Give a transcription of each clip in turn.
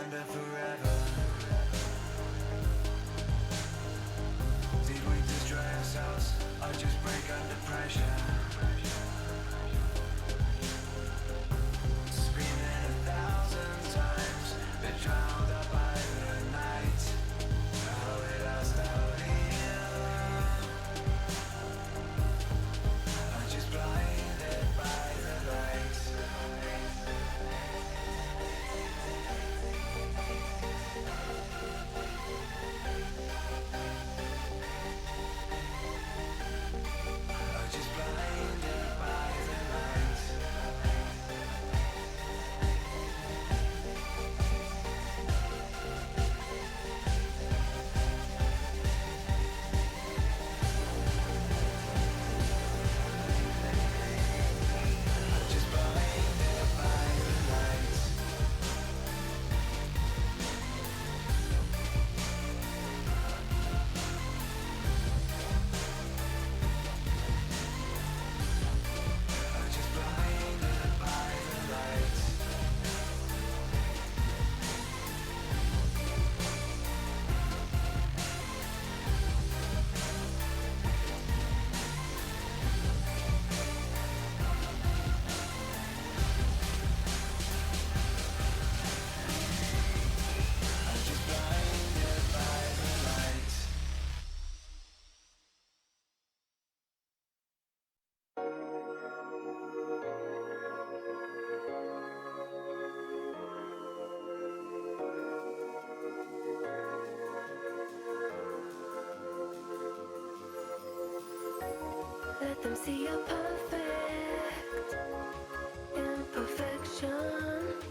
under forever? Did we destroy ourselves or just break under pressure? Screaming 1,000 times, been drowned out by the night. How we lost out here, I'm just blinded by the lights. I'm just blinded by the lights. I'm just blinded by the lights. I'm just blinded by the lights. I'm just blinded by the lights. Let them see your perfect imperfections.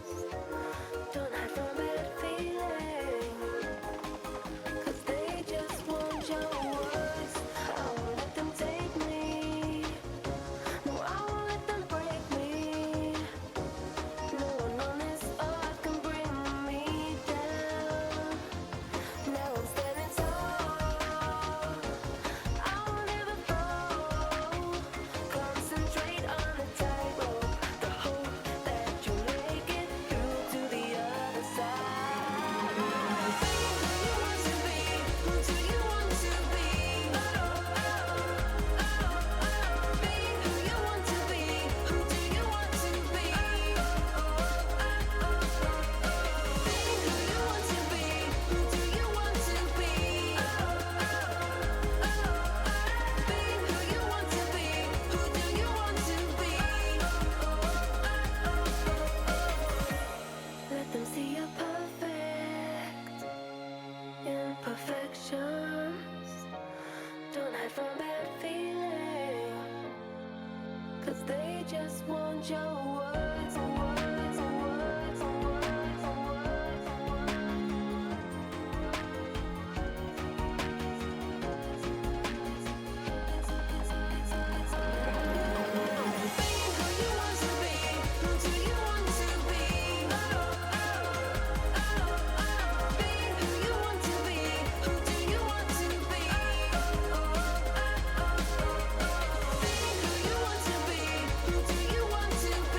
Don't hide from bad feeling, 'cause they just want your words. I won't let them take me. No, I won't let them break me. No one on this earth can bring me down. Now I'm standing tall, I won't ever fall. Concentrate on the tightrope, the hope that you make it through to the other side. Be who you want to be, who do you want to be? Oh, oh, oh, oh. Be who you want to be, who do you want to be? Oh, oh, oh, oh. Be who you want to be, who do you want to be? Oh, oh, oh, oh. Be who you want to be, who do you want to be? Oh, oh, oh. Let them see your perfect imperfections. Don't hide from bad feeling, 'cause they just want your words, words, words, words, words, Be who you want to be, who do you want to be? Oh, oh, oh, oh. Be who you want to be, who do you want to be? Oh, oh, oh, oh. Be who you want to be, who do you want to be?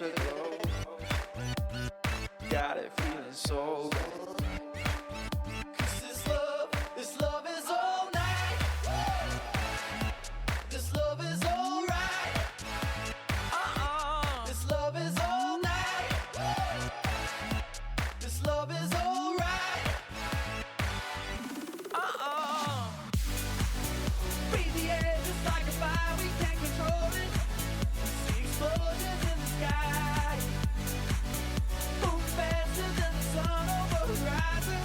afterglow. Got it feeling so good. 'Cause this love is all night. This love is alright. This love is all night. This love is alright. Breathe the air just like a fire, we can't control it. See explosions in the sky. Move faster than the sun over the horizon.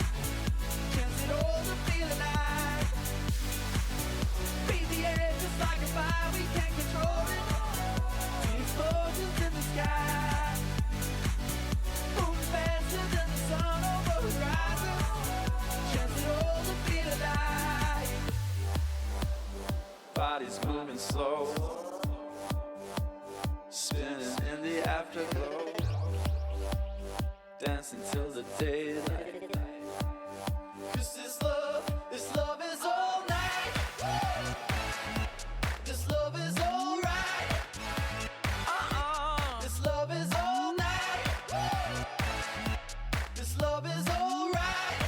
Chance it all to feel alive. Breathe the air just like a fire, we can't control it. See explosions in the sky. Move faster than the sun over the horizon. Chance it all to feel alive. Bodies moving slow, spinning in the afterglow, dancing till the daylight. 'Cause this love is all night. This love is alright. This love is all night. This love is alright.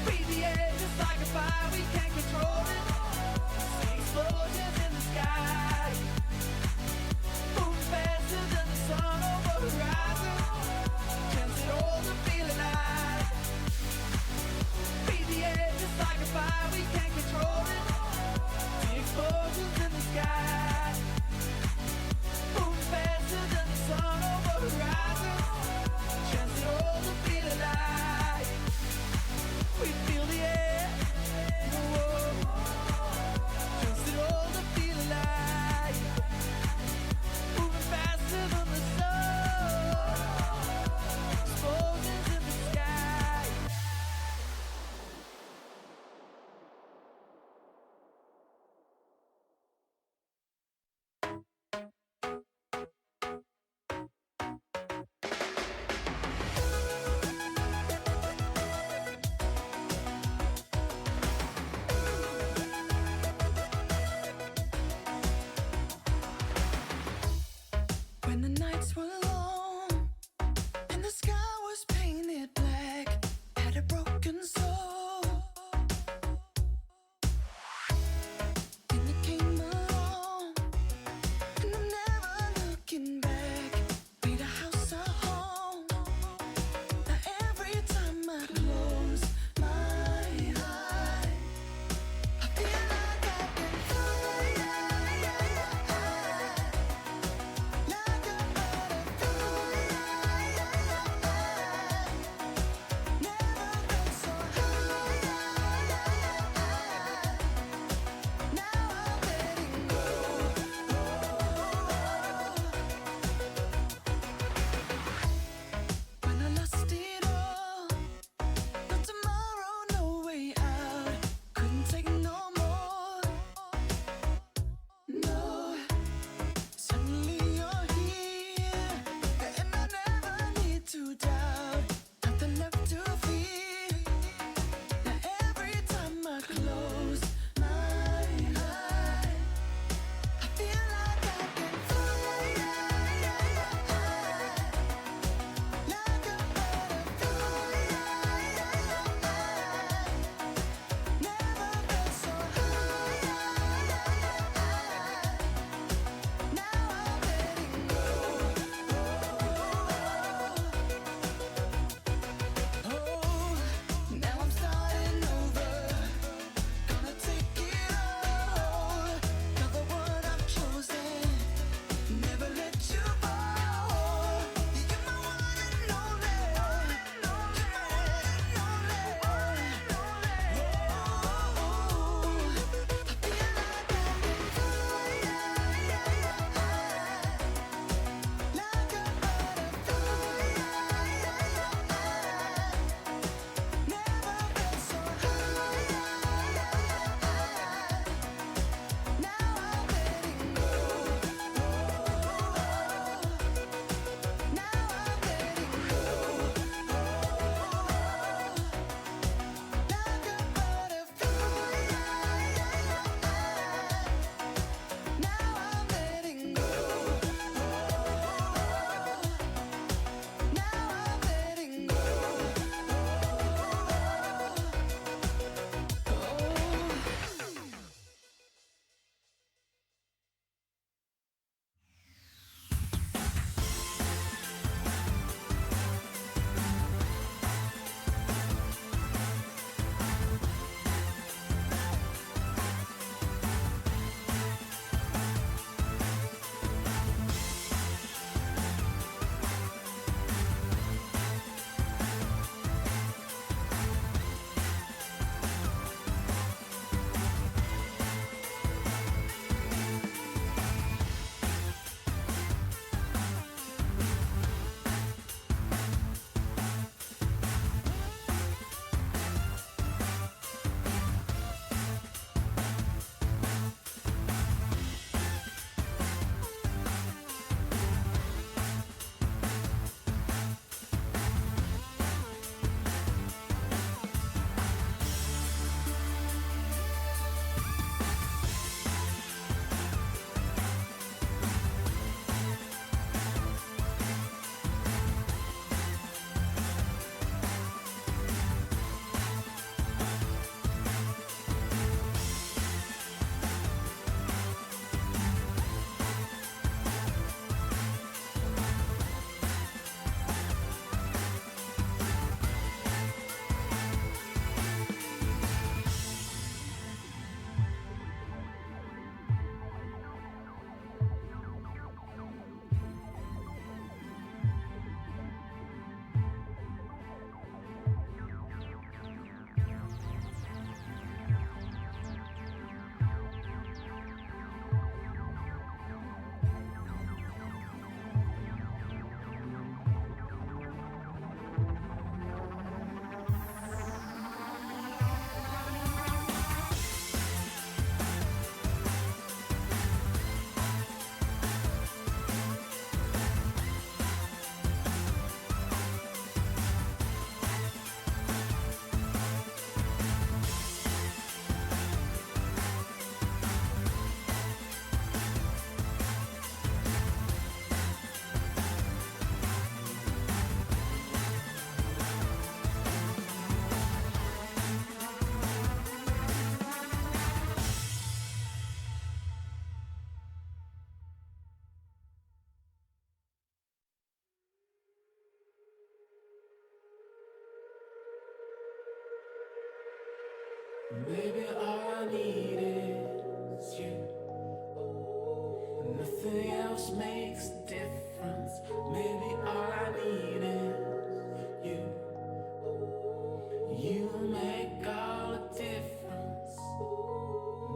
Breathe the air just like a fire, we can't control it. See explosions in the sky. Move faster than the sun over the horizon. Chance it all to feel alive. Breathe the air just like a fire, we can't control it. See explosions in the sky. Move faster than the sun over the horizon. Chance it all to feel alive. We feel the air, whoa.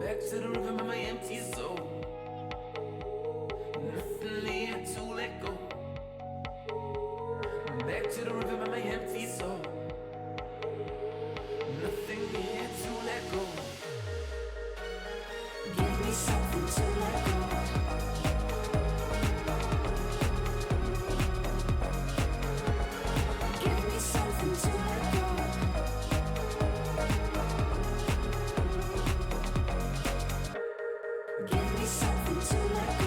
Back to the rhythm of my empty soul. Nothing here to let go. Back to the rhythm of my empty soul. Nothing here to let go. Give me something to let go. Give me something to let go. Give me something to let go.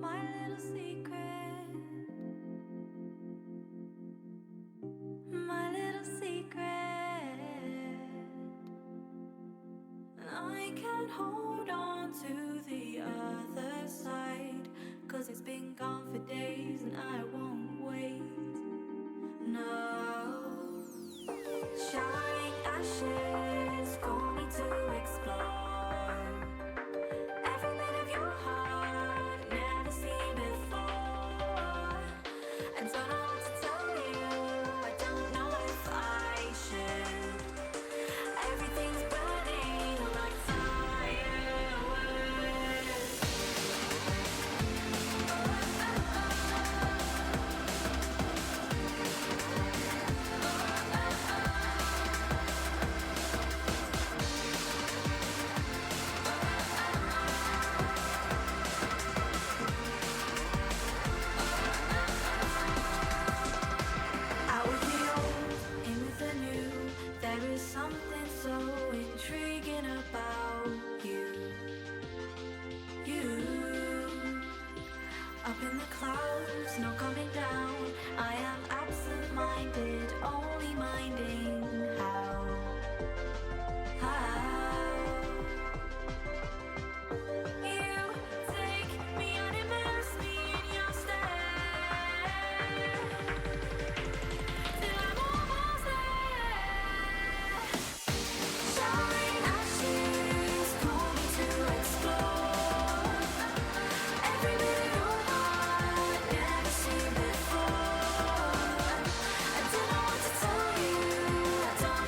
my little secret, my little secret. I can't hold on to the other side, 'cause it's been gone for days and I won't wait. No. Showering ashes for me to explore. Every bit of your heart, never seen before. I don't know what to tell you, I don't know if I should. Everything's burning like fireworks. Out with the old, in with the new. There is something so intriguing about you. You, up in the clouds, no coming down. I am absent-minded, only minding how. You take me and immerse me in your stare. Till I'm almost there. Showering ashes, call me to explore. Every bit of your heart, never seen before. I don't know what to tell you, I don't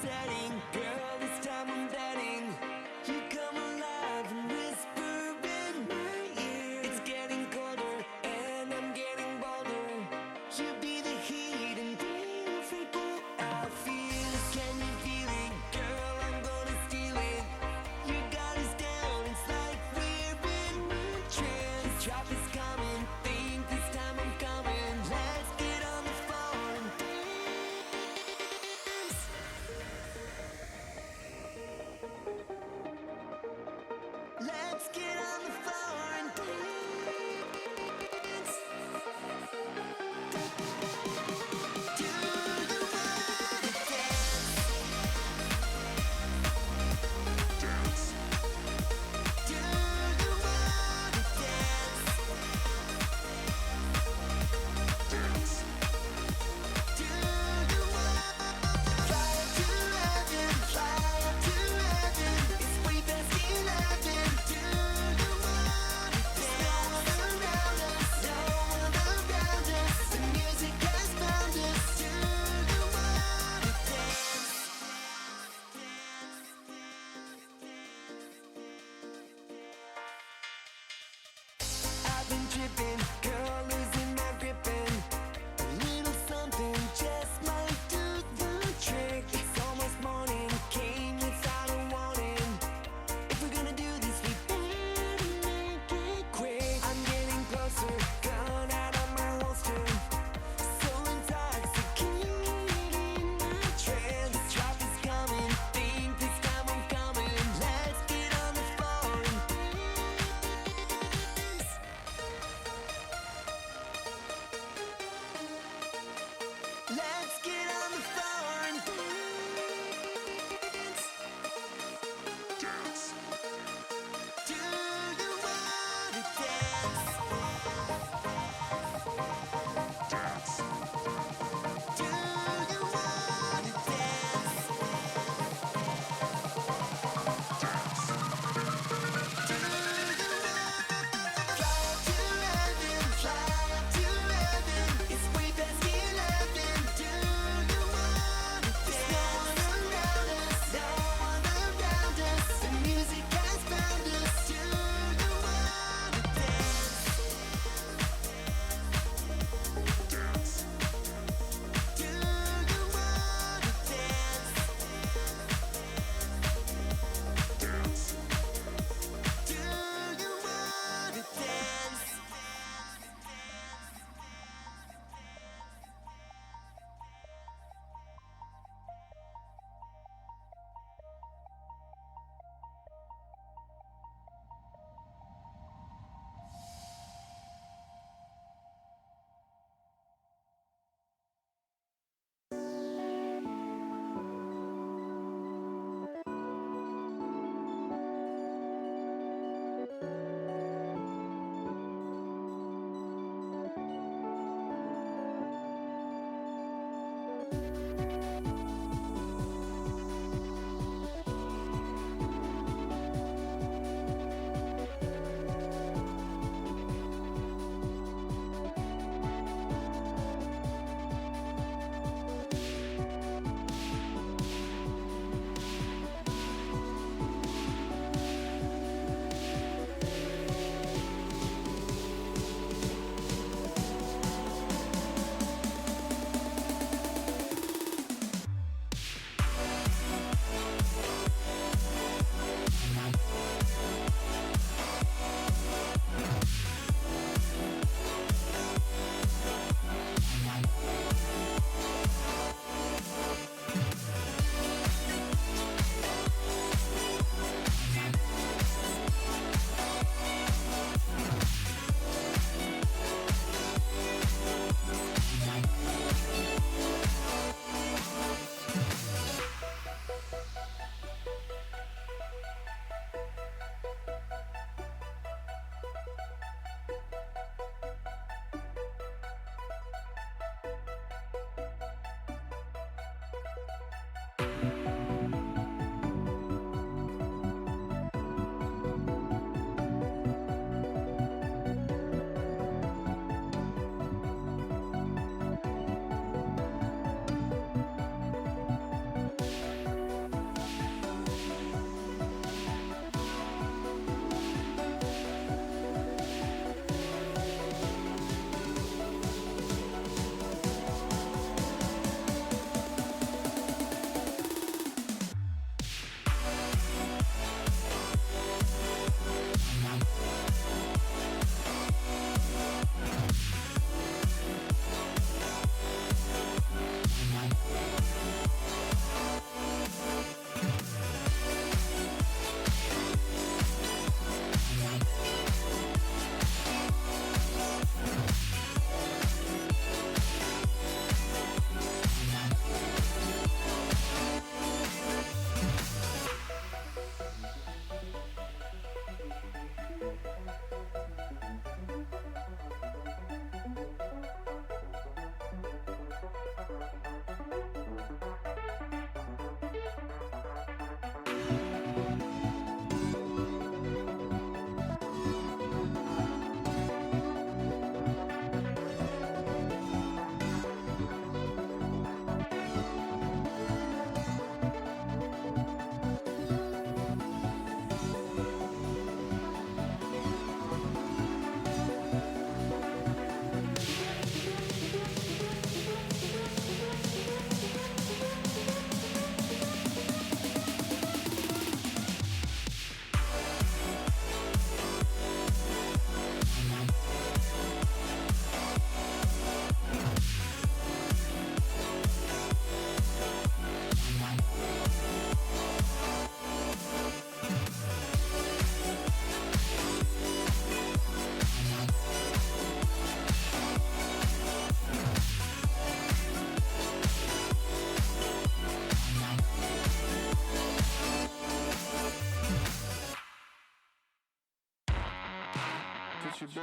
setting. Girl, this time I'm betting you come alive and whisper in my ear. It's getting colder and I'm getting bolder. You be the heat and we'll forget our fears. Can you feel it? Girl, I'm gonna steal it. You got us down, it's like we're in a trance. Drop is coming, think this time I'm coming. Let's get on the phone and dance.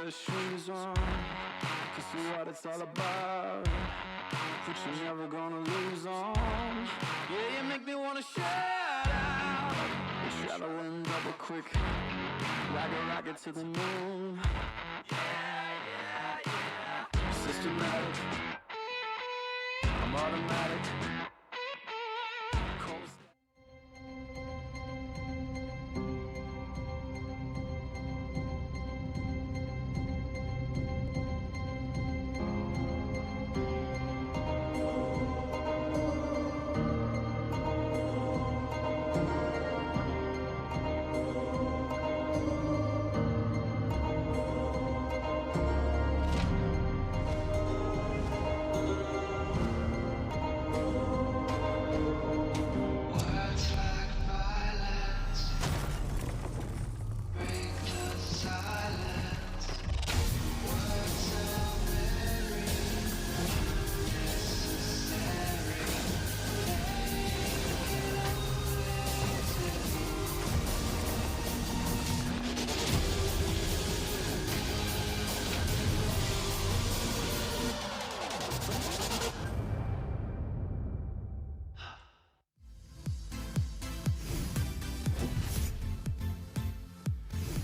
the shoes on, to see what it's all about. But you're never gonna lose on. Yeah, you make me wanna shout out. The shadow and double quick, like a rocket to the moon. Systematic, I'm automatic. Cold. Words like violence break the silence. Words are very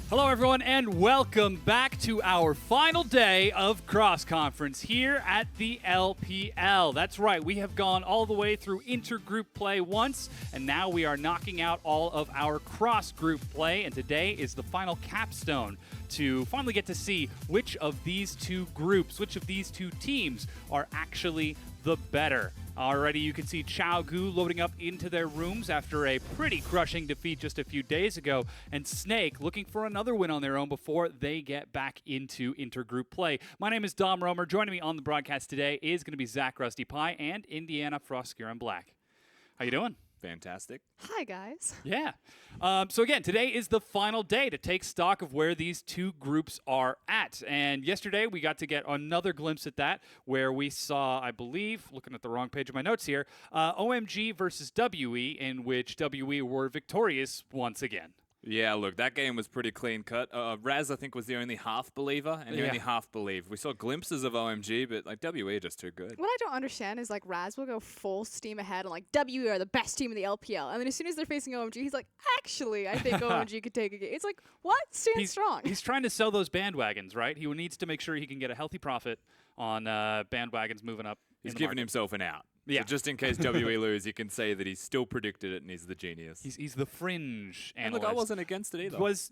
Hello, everyone, and welcome back to our final day of cross conference here at the LPL. That's right, we have gone all the way through intergroup play once, and now we are knocking out all of our cross group play. And today is the final capstone to finally get to see which of these two groups, which of these two teams are actually the better. Already, you can see Chao Gu loading up into their rooms after a pretty crushing defeat just a few days ago, and Snake looking for another win on their own before they get back into intergroup play. My name is Dom Romer. Joining me on the broadcast today is going to be Zach Rusty Pie and Indiana Froscure and Black. How you doing? Fantastic. Hi, guys. Yeah. So again, today is the final day to take stock of where these two groups are at. And yesterday we got to get another glimpse at that, where we saw, I believe, looking at the wrong page of my notes here, OMG versus WE, in which WE were victorious once again. Yeah, look, that game was pretty clean cut. Raz, I think, was the only half believer, and the Yeah. only half believe. We saw glimpses of OMG, but like WE are just too good. What I don't understand is like Raz will go full steam ahead and like W are the best team in the LPL, and then as soon as they're facing OMG, he's like, actually, I think OMG could take a game. It's like, what? Stand strong. He's trying to sell those bandwagons, right? He needs to make sure he can get a healthy profit on bandwagons moving up. He's in the giving market. himself an out. Yeah. So just in case WE lose, you can say that he still predicted it and he's the genius. He's the fringe and analyst. look, I wasn't against it either. Was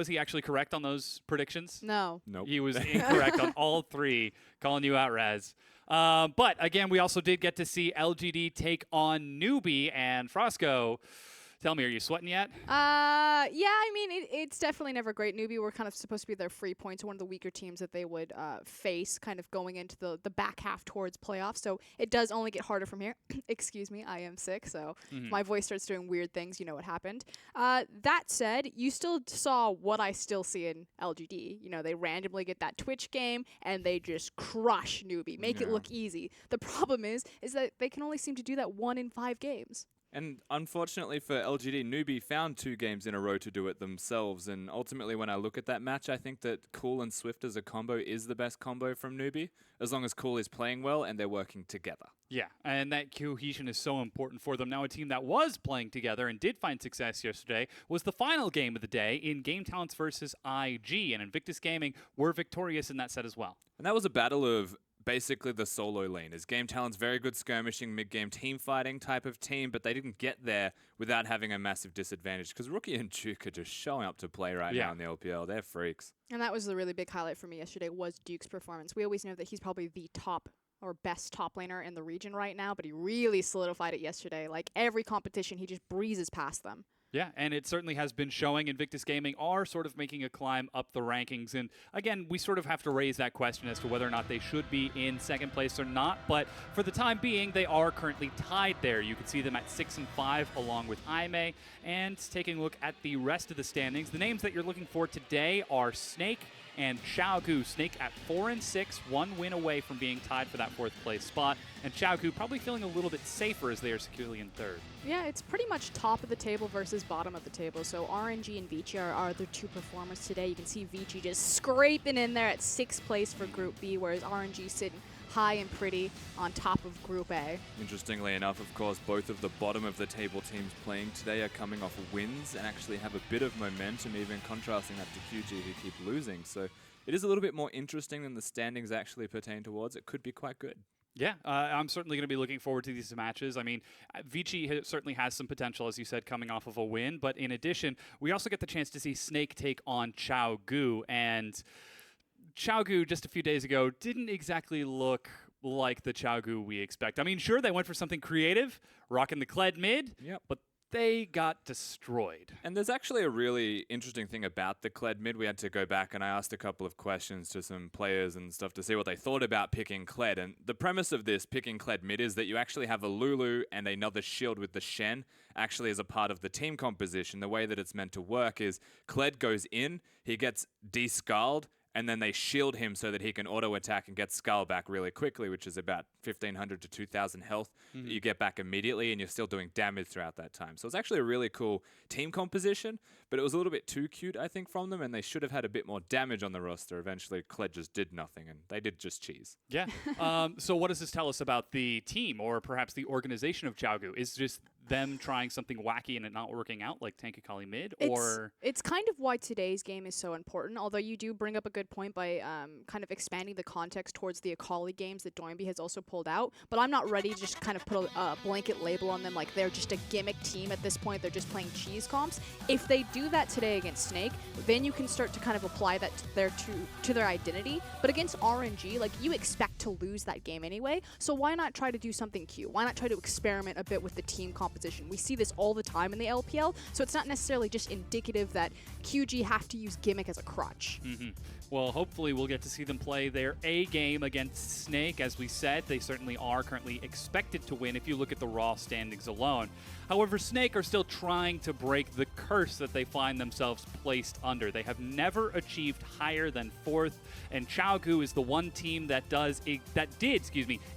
he actually correct on those predictions? No. Nope. He was incorrect on all three, calling you out, Raz. But again, we also did get to see LGD take on Newbie and Frosco. Tell me, are you sweating yet? Yeah, I mean, it's definitely never great. Newbie were kind of supposed to be their free points, one of the weaker teams that they would face kind of going into the back half towards playoffs. So it does only get harder from here. Excuse me, I am sick, so if my voice starts doing weird things, you know what happened. That said, you still saw what I still see in LGD. You know, they randomly get that Twitch game, and they just crush Newbie, make it look easy. The problem is that they can only seem to do that 1 in 5 games. And unfortunately for LGD, Newbie found 2 games in a row to do it themselves. And ultimately, when I look at that match, I think that Cool and Swift as a combo is the best combo from Newbie, as long as Cool is playing well and they're working together. Yeah, and that cohesion is so important for them. Now, a team that was playing together and did find success yesterday was the final game of the day in Game Talents versus IG, and Invictus Gaming were victorious in that set as well. And that was a battle of basically the solo lane. As Game Talent's very good skirmishing, mid-game team fighting type of team, but they didn't get there without having a massive disadvantage because Rookie and Duke are just showing up to play right now in the LPL. They're freaks. And that was the really big highlight for me yesterday was Duke's performance. We always know that he's probably the top or best top laner in the region right now, but he really solidified it yesterday. Like every competition, he just breezes past them. Yeah, and it certainly has been showing. Invictus Gaming are sort of making a climb up the rankings. And again, we sort of have to raise that question as to whether or not they should be in second place or not. But for the time being, they are currently tied there. You can see them at 6 and 5 along with Aime. And taking a look at the rest of the standings, the names that you're looking for today are Snake and Xiaogu. Snake at 4-6, 1 win away from being tied for that 4th place spot, and Xiaogu probably feeling a little bit safer as they are securely in 3rd. Yeah, it's pretty much top of the table versus bottom of the table. So RNG and Vici are the 2 performers today. You can see Vici just scraping in there at 6th place for Group B, whereas RNG sitting high and pretty on top of Group A. Interestingly enough, of course, both of the bottom of the table teams playing today are coming off wins and actually have a bit of momentum, even contrasting that to QG, who keep losing. So it is a little bit more interesting than the standings actually pertain towards. It could be quite good. Yeah, I'm certainly going to be looking forward to these matches. I mean, Vici certainly has some potential, as you said, coming off of a win. But in addition, we also get the chance to see Snake take on Xiaogu. And Xiaogu, just a few days ago, didn't exactly look like the Xiaogu we expect. I mean, sure, they went for something creative, rocking the Kled mid, but they got destroyed. And there's actually a really interesting thing about the Kled mid. We had to go back and I asked a couple of questions to some players and stuff to see what they thought about picking Kled. And the premise of this picking Kled mid is that you actually have a Lulu and another shield with the Shen actually as a part of the team composition. The way that it's meant to work is Kled goes in, he gets de-skulled, and then they shield him so that he can auto-attack and get Skull back really quickly, which is about 1,500 to 2,000 health that you get back immediately, and you're still doing damage throughout that time. So it's actually a really cool team composition, but it was a little bit too cute, I think, from them, and they should have had a bit more damage on the roster. Eventually, Kled just did nothing, and they did just cheese. Yeah. So what does this tell us about the team, or perhaps the organization of Xiaogu? Is just them trying something wacky and it not working out, like Tankakali mid, or it's kind of why today's game is so important. Although you do bring up a good point by kind of expanding the context towards the Akali games that Doinby has also pulled out. But I'm not ready to just kind of put a blanket label on them like they're just a gimmick team at this point. They're just playing cheese comps. If they do that today against Snake, then you can start to kind of apply that to their identity. But against RNG, like, you expect to lose that game anyway. So why not try to do something cute? Why not try to experiment a bit with the team composition? We see this all the time in the LPL, so it's not necessarily just indicative that QG have to use gimmick as a crutch. Well, hopefully we'll get to see them play their A game against Snake. As we said, they certainly are currently expected to win if you look at the raw standings alone. However, Snake are still trying to break the curse that they find themselves placed under. They have never achieved higher than 4th, and Xiaogu is the one team that did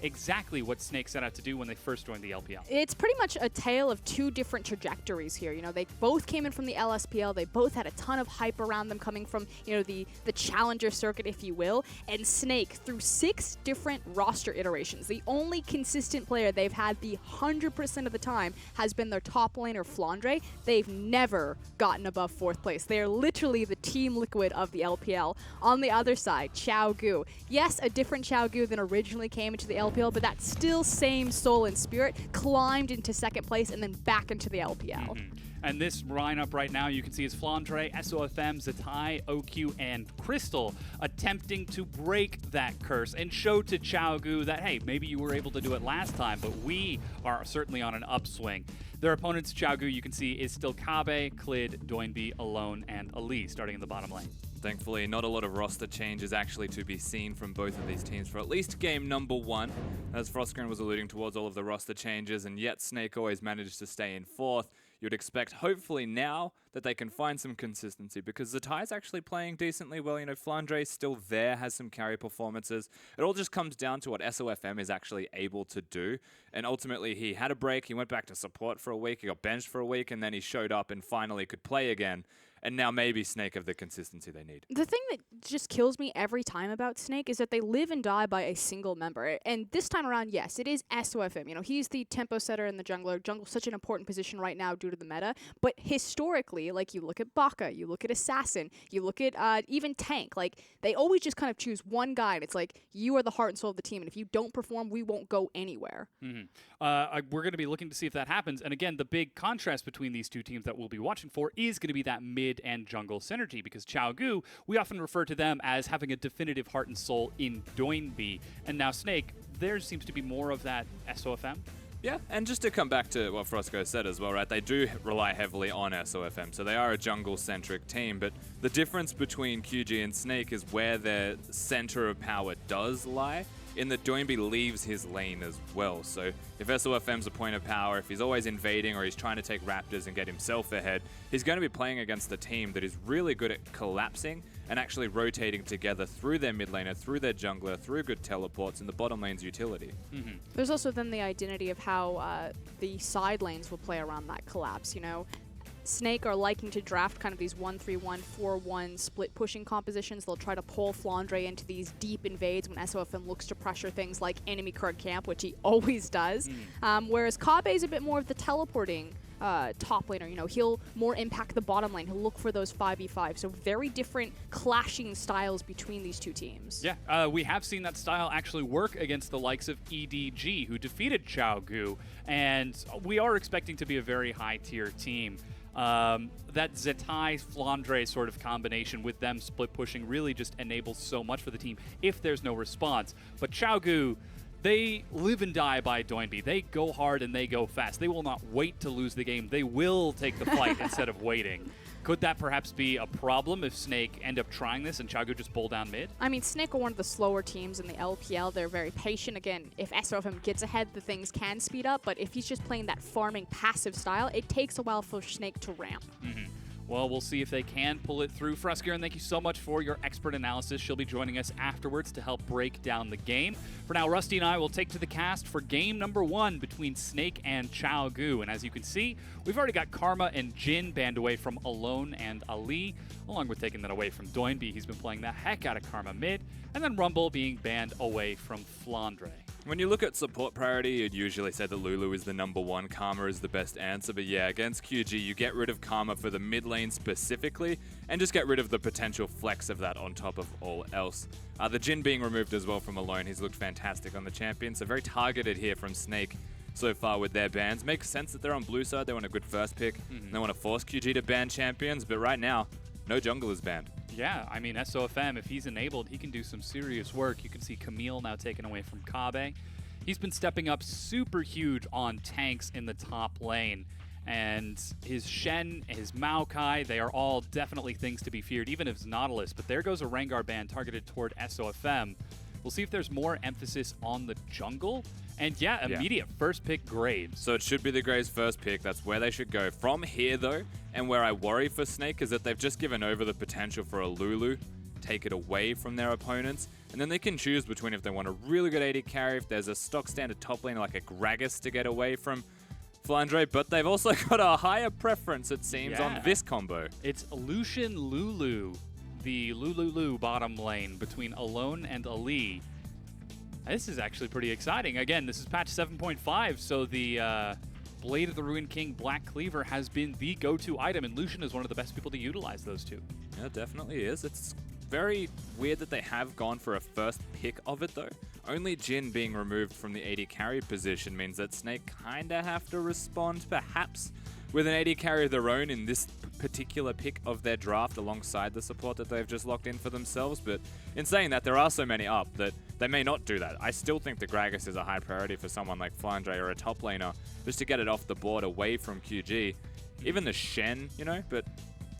exactly what Snake set out to do when they first joined the LPL. It's pretty much a tale of 2 different trajectories here. You know, they both came in from the LSPL. They both had a ton of hype around them coming from, you know, the challenger circuit, if you will. And Snake, through 6 different roster iterations, the only consistent player they've had the 100% of the time has been their top laner, Flandre. They've never gotten above 4th place. They are literally the Team Liquid of the LPL. On the other side, Xiaogu. Yes, a different Xiaogu than originally came into the LPL, but that still same soul and spirit climbed into 2nd place and then back into the LPL. And this lineup right now, you can see is Flandre, SOFM, Zatai, OQ, and Crystal attempting to break that curse and show to Xiaogu that, hey, maybe you were able to do it last time, but we are certainly on an upswing. Their opponents, Xiaogu, you can see, is still Kabe, Klid, Doinby, Alone, and Ali starting in the bottom lane. Thankfully, not a lot of roster changes actually to be seen from both of these teams for at least game number 1. As Frostgren was alluding towards all of the roster changes, and yet Snake always managed to stay in 4th. You'd expect, hopefully now, that they can find some consistency, because Zatai's actually playing decently well. You know, Flandre's still there, has some carry performances. It all just comes down to what SOFM is actually able to do. And ultimately, he had a break. He went back to support for a week. He got benched for a week, and then he showed up and finally could play again. And now maybe Snake have the consistency they need. The thing that just kills me every time about Snake is that they live and die by a single member. And this time around, yes, it is SOFM. You know, he's the tempo setter and the jungler. Jungle's such an important position right now due to the meta. But historically, like, you look at Baka, you look at Assassin, you look at even Tank, like, they always just kind of choose one guy, and it's like, you are the heart and soul of the team, and if you don't perform, we won't go anywhere. We're going to be looking to see if that happens. And again, the big contrast between these two teams that we'll be watching for is going to be that mid and jungle synergy, because Xiaogu, we often refer to them as having a definitive heart and soul in Doinby, and now Snake, there seems to be more of that SOFM. Yeah, and just to come back to what Frosco said as well, right? They do rely heavily on SOFM, so they are a jungle-centric team, but The difference between QG and Snake is where their center of power does lie, in that Doinby leaves his lane as well. So if SOFM's a point of power, if he's always invading or he's trying to take Raptors and get himself ahead, he's going to be playing against a team that is really good at collapsing and actually rotating together through their mid laner, through their jungler, through good teleports, and the bottom lane's utility. There's also then the identity of how the side lanes will play around that collapse, you know. Snake are liking to draft kind of these 1-3-1, 4-1 split pushing compositions. They'll try to pull Flandre into these deep invades when SOFM looks to pressure things like enemy card camp, which he always does. Whereas Kabe is a bit more of the teleporting top laner. You know, he'll more impact the bottom lane. He'll look for those 5v5. So very different clashing styles between these two teams. Yeah, we have seen that style actually work against the likes of EDG, who defeated Xiaogu, and we are expecting to be a very high-tier team. That Zetai Flandre sort of combination with them split pushing really just enables so much for the team if there's no response. But Xiaogu, they live and die by Doinby. They go hard and they go fast. They will not wait to lose the game. They will take the fight instead of waiting. Could that perhaps be a problem if Snake end up trying this and Xiaogu just pull down mid? I mean, Snake are one of the slower teams in the LPL. They're very patient. Again, if SOFM gets ahead, the things can speed up. But if he's just playing that farming passive style, it takes a while for Snake to ramp. Well, we'll see if they can pull it through. Fruskier, thank you so much for your expert analysis. She'll be joining us afterwards to help break down the game. For now, Rusty and I will take to the cast for game number 1 between Snake and Xiaogu. And as you can see, we've already got Karma and Jin banned away from Alone and Ali, along with taking that away from Doinby. He's been playing the heck out of Karma mid. And then Rumble being banned away from Flandre. When you look at support priority, you'd usually say that Lulu is the number 1, Karma is the best answer, but yeah, against QG, you get rid of Karma for the mid lane specifically, and just get rid of the potential flex of that on top of all else. The Jin being removed as well from Alone, he's looked fantastic on the champion, so very targeted here from Snake so far with their bans. Makes sense that they're on blue side, they want a good first pick, and they want to force QG to ban champions, but right now, no jungle is banned. Yeah, I mean, SOFM, if he's enabled, he can do some serious work. You can see Camille now taken away from Kabe. He's been stepping up super huge on tanks in the top lane. And his Shen, his Maokai, they are all definitely things to be feared, even if it's Nautilus. But there goes a Rengar ban targeted toward SOFM. We'll see if there's more emphasis on the jungle. And yeah, immediate first pick Graves. So it should be the Graves first pick. That's where they should go. From here, though, and where I worry for Snake is that they've just given over the potential for a Lulu, take it away from their opponents, and then they can choose between if they want a really good AD carry, if there's a stock standard top lane like a Gragas to get away from Flandre, but they've also got a higher preference, it seems, on this combo. It's Lucian Lulu, the Lulu bottom lane between Alone and Ali. This is actually pretty exciting. Again, this is patch 7.5, so the Blade of the Ruined King Black Cleaver has been the go-to item, and Lucian is one of the best people to utilize those two. Yeah, it definitely is. It's very weird that they have gone for a first pick of it, though. Only Jin being removed from the AD carry position means that Snake kinda have to respond, perhaps, with an AD carry of their own in this particular pick of their draft alongside the support that they've just locked in for themselves. But in saying that, there are so many up that they may not do that. I still think the Gragas is a high priority for someone like Flandre or a top laner, just to get it off the board away from QG. Even the Shen, you know, but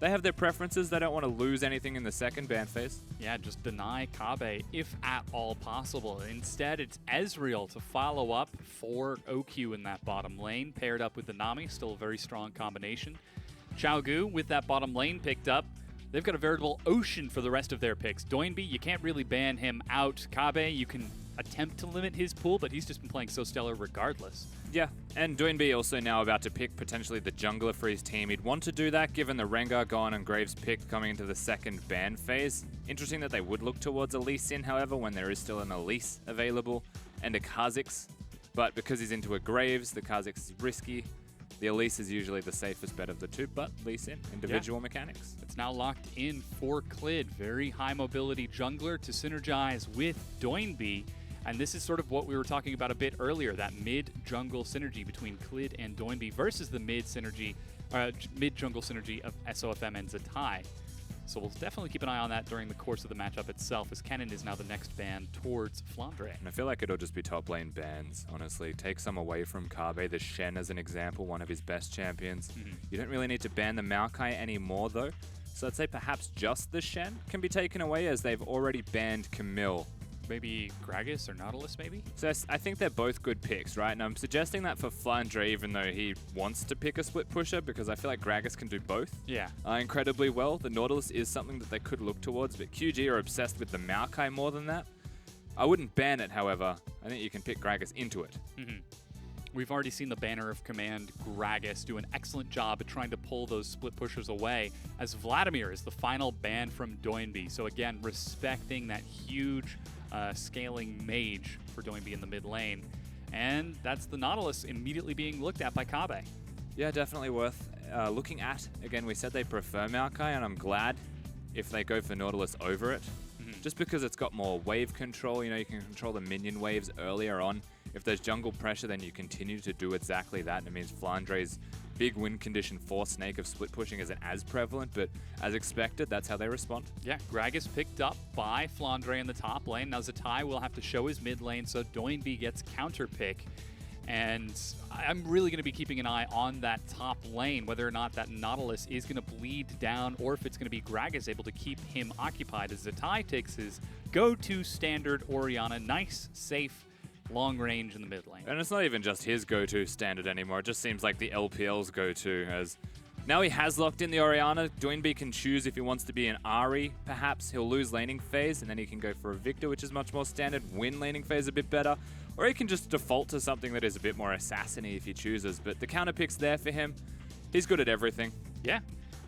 they have their preferences. They don't want to lose anything in the second ban phase. Yeah, just deny Kabe if at all possible. Instead, it's Ezreal to follow up for OQ in that bottom lane, paired up with the Nami, still a very strong combination. Xiaogu, with that bottom lane picked up, they've got a veritable ocean for the rest of their picks. Doinby, you can't really ban him out. Kabe, you can attempt to limit his pool, but he's just been playing so stellar regardless. Yeah, and Doinby also now about to pick potentially the jungler for his team. He'd want to do that given the Rengar gone and Graves pick coming into the second ban phase. Interesting that they would look towards a Lee Sin, however, when there is still an Elise available and a Kha'Zix. But because he's into a Graves, the Kha'Zix is risky. The Elise is usually the safest bet of the two, but Lee Sin, individual mechanics. It's now locked in for Clid, very high mobility jungler to synergize with Doinby. And this is sort of what we were talking about a bit earlier, that mid-jungle synergy between Clid and Doinby versus the mid-jungle synergy of SOFM and Zetai. So we'll definitely keep an eye on that during the course of the matchup itself, as Kennen is now the next ban towards Flandre. And I feel like it'll just be top lane bans, honestly. Take some away from Kabe, the Shen as an example, one of his best champions. You don't really need to ban the Maokai anymore, though. So I'd say perhaps just the Shen can be taken away as they've already banned Camille. Maybe Gragas or Nautilus, maybe? So I think they're both good picks, right? And I'm suggesting that for Flandre, even though he wants to pick a split pusher, because I feel like Gragas can do both Yeah. incredibly well. The Nautilus is something that they could look towards, but QG are obsessed with the Maokai more than that. I wouldn't ban it, however. I think you can pick Gragas into it. We've already seen the Banner of Command Gragas do an excellent job at trying to pull those split pushers away, as Vladimir is the final ban from Doinby. So again, respecting that huge scaling mage for Doinby in the mid lane. And that's the Nautilus immediately being looked at by Kabe. Yeah, definitely worth looking at. Again, we said they prefer Maokai, and I'm glad if they go for Nautilus over it. Just because it's got more wave control, you know, you can control the minion waves earlier on. If there's jungle pressure, then you continue to do exactly that, and it means Flandre's big win condition for Snake of split pushing isn't as prevalent, but as expected, that's how they respond. Yeah, Gragas picked up by Flandre in the top lane. Now Zatai will have to show his mid lane, so Doinby gets counter pick. And I'm really going to be keeping an eye on that top lane, whether or not that Nautilus is going to bleed down or if it's going to be Gragas able to keep him occupied as Zatai takes his go-to standard Orianna. Nice, safe, long range in the mid lane. And it's not even just his go-to standard anymore. It just seems like the LPL's go-to, as now he has locked in the Orianna. Doinby can choose if he wants to be an Ahri, perhaps. He'll lose laning phase, and then he can go for a Victor, which is much more standard, win laning phase a bit better. Or he can just default to something that is a bit more assassin-y if he chooses. But the counter pick's there for him. He's good at everything. Yeah.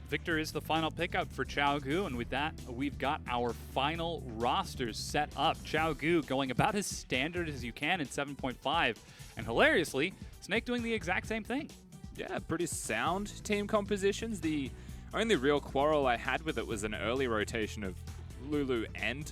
Victor is the final pickup for Chao Gu, and with that, we've got our final rosters set up. Chao Gu going about as standard as you can in 7.5, and hilariously, Snake doing the exact same thing. Yeah, pretty sound team compositions. The only real quarrel I had with it was an early rotation of Lulu and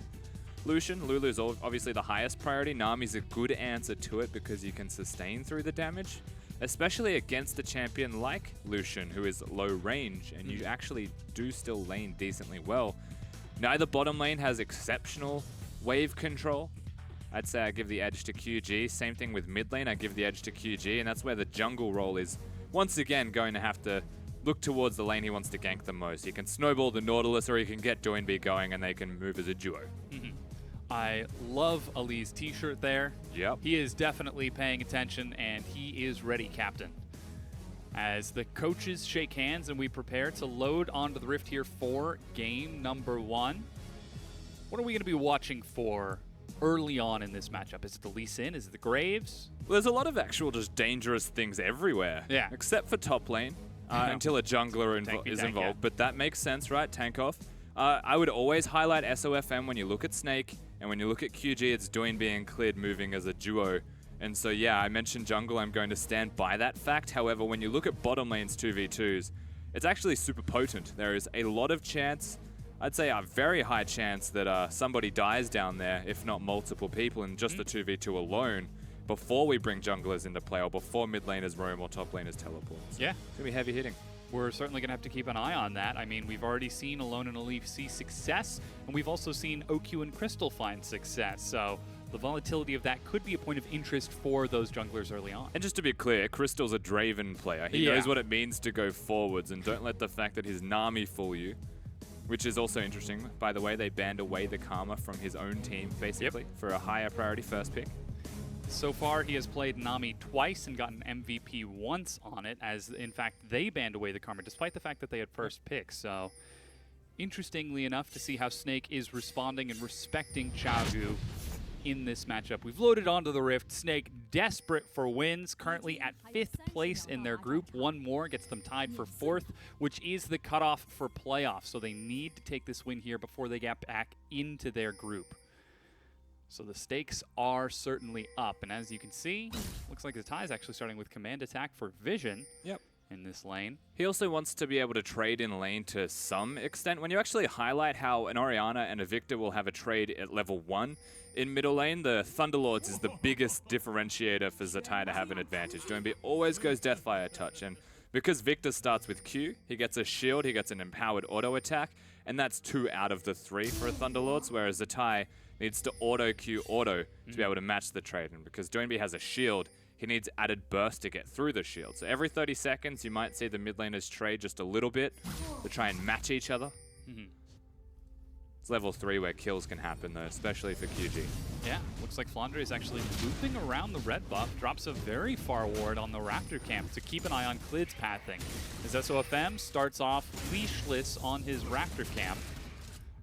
Lucian. Lulu's obviously the highest priority. Nami's a good answer to it because you can sustain through the damage, especially against a champion like Lucian, who is low range, and you actually do still lane decently well. Neither bottom lane has exceptional wave control. I'd say I give the edge to QG. Same thing with mid lane, I give the edge to QG, and that's where the jungle role is once again going to have to look towards the lane he wants to gank the most. He can snowball the Nautilus, or he can get Doinby going, and they can move as a duo. I love Ali's t-shirt there. Yep. He is definitely paying attention, and he is ready, Captain. As the coaches shake hands and we prepare to load onto the Rift here for game number 1. What are we going to be watching for early on in this matchup? Is it the Lee Sin? Is it the Graves? Well, there's a lot of actual just dangerous things everywhere. Yeah. Except for top lane, until a jungler Tank is tank, involved. yeah. But that makes sense, right? Tank off. I would always highlight SOFM when you look at Snake, and when you look at QG, it's Doinby and Cleared moving as a duo. And so, yeah, I mentioned jungle. I'm going to stand by that fact. However, when you look at bottom lane's 2v2s, it's actually super potent. There is a lot of chance, I'd say a very high chance that somebody dies down there, if not multiple people in just the 2v2 alone, before we bring junglers into play, or before mid laners roam or top laners teleport. So Yeah. it's going to be heavy hitting. We're certainly going to have to keep an eye on that. I mean, we've already seen Alone and Alif see success, and we've also seen OQ and Crystal find success. So the volatility of that could be a point of interest for those junglers early on. And just to be clear, Crystal's a Draven player. He knows what it means to go forwards, and don't let the fact that his Nami fool you. Which is also interesting. By the way, they banned away the Karma from his own team, basically, for a higher priority first pick. So far, he has played Nami twice and gotten MVP once on it, as in fact they banned away the Karma, despite the fact that they had first pick. So, interestingly enough, to see how Snake is responding and respecting Chao Gu in this matchup. We've loaded onto the Rift. Snake desperate for wins, currently at 5th place in their group. One more gets them tied for 4th, which is the cutoff for playoffs. So they need to take this win here before they get back into their group. So the stakes are certainly up. And as you can see, looks like the tie is actually starting with command attack for Vision in this lane. He also wants to be able to trade in lane to some extent. When you actually highlight how an Orianna and a Victor will have a trade at level 1 in middle lane, the Thunderlords is the biggest differentiator for Zatai to have an advantage. Doinby always goes Deathfire Touch, and because Victor starts with Q, he gets a shield, he gets an empowered auto attack, and that's 2 out of the 3 for a Thunderlords, whereas Zatai needs to auto Q auto to be able to match the trade. And because Doinby has a shield, he needs added burst to get through the shield. So every 30 seconds, you might see the mid laners trade just a little bit to try and match each other. It's level 3 where kills can happen, though, especially for QG. Yeah, looks like Flandre is actually looping around the red buff, drops a very far ward on the Raptor camp to keep an eye on Klid's pathing. As SOFM starts off leashless on his Raptor camp,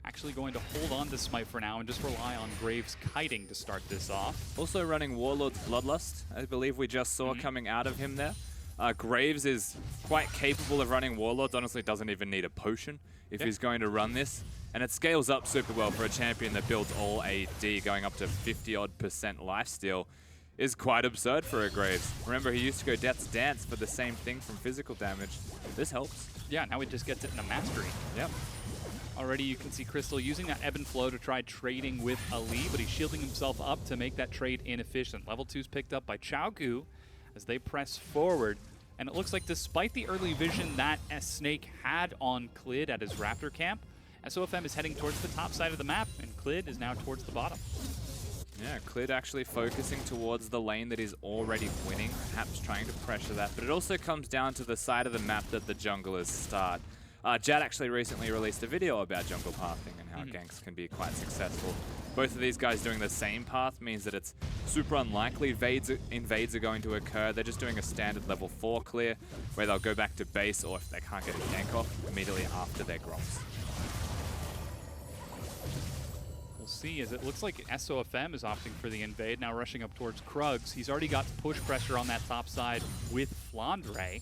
actually going to hold on to Smite for now and just rely on Graves kiting to start this off. Also running Warlord's Bloodlust, I believe we just saw coming out of him there. Graves is quite capable of running Warlords, honestly doesn't even need a potion if he's going to run this. And it scales up super well for a champion that builds all AD, going up to 50-odd% lifesteal is quite absurd for a Graves. Remember, he used to go Death's Dance for the same thing from physical damage. This helps. Yeah, now he just gets it in a mastery. Yep. Already you can see Crystal using that ebb and flow to try trading with Ali, but he's shielding himself up to make that trade inefficient. Level 2's picked up by Chaogu as they press forward. And it looks like despite the early vision that Snake had on Klid at his Raptor camp, SOFM is heading towards the top side of the map, and Klid is now towards the bottom. Yeah, Klid actually focusing towards the lane that is already winning, perhaps trying to pressure that, but it also comes down to the side of the map that the junglers start. Jad actually recently released a video about jungle pathing and how ganks can be quite successful. Both of these guys doing the same path means that it's super unlikely invades are going to occur. They're just doing a standard level 4 clear, where they'll go back to base, or if they can't get a gank off, immediately after their grops. See, as it looks like SOFM is opting for the invade, now rushing up towards Krugs. He's already got push pressure on that top side with Flandre.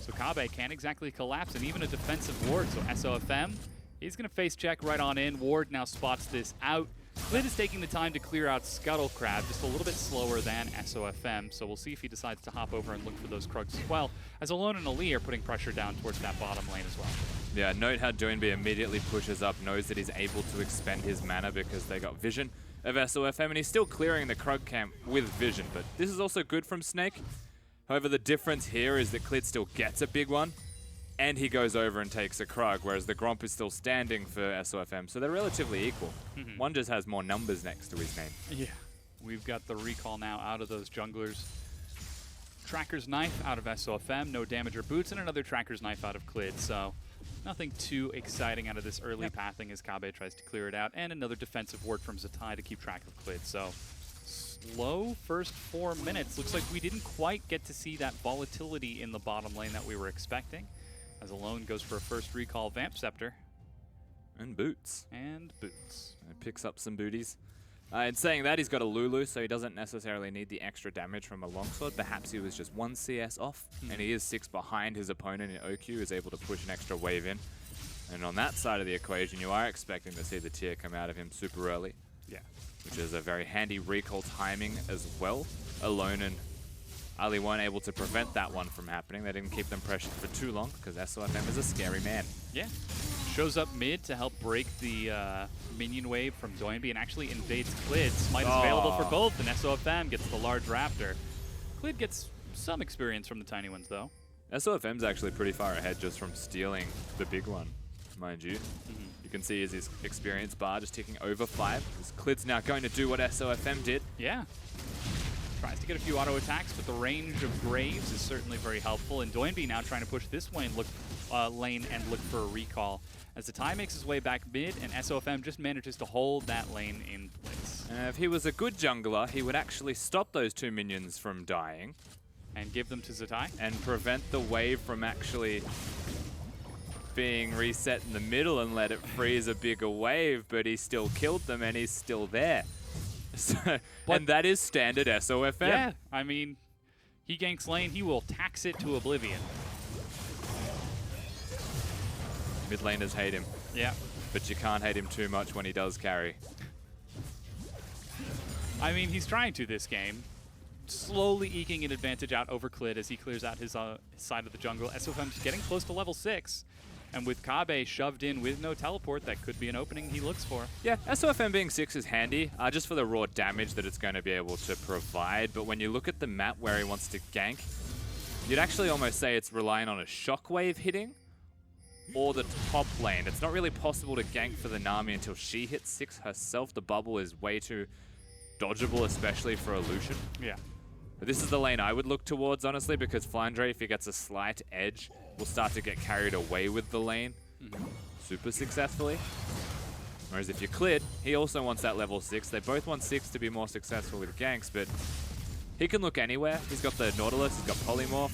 So Kabe can't exactly collapse, and even a defensive ward. So SOFM is going to face check right on in. Ward now spots this out. Klid is taking the time to clear out Scuttle Crab, just a little bit slower than SOFM. So we'll see if he decides to hop over and look for those Krugs as well, as Alone and Ali are putting pressure down towards that bottom lane as well. Yeah, note how Doinby immediately pushes up, knows that he's able to expend his mana because they got vision of SOFM, and he's still clearing the Krug camp with vision, but this is also good from Snake. However, the difference here is that Klid still gets a big one, and he goes over and takes a Krug, whereas the Gromp is still standing for SOFM, so they're relatively equal. One just has more numbers next to his name. Yeah, we've got the recall now out of those junglers. Tracker's Knife out of SOFM, no damage or boots, and another Tracker's Knife out of Klid, so nothing too exciting out of this early pathing as Kabe tries to clear it out, and another defensive ward from Zatai to keep track of Klid. So slow first 4 minutes. Looks like we didn't quite get to see that volatility in the bottom lane that we were expecting, as Alone goes for a first recall Vamp Scepter. And boots. And boots. And picks up some booties. In saying that, he's got a Lulu, so he doesn't necessarily need the extra damage from a longsword. Perhaps he was just 1 CS off, and he is 6 behind his opponent in OQ, is able to push an extra wave in. And on that side of the equation, you are expecting to see the tier come out of him super early. Yeah. Which is a very handy recall timing as well. Alone and Ali weren't able to prevent that one from happening. They didn't keep them pressured for too long, because SOFM is a scary man. Yeah. Shows up mid to help break the minion wave from Doinby and actually invades Klid. Smite is available for both, and SOFM gets the large Raptor. Klid gets some experience from the tiny ones, though. SOFM's actually pretty far ahead just from stealing the big one, mind you. You can see his experience bar just ticking over 5. Klid's now going to do what SOFM did. Yeah. Tries to get a few auto attacks, but the range of Graves is certainly very helpful. And Doinby now trying to push this lane and look for a recall. As the tie makes his way back mid, and SOFM just manages to hold that lane in place. If he was a good jungler, he would actually stop those 2 minions from dying. And give them to Zatai. And prevent the wave from actually being reset in the middle and let it freeze a bigger wave, but he still killed them and he's still there. So, and that is standard SOFM. Yeah, I mean, he ganks lane, he will tax it to oblivion. Mid laners hate him. Yeah. But you can't hate him too much when he does carry. I mean, he's trying to this game. Slowly eking an advantage out over Klid as he clears out his side of the jungle. SOFM's getting close to level 6. And with Kabe shoved in with no teleport, that could be an opening he looks for. Yeah, SOFM being 6 is handy, just for the raw damage that it's going to be able to provide. But when you look at the map where he wants to gank, you'd actually almost say it's relying on a shockwave hitting or the top lane. It's not really possible to gank for the Nami until she hits 6 herself. The bubble is way too dodgeable, especially for a Lucian. Yeah. But this is the lane I would look towards, honestly, because Flandre, if he gets a slight edge, will start to get carried away with the lane. super successfully. Whereas if you're Clid, he also wants that level 6. They both want 6 to be more successful with ganks, but he can look anywhere. He's got the Nautilus, he's got Polymorph.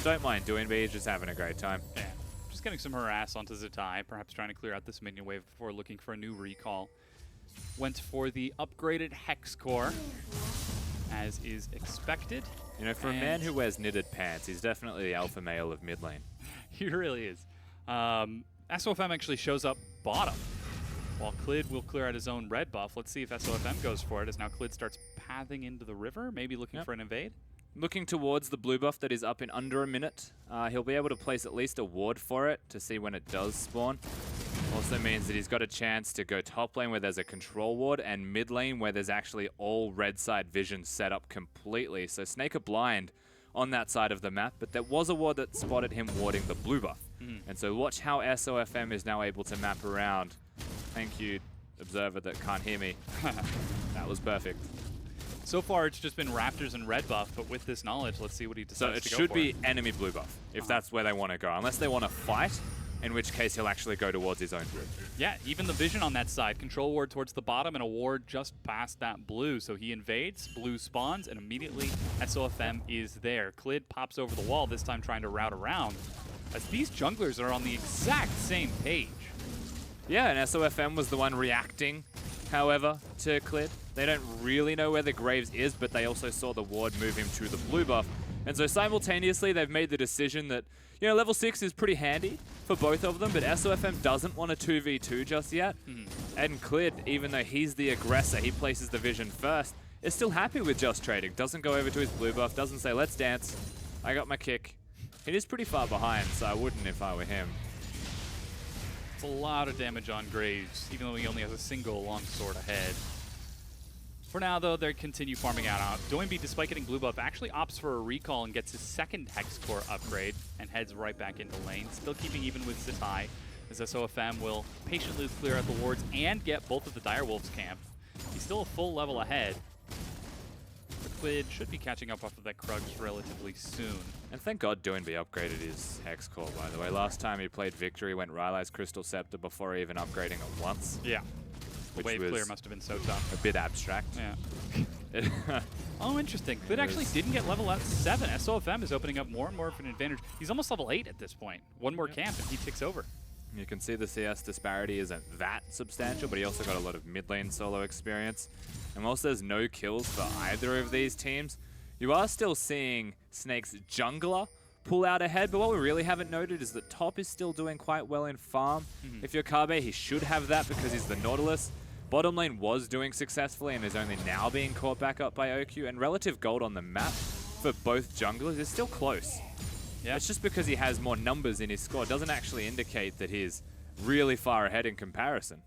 Don't mind doing, but he's just having a great time. Yeah, just getting some harass onto Zatai, perhaps trying to clear out this minion wave before looking for a new recall. Went for the upgraded Hex Core, as is expected. You know, for a man who wears knitted pants, he's definitely the alpha male of mid lane. He really is. SOFM actually shows up bottom, while Clid will clear out his own red buff. Let's see if SOFM goes for it, as now Clid starts pathing into the river, maybe looking for an invade. Looking towards the blue buff that is up in under a minute. He'll be able to place at least a ward for it to see when it does spawn. Also means that he's got a chance to go top lane where there's a control ward and mid lane where there's actually all red side vision set up completely. So Snake are blind on that side of the map, but there was a ward that spotted him warding the blue buff. And so watch how SOFM is now able to map around. Thank you, observer that can't hear me. That was perfect. So far, it's just been Raptors and red buff, but with this knowledge, let's see what he So decides it to go should for. be enemy blue buff, if that's where they want to go. Unless they want to fight, in which case he'll actually go towards his own group. Yeah, even the vision on that side. Control ward towards the bottom and a ward just past that blue. So he invades, blue spawns, and immediately SOFM is there. Clid pops over the wall, this time trying to route around, as these junglers are on the exact same page. Yeah, and SOFM was the one reacting, however, to Clid. They don't really know where the Graves is, but they also saw the ward move him to the blue buff. And so simultaneously, they've made the decision that, you know, level 6 is pretty handy for both of them, but SOFM doesn't want a 2v2 just yet. And Clid, even though he's the aggressor, he places the vision first, is still happy with just trading. Doesn't go over to his blue buff, doesn't say, let's dance. I got my kick. He is pretty far behind, so I wouldn't if I were him. It's a lot of damage on Graves, even though he only has a single longsword ahead. For now, though, they continue farming out. Doinby, despite getting blue buff, actually opts for a recall and gets his second Hex Core upgrade and heads right back into lane, still keeping even with Zatai, as SOFM will patiently clear out the wards and get both of the Direwolves camp. He's still a full level ahead. Clid should be catching up off of that Krugs relatively soon. And thank God Doinby upgraded his Hex Core, by the way. Last time he played Victory, went Rylai's Crystal Scepter before even upgrading it once. Yeah. The Which wave was clear must have been so tough. a bit abstract. Yeah. Oh, interesting. Clid actually didn't get level 7. SOFM is opening up more and more of an advantage. He's almost level 8 at this point. One more camp and he ticks over. You can see the CS disparity isn't that substantial, but he also got a lot of mid lane solo experience. And whilst there's no kills for either of these teams, you are still seeing Snake's jungler pull out ahead, but what we really haven't noted is that top is still doing quite well in farm. If you're Kabe, he should have that because he's the Nautilus. Bottom lane was doing successfully and is only now being caught back up by OQ, and relative gold on the map for both junglers is still close. Yeah. It's just because he has more numbers in his score doesn't actually indicate that he's really far ahead in comparison.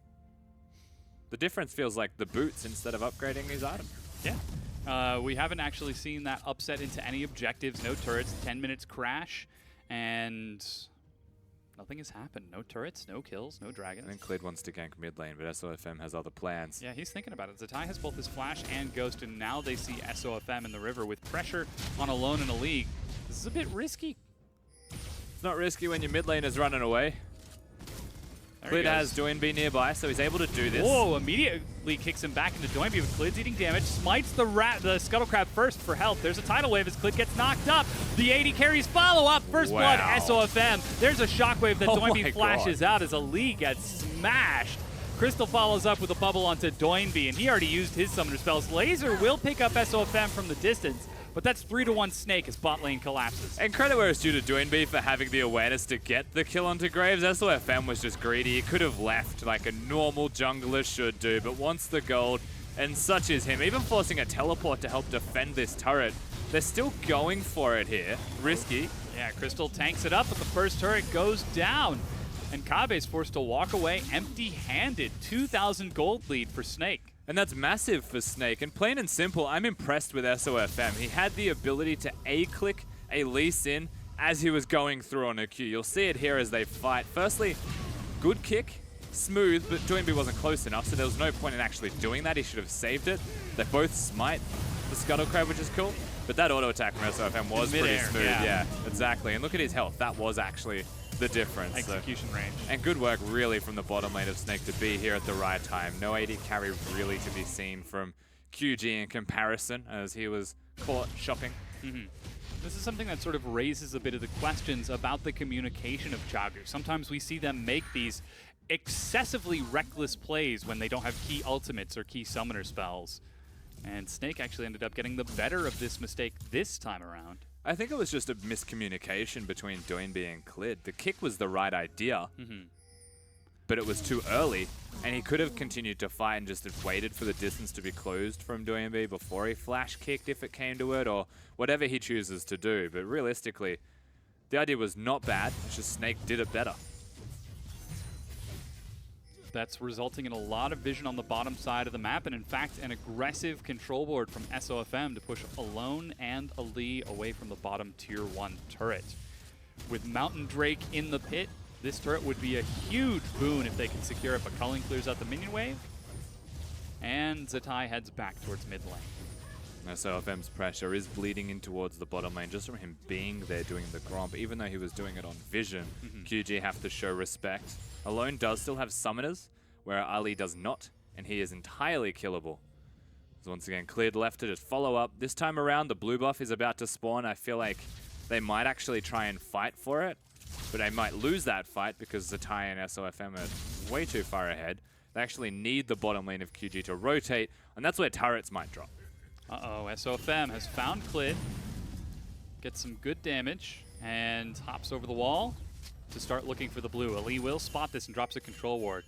The difference feels like the boots instead of upgrading his item. Yeah. We haven't actually seen that upset into any objectives. No turrets, 10 minutes crash, and nothing has happened. No turrets, no kills, no I dragons. think Clid wants to gank mid lane, but SOFM has other plans. Yeah, he's thinking about it. Zatai has both his flash and ghost, and now they see SOFM in the river with pressure on Alone in a League. This is a bit risky. It's not risky when your mid lane is running away. There he Clid has goes. Doinby nearby, so he's able to do this. Whoa, immediately kicks him back into Doinby with Clid's eating damage. Smites the Scuttle Crab first for help. There's a tidal wave as Clid gets knocked up. The AD carries follow-up. First blood, Wow. SOFM. There's a shockwave that Oh my Doinby flashes out as a league gets smashed. Crystal follows up with a bubble onto Doinby, and he already used his summoner spells. Laser will pick up SOFM from the distance, but that's 3-1 Snake as bot lane collapses. And credit where it's due to Doinby for having the awareness to get the kill onto Graves. SOFM was just greedy. He could have left like a normal jungler should do, but wants the gold, and such is him. Even forcing a teleport to help defend this turret. They're still going for it here. Risky. Yeah, Crystal tanks it up, but the first turret goes down. And Kabe's forced to walk away empty-handed. 2,000 gold lead for Snake. And that's massive for Snake. And plain and simple, I'm impressed with SOFM. He had the ability to A-click a Lee Sin as he was going through on a Q. You'll see it here as they fight. Firstly, good kick, smooth, but Doinby wasn't close enough, so there was no point in actually doing that. He should have saved it. They both smite the Scuttle Crab, which is cool. But that auto attack from SOFM was pretty Mid-air, smooth. yeah. Yeah, exactly. And look at his health. That was actually the difference. So- Execution range. And good work really from the bottom lane of Snake to be here at the right time. No AD carry really to be seen from QG in comparison as he was caught shopping. This is something that sort of raises a bit of the questions about the communication of Chagu. Sometimes we see them make these excessively reckless plays when they don't have key ultimates or key summoner spells. And Snake actually ended up getting the better of this mistake this time around. I think it was just a miscommunication between Doinby and Clid. The kick was the right idea, but it was too early, and he could have continued to fight and just have waited for the distance to be closed from Doinby before he flash kicked if it came to it, or whatever he chooses to do. But realistically, the idea was not bad. It's just Snake did it better. That's resulting in a lot of vision on the bottom side of the map, and in fact, an aggressive control board from SOFM to push Alone and Ali away from the bottom tier 1 turret. With Mountain Drake in the pit, this turret would be a huge boon if they can secure it, but Culling clears out the minion wave, and Zatai heads back towards mid lane. SOFM's pressure is bleeding in towards the bottom lane just from him being there doing the Gromp. Even though he was doing it on vision, QG have to show respect. Alone does still have summoners, where Ali does not, and he is entirely killable. So once again, cleared left to just follow up. This time around, the blue buff is about to spawn. I feel like they might actually try and fight for it, but they might lose that fight because Zatai and SOFM are way too far ahead. They actually need the bottom lane of QG to rotate, and that's where turrets might drop. Uh-oh, SOFM has found Clid, gets some good damage, and hops over the wall to start looking for the blue. Ali will spot this and drops a control ward.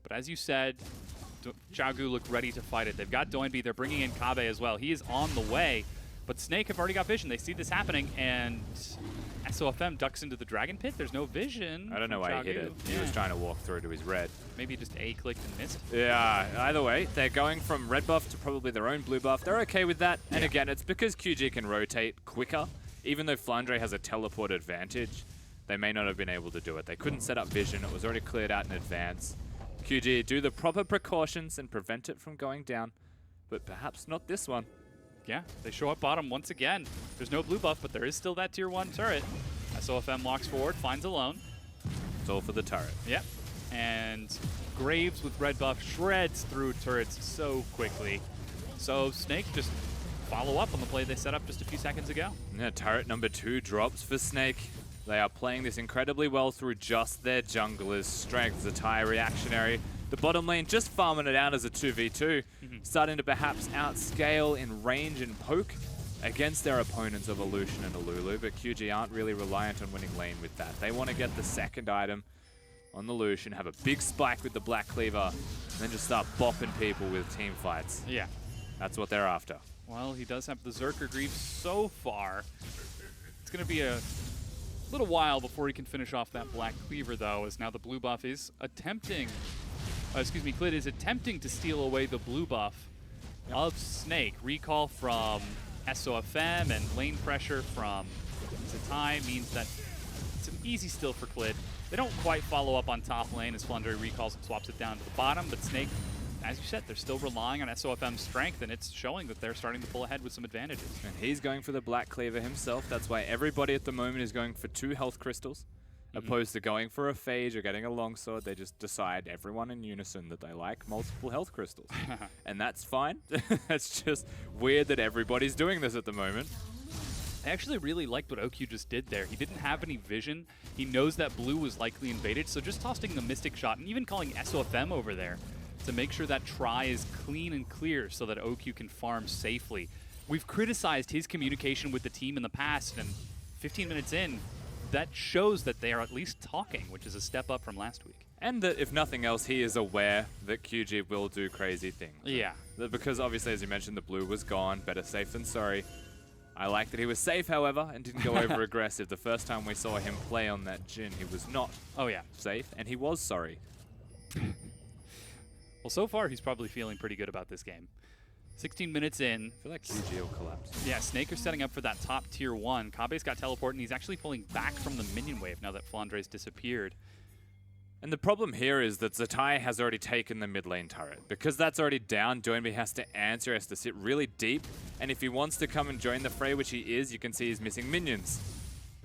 But as you said, Chagu look ready to fight it. They've got Doinby, they're bringing in Kabe as well. He is on the way, but Snake have already got vision. They see this happening, and SOFM ducks into the dragon pit. There's no vision. I don't know why he hit it. He was trying to walk through to his red. Maybe just A-clicked and missed. Yeah, either way, they're going from red buff to probably their own blue buff. They're okay with that. And Yeah. again, it's because QG can rotate quicker. Even though Flandre has a teleport advantage, they may not have been able to do it. They couldn't set up vision. It was already cleared out in advance. QG do the proper precautions and prevent it from going down, but perhaps not this one. Yeah, they show up bottom once again. There's no blue buff, but there is still that tier 1 turret. SOFM walks forward, finds Alone. It's all for the turret. Yep. And Graves with red buff shreds through turrets so quickly. So Snake just follow up on the play they set up just a few seconds ago. Yeah, turret number 2 drops for Snake. They are playing this incredibly well through just their jungler's strength. Zatai reactionary. The bottom lane just farming it out as a 2v2, starting to perhaps outscale in range and poke against their opponents of Illusion and Alulu, but QG aren't really reliant on winning lane with that. They want to get the second item on the Lucian, have a big spike with the Black Cleaver, and then just start bopping people with team fights. Yeah. That's what they're after. Well, he does have the Zerker Greaves so far. It's going to be a little while before he can finish off that Black Cleaver, though, as now the blue buff is attempting... Clid is attempting to steal away the blue buff of Snake. Recall from SOFM and lane pressure from Zatai means that it's an easy steal for Clid. They don't quite follow up on top lane as Flandre recalls and swaps it down to the bottom, but Snake, as you said, they're still relying on SOFM's strength, and it's showing that they're starting to pull ahead with some advantages. And he's going for the Black Cleaver himself. That's why everybody at the moment is going for 2 health crystals. Opposed to going for a phage or getting a longsword. They just decide, everyone in unison, that they like multiple health crystals. And that's fine. It's just weird that everybody's doing this at the moment. I actually really liked what OQ just did there. He didn't have any vision. He knows that blue was likely invaded, so just tossing the Mystic Shot and even calling SOFM over there to make sure that try is clean and clear so that OQ can farm safely. We've criticized his communication with the team in the past, and 15 minutes in, that shows that they are at least talking, which is a step up from last week. And that, if nothing else, he is aware that QG will do crazy things. Yeah. Because obviously, as you mentioned, the blue was gone. Better safe than sorry. I like that he was safe, however, and didn't go over aggressive. The first time we saw him play on that Jhin, he was not safe, and he was sorry. Well, so far, he's probably feeling pretty good about this game. 16 minutes in. I feel like QG will collapse. Yeah, Snake are setting up for that top tier 1. Kabe's got teleport, and he's actually pulling back from the minion wave now that Flandre's disappeared. And the problem here is that Zatai has already taken the mid lane turret. Because that's already down, Doinby has to answer, has to sit really deep. And if he wants to come and join the fray, which he is, you can see he's missing minions.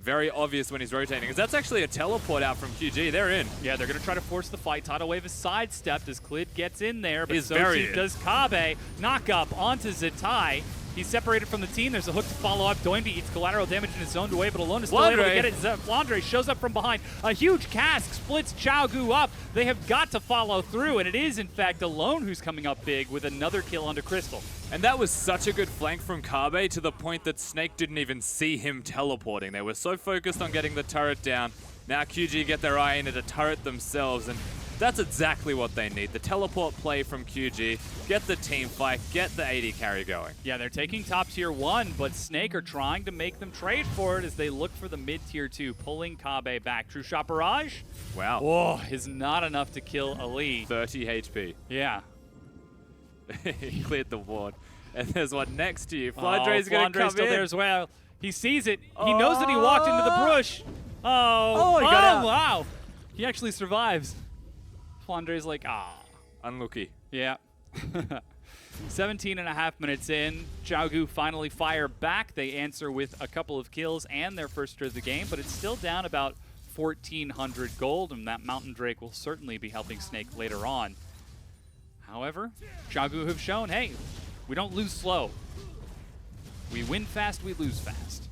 very obvious when he's rotating. Because that's actually a teleport out from QG. They're in. Yeah, they're going to try to force the fight. Tidal Wave is sidestepped as Clid gets in there, but He's so very too in. does Kabe. Knock up onto Zatai. He's separated from the team. There's a hook to follow up. Doinby eats collateral damage in his zoned away, but Alone is still able to get it. Flandre shows up from behind. A huge cask splits Xiaogu up. They have got to follow through, and it is, in fact, Alone who's coming up big with another kill onto Crystal. And that was such a good flank from Kabe to the point that Snake didn't even see him teleporting. They were so focused on getting the turret down. Now QG get their eye into the turret themselves, and that's exactly what they need. The teleport play from QG, get the team fight, get the AD carry going. Yeah, they're taking top tier 1, but Snake are trying to make them trade for it as they look for the mid tier 2, pulling Kabe back. True Shot Barrage, Wow. oh, is not enough to kill Ali. 30 HP. Yeah. He cleared the ward. And there's one next to you. Flandre's going to Flandre's come still in. there as well. He sees it. He knows that he walked into the brush. Oh, he got out. Wow. He actually survives. Flandre's like, ah. Unlucky. Yeah. 17.5 minutes in, Xiaogu finally fire back. They answer with a couple of kills and their first of the game, but it's still down about 1,400 gold, and that Mountain Drake will certainly be helping Snake later on. However, Xiaogu have shown, hey, we don't lose slow. We win fast, we lose fast.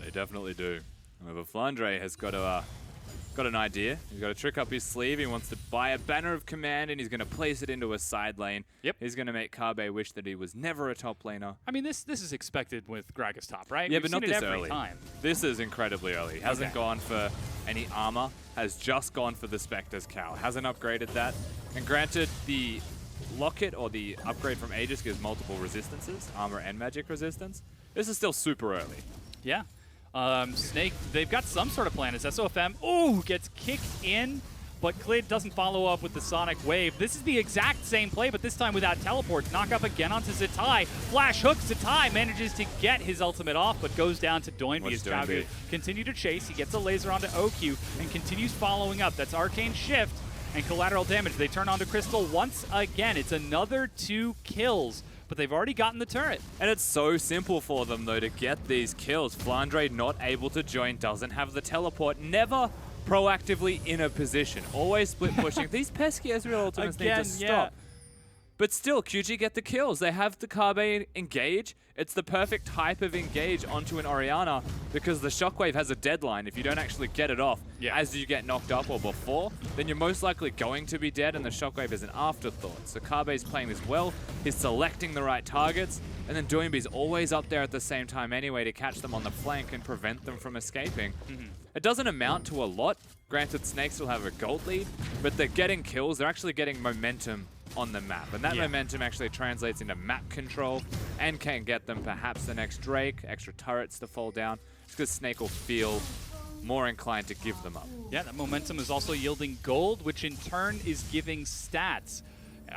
They definitely do. However, Flandre has got an idea. He's got a trick up his sleeve. He wants to buy a banner of command, and he's going to place it into a side lane. Yep. He's going to make Kabe wish that he was never a top laner. I mean, this is expected with Gragas top, right? Yeah, We've but not seen it this every early. time. This is incredibly early. He hasn't Okay. gone for any armor. Has just gone for the Spectre's Cowl. Hasn't upgraded that. And granted, the Locket or the upgrade from Aegis gives multiple resistances, armor and magic resistance. This is still super early. Yeah. Snake, they've got some sort of plan. It's SOFM. Ooh, gets kicked in, but Clid doesn't follow up with the Sonic Wave. This is the exact same play, but this time without teleports. Knock up again onto Zatai. Flash hook. Zatai manages to get his ultimate off, but goes down to Doinby What's as Xiaogu Doinby? continue to chase. He gets a laser onto OQ and continues following up. That's Arcane Shift and collateral damage. They turn onto Crystal once again. It's another 2 kills, but they've already gotten the turret. And it's so simple for them, though, to get these kills. Flandre not able to join, doesn't have the teleport, never proactively in a position, always split pushing. These pesky Ezreal ultimates need to stop. yeah. But still, QG get the kills. They have the Kabe engage. It's the perfect type of engage onto an Orianna because the Shockwave has a deadline. If you don't actually get it off as you get knocked up or before, then you're most likely going to be dead, and the Shockwave is an afterthought. So Kabe's playing this well. He's selecting the right targets, and then Doinby's always up there at the same time anyway to catch them on the flank and prevent them from escaping. It doesn't amount to a lot. Granted, Snake still have a gold lead, but they're getting kills. They're actually getting momentum on the map, and that momentum actually translates into map control and can get them perhaps the next Drake, extra turrets to fall down, just because Snake will feel more inclined to give them up. Yeah, that momentum is also yielding gold, which in turn is giving stats.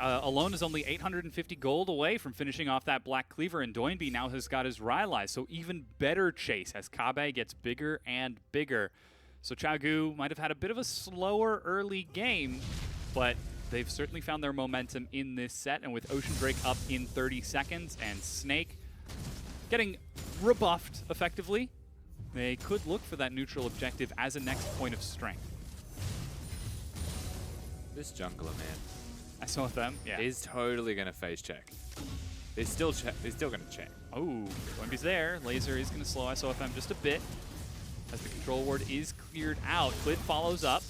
Alone is only 850 gold away from finishing off that Black Cleaver, and Doinby now has got his Rylai, so even better chase as Kabe gets bigger and bigger. So Xiaogu might have had a bit of a slower early game, but they've certainly found their momentum in this set, and with Ocean Drake up in 30 seconds and Snake getting rebuffed effectively, they could look for that neutral objective as a next point of strength. This jungler, man, I saw them, yeah. he's totally going to face check. He's still going to check. Oh, Doinby's there. Laser is going to slow SOFM just a bit as the control ward is cleared out. Clid follows up,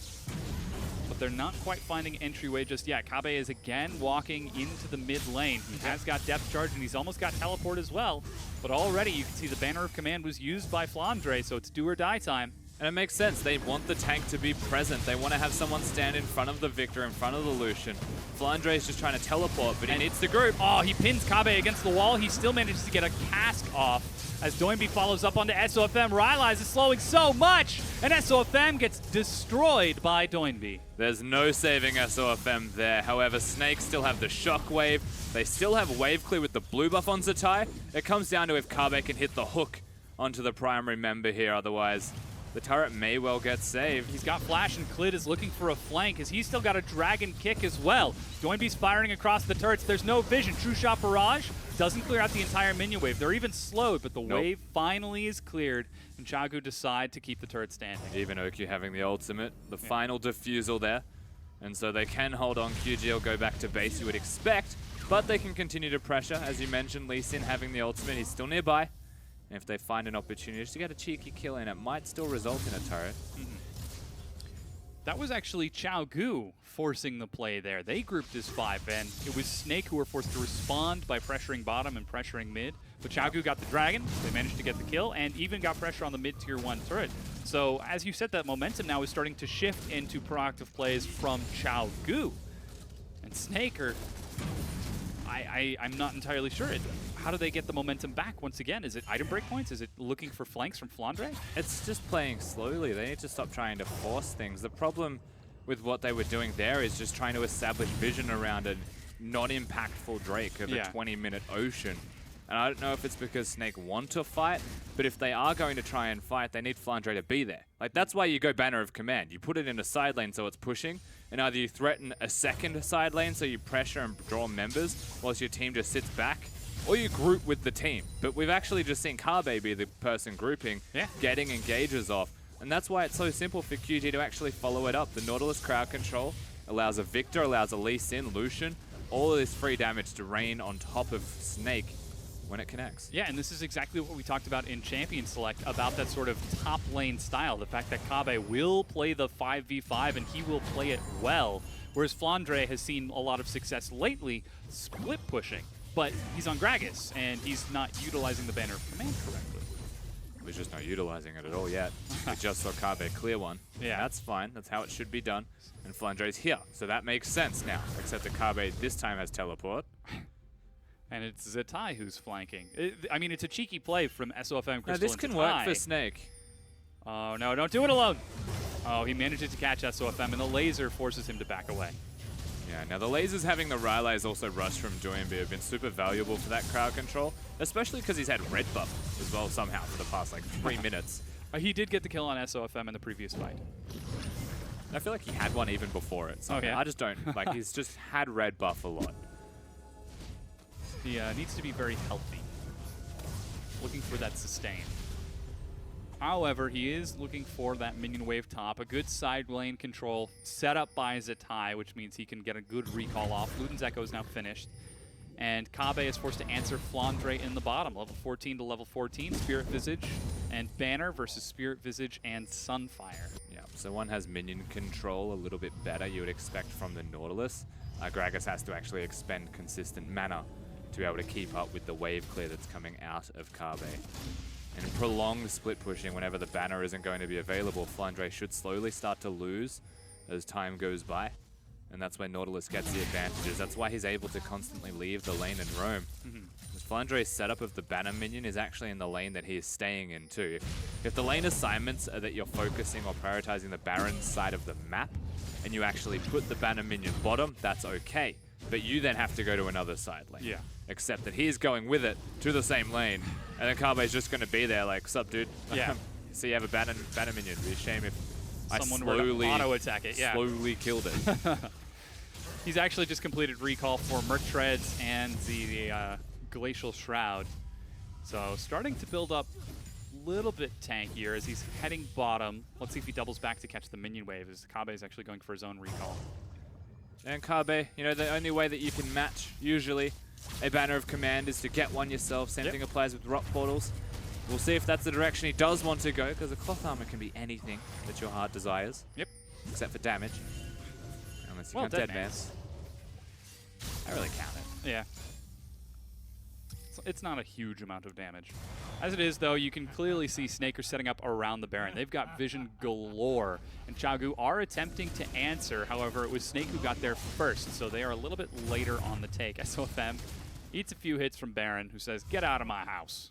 but they're not quite finding entryway just yet. Kabe is again walking into the mid lane. He has got depth charge, and he's almost got teleport as well. But already you can see the banner of command was used by Flandre, so it's do or die time. And it makes sense. They want the tank to be present. They want to have someone stand in front of the Victor, in front of the Lucian. Flandre is just trying to teleport, but he needs the group. Oh, he pins Kabe against the wall. He still manages to get a cask off as Doinby follows up onto SOFM. Rylai's is slowing so much, and SOFM gets destroyed by Doinby. There's no saving SOFM there. However, Snake still have the Shockwave. They still have Wave Clear with the blue buff on Zatai. It comes down to if Kabe can hit the hook onto the primary member here. Otherwise, the turret may well get saved. He's got Flash, and Clid is looking for a flank as he's still got a Dragon Kick as well. Doinby's firing across the turrets. There's no vision. True Shot Barrage doesn't clear out the entire minion wave. They're even slowed, but the wave finally is cleared, and Chagu decide to keep the turret standing. Even OQ having the ultimate, the final defusal there. And so they can hold on. QG will go back to base, you would expect, but they can continue to pressure. As you mentioned, Lee Sin having the ultimate, he's still nearby. And if they find an opportunity just to get a cheeky kill in, it might still result in a turret. That was actually Chaogu forcing the play there. They grouped as 5, and it was Snake who were forced to respond by pressuring bottom and pressuring mid. But Chaogu got the dragon, they managed to get the kill, and even got pressure on the mid-tier 1 turret. So, as you said, that momentum now is starting to shift into proactive plays from Chaogu. And Snake are... I'm not entirely sure. How do they get the momentum back once again? Is it item breakpoints? Is it looking for flanks from Flandre? It's just playing slowly. They need to stop trying to force things. The problem with what they were doing there is just trying to establish vision around a non-impactful Drake of a 20-minute ocean. And I don't know if it's because Snake want to fight, but if they are going to try and fight, they need Flandre to be there. Like, that's why you go Banner of Command. You put it in a side lane so it's pushing, and either you threaten a second side lane so you pressure and draw members whilst your team just sits back, or you group with the team. But we've actually just seen Kabe be the person grouping, getting engages off. And that's why it's so simple for QG to actually follow it up. The Nautilus crowd control allows a Victor, allows a Lee Sin, Lucian, all of this free damage to rain on top of Snake when it connects. Yeah, and this is exactly what we talked about in Champion Select, about that sort of top lane style. The fact that Kabe will play the 5v5 and he will play it well, whereas Flandre has seen a lot of success lately split pushing. But he's on Gragas, and he's not utilizing the Banner of Command correctly. He's just not utilizing it at all yet. We just saw Kabe clear one. Yeah. That's fine. That's how it should be done. And Flandre's here, so that makes sense now. Except that Kabe this time has teleport. And it's Zatai who's flanking. I mean, it's a cheeky play from SOFM Crystal. Now this and can Zatai. work for Snake. Oh, no, don't do it alone. Oh, he manages to catch SOFM, and the laser forces him to back away. Yeah, now the lasers having the Rylays also rush from Doinby have been super valuable for that crowd control, especially because he's had red buff as well somehow for the past like 3 minutes. He did get the kill on SOFM in the previous fight. I feel like he had one even before it. So I just don't, like, he's just had red buff a lot. He needs to be very healthy. Looking for that sustain. However, he is looking for that minion wave top, a good side lane control set up by Zatai, which means he can get a good recall off. Luden's Echo is now finished. And Kabe is forced to answer Flandre in the bottom, level 14 to level 14, Spirit Visage and Banner versus Spirit Visage and Sunfire. Yeah, so one has minion control a little bit better, you would expect from the Nautilus. Gragas has to actually expend consistent mana to be able to keep up with the wave clear that's coming out of Kabe. And prolonged split pushing whenever the banner isn't going to be available, Flandre should slowly start to lose as time goes by. And that's when Nautilus gets the advantages. That's why he's able to constantly leave the lane and roam. Flandre's setup of the banner minion is actually in the lane that he is staying in too. If the lane assignments are that you're focusing or prioritizing the Baron side of the map, and you actually put the banner minion bottom, that's okay. But you then have to go to another side lane. Yeah. Except that he's going with it to the same lane, and then Kabe's just going to be there like, sup dude? Yeah. So you have a banner minion. It'd be a shame if Someone I were slowly, to auto-attack it, slowly killed it. He's actually just completed recall for Merc Treads and the Glacial Shroud. So starting to build up a little bit tankier as he's heading bottom. Let's see if he doubles back to catch the minion wave as Kabe is actually going for his own recall. And Kabe, you know, the only way that you can match, usually, a banner of command is to get one yourself. Same thing applies with rock portals. We'll see if that's the direction he does want to go, because a cloth armor can be anything that your heart desires. Yep. Except for damage. Unless you Well, count Dead Deadmans. I really count it. Yeah. It's not a huge amount of damage. As it is, though, you can clearly see Snaker setting up around the Baron. They've got vision galore, and Chagu are attempting to answer. However, it was Snake who got there first, so they are a little bit later on the take. SOFM eats a few hits from Baron, who says, "Get out of my house."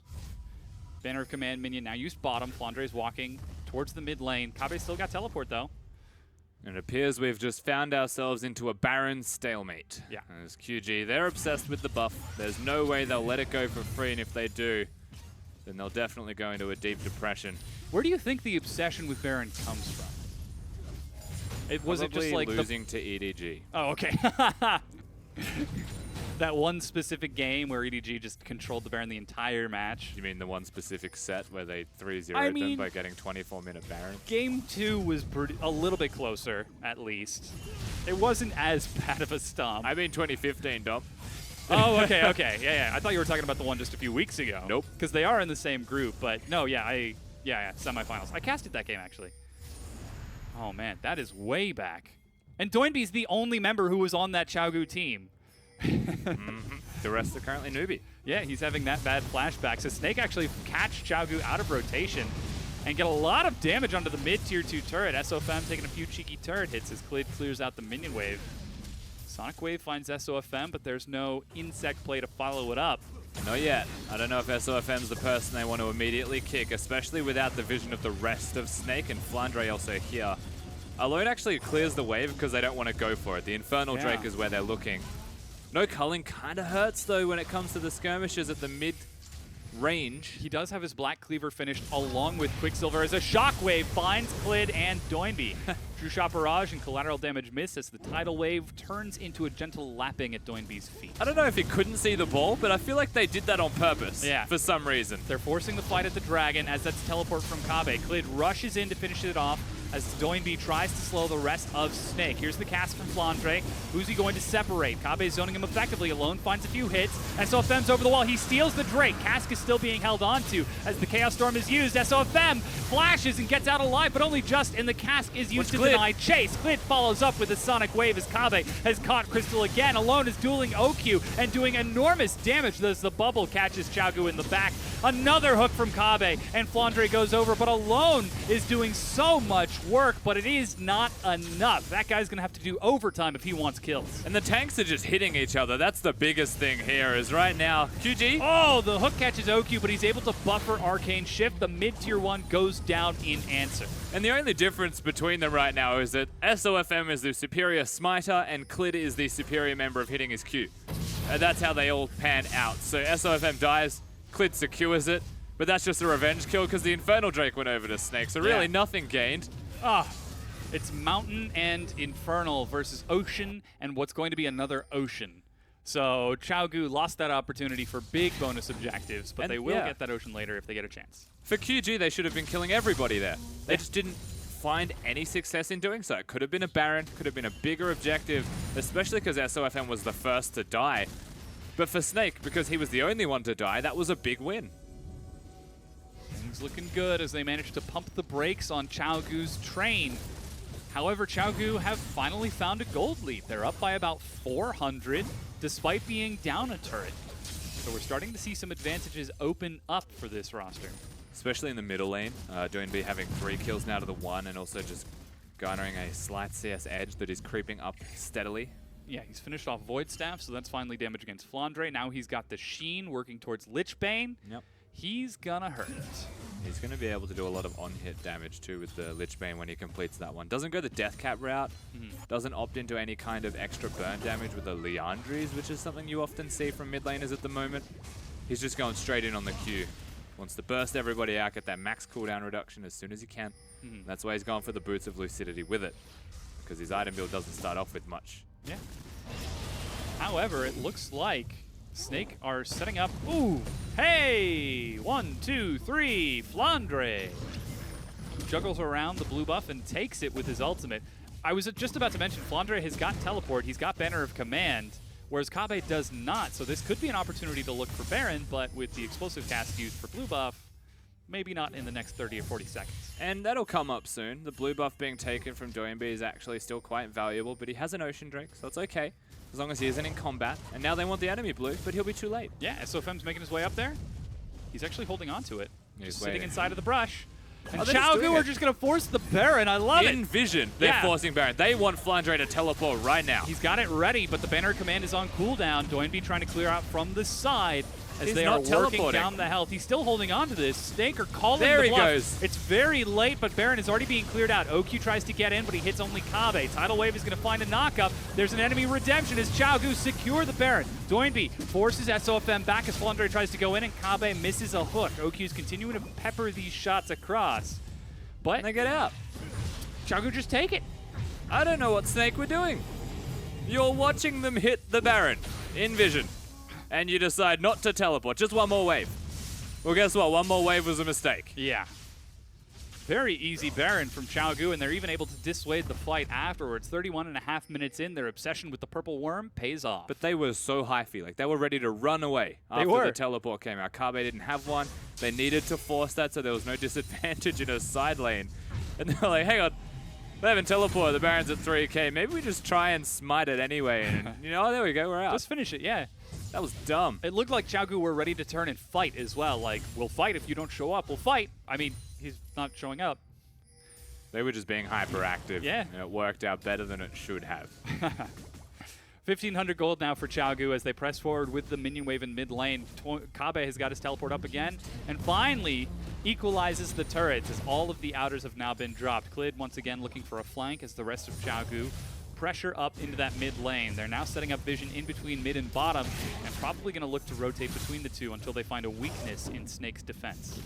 Banner of Command minion now used bottom. Flandre is walking towards the mid lane. Kabe still got teleport, though. And it appears we've just found ourselves into a Baron stalemate. Yeah. As QG, they're obsessed with the buff. There's no way they'll let it go for free, and if they do, then they'll definitely go into a deep depression. Where do you think the obsession with Baron comes from? Was it just like losing to EDG? Oh, okay. That one specific game where EDG just controlled the Baron the entire match. You mean the one specific set where they 3-0'd I them mean- by getting 24-minute Baron? Game 2 was a little bit closer, at least. It wasn't as bad of a stomp. I mean 2015, Dom. Oh, okay. Yeah. I thought you were talking about the one just a few weeks ago. Nope. Because they are in the same group, but no, yeah, semifinals. I casted that game, actually. Oh, man, that is way back. And Doinby's the only member who was on that Xiaogu team. The rest are currently newbie. Yeah, he's having that bad flashback. So Snake actually catch Xiaogu out of rotation and get a lot of damage onto the mid-tier 2 turret. SOFM taking a few cheeky turret hits as Clid clears out the minion wave. Sonic Wave finds SOFM, but there's no insect play to follow it up. Not yet. I don't know if SOFM's the person they want to immediately kick, especially without the vision of the rest of Snake and Flandre also here. Alone actually clears the wave because they don't want to go for it. The Infernal Yeah. Drake is where they're looking. No culling kind of hurts though when it comes to the skirmishes at the mid range. He does have his Black Cleaver finished along with Quicksilver as a Shockwave finds Clid and Doinby. True Shot Barrage and collateral damage miss as the Tidal Wave turns into a gentle lapping at Doinby's feet. I don't know if he couldn't see the ball, but I feel like they did that on purpose. Yeah. For some reason. They're forcing the fight at the Dragon as that's teleport from Kabe. Clid rushes in to finish it off as Doinby tries to slow the rest of Snake. Here's the cast from Flandre. Who's he going to separate? Kabe zoning him effectively. Alone finds a few hits. And SOFM's over the wall. He steals the Drake. Cask is still being held onto as the Chaos Storm is used. SOFM flashes and gets out alive, but only just, and the Cask is used to Clid? deny chase. Clid follows up with a Sonic Wave as Kabe has caught Crystal again. Alone is dueling OQ and doing enormous damage as the bubble catches Xiaogu in the back. Another hook from Kabe, and Flandre goes over, but Alone is doing so much work, but it is not enough. That guy's going to have to do overtime if he wants kills. And the tanks are just hitting each other. That's the biggest thing here is right now. QG? Oh, the hook catches OQ, but he's able to buffer Arcane Shift. The mid-tier 1 goes down in answer. And the only difference between them right now is that SOFM is the superior smiter and Clid is the superior member of hitting his Q. And that's how they all pan out. So SOFM dies, Clid secures it, but that's just a revenge kill because the Infernal Drake went over to Snake. So really Yeah. nothing gained. It's Mountain and Infernal versus Ocean and what's going to be another Ocean. So Xiaogu lost that opportunity for big bonus objectives, but And they will yeah. get that Ocean later if they get a chance. For QG, they should have been killing everybody there. They just didn't find any success in doing so. It could have been a Baron, could have been a bigger objective, especially because SOFM was the first to die. But for Snake, because he was the only one to die, that was a big win. Things looking good as they manage to pump the brakes on Xiaogu's train. However, Xiaogu have finally found a gold lead. They're up by about 400, despite being down a turret. So we're starting to see some advantages open up for this roster. Especially in the middle lane, Doinby having 3 kills now to the 1 and also just garnering a slight CS edge that is creeping up steadily. Yeah, he's finished off Void Staff, so that's finally damage against Flandre. Now he's got the Sheen working towards Lich Bane. Yep. He's gonna hurt. He's going to be able to do a lot of on-hit damage too with the Lich Bane when he completes that one. Doesn't go the Death Cap route, doesn't opt into any kind of extra burn damage with the Liandry's, which is something you often see from mid laners at the moment. He's just going straight in on the Q. Wants to burst everybody out, get that max cooldown reduction as soon as he can. That's why he's going for the Boots of Lucidity with it, because his item build doesn't start off with much. Yeah. However, it looks like Snake are setting up. Ooh! Hey! 1, 2, 3, Flandre! Juggles around the blue buff and takes it with his ultimate. I was just about to mention, Flandre has got Teleport, he's got Banner of Command, whereas Kabe does not, so this could be an opportunity to look for Baron, but with the explosive cast used for blue buff, maybe not in the next 30 or 40 seconds. And that'll come up soon. The blue buff being taken from Doinby is actually still quite valuable, but he has an Ocean Drake, so it's okay, as long as he isn't in combat. And now they want the enemy blue, but he'll be too late. Yeah, SOFM's making his way up there. He's actually holding on to it. He's Just sitting waiting. inside of the brush. And Oh, they're just doing Xiaogu are it. just going to force the Baron. I love In it. vision, they're Yeah. forcing Baron. They want Flandre to teleport right now. He's got it ready, but the Banner Command is on cooldown. Doinby trying to clear out from the side as He's they are not working teleporting. down the health. He's still holding on to this. Snake are calling There the he bluff. goes. It's very late, but Baron is already being cleared out. OQ tries to get in, but he hits only Kabe. Tidal Wave is going to find a knockup. There's an enemy redemption as Xiaogu secure the Baron. Doinby forces SOFM back as Flandre tries to go in, and Kabe misses a hook. OQ's continuing to pepper these shots across. But And they get out. Xiaogu just take it. I don't know what Snake were doing. You're watching them hit the Baron. in vision, and you decide not to teleport. Just one more wave. Well, guess what? One more wave was a mistake. Yeah. Very easy Baron from Xiaogu, and they're even able to dissuade the fight afterwards. 31.5 minutes in, their obsession with the purple worm pays off. But they were so hyphy. Like, they were ready to run away after were. the teleport came out. Kabe didn't have one. They needed to force that so there was no disadvantage in a side lane. And they're like, hang on, they haven't teleported. The Baron's at 3k. Maybe we just try and smite it anyway. And, you know, there we go, we're out. Just finish it, yeah. That was dumb. It looked like Xiaogu were ready to turn and fight as well. Like, we'll fight if you don't show up. We'll fight. I mean, he's not showing up. They were just being hyperactive. Yeah. And it worked out better than it should have. 1,500 gold now for Xiaogu as they press forward with the minion wave in mid lane. Kabe has got his teleport up again and finally equalizes the turrets as all of the outers have now been dropped. Clid once again looking for a flank as the rest of Xiaogu pressure up into that mid lane. They're now setting up vision in between mid and bottom and probably going to look to rotate between the two until they find a weakness in Snake's defense.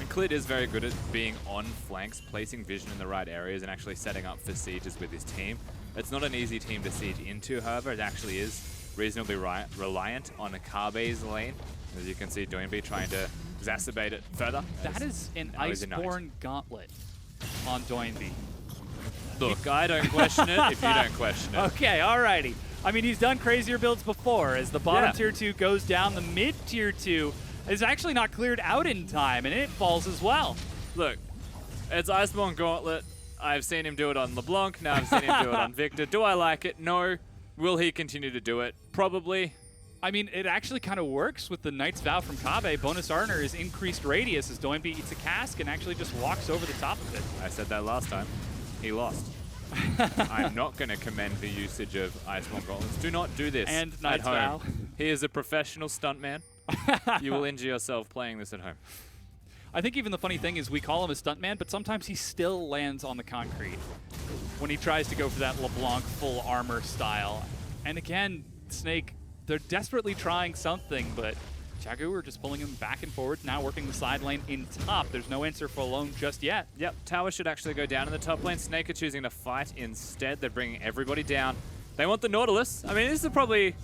And Clid is very good at being on flanks, placing vision in the right areas and actually setting up for sieges with his team. It's not an easy team to siege into, however, it actually is reasonably reliant on Akabe's lane. As you can see, Doinby trying to exacerbate it further. That is an now he's a knight. Iceborne gauntlet on Doinby. Look, I don't question it if you don't question it. Okay, alrighty. I mean, he's done crazier builds before. As the bottom Yeah. tier 2 goes down, the mid tier 2 is actually not cleared out in time, and it falls as well. Look, it's Iceborne Gauntlet. I've seen him do it on LeBlanc. Now I've seen him do it on Victor. Do I like it? No. Will he continue to do it? Probably. I mean, it actually kind of works with the Knight's Vow from Kabe. Bonus Arner is increased radius as Doinby eats a cask and actually just walks over the top of it. I said that last time. He lost. I'm not going to commend the usage of Iceborne Gauntlets. Do not do this And at Knight's home. Vow. He is a professional stuntman. You will injure yourself playing this at home. I think even the funny thing is we call him a stuntman, but sometimes he still lands on the concrete when he tries to go for that LeBlanc full armor style. And again, Snake, they're desperately trying something, but Xiaogu are just pulling him back and forward, now working the side lane in top. There's no answer for alone just yet. Yep, tower should actually go down in the top lane. Snake are choosing to fight instead. They're bringing everybody down. They want the Nautilus. I mean, this is probably...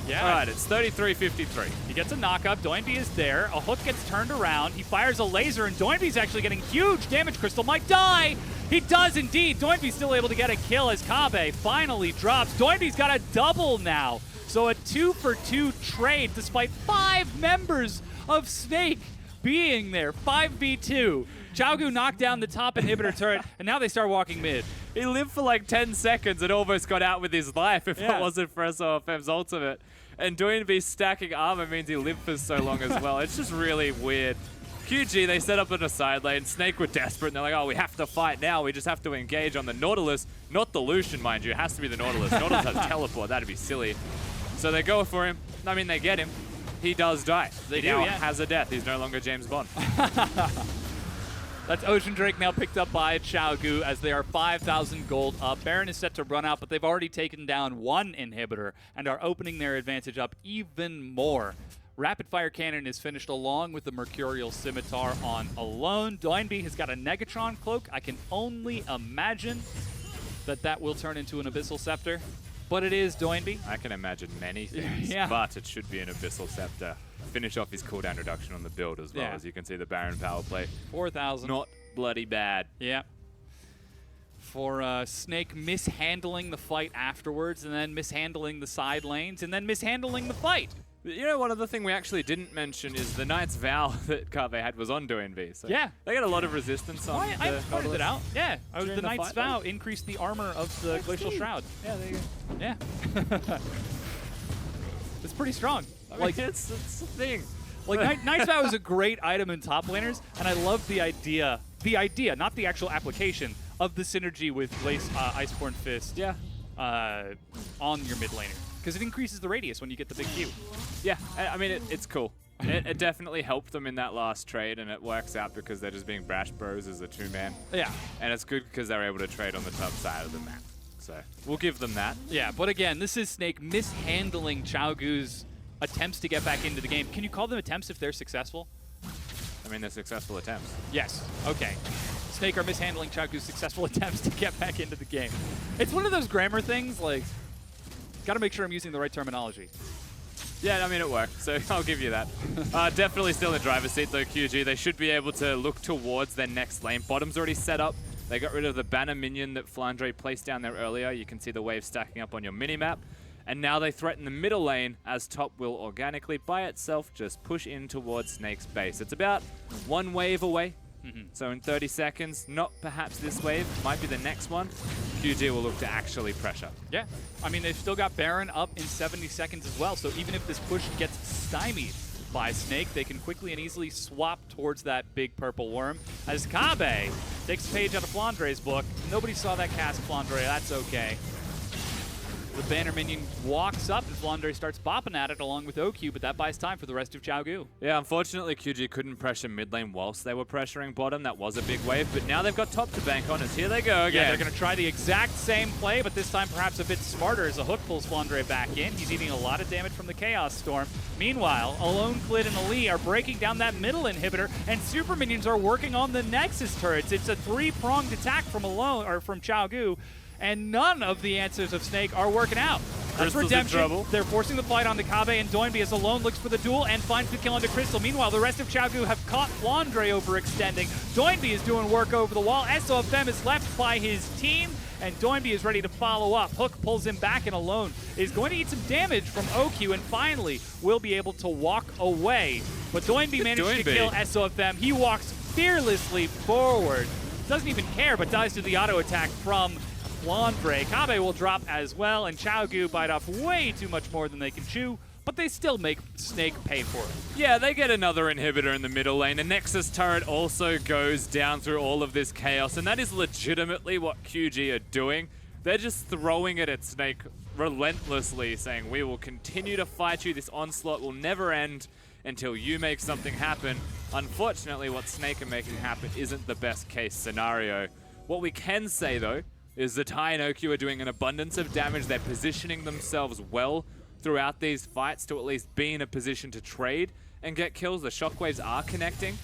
Yeah. All right, it's 33-53. He gets a knock-up. Doinby is there. A hook gets turned around. He fires a laser, and Doinby's actually getting huge damage. Crystal might die. He does indeed. Doinby's still able to get a kill as Kabe finally drops. Doinby's got a double now. So a 2-for-2 trade despite 5 members of Snake being there. 5v2. Xiaogu knocked down the top inhibitor turret, and now they start walking mid. He lived for like 10 seconds and almost got out with his life if it wasn't for SOFM's ultimate. And Doinby stacking armor means he lived for so long as well. It's just really weird. QG, they set up in a side lane. Snake were desperate, and they're like, oh, we have to fight now. We just have to engage on the Nautilus. Not the Lucian, mind you. It has to be the Nautilus. Nautilus has teleport. That'd be silly. So they go for him. I mean, they get him. He does die. They now do, yeah. has a death. He's no longer James Bond. That's Ocean Drake now picked up by Xiaogu as they are 5,000 gold up. Baron is set to run out, but they've already taken down one inhibitor and are opening their advantage up even more. Rapid Fire Cannon is finished along with the Mercurial Scimitar on alone. Doinby has got a Negatron Cloak. I can only imagine that that will turn into an Abyssal Scepter, but it is Doinby. I can imagine many things, Yeah. but it should be an Abyssal Scepter. Finish off his cooldown reduction on the build as well. Yeah. As you can see, the Baron power play. 4,000. Not bloody bad. Yeah. For Snake mishandling the fight afterwards, and then mishandling the side lanes, and then mishandling the fight. You know, one other thing we actually didn't mention is the Knight's Vow that Kabe had was on Doinby. So Yeah. they got a lot of resistance on I the pointed Nautilus. it out. Yeah. During The the Knight's fight, Vow increased the armor of the Glacial Shroud. Yeah, there you go. Yeah. It's pretty strong. I mean, Like, it's a thing. like Knight's Vow is a great item in top laners, and I love the idea, not the actual application, of the synergy with Iceborne Fist Yeah. on your mid laner. Because it increases the radius when you get the big Q. Yeah, I mean, it's cool. It definitely helped them in that last trade, and it works out because they're just being brash bros as a two-man. Yeah. And it's good because they're able to trade on the top side of the map. So we'll give them that. Yeah, but again, this is Snake mishandling Xiaogu's attempts to get back into the game. Can you call them attempts if they're successful? I mean, they're successful attempts. Yes. Okay. Snake are mishandling Xiaogu's successful attempts to get back into the game. It's one of those grammar things, like, gotta make sure I'm using the right terminology. Yeah, I mean, it worked, so I'll give you that. Definitely still in driver's seat, though, QG. They should be able to look towards their next lane. Bottom's already set up. They got rid of the banner minion that Flandre placed down there earlier. You can see the wave stacking up on your minimap. And now they threaten the middle lane as top will organically, by itself, just push in towards Snake's base. It's about one wave away. So in 30 seconds, not perhaps this wave, might be the next one, QG will look to actually pressure. Yeah, I mean, they've still got Baron up in 70 seconds as well, so even if this push gets stymied by Snake, they can quickly and easily swap towards that big purple worm. As Kabe takes a page out of Flandre's book, nobody saw that cast, Flandre, that's okay. The banner minion walks up and Flandre starts bopping at it along with OQ, but that buys time for the rest of Xiaogu. Yeah, unfortunately, QG couldn't pressure mid lane whilst they were pressuring bottom. That was a big wave, but now they've got top to bank on as here they go again. Yeah, they're going to try the exact same play, but this time perhaps a bit smarter as a hook pulls Flandre back in. He's eating a lot of damage from the Chaos Storm. Meanwhile, Alone, Clid, and Ali are breaking down that middle inhibitor, and Super Minions are working on the Nexus turrets. It's a three-pronged attack from Xiaogu, and none of the answers of Snake are working out. That's Crystal's in Redemption. trouble. They're forcing the fight onto Kabe and Doinby as Alone looks for the duel and finds the kill onto Crystal. Meanwhile, the rest of Xiaogu have caught Flandre overextending. Doinby is doing work over the wall. SOFM is left by his team, and Doinby is ready to follow up. Hook pulls him back, and Alone is going to eat some damage from OQ and finally will be able to walk away. But Doinby managed to kill SOFM. He walks fearlessly forward. Doesn't even care, but dies to the auto attack from Flandre. Kabe will drop as well, and Xiaogu bite off way too much more than they can chew, but they still make Snake pay for it. Yeah, they get another inhibitor in the middle lane. A Nexus turret also goes down through all of this chaos, and that is legitimately what QG are doing. They're just throwing it at Snake relentlessly, saying, we will continue to fight you. This onslaught will never end until you make something happen. Unfortunately, what Snake are making happen isn't the best case scenario. What we can say, though, is that Tai and OQ are doing an abundance of damage. They're positioning themselves well throughout these fights to at least be in a position to trade and get kills. The shockwaves are connecting.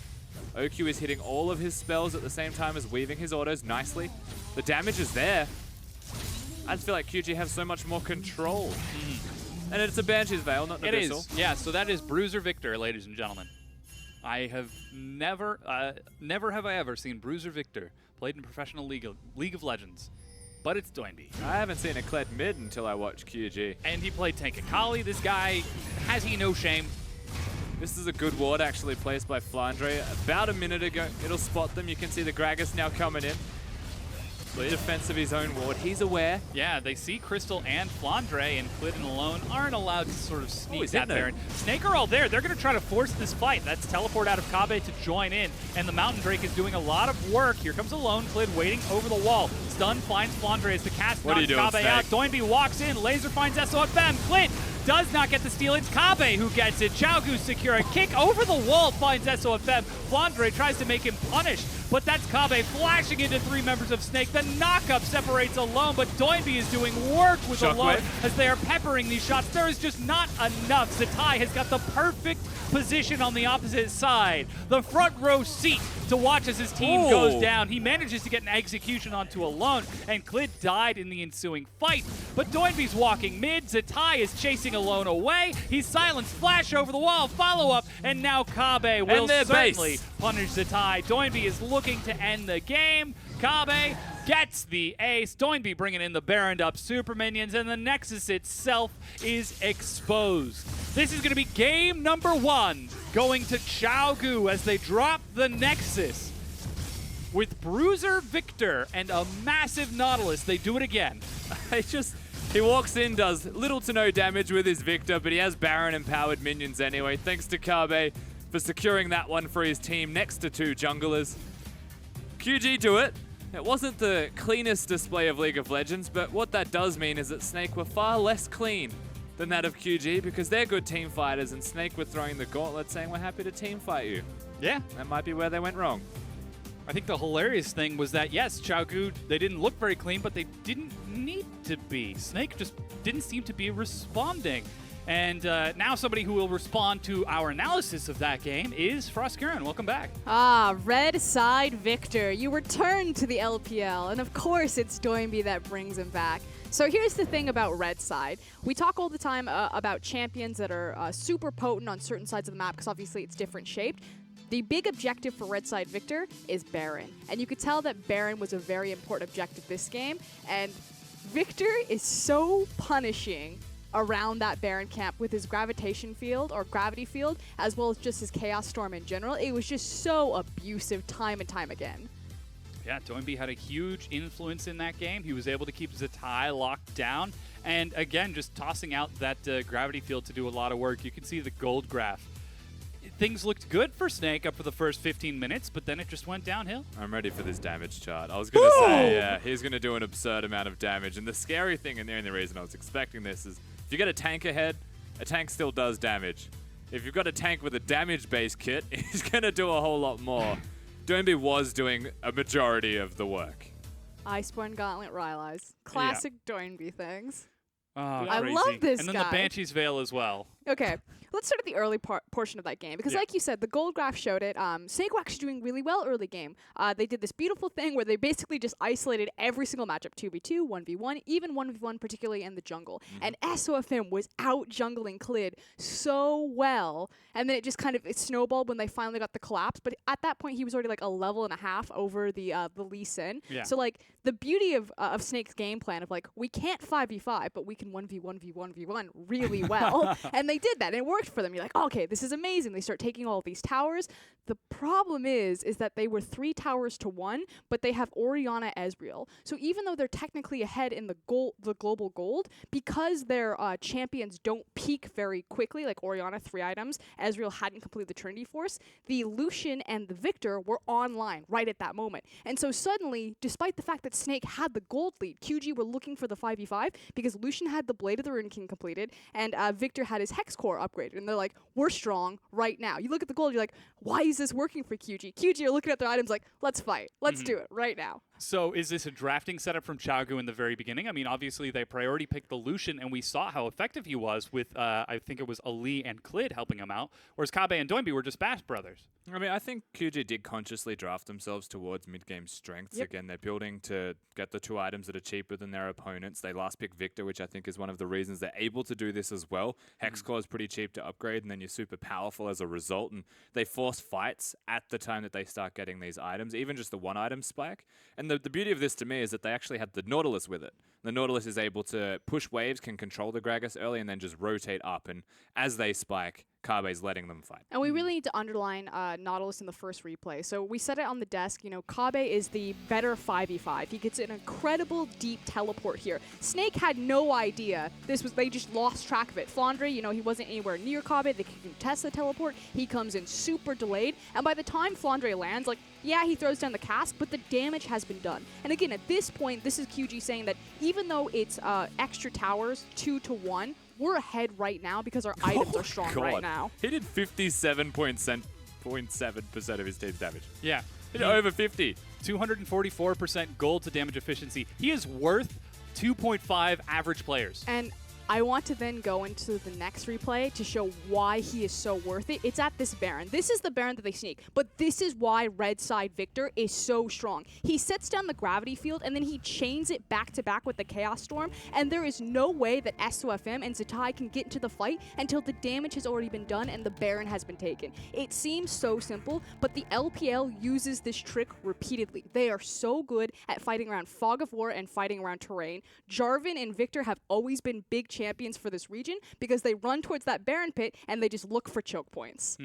OQ is hitting all of his spells at the same time as weaving his autos nicely. The damage is there. I just feel like QG have so much more control. And it's a Banshee's Veil, not an It Abyssal. is, yeah, so that is Bruiser Victor, ladies and gentlemen. I have never have I ever seen Bruiser Victor played in professional League of Legends. But it's Doinby. I haven't seen a Kled mid until I watched QG. And he played Tank Akali. This guy, has he no shame? This is a good ward actually placed by Flandre. About a minute ago, it'll spot them. You can see the Gragas now coming in. The defense of his own ward. He's aware. Yeah, they see Crystal and Flandre, and Clid and Alone aren't allowed to sort of sneak that hitting Baron. Snake are all there. They're going to try to force this fight. That's teleport out of Kabe to join in, and the Mountain Drake is doing a lot of work. Here comes Alone, Clid waiting over the wall. Stun finds Flandre as the cast What are knocks you doing, Kabe out. Doinby walks in, laser finds SOFM. Clid does not get the steal. It's Kabe who gets it. Xiaogu secure a kick over the wall, finds SOFM. Flandre tries to make him punish, but that's Kabe flashing into three members of Snake. The knockup separates Alone, but Doinby is doing work with Alone as they are peppering these shots. There is just not enough. Zatai has got the perfect position on the opposite side. The front row seat to watch as his team goes down. He manages to get an execution onto Alone, and Clid died in the ensuing fight. But Doinby's walking mid. Zatai is chasing Alone away. He's silenced. Flash over the wall. Follow up, and now Kabe will certainly punish Zatai. Doinby is looking to end the game. Kabe gets the ace. Doinby bringing in the Baroned up Super Minions, and the Nexus itself is exposed. This is going to be game number 1 going to Xiaogu as they drop the Nexus. With Bruiser Victor and a massive Nautilus, they do it again. He walks in, does little to no damage with his Victor, but he has Baron empowered minions anyway. Thanks to Kabe for securing that one for his team next to 2 junglers. QG do it. It wasn't the cleanest display of League of Legends, but what that does mean is that Snake were far less clean than that of QG because they're good team fighters, and Snake were throwing the gauntlet saying, we're happy to team fight you. Yeah. That might be where they went wrong. I think the hilarious thing was that, yes, Xiaogu, they didn't look very clean, but they didn't need to be. Snake just didn't seem to be responding. And now somebody who will respond to our analysis of that game is Frostkuren. Welcome back. Red side Victor. You return to the LPL, and of course it's Doinby that brings him back. So here's the thing about red side. We talk all the time about champions that are super potent on certain sides of the map because obviously it's different shaped. The big objective for red side Victor is Baron. And you could tell that Baron was a very important objective this game. And Victor is so punishing around that Baron camp with his gravitation field or gravity field, as well as just his Chaos Storm in general. It was just so abusive time and time again. Yeah, Doinby had a huge influence in that game. He was able to keep Zatai locked down. And again, just tossing out that gravity field to do a lot of work. You can see the gold graph. Things looked good for Snake up for the first 15 minutes, but then it just went downhill. I'm ready for this damage chart. I was going to say, yeah, he's going to do an absurd amount of damage. And the scary thing, and the only reason I was expecting this, is if you get a tank ahead, a tank still does damage. If you've got a tank with a damage-based kit, he's going to do a whole lot more. Doinby was doing a majority of the work. Iceborne Gauntlet Rylai's. Classic Doinby things. Oh, I crazy. love this And then guy. the Banshee's Veil as well. Okay, let's start at the early portion of that game because, like you said, the gold graph showed it. Snake were actually doing really well early game. They did this beautiful thing where they basically just isolated every single matchup, 2v2, 1v1, even 1v1, particularly in the jungle. And SOFM was out jungling Clid so well, and then it just kind of snowballed when they finally got the collapse. But at that point, he was already like a level and a half over the Lee Sin. Yeah. So like the beauty of Snake's game plan of like we can't 5v5, but we can 1v1v1v1 really well, and they did that. And it worked for them. You're like, oh, okay, this is amazing. They start taking all of these towers. The problem is that they were 3 towers to 1, but they have Orianna Ezreal. So even though they're technically ahead in the global gold, because their champions don't peak very quickly, like Orianna 3 items, Ezreal hadn't completed the Trinity Force, the Lucian and the Victor were online right at that moment. And so suddenly, despite the fact that Snake had the gold lead, QG were looking for the 5v5 because Lucian had the Blade of the Rune King completed and Victor had his Hex Core upgraded. And they're like, we're strong right now. You look at the gold, you're like, why is this working for QG? QG are looking at their items like, let's fight. Let's do it right now. So is this a drafting setup from Xiaogu in the very beginning? I mean, obviously they priority picked the Lucian, and we saw how effective he was with, I think it was Ali and Clid helping him out, whereas Kabe and Doinby were just Bash brothers. I mean, I think QG did consciously draft themselves towards mid-game strengths. Yep. Again, they're building to get the 2 items that are cheaper than their opponents. They last pick Victor, which I think is one of the reasons they're able to do this as well. Hexcore is pretty cheap to upgrade, and then you're super powerful as a result. And they force fights at the time that they start getting these items, even just the 1-item spike. And the beauty of this to me is that they actually had the Nautilus with it. The Nautilus is able to push waves, can control the Gragas early, and then just rotate up. And as they spike, Kabe's letting them fight. And we really need to underline Nautilus in the first replay. So we said it on the desk, you know, Kabe is the better 5v5. He gets an incredible deep teleport here. Snake had no idea they just lost track of it. Flandre, you know, he wasn't anywhere near Kabe. They can test the teleport. He comes in super delayed. And by the time Flandre lands, like, yeah, he throws down the cask, but the damage has been done. And again, at this point, this is QG saying that even though it's extra towers, 2 to 1, we're ahead right now because our items are strong right now. He did 57.7% of his team's damage. Yeah. He did over 50. 244% gold to damage efficiency. He is worth 2.5 average players. And I want to then go into the next replay to show why he is so worth it. It's at this Baron. This is the Baron that they sneak, but this is why red side Victor is so strong. He sets down the gravity field and then he chains it back to back with the Chaos Storm, and there is no way that SOFM and Zatai can get into the fight until the damage has already been done and the Baron has been taken. It seems so simple, but the LPL uses this trick repeatedly. They are so good at fighting around Fog of War and fighting around terrain. Jarvan and Victor have always been big champions for this region because they run towards that Baron pit and they just look for choke points.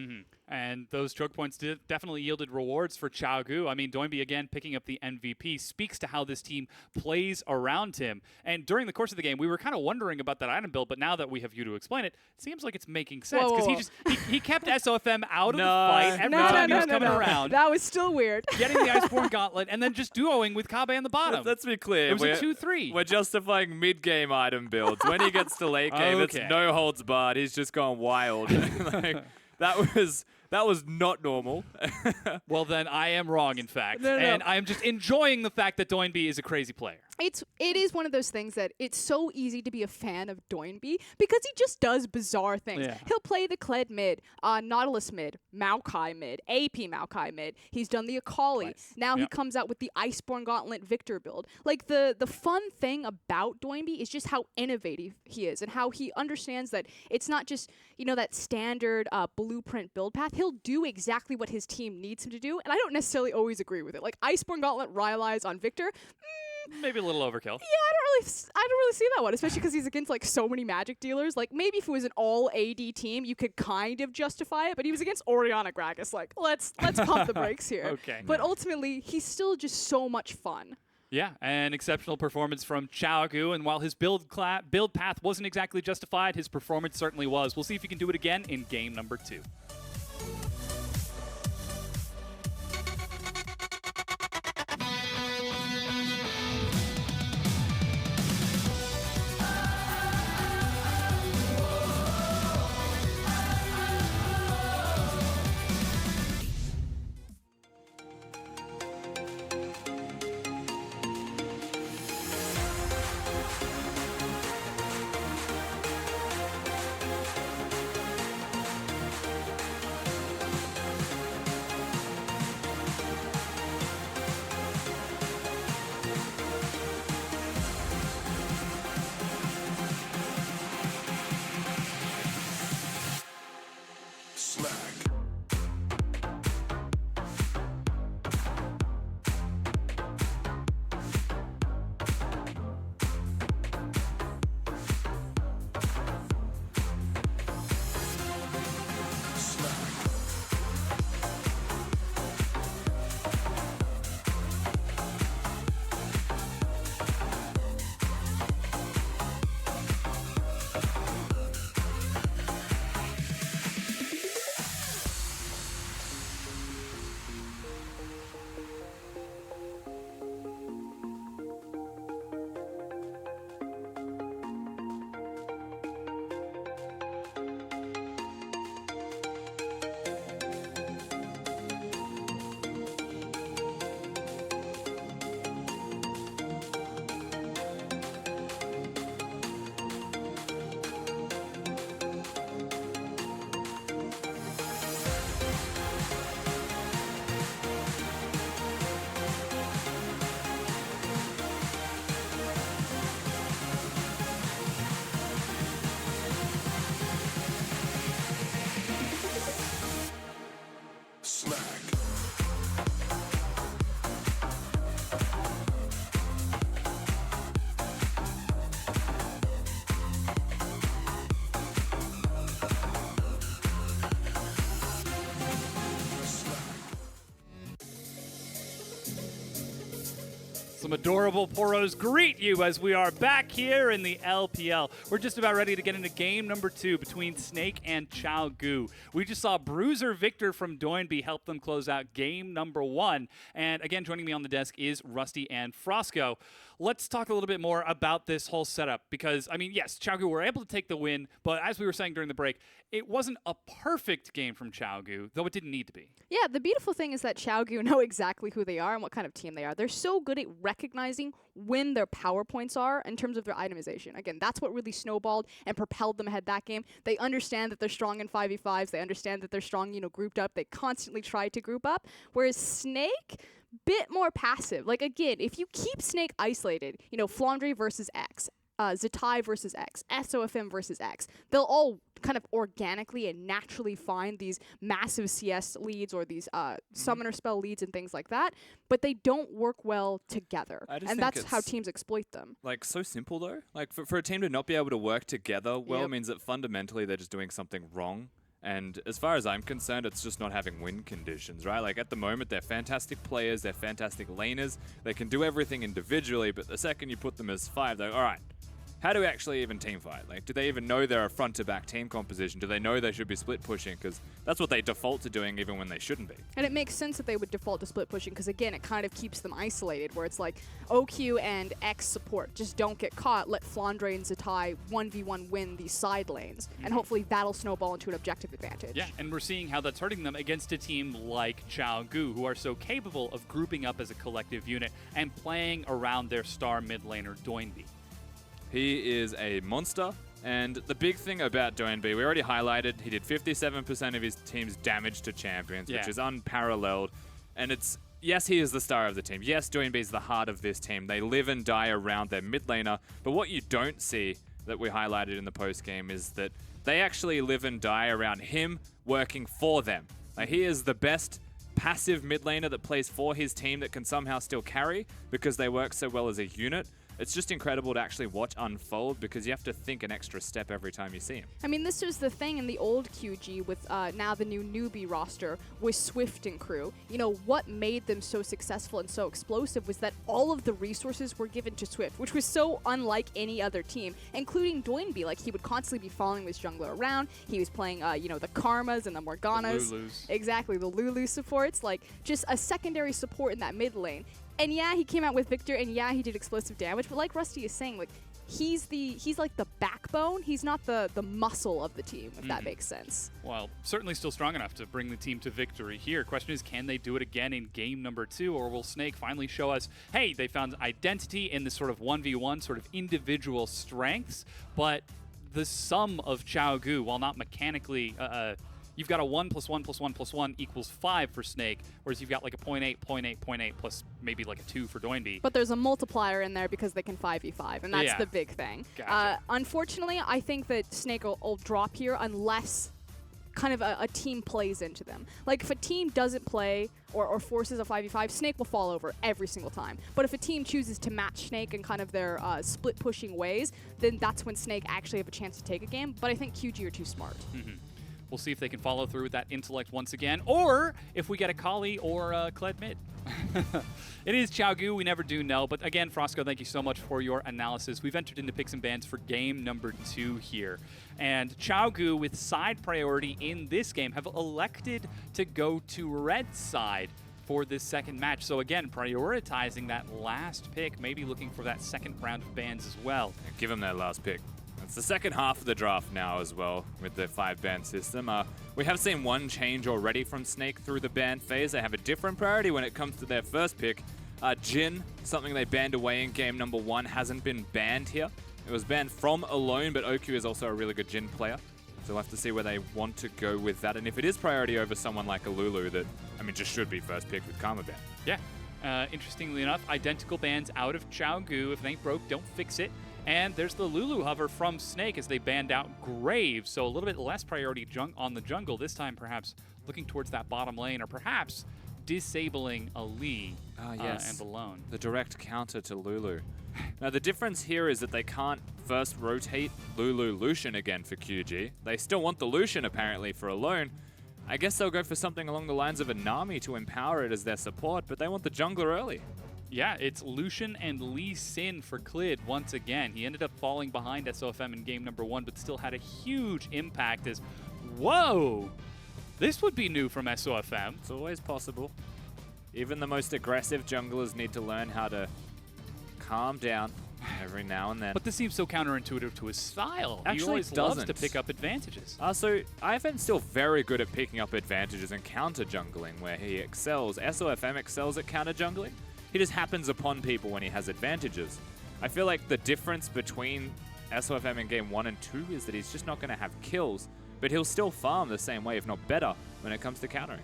And those choke points definitely yielded rewards for Xiaogu. I mean, Doinby, again, picking up the MVP, speaks to how this team plays around him. And during the course of the game, we were kind of wondering about that item build, but now that we have you to explain it, it seems like it's making sense. Because he kept SOFM out of the fight every time he was coming around. That was still weird. Getting the Iceborne Gauntlet, and then just duoing with Kabe on the bottom. Let's be clear. It was a 2-3. We're justifying mid-game item builds. When he gets to late game, it's no holds barred. He's just gone wild. Like, that was not normal. Well, then I am wrong, in fact. And I am just enjoying the fact that Doinby is a crazy player. It is one of those things that it's so easy to be a fan of Doinby because he just does bizarre things. Yeah. He'll play the Kled mid, Nautilus mid, Maokai mid, AP Maokai mid. He's done the Akali. Twice. Now he Yep. comes out with the Iceborne Gauntlet Victor build. Like the fun thing about Doinby is just how innovative he is and how he understands that it's not just, that standard blueprint build path. He'll do exactly what his team needs him to do, and I don't necessarily always agree with it. Like Iceborne Gauntlet Rylai's on Victor. Maybe a little overkill. Yeah, I don't really see that one, especially because he's against like so many Magic dealers. Like maybe if it was an all AD team, you could kind of justify it, but he was against Oriana Gragas. Like let's pump the brakes here. Okay. But ultimately, he's still just so much fun. Yeah, an exceptional performance from Chaogu, and while his build path wasn't exactly justified, his performance certainly was. We'll see if he can do it again in game number 2. Some adorable poros greet you as we are back here in the LPL. We're just about ready to get into game number 2 between Snake and Chaogu. We just saw Bruiser Victor from Doinby help them close out game number 1. And again, joining me on the desk is Rusty and Frosco. Let's talk a little bit more about this whole setup because, yes, Chaogu were able to take the win, but as we were saying during the break, it wasn't a perfect game from Chaogu, though it didn't need to be. Yeah, the beautiful thing is that Chaogu know exactly who they are and what kind of team they are. They're so good at recognizing when their power points are in terms of their itemization. Again, that's what really snowballed and propelled them ahead that game. They understand that they're strong in 5v5s. They understand that they're strong, grouped up. They constantly try to group up. Whereas Snake, bit more passive. Like, again, if you keep Snake isolated, Flandre versus X, Zatai versus X, SOFM versus X, they'll all kind of organically and naturally find these massive CS leads or these summoner spell leads and things like that, but they don't work well together. And that's how teams exploit them. Like, so simple, though. Like, for a team to not be able to work together well Yep. means that fundamentally they're just doing something wrong. And as far as I'm concerned, it's just not having win conditions, right? Like, at the moment, they're fantastic players, they're fantastic laners, they can do everything individually, but the second you put them as 5, they're, all right, how do we actually even team fight? Like, do they even know they're a front-to-back team composition? Do they know they should be split pushing? Because that's what they default to doing even when they shouldn't be. And it makes sense that they would default to split pushing because, again, it kind of keeps them isolated where it's like OQ and X support just don't get caught. Let Flandre and Zatai 1v1 win these side lanes. And hopefully that'll snowball into an objective advantage. Yeah, and we're seeing how that's hurting them against a team like Gu, who are so capable of grouping up as a collective unit and playing around their star mid laner, Doinby. He is a monster, and the big thing about Doinby, we already highlighted, he did 57% of his team's damage to champions, which is unparalleled. And it's, yes, he is the star of the team. Yes, Doinby is the heart of this team. They live and die around their mid laner, but what you don't see that we highlighted in the post game is that they actually live and die around him working for them. Like, he is the best passive mid laner that plays for his team that can somehow still carry because they work so well as a unit. It's just incredible to actually watch unfold because you have to think an extra step every time you see him. I mean, this was the thing in the old QG with now the new newbie roster with Swift and crew. You know, what made them so successful and so explosive was that all of the resources were given to Swift, which was so unlike any other team, including Doinby. Like, he would constantly be following this jungler around. He was playing, you know, the Karmas and the Morganas. The Lulus. Exactly, the Lulu supports. Like, just a secondary support in that mid lane. And yeah, he came out with Victor, and yeah, he did explosive damage. But like Rusty is saying, like he's like the backbone. He's not the muscle of the team, if that makes sense. Well, certainly still strong enough to bring the team to victory here. Question is, can they do it again in game number 2, or will Snake finally show us, hey, they found identity in this sort of 1v1, sort of individual strengths, but the sum of Gu, while not mechanically you've got a 1 + 1 + 1 + 1 equals 5 for Snake, whereas you've got like a 0.8, 0.8, 0.8 plus maybe like a 2 for Doinby. But there's a multiplier in there because they can 5v5, and that's the big thing. Gotcha. Unfortunately, I think that Snake will drop here unless kind of a team plays into them. Like, if a team doesn't play or forces a 5v5, Snake will fall over every single time. But if a team chooses to match Snake in kind of their split pushing ways, then that's when Snake actually have a chance to take a game. But I think QG are too smart. We'll see if they can follow through with that intellect once again, or if we get a Kali or a Kled mid. It is Gu, we never do know. But again, Frosco, thank you so much for your analysis. We've entered into picks and bans for game number 2 here. And Gu, with side priority in this game, have elected to go to red side for this second match. So again, prioritizing that last pick, maybe looking for that second round of bans as well. Give them that last pick. It's the second half of the draft now as well with the 5-ban system. We have seen one change already from Snake through the ban phase. They have a different priority when it comes to their first pick. Jhin, something they banned away in game number 1, hasn't been banned here. It was banned from Alone, but OQ is also a really good Jhin player. So we'll have to see where they want to go with that. And if it is priority over someone like a Lulu that, I mean, just should be first pick with Karma ban. Yeah. Interestingly enough, identical bans out of Gu. If it ain't broke, don't fix it. And there's the Lulu hover from Snake as they banned out Graves, so a little bit less priority on the jungle, this time perhaps looking towards that bottom lane, or perhaps disabling Ali and Alone. The direct counter to Lulu. Now the difference here is that they can't first rotate Lulu Lucian again for QG. They still want the Lucian apparently for Alone. I guess they'll go for something along the lines of a Nami to empower it as their support, but they want the jungler early. Yeah, it's Lucian and Lee Sin for Klid once again. He ended up falling behind SOFM in game number 1, but still had a huge impact as, whoa, this would be new from SOFM. It's always possible. Even the most aggressive junglers need to learn how to calm down every now and then. But this seems so counterintuitive to his style. Actually, he always it loves doesn't. to pick up advantages. So Ivan's still very good at picking up advantages and counter jungling where he excels. SOFM excels at counter jungling. He just happens upon people when he has advantages. I feel like the difference between SOFM in game 1 and 2 is that he's just not going to have kills, but he'll still farm the same way, if not better, when it comes to countering.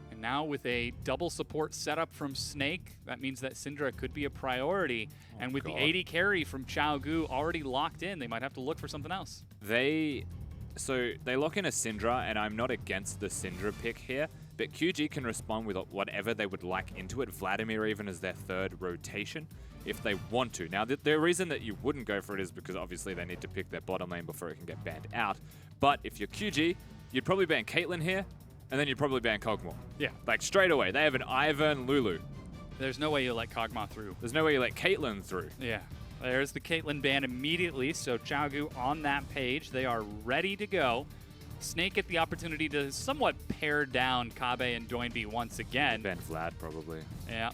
And now with a double support setup from Snake, that means that Syndra could be a priority. And with the 80 carry from Gu already locked in, they might have to look for something else. They lock in a Syndra, and I'm not against the Syndra pick here, but QG can respond with whatever they would like into it, Vladimir even as their third rotation, if they want to. Now, the reason that you wouldn't go for it is because obviously they need to pick their bottom lane before it can get banned out. But if you're QG, you'd probably ban Caitlyn here, and then you'd probably ban Kog'Maw. Yeah. Like, straight away. They have an Ivern Lulu. There's no way you let Kog'Maw through. There's no way you let Caitlyn through. Yeah. There's the Caitlyn ban immediately, so Chaogu on that page. They are ready to go. Snake get the opportunity to somewhat pare down Kabe and Doinby once again. Ben Vlad, probably. Yeah.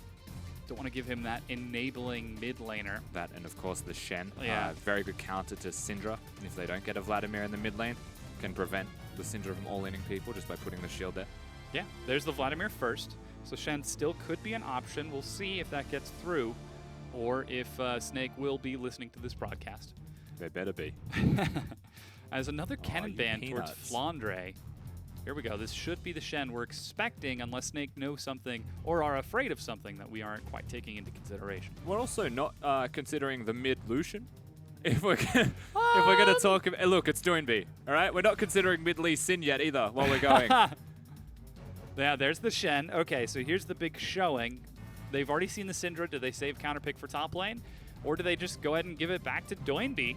Don't want to give him that enabling mid laner. That, and of course the Shen. Yeah. Very good counter to Syndra. And if they don't get a Vladimir in the mid lane, can prevent the Syndra from all-inning people just by putting the shield there. Yeah, there's the Vladimir first. So Shen still could be an option. We'll see if that gets through or if Snake will be listening to this broadcast. They better be. As another cannon you ban towards peanuts. Flandre. Here we go. This should be the Shen we're expecting unless Snake knows something or are afraid of something that we aren't quite taking into consideration. We're also not considering the mid Lucian. If we're gonna talk about, look, it's Doinby. All right, we're not considering mid Lee Sin yet either. While we're going, Yeah, there's the Shen. Okay, so here's the big showing. They've already seen the Syndra. Do they save counterpick for top lane, or do they just go ahead and give it back to Doinby?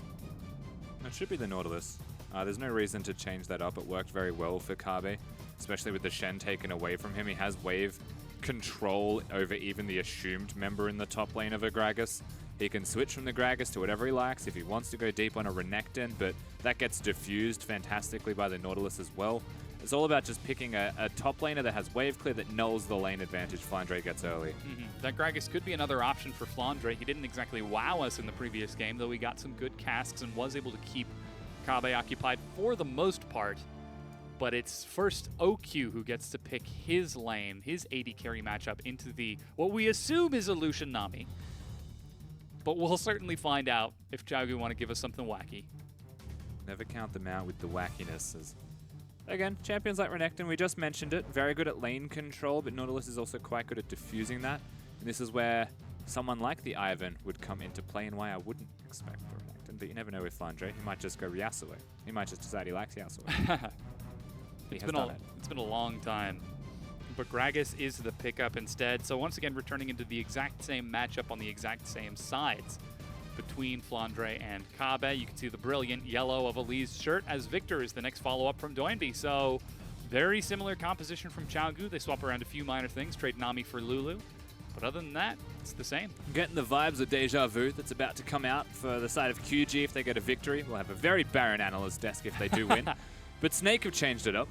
it should be the Nautilus. There's no reason to change that up. It worked very well for Kabe, especially with the Shen taken away from him. He has wave control over even the assumed member in the top lane of a Gragas. He can switch from the Gragas to whatever he likes if he wants to go deep on a Renekton, but that gets diffused fantastically by the Nautilus as well. It's all about just picking a top laner that has wave clear that nulls the lane advantage Flandre gets early. That Gragas could be another option for Flandre. He didn't exactly wow us in the previous game, though he got some good casks and was able to keep Kabe occupied for the most part. But it's first OQ who gets to pick his lane, his AD carry matchup into the, what we assume is a Lucian Nami. But we'll certainly find out if Chaogu want to give us something wacky. Never count them out with the wackiness. Again, champions like Renekton, we just mentioned it, very good at lane control, but Nautilus is also quite good at diffusing that. And this is where someone like the Ivan would come into play and why I wouldn't expect for Renekton. But you never know with Flandre. He might just go Yasuo. He might just decide he likes Yasuo. It's been a long time. But Gragas is the pickup instead. So once again, returning into the exact same matchup on the exact same sides between Flandre and Kabe. You can see the brilliant yellow of Ali's shirt as Victor is the next follow-up from Doinby. So very similar composition from Chaogu. They swap around a few minor things, trade Nami for Lulu. But other than that, it's the same. I'm getting the vibes of Deja Vu that's about to come out for the side of QG if they get a victory. We'll have a very barren analyst desk if they do win. But Snake have changed it up.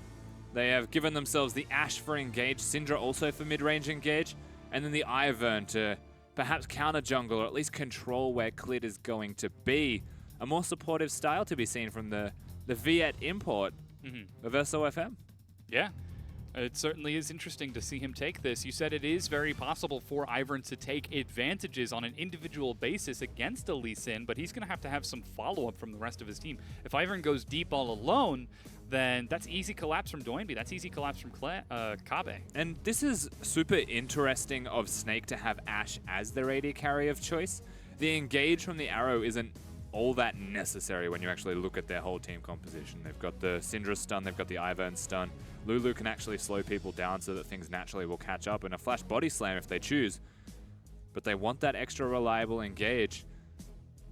They have given themselves the Ashe for engage, Syndra also for mid-range engage, and then the Ivern to perhaps counter jungle or at least control where Clit is going to be. A more supportive style to be seen from the Viet import of SOFM. Yeah, it certainly is interesting to see him take this. You said it is very possible for Ivern to take advantages on an individual basis against a Lee Sin, but he's going to have some follow-up from the rest of his team. If Ivern goes deep all alone, then that's easy collapse from Doinby. That's easy collapse from Kabe. And this is super interesting of Snake to have Ashe as their AD carry of choice. The engage from the arrow isn't all that necessary when you actually look at their whole team composition. They've got the Syndra stun, they've got the Ivern stun. Lulu can actually slow people down so that things naturally will catch up, and a flash body slam if they choose. But they want that extra reliable engage,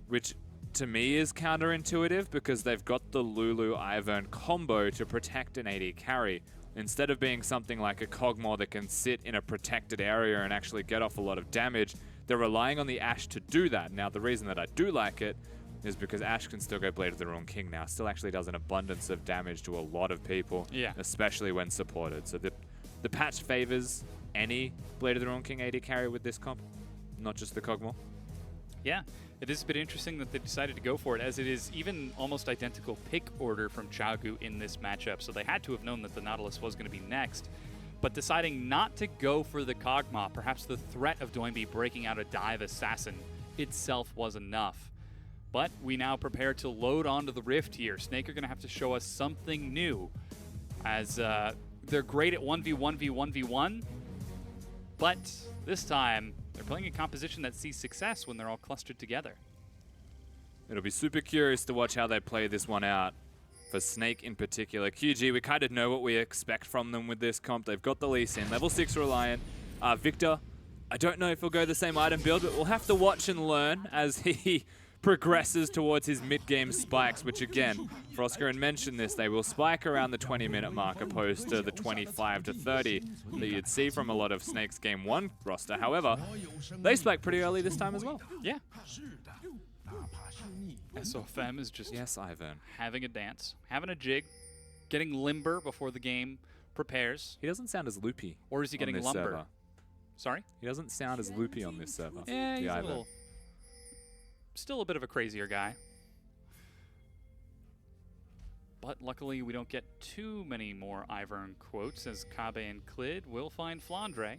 which to me is counterintuitive because they've got the Lulu-Ivern combo to protect an AD carry. Instead of being something like a Kog'Maw that can sit in a protected area and actually get off a lot of damage, they're relying on the Ashe to do that. Now, the reason that I do like it is because Ashe can still go Blade of the Ruined King now. Still actually does an abundance of damage to a lot of people, especially when supported. So the patch favors any Blade of the Ruined King AD carry with this comp, not just the Kog'Maw. Yeah, it is a bit interesting that they decided to go for it, as it is even almost identical pick order from Chaogu in this matchup. So they had to have known that the Nautilus was going to be next. But deciding not to go for the Kog'Maw, perhaps the threat of Doinby breaking out a dive assassin itself was enough. But we now prepare to load onto the Rift here. Snake are going to have to show us something new, as they're great at 1v1v1v1, but this time they're playing a composition that sees success when they're all clustered together. It'll be super curious to watch how they play this one out. For Snake in particular. QG, we kind of know what we expect from them with this comp. They've got the Lee Sin, level 6 Reliant. Victor, I don't know if he'll go the same item build, but we'll have to watch and learn as he progresses towards his mid-game spikes, which again, Froskerin mentioned this, they will spike around the 20-minute mark opposed to the 25 to 30 that you'd see from a lot of Snake's Game 1 roster. However, they spike pretty early this time as well. Yeah. SOFM is just Yes, Ivan. having a dance, having a jig, getting limber before the game prepares. He doesn't sound as loopy. Or is he on getting this lumber? server. Sorry? He doesn't sound as loopy on this server. Yeah, the he's a Ivan. little... Still a bit of a crazier guy. But luckily, we don't get too many more Ivern quotes, as Kabe and Clid will find Flandre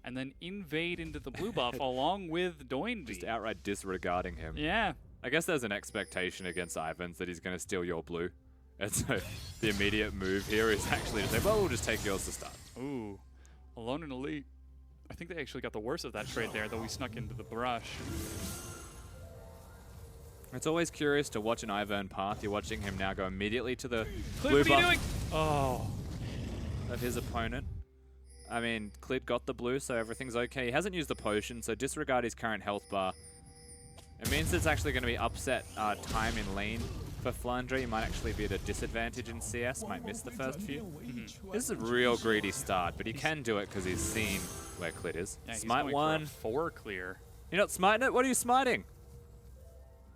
and then invade into the blue buff along with Doinby. Just outright disregarding him. Yeah. I guess there's an expectation against Ivans that he's going to steal your blue. And so the immediate move here is actually to say, well, we'll just take yours to start. Ooh. Alone and Elite. I think they actually got the worst of that trade there, though we snuck into the brush. It's always curious to watch an Ivern path. You're watching him now go immediately to the Clid, blue what are you buff doing? Oh. of his opponent. I mean, Clid got the blue, so everything's okay. He hasn't used the potion, so disregard his current health bar. It means it's actually going to be upset time in lane for Flandre. He might actually be at a disadvantage in CS, might miss the first few. This is a real greedy start, but he can do it because he's seen where Clid is. Yeah, he's Smite going one. for a 4 clear. You're not smiting it? What are you smiting?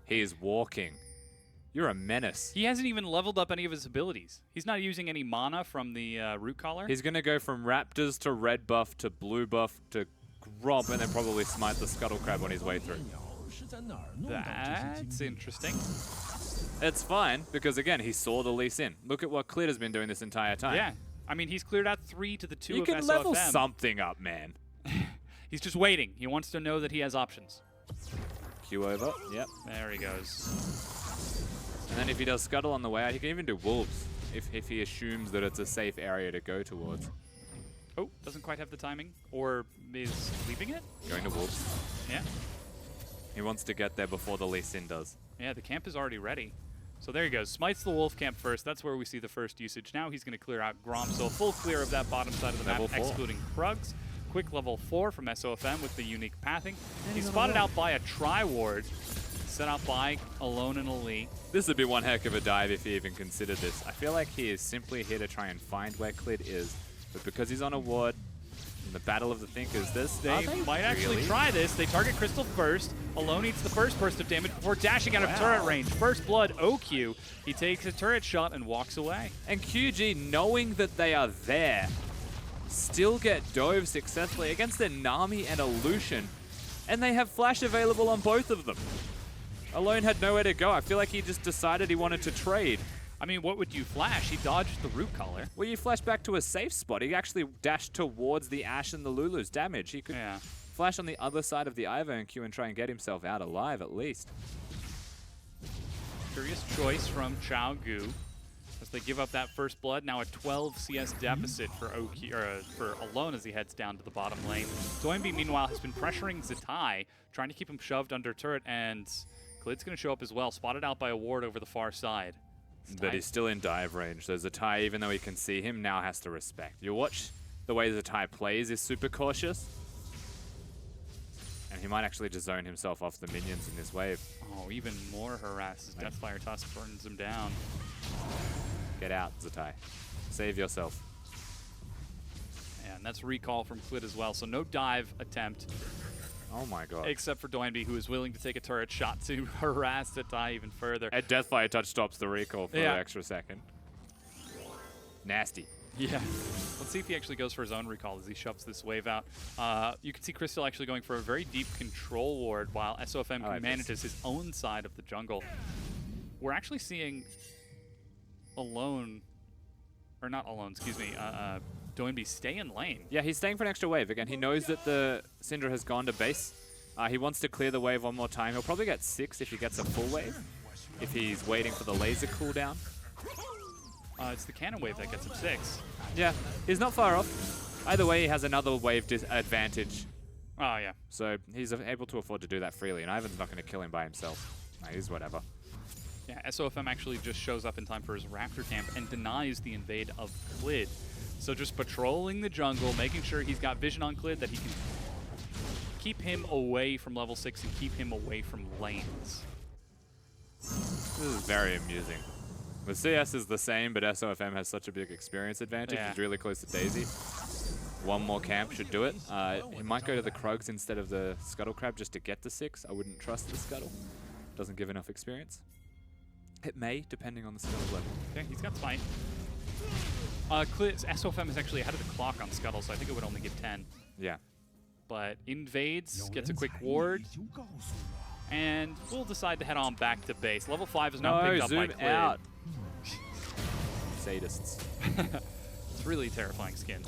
He is walking. You're a menace. He hasn't even leveled up any of his abilities. He's not using any mana from the root collar. He's going to go from Raptors to red buff to blue buff to Grob and then probably smite the Scuttle Crab on his way through. That's interesting. It's fine, because again, he saw the Lee Sin. Look at what Clid has been doing this entire time. Yeah. I mean, he's cleared out 3 to the 2 You of can SOFM. level something up, man. He's just waiting. He wants to know that he has options. Q over. Yep. There he goes. And then if he does Scuttle on the way out, he can even do Wolves if he assumes that it's a safe area to go towards. Oh, doesn't quite have the timing. Or is leaving it? Going to Wolves. Yeah. He wants to get there before the Lee Sin does. Yeah, the camp is already ready. So there he goes. Smites the wolf camp first. That's where we see the first usage. Now he's going to clear out Grom. So a full clear of that bottom side of the Level map, 4. excluding Krugs. Quick level 4 from SOFM with the unique pathing. He's spotted out by a Tri-Ward, set out by Alone and Elite. This would be one heck of a dive if he even considered this. I feel like he is simply here to try and find where Clid is. But because he's on a ward, in the Battle of the Thinkers, They might actually try this. They target Crystal first. Alone eats the first burst of damage before dashing out of turret range. First blood, OQ. He takes a turret shot and walks away. And QG, knowing that they are there, still get dove successfully against their Nami and a Lucian. And they have flash available on both of them. Alone had nowhere to go. I feel like he just decided he wanted to trade. I mean, what would you flash? He dodged the root collar. Well, you flash back to a safe spot. He actually dashed towards the Ashe and the Lulu's damage. He could flash on the other side of the Ivern queue and try and get himself out alive at least. Curious choice from Chao Gu as they give up that first blood. Now a 12 CS deficit for for Alone as he heads down to the bottom lane. Doinby, meanwhile, has been pressuring Zatai, trying to keep him shoved under turret, and Clid's going to show up as well, spotted out by a ward over the far side. But he's still in dive range, so Zatai, even though he can see him, now has to respect. You watch the way Zatai plays is super cautious. And he might actually just zone himself off the minions in this wave. Oh, even more harass as Deathfire Tusk burns him down. Get out, Zatai. Save yourself. And that's recall from Clid as well, so no dive attempt. Oh my god. Except for Doinby, who is willing to take a turret shot to harass Zatai even further. And Deathfire Touch stops the recall for an extra second. Nasty. Yeah. Let's see if he actually goes for his own recall as he shoves this wave out. You can see Crystal actually going for a very deep control ward while SOFM manages his own side of the jungle. We're actually seeing Alone, or not Alone, excuse me, Doinby stay in lane. Yeah, he's staying for an extra wave. Again, he knows that the Syndra has gone to base. He wants to clear the wave one more time. He'll probably get 6 if he gets a full wave, if he's waiting for the laser cooldown. It's the cannon wave that gets him 6. Yeah, he's not far off. Either way, he has another wave advantage. Oh, yeah. So he's able to afford to do that freely, and Ivan's not going to kill him by himself. He's whatever. Yeah, SOFM actually just shows up in time for his Raptor camp and denies the invade of Clid. So just patrolling the jungle, making sure he's got vision on Clid, that he can keep him away from level 6 and keep him away from lanes. This is very amusing. The CS is the same, but SOFM has such a big experience advantage. Yeah. He's really close to Daisy. One more camp should do it. He might go to the Krugs instead of the Scuttle Crab just to get the 6. I wouldn't trust the Scuttle. Doesn't give enough experience. It may, depending on the Scuttle level. Okay, he's got Smite. SOFM is actually ahead of the clock on Scuttle, so I think it would only give 10. Yeah. But invades, gets a quick ward, and we'll decide to head on back to base. Level 5 is now picked up by zoom Clid. out. Sadists. It's really a terrifying skin.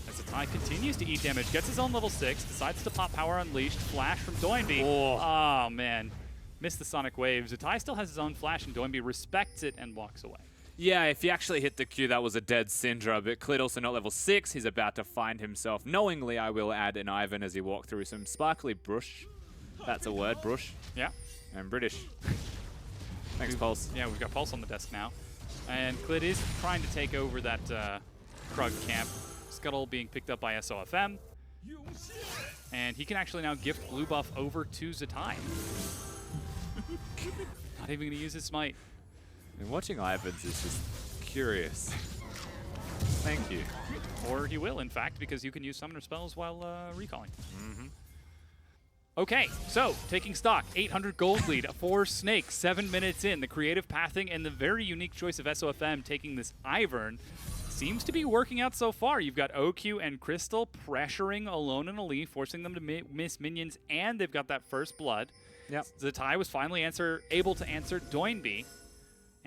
As Zatai continues to eat damage, gets his own level 6, decides to pop Power Unleashed, flash from Doinby. Oh, man. Missed the Sonic Wave. Zatai still has his own flash, and Doinby respects it and walks away. Yeah, if he actually hit the Q, that was a dead Syndra, but Clid also not level 6. He's about to find himself. Knowingly, I will add an Ivan as he walks through some sparkly brush. That's a word, brush. Yeah. I'm British. Thanks, Pulse. Yeah, we've got Pulse on the desk now. And Clid is trying to take over that Krug camp. Scuttle being picked up by SOFM. And he can actually now gift blue buff over to Zatai. Not even going to use his smite. And watching Ivans is just curious. Thank you. Or he will, in fact, because you can use summoner spells while recalling. Okay, so taking stock, 800 gold lead for Snake, 7 minutes in. The creative pathing and the very unique choice of SOFM taking this Ivern seems to be working out so far. You've got OQ and Crystal pressuring Alone and Ali, forcing them to miss minions, and they've got that first blood. Yep. Zatai was finally able to answer Doinby.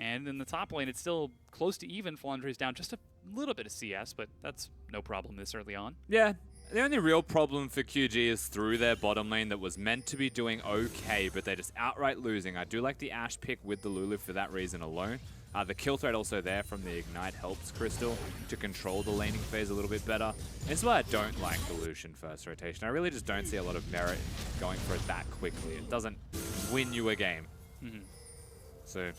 And in the top lane, it's still close to even. Flandre's down just a little bit of CS, but that's no problem this early on. Yeah, the only real problem for QG is through their bottom lane that was meant to be doing okay, but they're just outright losing. I do like the Ashe pick with the Lulu for that reason alone. The kill threat also there from the Ignite helps Crystal to control the laning phase a little bit better. And it's why I don't like the Lucian first rotation. I really just don't see a lot of merit going for it that quickly. It doesn't win you a game. So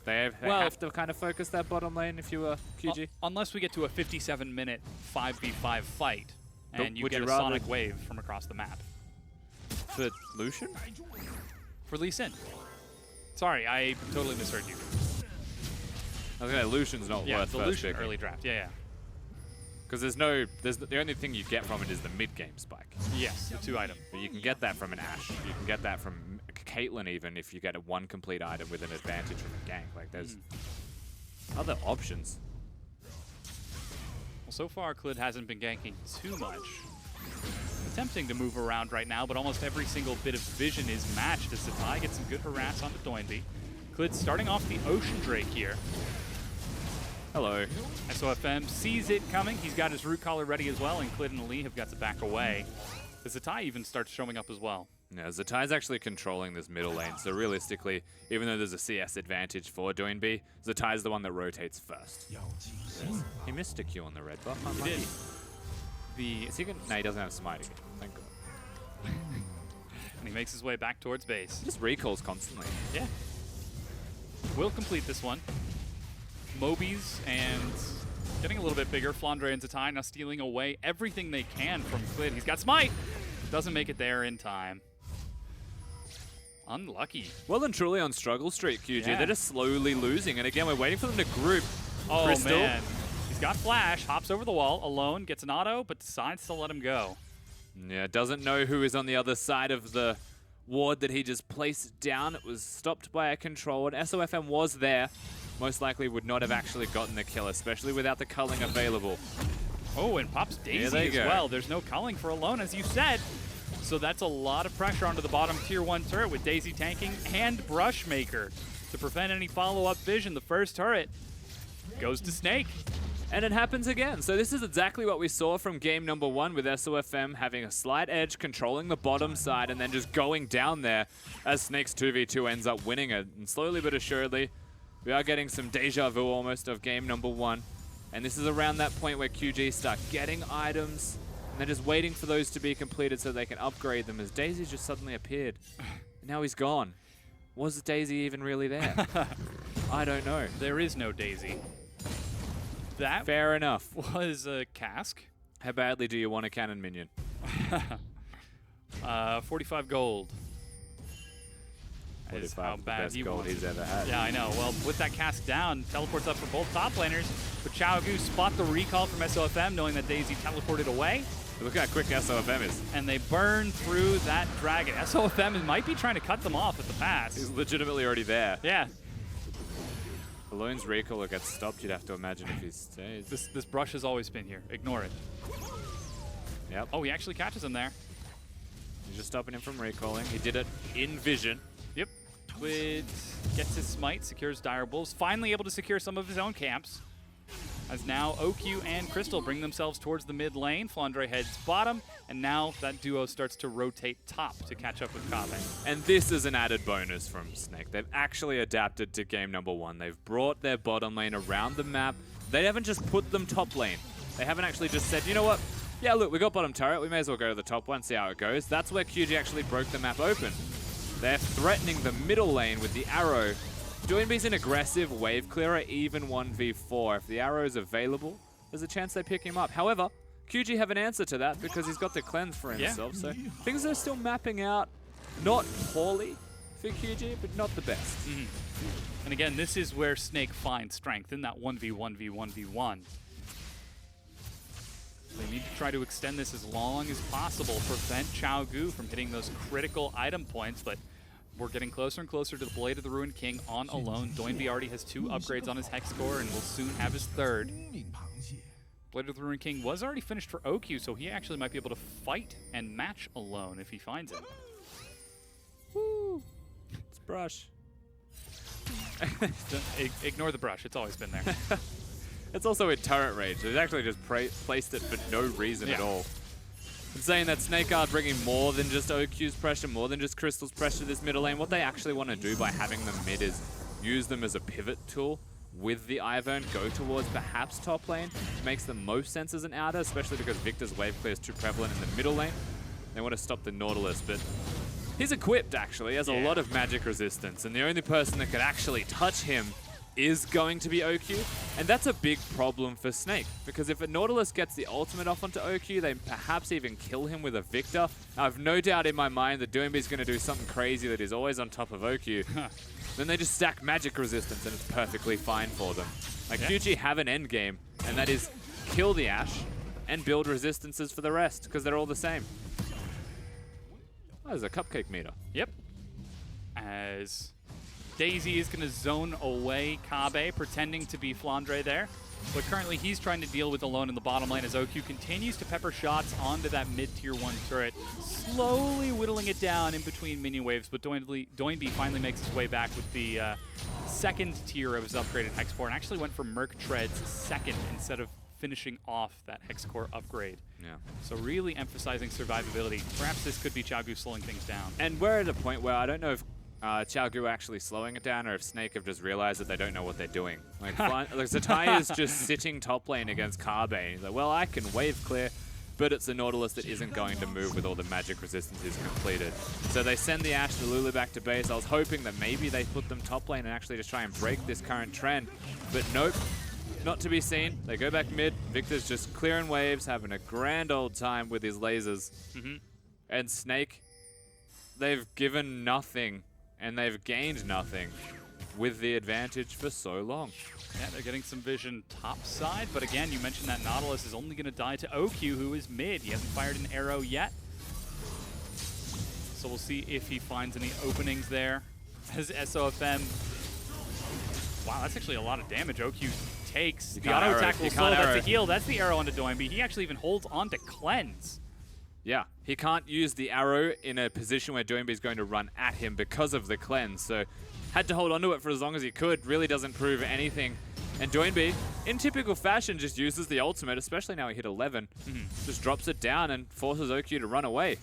they have to kind of focus that bottom lane if you were QG. Unless we get to a 57-minute 5v5 fight, and you would get you a rather- sonic wave from across the map. For Lucian? For Lee Sin. Sorry, I totally misheard you. Okay, Lucian's not Yeah, worth the first Lucian picking. early draft. Yeah, Because the only thing you get from it is the mid-game spike. yeah. Yes, the 2 item. But you can get that from an Ashe. You can get that from Caitlyn even if you get a 1 complete item with an advantage from a gank. Like, there's other options. Well, so far, Clid hasn't been ganking too much. Attempting to move around right now, but almost every single bit of vision is matched as Zatai gets some good harass on the Doinby. Clid starting off the Ocean Drake here. Hello. SOFM sees it coming. He's got his root collar ready as well, and Clid and Ali have got to back away. The Zatai even starts showing up as well. Yeah, Zatai's actually controlling this middle lane, so realistically, even though there's a CS advantage for Doinby, Zatai's the one that rotates first. He missed a Q on the red buff. He did. Is he gonna? No, he doesn't have smite again. Thank God. And he makes his way back towards base. He just recalls constantly. Yeah. We'll complete this one. Mobies and getting a little bit bigger. Flandre and Zatai now stealing away everything they can from Clid. He's got smite. Doesn't make it there in time. Unlucky. Well and truly on struggle streak, QG. Yeah. They're just slowly losing, and again, we're waiting for them to group. Oh, Crystal. man. He's got flash, hops over the wall, alone, gets an auto, but decides to let him go. Yeah, doesn't know who is on the other side of the ward that he just placed down. It was stopped by a control, and SOFM was there. Most likely would not have actually gotten the kill, especially without the culling available. Oh, and pops Daisy they as go. well. There's no culling for alone, as you said. So that's a lot of pressure onto the bottom tier 1 turret with Daisy tanking and Brushmaker to prevent any follow-up vision. The first turret goes to Snake. And it happens again. So this is exactly what we saw from game number 1 with SOFM having a slight edge, controlling the bottom side, and then just going down there as Snake's 2v2 ends up winning it. And slowly but assuredly, we are getting some deja vu almost of game number 1. And this is around that point where QG start getting items, and they're just waiting for those to be completed so they can upgrade them as Daisy just suddenly appeared. And now he's gone. Was Daisy even really there? I don't know. There is no Daisy. That Fair enough. was a cask. How badly do you want a cannon minion? 45 gold. That is 45 how the bad best he gold wants he's ever had. Yeah, I know. Well, with that cast down, teleports up for both top laners. But Xiaogu spot the recall from SOFM, knowing that Daisy teleported away. Look how quick SOFM is. And they burn through that dragon. SOFM might be trying to cut them off at the pass. He's legitimately already there. Yeah. Balloon's recall gets stopped, you'd have to imagine if he stays. This brush has always been here. Ignore it. Yep. Oh, he actually catches him there. He's just stopping him from recalling. He did it in vision. Yep. Twid gets his smite, secures Dire Wolves, finally able to secure some of his own camps. As now OQ and Crystal bring themselves towards the mid lane. Flandre heads bottom, and now that duo starts to rotate top to catch up with Kave. And this is an added bonus from Snake. They've actually adapted to game number 1. They've brought their bottom lane around the map. They haven't just put them top lane. They haven't actually just said, you know what? Yeah, look, we got bottom turret. We may as well go to the top one, see how it goes. That's where QG actually broke the map open. They're threatening the middle lane with the arrow. Doinby's an aggressive wave clearer, even 1v4. If the arrow is available, there's a chance they pick him up. However, QG have an answer to that because he's got the cleanse for himself. So things are still mapping out not poorly for QG, but not the best. And again, this is where Snake finds strength in that 1v1v1v1. They need to try to extend this as long as possible, prevent Xiaogu from hitting those critical item points, but we're getting closer and closer to the Blade of the Ruined King on alone. Doinby already has 2 upgrades on his Hex score and will soon have his 3rd. Blade of the Ruined King was already finished for OQ, so he actually might be able to fight and match alone if he finds it. Woo! It's brush. Ignore the brush, it's always been there. It's also in turret range. They've actually just placed it for no reason at all. I'm saying that Snake are bringing more than just OQ's pressure, more than just Crystal's pressure to this middle lane. What they actually want to do by having them mid is use them as a pivot tool with the Ivern, go towards perhaps top lane. Makes the most sense as an outer, especially because Victor's wave clear is too prevalent in the middle lane. They want to stop the Nautilus, but he's equipped actually, has a lot of magic resistance, and the only person that could actually touch him is going to be OQ, and that's a big problem for Snake, because if a Nautilus gets the ultimate off onto OQ, they perhaps even kill him with a Victor. I have no doubt in my mind that Doinby's going to do something crazy that is always on top of OQ. Then they just stack magic resistance and it's perfectly fine for them. Like QG have an end game, and that is kill the Ashe and build resistances for the rest, because they're all the same. Oh, there's a cupcake meter. Yep. As Daisy is going to zone away Kave, pretending to be Flandre there. But currently he's trying to deal with alone in the bottom lane as OQ continues to pepper shots onto that mid-tier 1 turret, slowly whittling it down in between minion waves. But Doinby finally makes his way back with the second tier of his upgraded Hex core, and actually went for Merc Tread's second instead of finishing off that Hex core upgrade. Yeah. So really emphasizing survivability. Perhaps this could be Xiaogu slowing things down. And we're at a point where I don't know if Xiaogu actually slowing it down, or if Snake have just realized that they don't know what they're doing. Like, Zatai is just sitting top lane against Carbe. He's like, well, I can wave clear, but it's a Nautilus that isn't going to move with all the magic resistance is completed. So they send the Ashe and Lulu back to base. I was hoping that maybe they put them top lane and actually just try and break this current trend, but nope. Not to be seen. They go back mid. Victor's just clearing waves, having a grand old time with his lasers. And Snake, they've given nothing and they've gained nothing with the advantage for so long. Yeah, they're getting some vision top side, but again, you mentioned that Nautilus is only going to die to OQ, who is mid. He hasn't fired an arrow yet. So we'll see if he finds any openings there. As SOFM... Wow, that's actually a lot of damage OQ takes. The auto attack will slow, that's a heal. That's the arrow onto Doinby. He actually even holds on to cleanse. Yeah, he can't use the arrow in a position where Doinby is going to run at him because of the cleanse, so had to hold onto it for as long as he could. Really doesn't prove anything. And Doinby, in typical fashion, just uses the ultimate, especially now he hit 11. Just drops it down and forces OQ to run away.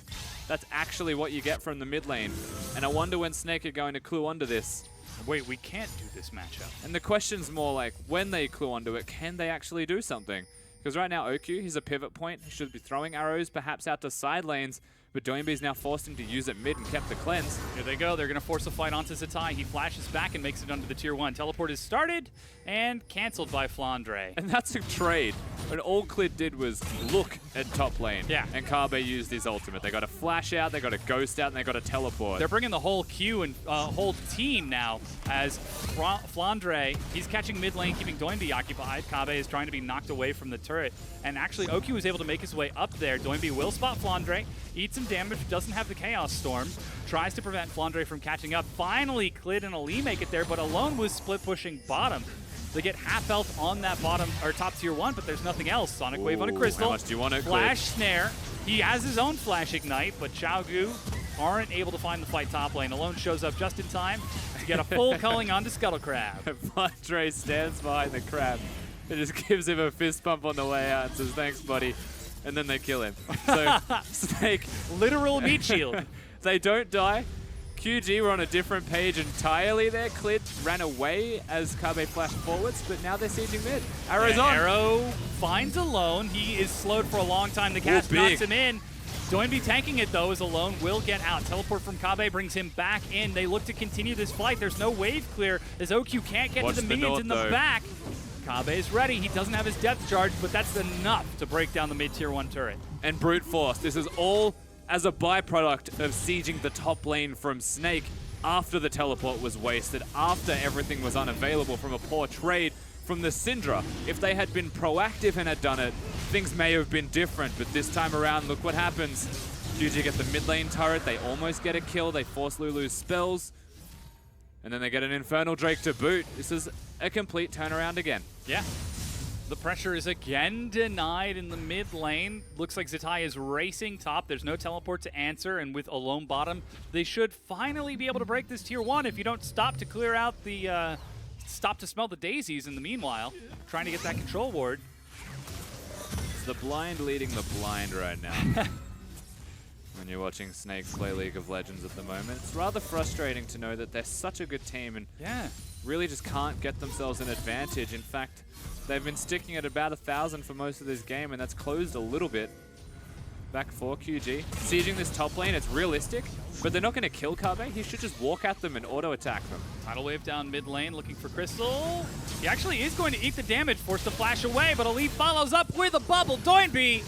That's actually what you get from the mid lane. And I wonder when Snake are going to clue onto this. Wait, we can't do this matchup. And the question's more like, when they clue onto it, can they actually do something? Because right now, OQ, he's a pivot point. He should be throwing arrows, perhaps out to side lanes. but Doinby's now forced him to use it mid and kept the cleanse. Here they go. They're going to force a fight onto Zatai. He flashes back and makes it under the tier 1. Teleport is started and canceled by Flandre. And that's a trade. And all Clid did was look at top lane. Yeah. And Kabe used his ultimate. They got a flash out, they got a ghost out, and they got a teleport. They're bringing the whole queue and whole team now as Flandre, he's catching mid lane, keeping Doinby occupied. Kabe is trying to be knocked away from the turret. And actually, Oki was able to make his way up there. Doinby will spot Flandre, eat some damage, doesn't have the Chaos Storm, tries to prevent Flandre from catching up. Finally, Clid and Ali make it there, but Alone was split pushing bottom. They get half health on that bottom or top tier 1, but there's nothing else. Sonic Wave on a Crystal. How much do you want it, Flash Clid? Snare. He has his own Flash Ignite, but Xiaogu aren't able to find the fight top lane. Alone shows up just in time to get a full culling onto Scuttle Crab. Flandre stands behind the crab. It just gives him a fist bump on the way out and says, thanks, buddy. And then they kill him. So, Snake. Literal meat shield. They don't die. QG were on a different page entirely there. Clid ran away as Kabe flashed forwards, but now they're sieging mid. Arrow's on. Arrow finds Alone. He is slowed for a long time. The cast big. knocks him in. Doinby tanking it though as Alone will get out. Teleport from Kabe brings him back in. They look to continue this fight. There's no wave clear as OQ can't get Watch to the the minions north, in the though. back. Kabe's ready. He doesn't have his depth charge, but that's enough to break down the mid-tier 1 turret. And brute force. This is all as a byproduct of sieging the top lane from Snake after the teleport was wasted, after everything was unavailable from a poor trade from the Syndra. If they had been proactive and had done it, things may have been different, but this time around, look what happens. QG get the mid lane turret, they almost get a kill, they force Lulu's spells, and then they get an Infernal Drake to boot. This is a complete turnaround again. Yeah. The pressure is again denied in the mid lane. Looks like Zatai is racing top. There's no teleport to answer, and with Alone bottom, they should finally be able to break this tier 1 if you don't stop to clear out the, stop to smell the daisies in the meanwhile. Trying to get that control ward. It's the blind leading the blind right now. When you're watching Snake play League of Legends at the moment, it's rather frustrating to know that they're such a good team and Yeah. really just can't get themselves an advantage. In fact, they've been sticking at about 1,000 for most of this game, and that's closed a little bit. Back for QG. Sieging this top lane, it's realistic, but they're not going to kill Kabe. He should just walk at them and auto-attack them. Tidal Wave down mid lane looking for Crystal. He actually is going to eat the damage, forced to flash away, but Ali follows up with a bubble. Doinby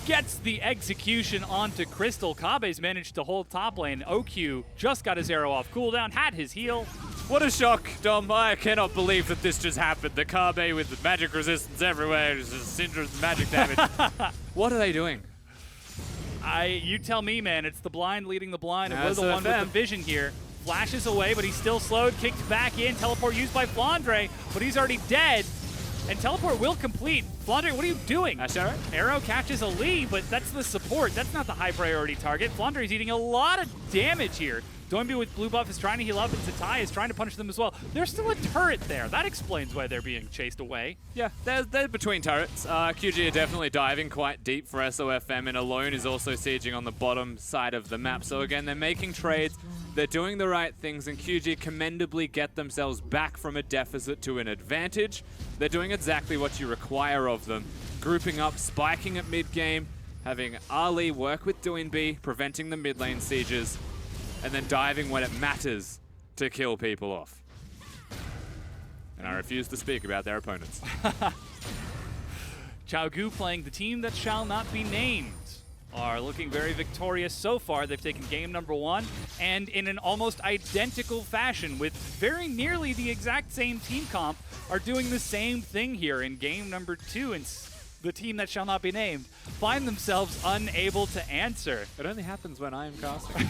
gets the execution onto Crystal. Kabe's managed to hold top lane. OQ just got his arrow off cooldown, had his heal. What a shock, Dom. I cannot believe that this just happened. The Kabe with the magic resistance everywhere. Just Syndra's magic damage. What are they doing? You tell me, man. It's the blind leading the blind, and we're That's the one with them. the vision here. Flashes away, but he's still slowed. Kicked back in. Teleport used by Flandre, but he's already dead. And teleport will complete. Flandre, what are you doing? Ash arrow? Arrow catches Ali, but that's the support. That's not the high priority target. Flandre's eating a lot of damage here. Doinby with blue buff is trying to heal up, and Zatai is trying to punish them as well. There's still a turret there. That explains why they're being chased away. Yeah, they're between turrets. QG are definitely diving quite deep for SOFM, and Alone is also sieging on the bottom side of the map. So again, they're making trades, they're doing the right things, and QG commendably get themselves back from a deficit to an advantage. They're doing exactly what you require of them. Grouping up, spiking at mid-game, having Ali work with Doinby, preventing the mid lane sieges, and then diving when it matters to kill people off. And I refuse to speak about their opponents. Xiaogu playing the team that shall not be named are looking very victorious so far. They've taken game number 1, and in an almost identical fashion with very nearly the exact same team comp are doing the same thing here in game number 2, and the team that shall not be named find themselves unable to answer. It only happens when I am casting.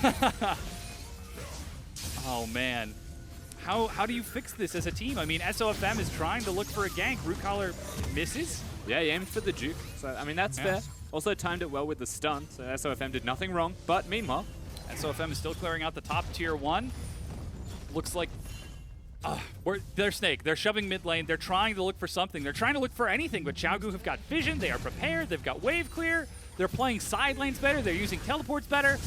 Oh man. How do you fix this as a team? I mean, SOFM is trying to look for a gank. Root Collar misses. Yeah, he aimed for the Duke. So, I mean, that's fair. Also timed it well with the stun, so SOFM did nothing wrong. But meanwhile, SOFM is still clearing out the top tier 1. Looks like they're Snake. They're shoving mid lane. They're trying to look for something. They're trying to look for anything, but Xiaogu have got vision. They are prepared. They've got wave clear. They're playing side lanes better. They're using teleports better.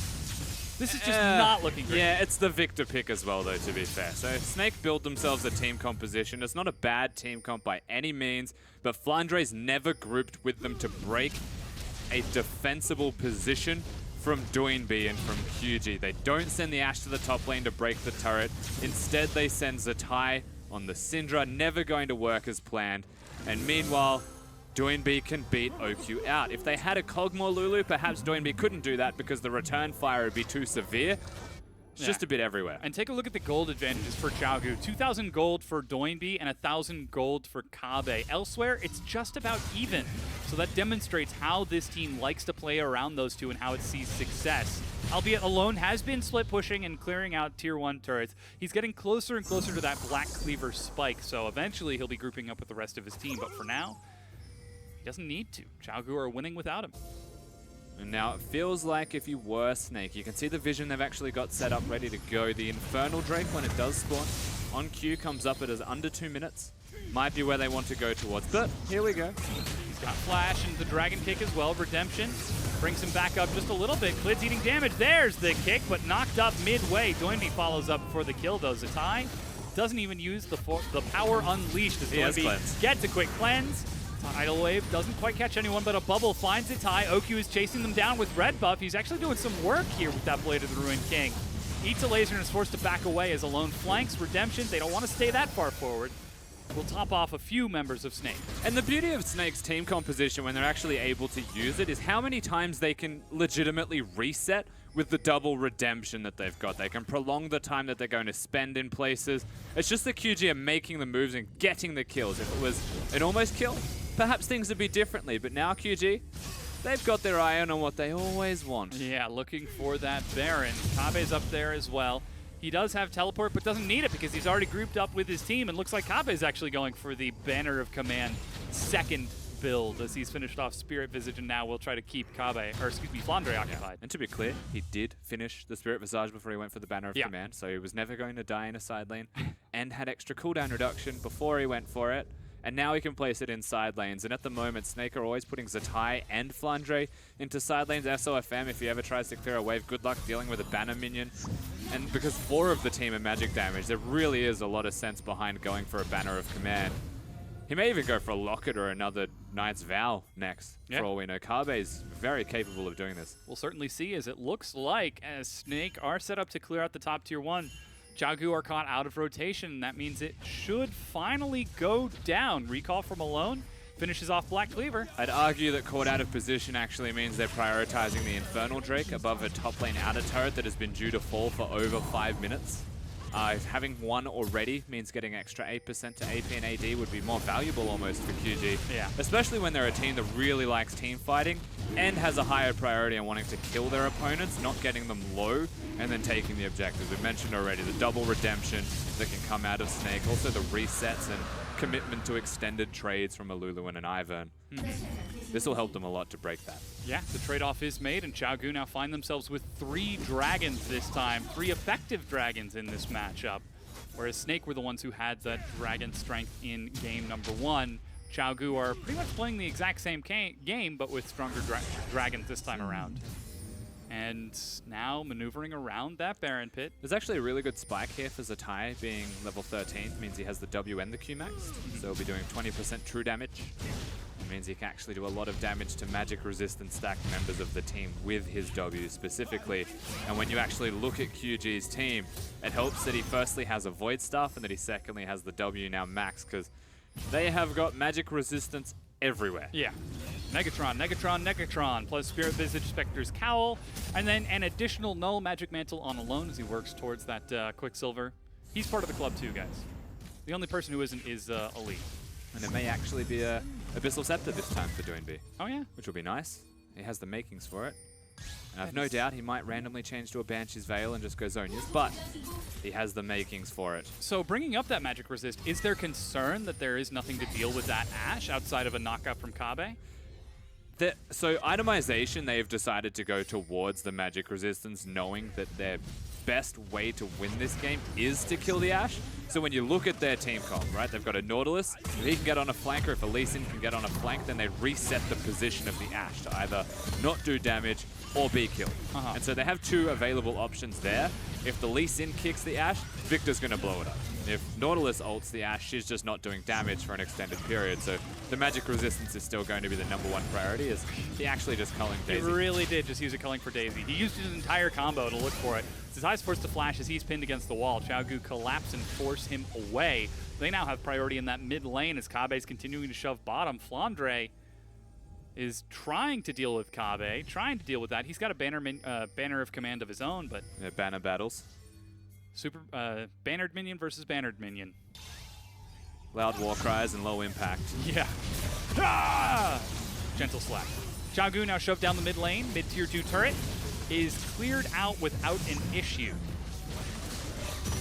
This is just not looking great. Yeah, it's the Victor pick as well, though, to be fair. So Snake built themselves a team composition. It's not a bad team comp by any means, but Flandre's never grouped with them to break a defensible position from Doinby and from QG. They don't send the Ashe to the top lane to break the turret. Instead, they send Zatai on the Syndra, never going to work as planned. And meanwhile, Doinby can beat OQ out. If they had a Kog'Maw Lulu, perhaps Doinby couldn't do that because the return fire would be too severe. It's just a bit everywhere. And take a look at the gold advantages for Xiaogu. 2,000 gold for Doinby and 1,000 gold for Kabe. Elsewhere, it's just about even. So that demonstrates how this team likes to play around those two and how it sees success. Albeit Alone has been split pushing and clearing out tier 1 turrets. He's getting closer and closer to that Black Cleaver spike, so eventually he'll be grouping up with the rest of his team. But for now, he doesn't need to. Xiaogu are winning without him. And now it feels like if you were Snake, you can see the vision they've actually got set up ready to go. The Infernal Drake, when it does spawn on Q, comes up at as under 2 minutes. Might be where they want to go towards, but here we go. He's got Flash and the Dragon Kick as well. Redemption brings him back up just a little bit. Klid's eating damage. There's the kick, but knocked up midway. Doinby follows up for the kill, though. Zatai doesn't even use the power unleashed as Doinby gets a quick cleanse. Tidal Wave doesn't quite catch anyone, but a bubble finds Zatai. OQ is chasing them down with red buff. He's actually doing some work here with that Blade of the Ruined King. Eats a laser and is forced to back away as Alone flanks Redemption. They don't want to stay that far forward. We'll top off a few members of Snake. And the beauty of Snake's team composition when they're actually able to use it is how many times they can legitimately reset with the double redemption that they've got. They can prolong the time that they're going to spend in places. It's just that QG are making the moves and getting the kills. If it was an almost kill, perhaps things would be differently. But now QG, they've got their eye on what they always want. Yeah, looking for that Baron. Kabe's up there as well. He does have teleport, but doesn't need it because he's already grouped up with his team. And looks like Kabe's actually going for the Banner of Command second build as he's finished off Spirit Visage, and now we'll try to keep Flandre occupied. And to be clear, he did finish the Spirit Visage before he went for the Banner of Command, so he was never going to die in a side lane and had extra cooldown reduction before he went for it. And now he can place it in side lanes. And at the moment, Snake are always putting Zatai and Flandre into side lanes. SOFM, if he ever tries to clear a wave, good luck dealing with a banner minion. And because 4 of the team are magic damage, there really is a lot of sense behind going for a Banner of Command. He may even go for a Locket or another Knight's Vow next, for all we know. Kabe's very capable of doing this. We'll certainly see, as it looks like as Snake are set up to clear out the top tier 1. Xiaogu are caught out of rotation, and that means it should finally go down. Recall from Alone finishes off Black Cleaver. I'd argue that caught out of position actually means they're prioritizing the Infernal Drake above a top lane outer turret that has been due to fall for over 5 minutes. Having one already means getting extra 8% to AP and AD would be more valuable almost for QG. Yeah. Especially when they're a team that really likes team fighting and has a higher priority on wanting to kill their opponents, not getting them low and then taking the objectives. We mentioned already the double redemption that can come out of Snake, also the resets and commitment to extended trades from a Lulu and an Ivern. This will help them a lot to break that. Yeah, the trade-off is made, and Xiaogu now find themselves with 3 dragons this time. 3 effective dragons in this matchup. Whereas Snake were the ones who had that dragon strength in game number 1. Xiaogu are pretty much playing the exact same game, but with stronger dragons this time around. And now maneuvering around that Baron pit. There's actually a really good spike here for Zatai being level 13. Means he has the W and the Q maxed. So he'll be doing 20% true damage. It means he can actually do a lot of damage to magic resistant stack members of the team with his W specifically. And when you actually look at QG's team, it helps that he firstly has a Void Staff and that he secondly has the W now maxed, because they have got magic resistance everywhere. Yeah. Negatron, Negatron, Negatron, plus Spirit Visage, Spectre's Cowl, and then an additional Null Magic Mantle on Alone as he works towards that Quicksilver. He's part of the club too, guys. The only person who isn't is Elite. And it may actually be a Abyssal Scepter this time for Doinby. Oh yeah? Which will be nice. He has the makings for it. And I've no doubt he might randomly change to a Banshee's Veil and just go Zonia's, but he has the makings for it. So bringing up that magic resist, is there concern that there is nothing to deal with that Ashe outside of a knockout from Kabe? So itemization, they've decided to go towards the magic resistance, knowing that their best way to win this game is to kill the Ashe. So when you look at their team comp, right, they've got a Nautilus. If he can get on a flank, or if a Lee Sin can get on a flank, then they reset the position of the Ashe to either not do damage or be killed. And so they have 2 available options there. If the Lee Sin kicks the Ashe, Victor's going to blow it up. If Nautilus ults the Ashe, she's just not doing damage for an extended period. So the magic resistance is still going to be the #1 priority. Is he actually just culling He Daisy? really did just use a culling for Daisy. He used his entire combo to look for it. Zai's forced to flash as he's pinned against the wall. Xiaogu collapse and force him away. They now have priority in that mid lane as Kabe's continuing to shove bottom. Flandre is trying to deal with Kabe, trying to deal with that. He's got a banner of command of his own, but Yeah, banner battles. bannered minion versus bannered minion. Loud war cries and low impact. Yeah. Ah! Gentle slap. Xiaogu now shoved down the mid lane. Mid tier 2 turret is cleared out without an issue.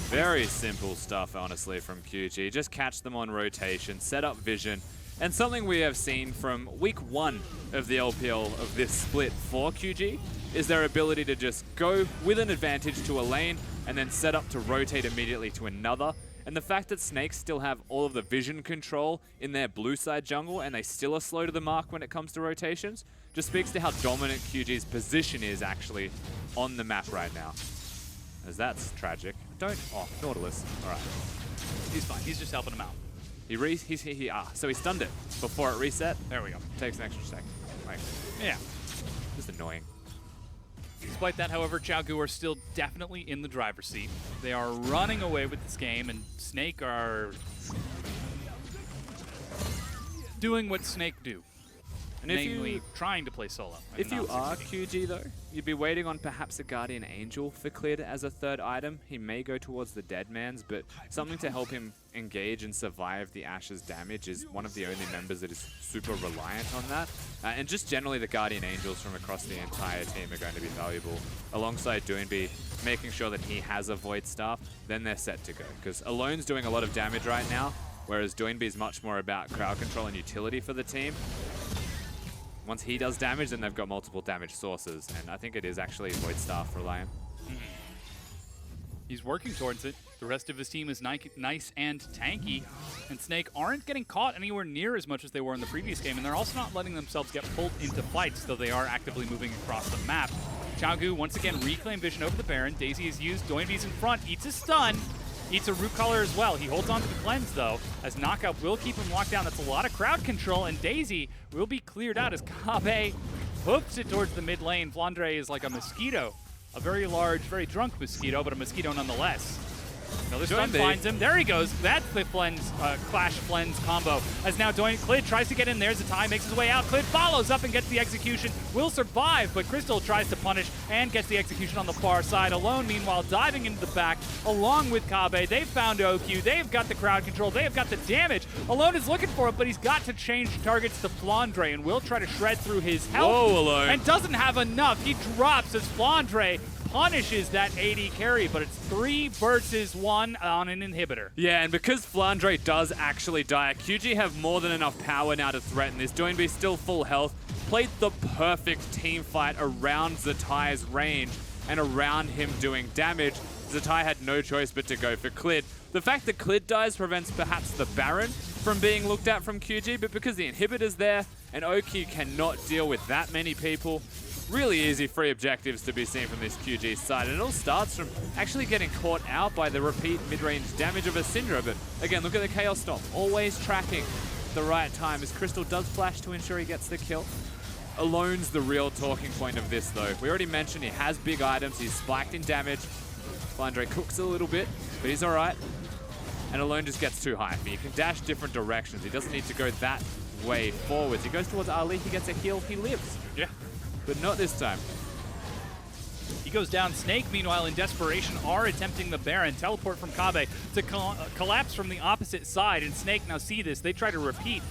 Very simple stuff, honestly, from QG. Just catch them on rotation, set up vision, and something we have seen from week 1 of the LPL of this split for QG is their ability to just go with an advantage to a lane and then set up to rotate immediately to another. And the fact that Snakes still have all of the vision control in their blue side jungle and they still are slow to the mark when it comes to rotations just speaks to how dominant QG's position is actually on the map right now. As that's tragic. Oh, Nautilus. All right. He's fine. He's just helping him out. So he stunned it before it reset. There we go. Takes an extra second. Like, Yeah. just annoying. Despite that, however, Xiaogu are still definitely in the driver's seat. They are running away with this game, and Snake are doing what Snake do. And if namely, you trying to play solo. and If you not are succeeding. QG though, you'd be waiting on perhaps a Guardian Angel for Clid as a third item. He may go towards the Dead Man's, but something to help him engage and survive the Ashe's damage is one of the only members that is super reliant on that. And just generally the Guardian Angels from across the entire team are going to be valuable. Alongside Doinby, making sure that he has a Void Staff, then they're set to go. Because Alone's doing a lot of damage right now, whereas Doinby is much more about crowd control and utility for the team. Once he does damage, then they've got multiple damage sources, and I think it is actually Void Staff reliant. He's working towards it. The rest of his team is nice and tanky, and Snake aren't getting caught anywhere near as much as they were in the previous game, and they're also not letting themselves get pulled into fights, though they are actively moving across the map. Xiaogu once again reclaim vision over the Baron. Daisy is used. Doinby's in front, eats a stun. Eats a root collar as well. He holds on to the cleanse though, as knockout will keep him locked down. That's a lot of crowd control, and Daisy will be cleared out as Kabe hooks it towards the mid lane. Flandre is like a mosquito, a very large, very drunk mosquito, but a mosquito nonetheless. Another stun finds him. There he goes. That's the Clash Flens combo. As now Clid tries to get in there. Zatai makes his way out. Clid follows up and gets the execution. Will survive, but Crystal tries to punish and gets the execution on the far side. Alone, meanwhile, diving into the back along with Kabe. They've found OQ. They've got the crowd control. They have got the damage. Alone is looking for it, but he's got to change targets to Flandre and will try to shred through his health. Whoa, Alone. And doesn't have enough. He drops as Flandre punishes that AD carry, but it's 3 versus 1 on an inhibitor. Yeah, and because Flandre does actually die, QG have more than enough power now to threaten this. Doinby still full health, played the perfect team fight around Zatai's range and around him doing damage. Zatai had no choice but to go for Clid. The fact that Clid dies prevents perhaps the Baron from being looked at from QG, but because the inhibitor's there and OQ cannot deal with that many people, really easy free objectives to be seen from this QG side. And it all starts from actually getting caught out by the repeat mid-range damage of a Syndra. But again, look at the Chaos Stomp. Always tracking the right time as Crystal does flash to ensure he gets the kill. Alone's the real talking point of this though. We already mentioned he has big items. He's spiked in damage. Flandre cooks a little bit, but he's all right. And Alone just gets too high. He can dash different directions. He doesn't need to go that way forwards. He goes towards Ali. He gets a heal. He lives. Yeah. But not this time. He goes down. Snake, meanwhile, in desperation, are attempting the Baron. Teleport from Kabe to collapse from the opposite side. And Snake now see this. They try to retreat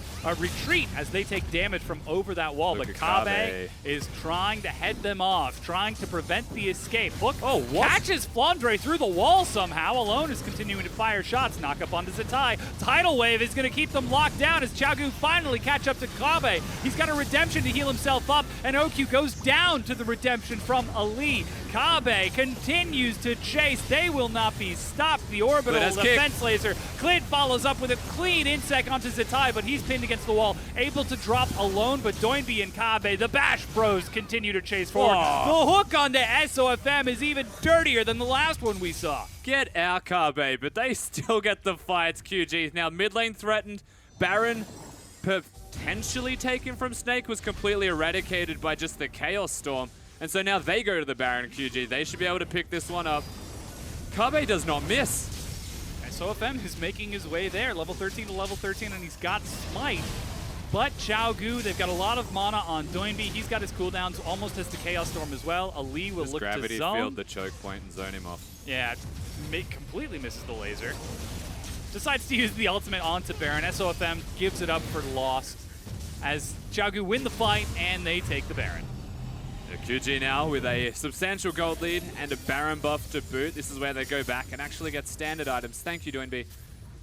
as they take damage from over that wall. Look but at Kabe is trying to head them off, trying to prevent the escape. Look, what? catches Flandre through the wall somehow. Alone is continuing to fire shots. Knock up onto Zatai. Tidal Wave is going to keep them locked down as Xiaogu finally catch up to Kabe. He's got a redemption to heal himself up, and OQ goes down to the redemption from Ali. Kabe continues to chase. They will not be stopped. The orbital Clid has kick. defense laser. Clid follows up with a clean insect onto Zatai, but he's pinned against the wall, able to drop alone. But Doinby and Kabe, the Bash Bros, continue to chase forward. Whoa. The hook onto SOFM is even dirtier than the last one we saw. Get out, Kabe, but they still get the fights. QG now mid lane threatened. Baron potentially taken from Snake was completely eradicated by just the Chaos Storm. And so now they go to the Baron. QG. They should be able to pick this one up. Kabe does not miss. SOFM is making his way there, level 13 to level 13, and he's got Smite. But Gu, they've got a lot of mana on Doinby. He's got his cooldowns almost as the Chaos Storm as well. Ali will Just look gravity to zone. field the choke point and zone him off. Yeah, completely misses the laser. Decides to use the ultimate onto Baron. SOFM gives it up for lost as Gu win the fight and they take the Baron. QG now with a substantial gold lead and a Baron buff to boot. This is where they go back and actually get standard items. Thank you, Doinby.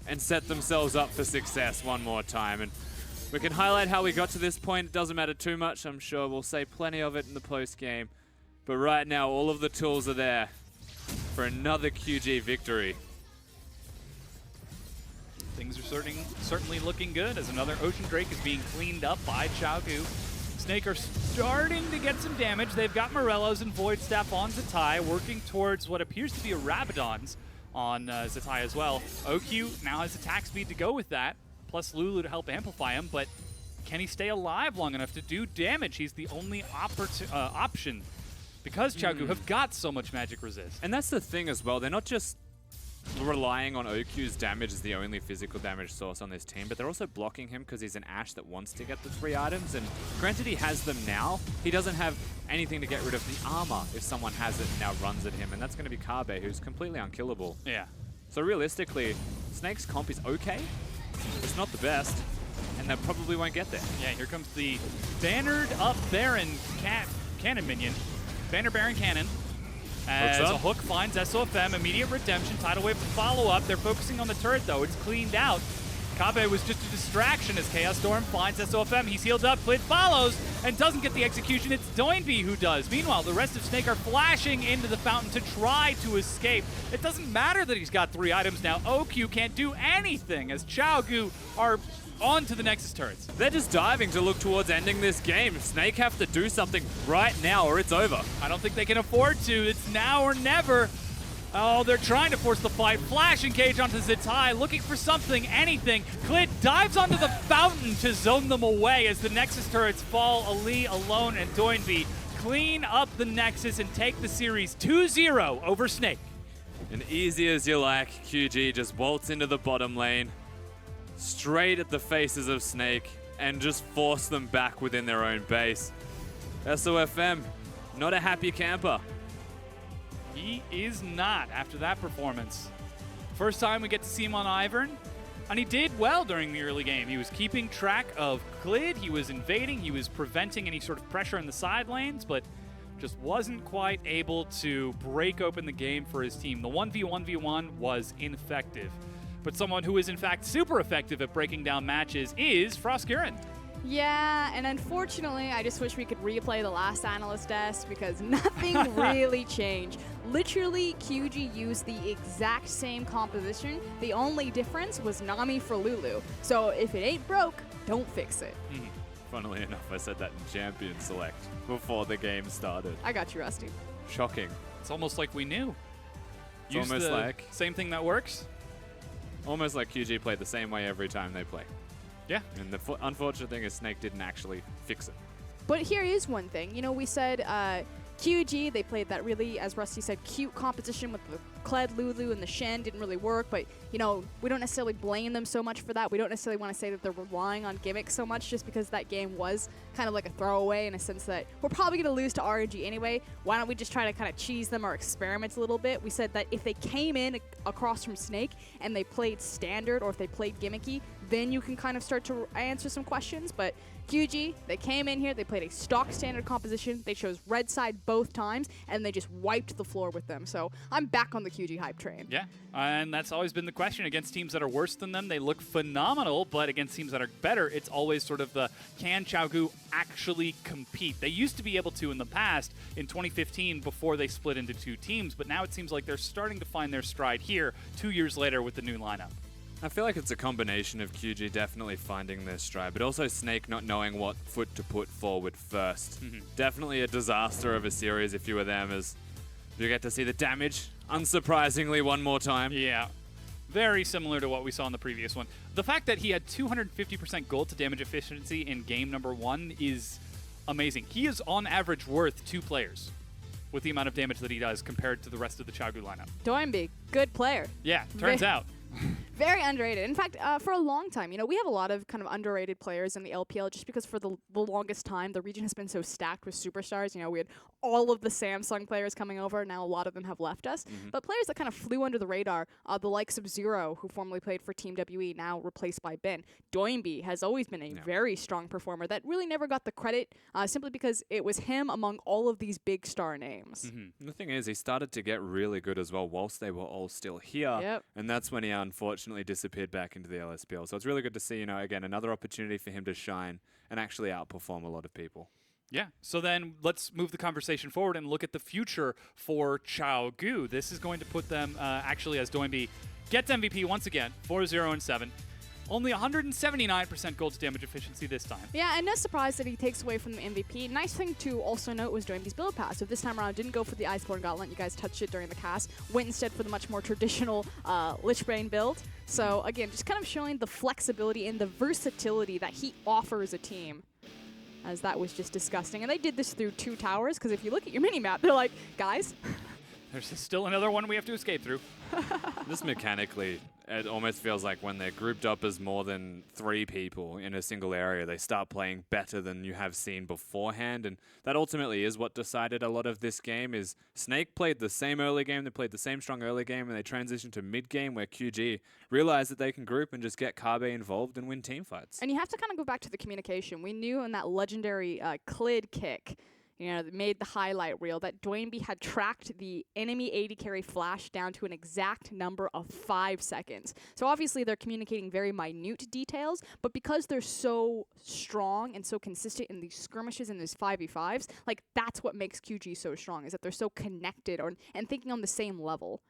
And set themselves up for success one more time. And we can highlight how we got to this point. It doesn't matter too much. I'm sure we'll say plenty of it in the post game. But right now, all of the tools are there for another QG victory. Things are certainly looking good as another Ocean Drake is being cleaned up by Gu. Snake are starting to get some damage. They've got Morello's and Void Staff on Zatai, working towards what appears to be a Rabadon's on Zatai as well. OQ now has attack speed to go with that, plus Lulu to help amplify him, but can he stay alive long enough to do damage? He's the only option because Gu have got so much magic resist. And that's the thing as well. They're not just relying on OQ's damage as the only physical damage source on this team, but they're also blocking him because he's an Ashe that wants to get the 3 items, and granted he has them now, he doesn't have anything to get rid of the armor if someone has it and now runs at him, and that's going to be Kabe, who's completely unkillable. Yeah. So realistically, Snake's comp is okay, it's not the best, and they probably won't get there. Yeah, here comes the bannered up Baron cannon minion. Banner Baron cannon. As a hook finds SOFM, immediate redemption, tidal wave to follow up. They're focusing on the turret though, it's cleaned out. Kabe was just a distraction as Chaos Storm finds SOFM. He's healed up, Clid follows, and doesn't get the execution. It's Doinby who does. Meanwhile, the rest of Snake are flashing into the fountain to try to escape. It doesn't matter that he's got 3 items now. OQ can't do anything as Gu are on to the Nexus turrets. They're just diving to look towards ending this game. Snake have to do something right now or it's over. I don't think they can afford to. It's now or never. Oh, they're trying to force the fight. Flash engage onto Zatai, looking for something, anything. Clid dives onto the fountain to zone them away as the Nexus turrets fall. Ali alone and Doinby clean up the Nexus and take the series 2-0 over Snake. And easy as you like, QG just waltz into the bottom lane, straight at the faces of Snake, and just force them back within their own base. SOFM, not a happy camper. He is not after that performance. First time we get to see him on Ivern, and he did well during the early game. He was keeping track of Clid, he was invading, he was preventing any sort of pressure in the side lanes, but just wasn't quite able to break open the game for his team. The 1v1v1 was ineffective. But someone who is in fact super effective at breaking down matches is Frostkirin. Yeah, and unfortunately, I just wish we could replay the last analyst desk because nothing really changed. Literally, QG used the exact same composition. The only difference was Nami for Lulu. So if it ain't broke, don't fix it. Funnily enough, I said that in Champion Select before the game started. I got you, Rusty. Shocking. It's almost like we knew. It's Use almost the like same thing that works. Almost like QG play the same way every time they play. Yeah. And the unfortunate thing is Snake didn't actually fix it. But here is one thing. You know, we said QG, they played that really, as Rusty said, cute composition with the Kled, Lulu, and the Shen. Didn't really work, but, you know, we don't necessarily blame them so much for that. We don't necessarily want to say that they're relying on gimmicks so much just because that game was kind of like a throwaway in a sense that we're probably going to lose to RNG anyway. Why don't we just try to kind of cheese them or experiment a little bit? We said that if they came in across from Snake and they played standard or if they played gimmicky, then you can kind of start to answer some questions. But QG, they came in here, they played a stock standard composition, they chose red side both times, and they just wiped the floor with them. So I'm back on the QG hype train. Yeah, and that's always been the question. Against teams that are worse than them, they look phenomenal, but against teams that are better, it's always sort of the can Gu actually compete. They used to be able to in the past, in 2015, before they split into two teams, but now it seems like they're starting to find their stride here 2 years later with the new lineup. I feel like it's a combination of QG definitely finding their stride, but also Snake not knowing what foot to put forward first. Definitely a disaster of a series if you were them, as you get to see the damage, unsurprisingly, one more time. Yeah. Very similar to what we saw in the previous one. The fact that he had 250% gold to damage efficiency in game number 1 is amazing. He is on average worth 2 players with the amount of damage that he does compared to the rest of the Xiaogu lineup. Doinby, good player. Yeah, turns out. Very underrated. In fact, for a long time, we have a lot of kind of underrated players in the LPL just because for the longest time, the region has been so stacked with superstars. We had all of the Samsung players coming over. Now a lot of them have left us. But players that kind of flew under the radar, the likes of Zero, who formerly played for Team WE, now replaced by Ben. Doinby has always been a very strong performer that really never got the credit simply because it was him among all of these big star names. The thing is, he started to get really good as well whilst they were all still here. Yep. And that's when he unfortunately disappeared back into the LSPL. So it's really good to see, again, another opportunity for him to shine and actually outperform a lot of people. Yeah, so then let's move the conversation forward and look at the future for Xiaogu. This is going to put them, actually, as Doinby gets MVP once again, 4-0-7. Only 179% gold to damage efficiency this time. Yeah, and no surprise that he takes away from the MVP. Nice thing to also note was Doinby's build pass. So this time around, didn't go for the Iceborne Gauntlet. You guys touched it during the cast. Went instead for the much more traditional Lichbane build. So again, just kind of showing the flexibility and the versatility that he offers a team. As that was just disgusting. And they did this through 2 towers, because if you look at your mini-map, they're like, guys. There's still another one we have to escape through. This mechanically, it almost feels like when they're grouped up as more than 3 people in a single area, they start playing better than you have seen beforehand. And that ultimately is what decided a lot of this game. Is Snake played the same early game, they played the same strong early game, and they transitioned to mid game where QG realized that they can group and just get Kabe involved and win team fights. And you have to kind of go back to the communication. We knew in that legendary Clid kick, that made the highlight reel, that Doinby had tracked the enemy AD carry flash down to an exact number of 5 seconds. So obviously they're communicating very minute details, but because they're so strong and so consistent in these skirmishes and these 5v5s, like that's what makes QG so strong, is that they're so connected and thinking on the same level.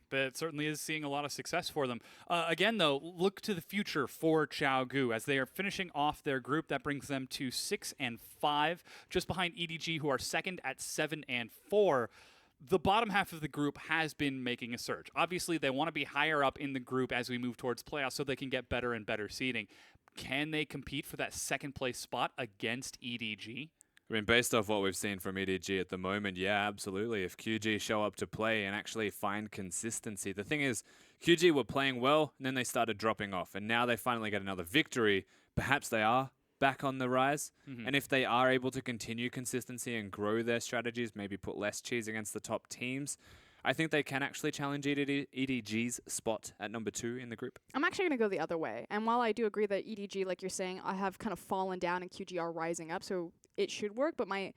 But it certainly is seeing a lot of success for them. Again, though, look to the future for Xiaogu as they are finishing off their group. That brings them to 6-5, just behind EDG, who are second at 7-4. The bottom half of the group has been making a surge. Obviously, they want to be higher up in the group as we move towards playoffs so they can get better and better seeding. Can they compete for that second place spot against EDG? I mean, based off what we've seen from EDG at the moment, yeah, absolutely. If QG show up to play and actually find consistency. The thing is, QG were playing well, and then they started dropping off. And now they finally get another victory. Perhaps they are back on the rise. And if they are able to continue consistency and grow their strategies, maybe put less cheese against the top teams, I think they can actually challenge EDG's spot at number 2 in the group. I'm actually going to go the other way. And while I do agree that EDG, like you're saying, I have kind of fallen down and QG are rising up, so it should work. But my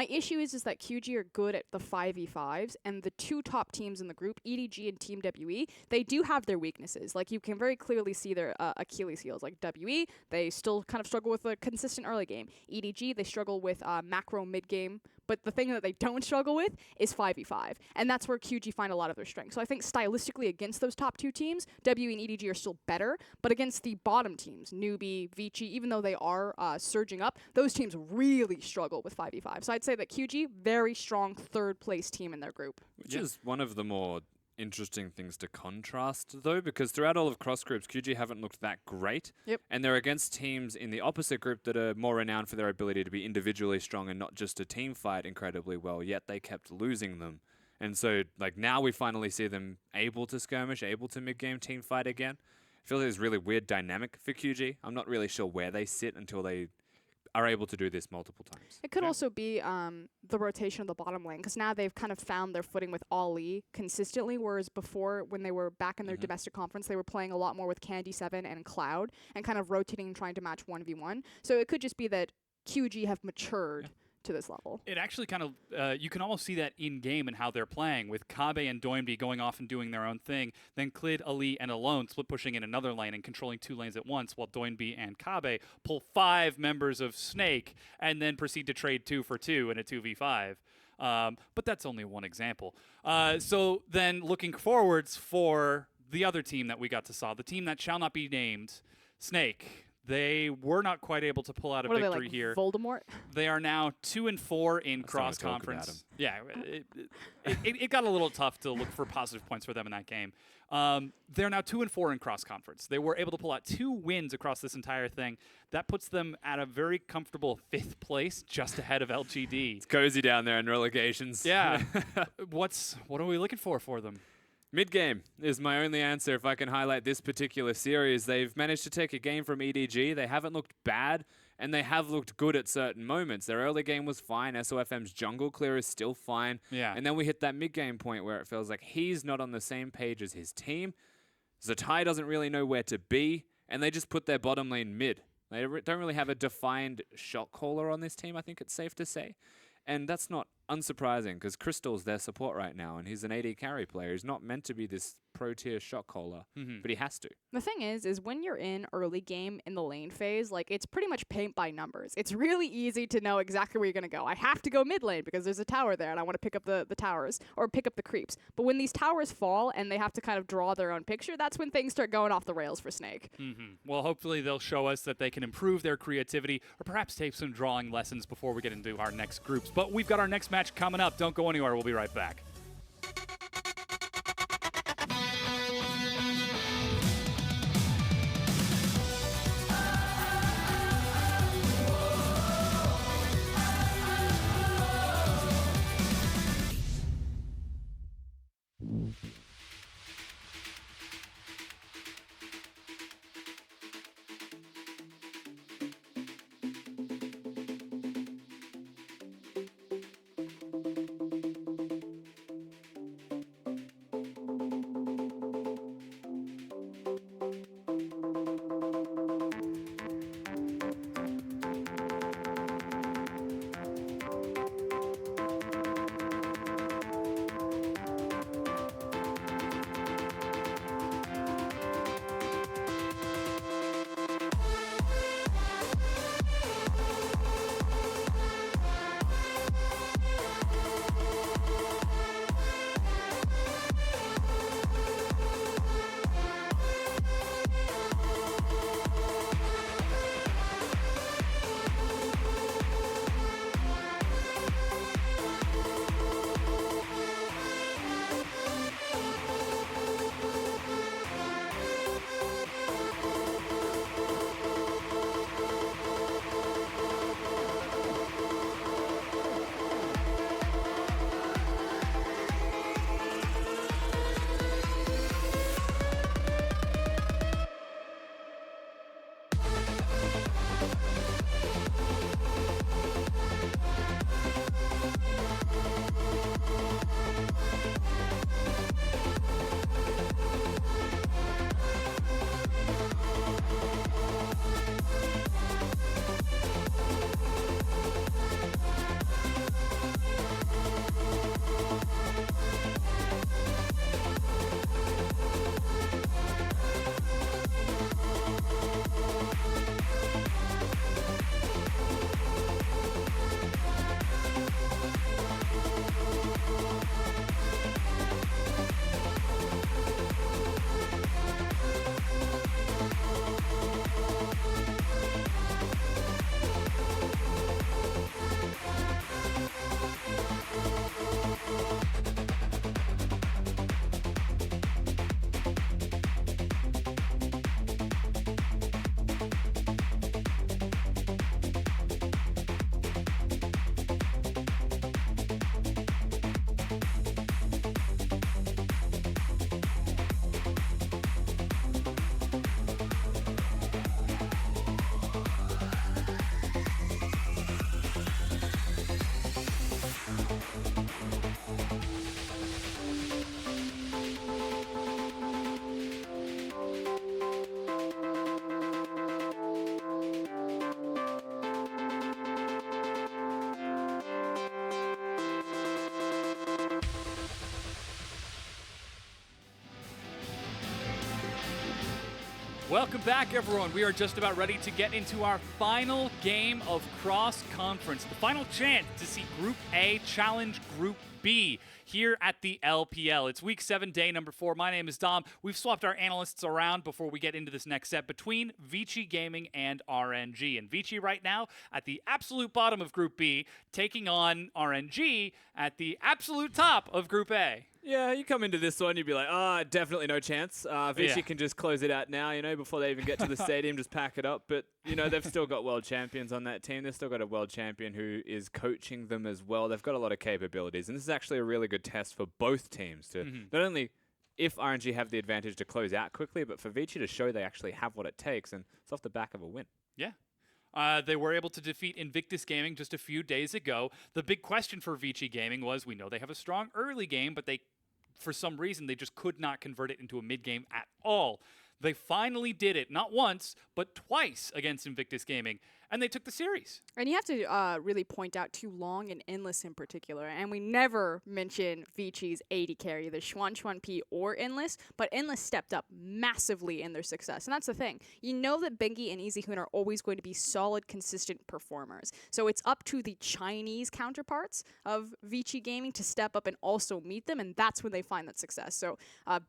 issue is that QG are good at the 5v5s, and the 2 top teams in the group, EDG and Team WE, they do have their weaknesses. Like, you can very clearly see their Achilles heels. Like, WE, they still kind of struggle with a consistent early game. EDG, they struggle with macro mid-game. But the thing that they don't struggle with is 5v5. And that's where QG find a lot of their strength. So I think stylistically against those top 2 teams, WE and EDG are still better. But against the bottom teams, Newbie, Vici, even though they are surging up, those teams really struggle with 5v5. So I'd say that QG, very strong 3rd place team in their group. Which is one of the more interesting things to contrast, though, because throughout all of cross groups, QG haven't looked that great. Yep. And they're against teams in the opposite group that are more renowned for their ability to be individually strong and not just a team fight incredibly well, yet they kept losing them. And so, like, now we finally see them able to skirmish, able to mid-game team fight again. I feel like there's a really weird dynamic for QG. I'm not really sure where they sit until they are able to do this multiple times. It could also be the rotation of the bottom lane, because now they've kind of found their footing with Ali consistently, whereas before, when they were back in their domestic conference, they were playing a lot more with Candy 7 and Cloud, and kind of rotating and trying to match 1v1. So it could just be that QG have matured to this level. It actually kind of, you can almost see that in game and how they're playing, with Kabe and Doinby going off and doing their own thing, then Clid, Ali, and Alone split pushing in another lane and controlling 2 lanes at once, while Doinby and Kabe pull 5 members of Snake and then proceed to trade 2 for 2 in a 2v5. But that's only one example. So then looking forwards for the other team that we got to saw, the team that shall not be named, Snake. They were not quite able to pull out a What are they, victory like here. Voldemort? They are now 2-4 in Let's not cross talk about conference. Yeah, it got a little tough to look for positive points for them in that game. They're now 2-4 in cross conference. They were able to pull out 2 wins across this entire thing. That puts them at a very comfortable 5th place, just ahead of LGD. It's cozy down there in relegations. Yeah. What are we looking for them? Mid-game is my only answer if I can highlight this particular series. They've managed to take a game from EDG. They haven't looked bad, and they have looked good at certain moments. Their early game was fine. SOFM's jungle clear is still fine. Yeah. And then we hit that mid-game point where it feels like he's not on the same page as his team. Zatai doesn't really know where to be, and they just put their bottom lane mid. They don't really have a defined shot caller on this team, I think it's safe to say. And that's not unsurprising, because Crystal's their support right now, and he's an AD carry player. He's not meant to be this pro-tier shot caller, but he has to. The thing is when you're in early game in the lane phase, like, it's pretty much paint by numbers. It's really easy to know exactly where you're going to go. I have to go mid lane because there's a tower there and I want to pick up the towers or pick up the creeps. But when these towers fall and they have to kind of draw their own picture, that's when things start going off the rails for Snake. Well, hopefully they'll show us that they can improve their creativity or perhaps take some drawing lessons before we get into our next groups. But we've got our next match coming up. Don't go anywhere. We'll be right back. Welcome back, everyone. We are just about ready to get into our final game of Cross Conference, the final chance to see Group A challenge Group B here at the LPL. It's week 7, day number 4. My name is Dom. We've swapped our analysts around before we get into this next set between Vici Gaming and RNG. And Vici right now at the absolute bottom of Group B, taking on RNG at the absolute top of Group A. Yeah, you come into this one, you'd be like, definitely no chance. Vici can just close it out now, before they even get to the stadium, just pack it up. But, they've still got world champions on that team. They've still got a world champion who is coaching them as well. They've got a lot of capabilities. And this is actually a really good test for both teams to not only if RNG have the advantage to close out quickly, but for Vici to show they actually have what it takes. And it's off the back of a win. Yeah. They were able to defeat Invictus Gaming just a few days ago. The big question for Vici Gaming was, we know they have a strong early game, but for some reason, they just could not convert it into a mid-game at all. They finally did it, not once, but twice against Invictus Gaming, and they took the series. And you have to really point out To Long and Endless in particular. And we never mention Vici's AD carry, either Xuan P or Endless, but Endless stepped up massively in their success. And that's the thing. You know that Bengi and Easyhoon are always going to be solid, consistent performers. So it's up to the Chinese counterparts of Vici Gaming to step up and also meet them, and that's when they find that success. So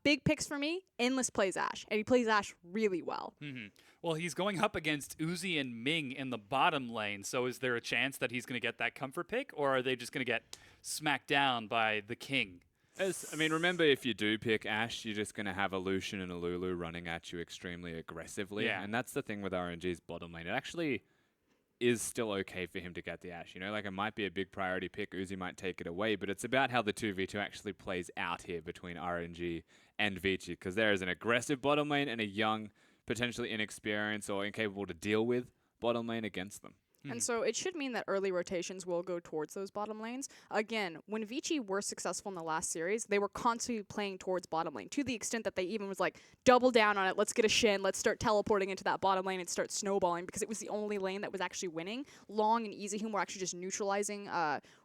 big picks for me, Endless plays Ashe, and he plays Ashe really well. Well, he's going up against Uzi and Ming in the bottom lane, so is there a chance that he's going to get that comfort pick, or are they just going to get smacked down by the king? Remember, if you do pick Ashe, you're just going to have a Lucian and a Lulu running at you extremely aggressively. Yeah. And that's the thing with RNG's bottom lane. It actually is still okay for him to get the Ashe. It might be a big priority pick. Uzi might take it away, but it's about how the 2v2 actually plays out here between RNG and Vici, because there is an aggressive bottom lane and a young, potentially inexperienced or incapable to deal with bottom lane against them. And so it should mean that early rotations will go towards those bottom lanes. Again, when Vici were successful in the last series, they were constantly playing towards bottom lane, to the extent that they even was like, double down on it, let's get a Shin, let's start teleporting into that bottom lane and start snowballing, because it was the only lane that was actually winning. Long and Easyhoon were actually just neutralizing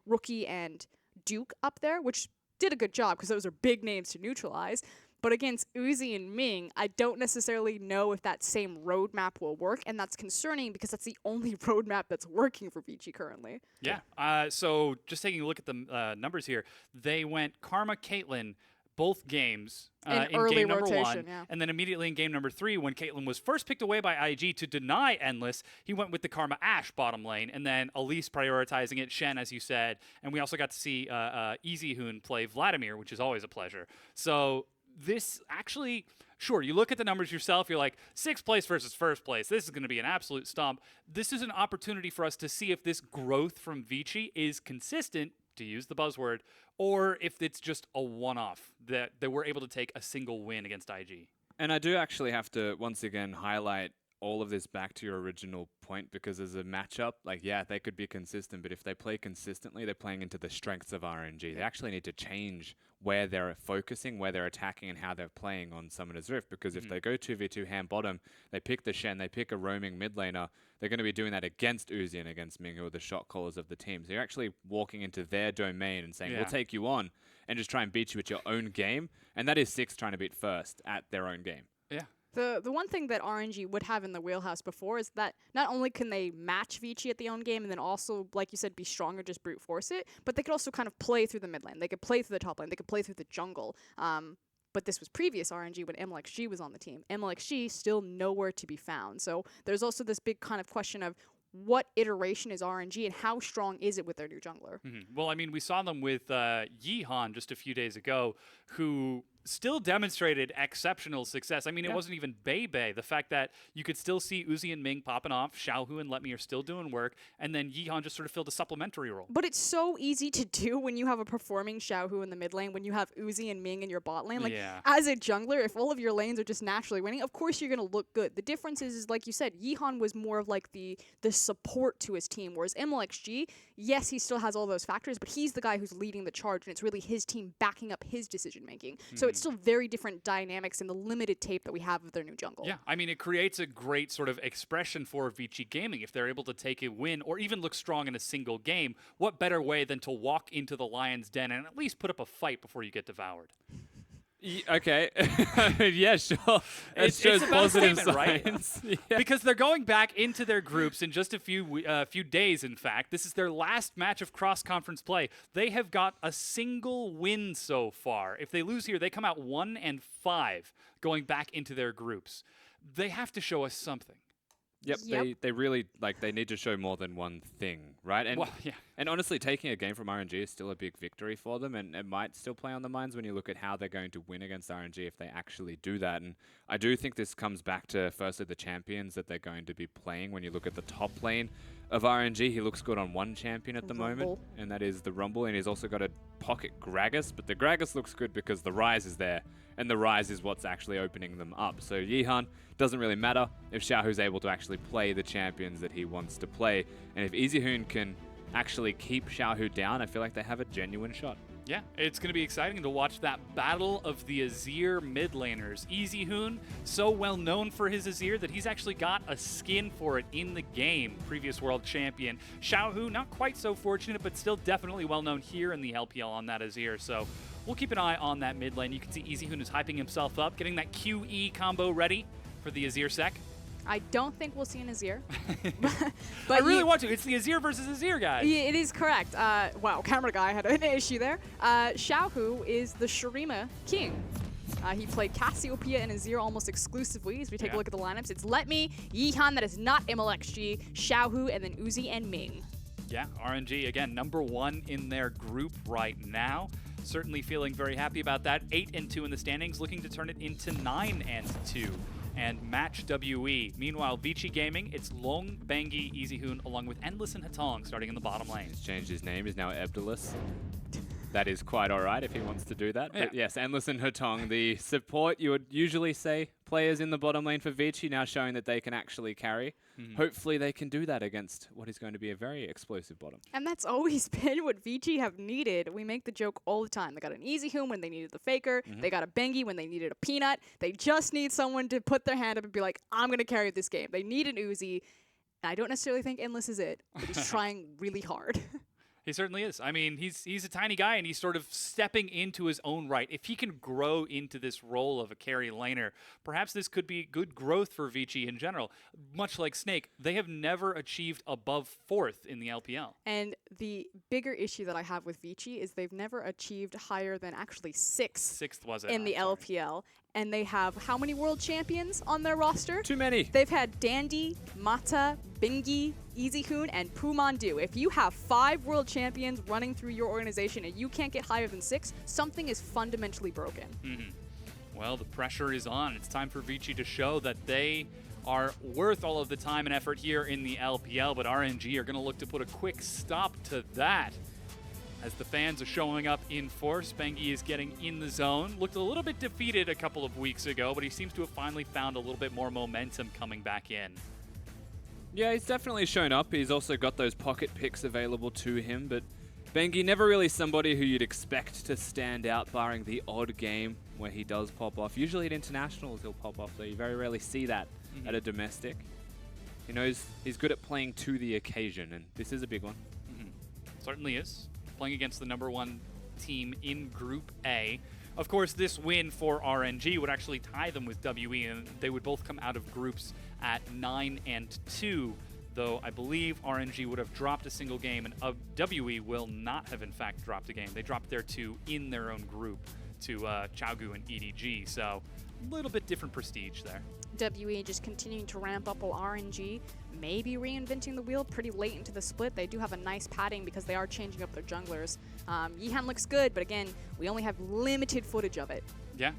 Rookie and Duke up there, which did a good job, because those are big names to neutralize. But against Uzi and Ming, I don't necessarily know if that same roadmap will work, and that's concerning because that's the only roadmap that's working for Vici currently. Yeah. So just taking a look at the numbers here, they went Karma Caitlyn both games in early game number rotation, 1, and then immediately in game number 3, when Caitlyn was first picked away by IG to deny Endless, he went with the Karma Ashe bottom lane, and then Elise prioritizing it, Shen, as you said, and we also got to see Easyhoon play Vladimir, which is always a pleasure. So this actually, sure, you look at the numbers yourself, you're like, 6th place versus 1st place. This is going to be an absolute stomp. This is an opportunity for us to see if this growth from Vici is consistent, to use the buzzword, or if it's just a one-off, that we're able to take a single win against IG. And I do actually have to, once again, highlight all of this back to your original point, because as a matchup, they could be consistent, but if they play consistently, they're playing into the strengths of RNG. They actually need to change where they're focusing, where they're attacking, and how they're playing on Summoner's Rift, because if they go 2v2 hand bottom, they pick the Shen, they pick a roaming mid laner, they're going to be doing that against Uzi and against Ming, who are the shot callers of the team. So you're actually walking into their domain and saying, we'll take you on, and just try and beat you at your own game, and that is 6 trying to beat 1st at their own game. Yeah. The one thing that RNG would have in the wheelhouse before is that not only can they match Vici at the own game and then also, like you said, be stronger, just brute force it, but they could also kind of play through the mid lane. They could play through the top lane. They could play through the jungle. But this was previous RNG when MLXG was on the team. MLXG still nowhere to be found. So there's also this big kind of question of what iteration is RNG and how strong is it with their new jungler? Well, I mean, we saw them with Yihan just a few days ago, who still demonstrated exceptional success. I mean, it wasn't even Bebe. The fact that you could still see Uzi and Ming popping off, Xiaohu and Let Me are still doing work, and then Yihan just sort of filled a supplementary role. But it's so easy to do when you have a performing Xiaohu in the mid lane, when you have Uzi and Ming in your bot lane. Like, as a jungler, if all of your lanes are just naturally winning, of course you're going to look good. The difference is, like you said, Yihan was more of like the support to his team, whereas MLXG, yes, he still has all those factors, but he's the guy who's leading the charge, and it's really his team backing up his decision making. So it's still very different dynamics in the limited tape that we have of their new jungle. Yeah, I mean, it creates a great sort of expression for Vici Gaming. If they're able to take a win or even look strong in a single game, what better way than to walk into the lion's den and at least put up a fight before you get devoured? Okay. Yeah, sure. It It's shows a better positive statement, right? signs. Yeah. Because they're going back into their groups in just a few days, in fact. This is their last match of cross-conference play. They have got a single win so far. If they lose here, they come out 1-5 going back into their groups. They have to show us something. Yep, Yep. They really they need to show more than one thing, right? And Well, yeah. and honestly, taking a game from RNG is still a big victory for them, and it might still play on the minds when you look at how they're going to win against RNG if they actually do that. And I do think this comes back to firstly the champions that they're going to be playing. When you look at the top lane of RNG, he looks good on one champion at the moment, Rumble. and that is the Rumble, and he's also got a pocket Gragas, but the Gragas looks good because the Rise is there, and the Rise is what's actually opening them up. So Yihan doesn't really matter if Xiaohu's able to actually play the champions that he wants to play, and if EasyHoon can actually keep Xiaohu down, I feel like they have a genuine shot. Yeah, it's going to be exciting to watch that battle of the Azir mid laners. EasyHoon, so well known for his Azir that he's actually got a skin for it in the game. Previous world champion. Xiaohu, not quite so fortunate, but still definitely well known here in the LPL on that Azir. So we'll keep an eye on that mid lane. You can see EasyHoon is hyping himself up, getting that QE combo ready for the Azir sec. I don't think we'll see an Azir. I really you- want to. It's the Azir versus Azir, guys. Yeah, it is correct. Wow, camera guy had an issue there. Xiaohu is the Shurima king. He played Cassiopeia and Azir almost exclusively. As we take Yeah. a look at the lineups, it's Let Me, Yihan, that is not MLXG, Xiaohu, and then Uzi and Ming. Yeah, RNG, again, number 1 in their group right now. Certainly feeling very happy about that. 8-2 in the standings, looking to turn it into 9-2 and match WE. Meanwhile, Vici Gaming, it's Long, Bangi, EasyHoon, along with Endless and Hatong starting in the bottom lane. He's changed his name, he's now Ebdalus. That is quite alright if he wants to do that. But Yeah. yes, Endless and Hatong, the support you would usually say players in the bottom lane for Vici, now showing that they can actually carry. Hopefully they can do that against what is going to be a very explosive bottom. And that's always been what Vici have needed. We make the joke all the time. They got an EasyHoon when they needed the Faker. They got a Bengi when they needed a Peanut. They just need someone to put their hand up and be like, I'm going to carry this game. They need an Uzi. I don't necessarily think Endless is it, but he's trying really hard. He certainly is. I mean, he's a tiny guy, and he's sort of stepping into his own right. If he can grow into this role of a carry laner, perhaps this could be good growth for Vici in general. Much like Snake, they have never achieved above 4th in the LPL. And the bigger issue that I have with Vici is they've never achieved higher than actually 6th 6th was it? in the I'm sorry. LPL. And they have how many world champions on their roster? Too many. They've had Dandy, Mata, Bingi, EasyHoon, and Pumandu. If you have 5 world champions running through your organization and you can't get higher than 6, something is fundamentally broken. Well, the pressure is on. It's time for Vici to show that they are worth all of the time and effort here in the LPL, but RNG are going to look to put a quick stop to that. As the fans are showing up in force, Bengi is getting in the zone. Looked a little bit defeated a couple of weeks ago, but he seems to have finally found a little bit more momentum coming back in. Yeah, he's definitely shown up. He's also got those pocket picks available to him, but Bengi never really somebody who you'd expect to stand out, barring the odd game where he does pop off. Usually at internationals he'll pop off, though you very rarely see that at a domestic. He knows he's good at playing to the occasion, and this is a big one. Certainly is. Playing against the #1 team in Group A. Of course, this win for RNG would actually tie them with WE, and they would both come out of groups at 9-2, though I believe RNG would have dropped a single game, and WE will not have, in fact, dropped a game. They dropped their 2 in their own group to Chaogu and EDG, so a little bit different prestige there. WE just continuing to ramp up while RNG maybe reinventing the wheel pretty late into the split. They do have a nice padding because they are changing up their junglers. Yihan looks good, but again, we only have limited footage of it. Yeah.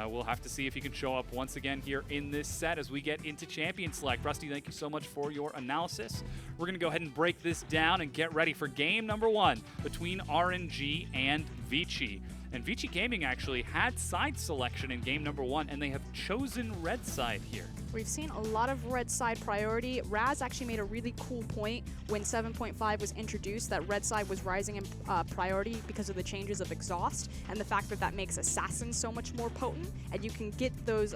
We'll have to see if he can show up once again here in this set as we get into Champion Select. Rusty, thank you so much for your analysis. We're going to go ahead and break this down and get ready for game #1 between RNG and Vici. And Vici Gaming actually had side selection in game #1, and they have chosen red side here. We've seen a lot of red side priority. Raz actually made a really cool point when 7.5 was introduced that red side was rising in priority because of the changes of exhaust and the fact that that makes assassins so much more potent, and you can get those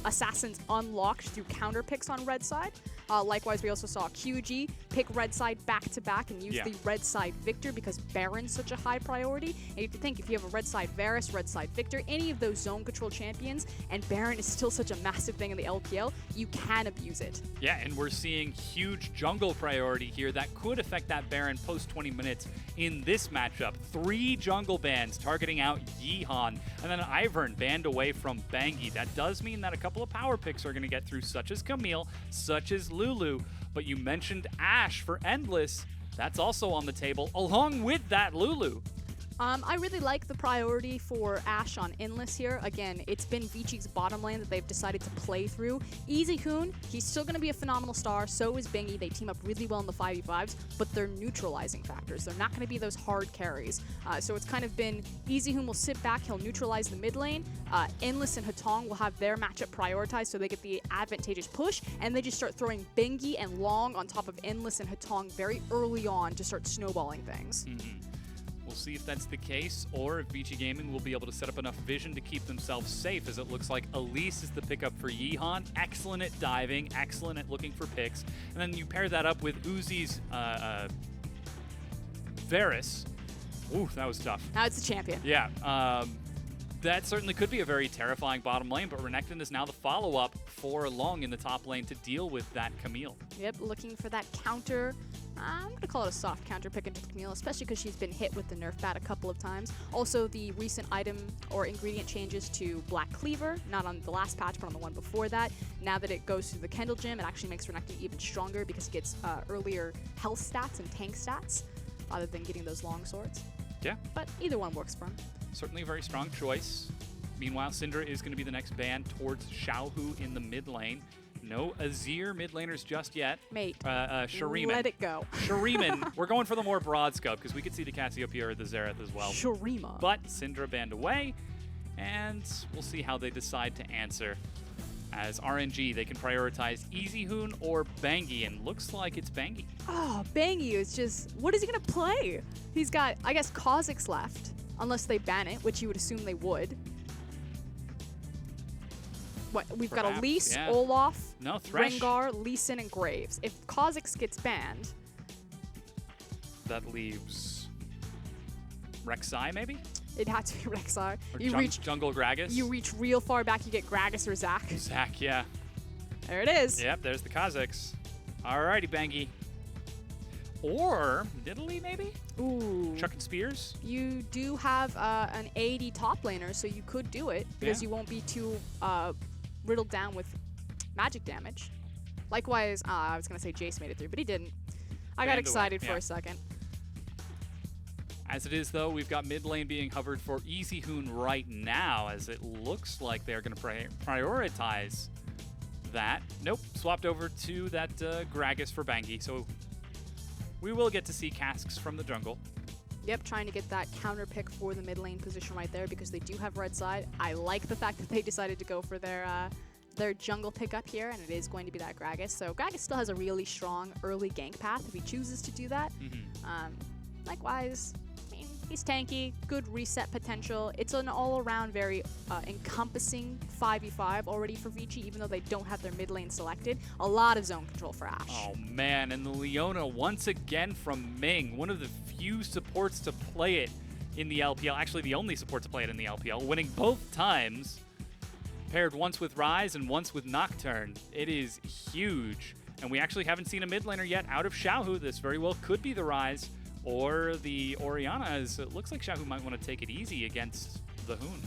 assassins unlocked through counter picks on red side. Likewise, we also saw QG pick red side back to back and use the red side Victor because Baron's such a high priority. And you have to think if you have a red red side Varus, red side Victor, any of those zone control champions, and Baron is still such a massive thing in the LPL, you can abuse it. Yeah, and we're seeing huge jungle priority here that could affect that Baron post 20 minutes in this matchup. 3 jungle bans targeting out Yeehan, and then Ivern banned away from Bangi. That does mean that a couple of power picks are going to get through, such as Camille, such as Lulu. But you mentioned Ashe for Endless. That's also on the table, along with that Lulu. I really like the priority for Ashe on Endless here. Again, it's been Vici's bottom lane that they've decided to play through. Easy Hoon, he's still going to be a phenomenal star. So is Bingy. They team up really well in the 5v5s, but they're neutralizing factors. They're not going to be those hard carries. So it's kind of been Easy Hoon will sit back. He'll neutralize the mid lane. Endless and Hatong will have their matchup prioritized so they get the advantageous push, and they just start throwing Bingy and Long on top of Endless and Hatong very early on to start snowballing things. We'll see if that's the case, or if Vici Gaming will be able to set up enough vision to keep themselves safe, as it looks like Elise is the pickup for Yeehan. Excellent at diving, excellent at looking for picks. And then you pair that up with Uzi's Varus. Ooh, that was tough. Now it's the champion. Yeah, that certainly could be a very terrifying bottom lane, but Renekton is now the follow-up for Long in the top lane to deal with that Camille. Yep, looking for that counter. I'm going to call it a soft counter pick into Camille, especially because she's been hit with the nerf bat a couple of times. Also, the recent item or ingredient changes to Black Cleaver, not on the last patch, but on the one before that. Now that it goes through the Kendall Gym, it actually makes Renekton even stronger because it gets earlier health stats and tank stats, rather than getting those long swords. Yeah. But either one works for him. Certainly a very strong choice. Meanwhile, Syndra is going to be the next ban towards Xiaohu in the mid lane. No Azir mid laners just yet. Mate, Shuriman. let it go. Shuriman. We're going for the more broad scope because we could see the Cassiopeia or the Xerath as well. Shurima. But Syndra banned away, and we'll see how they decide to answer. As RNG, they can prioritize Easy Hoon or Bangi, and looks like it's Bangi. Oh, Bangi is just, what is he going to play? He's got, I guess, Kha'Zix left, unless they ban it, which you would assume they would. What, we've got Perhaps, Elise, yeah. Olaf, No, Thresh. Rengar, Lee Sin, and Graves. If Kha'Zix gets banned, That leaves Rek'Sai, maybe? it'd have to be Rek'Sai. Or Jungle Gragas? You reach real far back, you get Gragas or Zac. Zac, yeah. There it is. Yep, there's the Kha'Zix. Alrighty, Bangi. Or Nidalee, maybe? Ooh. Chucking spears? You do have an AD top laner, so you could do it because Yeah. you won't be too riddled down with magic damage. Likewise, I was going to say Jace made it through, but he didn't. I got Banned away, excited for yeah. a second. As it is, though, we've got mid lane being hovered for Easy Hoon right now, as it looks like they're going to prioritize that. Nope, swapped over to that Gragas for Bangi, so we will get to see casks from the jungle. Yep, trying to get that counter pick for the mid lane position right there because they do have red side. I like the fact that they decided to go for their jungle pickup here, and it is going to be that Gragas. So Gragas still has a really strong early gank path if he chooses to do that. Likewise, I mean, he's tanky, good reset potential. It's an all-around very encompassing 5v5 already for Vici, even though they don't have their mid lane selected. A lot of zone control for Ashe. Oh man, and the Leona once again from Ming, one of the few supports to play it in the LPL, actually the only support to play it in the LPL, winning both times, paired once with Ryze and once with Nocturne. It is huge, and we actually haven't seen a mid laner yet out of Xiaohu. This very well could be the Ryze or the Orianna, as it looks like Xiaohu might want to take it easy against the Hoon.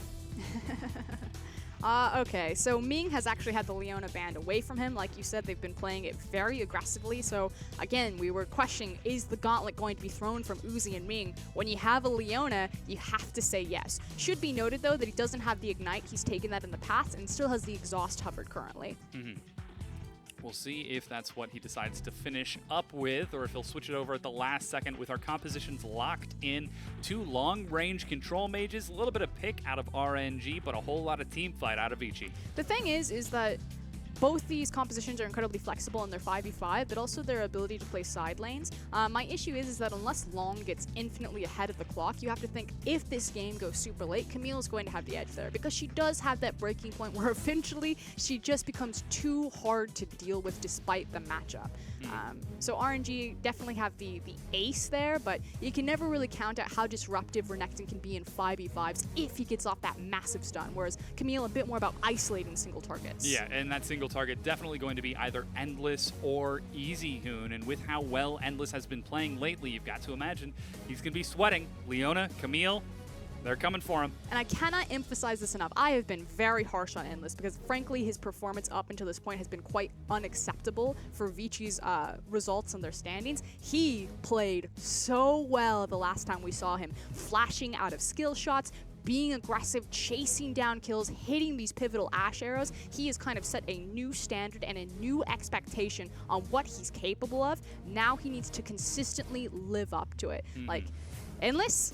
Okay, so Ming has actually had the Leona banned away from him. Like you said, they've been playing it very aggressively. So again, we were questioning, is the gauntlet going to be thrown from Uzi and Ming? When you have a Leona, you have to say yes. Should be noted, though, that he doesn't have the Ignite. He's taken that in the past and still has the Exhaust hovered currently. We'll see if that's what he decides to finish up with, or if he'll switch it over at the last second with our compositions locked in. 2 long-range control mages, a little bit of pick out of RNG, but a whole lot of team fight out of Vici. The thing is that both these compositions are incredibly flexible in their 5v5, but also their ability to play side lanes. My issue is that unless Long gets infinitely ahead of the clock, you have to think if this game goes super late, Camille is going to have the edge there because she does have that breaking point where eventually she just becomes too hard to deal with despite the matchup. So RNG definitely have the ace there, but you can never really count out how disruptive Renekton can be in 5v5s if he gets off that massive stun, whereas Camille a bit more about isolating single targets. Yeah, and that single target definitely going to be either Endless or Easy Hoon, and with how well Endless has been playing lately, you've got to imagine he's going to be sweating. Leona, Camille, they're coming for him. And I cannot emphasize this enough. I have been very harsh on Endless because, frankly, his performance up until this point has been quite unacceptable for Vici's results and their standings. He played so well the last time we saw him, flashing out of skill shots, being aggressive, chasing down kills, hitting these pivotal Ash arrows. He has kind of set a new standard and a new expectation on what he's capable of. Now he needs to consistently live up to it. Like, Endless,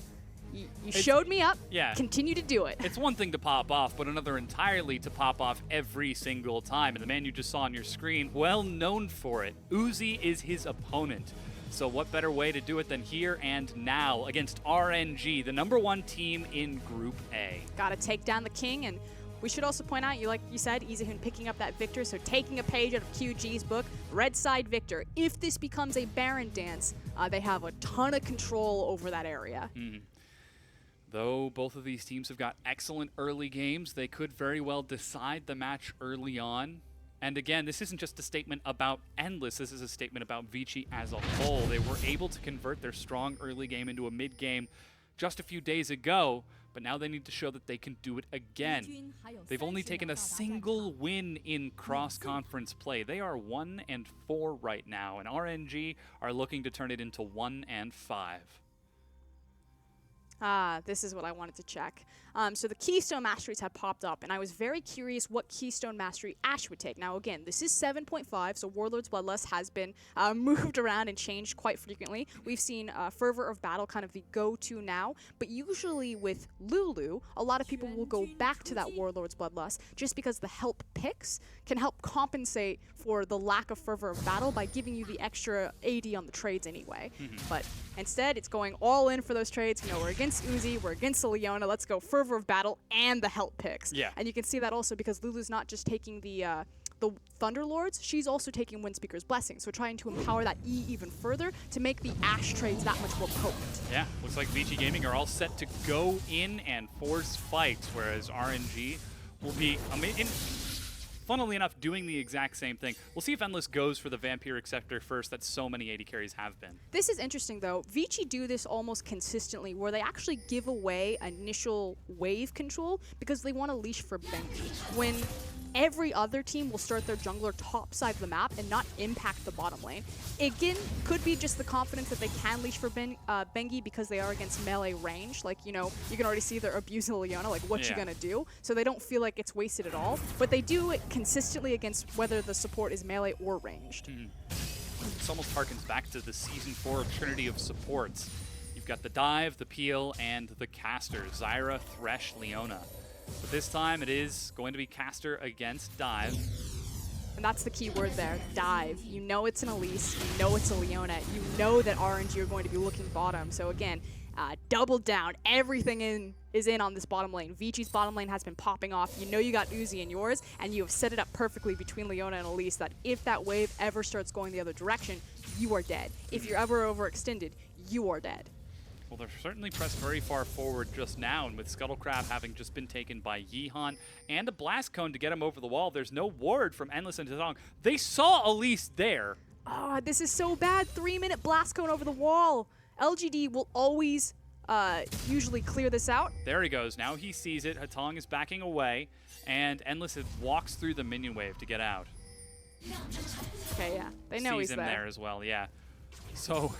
you showed me up. Yeah. Continue to do it. It's one thing to pop off, but another entirely to pop off every single time. And the man you just saw on your screen, well known for it. Uzi is his opponent. So what better way to do it than here and now against RNG, the #1 team in Group A. Gotta take down the king, and we should also point out, like you said, Izahun picking up that Victor, so taking a page out of QG's book, red side Victor. If this becomes a Baron dance, they have a ton of control over that area. Though both of these teams have got excellent early games, they could very well decide the match early on. And again, this isn't just a statement about Endless, this is a statement about Vici as a whole. They were able to convert their strong early game into a mid game just a few days ago, but now they need to show that they can do it again. They've only taken a single win in cross-conference play. They are 1-4 right now, and RNG are looking to turn it into 1-5. This is what I wanted to check. So the Keystone Masteries have popped up, and I was very curious what Keystone Mastery Ashe would take. Now, again, this is 7.5, so Warlord's Bloodlust has been moved around and changed quite frequently. We've seen Fervor of Battle kind of the go-to now, but usually with Lulu, a lot of people will go back to that Warlord's Bloodlust just because the help picks can help compensate for the lack of Fervor of Battle by giving you the extra AD on the trades anyway. But instead, it's going all in for those trades. You know, we're against Uzi, we're against Leona, let's go Fervor of Battle and the help picks. Yeah. And you can see that also because Lulu's not just taking the Thunderlords, she's also taking Windspeaker's Blessing, so trying to empower that E even further to make the Ashe trades that much more potent. Yeah, looks like Vici Gaming are all set to go in and force fights, whereas RNG will be, funnily enough, doing the exact same thing. We'll see if Endless goes for the Vampiric Scepter first, that so many AD carries have been. This is interesting, though. Vici do this almost consistently, where they actually give away initial wave control because they want to leash for Benji. When every other team will start their jungler top side of the map and not impact the bottom lane. Again, could be just the confidence that they can leash for Bengi because they are against melee range. Like, you know, you can already see they're abusing Leona, like what you gonna do? So they don't feel like it's wasted at all. But they do it consistently against whether the support is melee or ranged. This almost harkens back to the Season 4 Trinity of Supports. You've got the Dive, the Peel, and the Caster. Zyra, Thresh, Leona. But this time it is going to be Caster against Dive. And that's the key word there, Dive. You know it's an Elise, you know it's a Leona, you know that RNG are going to be looking bottom. So again, double down, everything is in on this bottom lane. Vici's bottom lane has been popping off. You know you got Uzi in yours, and you have set it up perfectly between Leona and Elise that if that wave ever starts going the other direction, you are dead. If you're ever overextended, you are dead. Well, they're certainly pressed very far forward just now, and with Scuttlecraft having just been taken by Yeehan and a Blast Cone to get him over the wall, there's no ward from Endless and Tadong. They saw Elise there. Oh, this is so bad. 3-minute Blast Cone over the wall. LGD will always usually clear this out. There he goes. Now he sees it. Hatong is backing away, and Endless walks through the minion wave to get out. Okay, yeah. They know Sees he's him there as well, yeah. So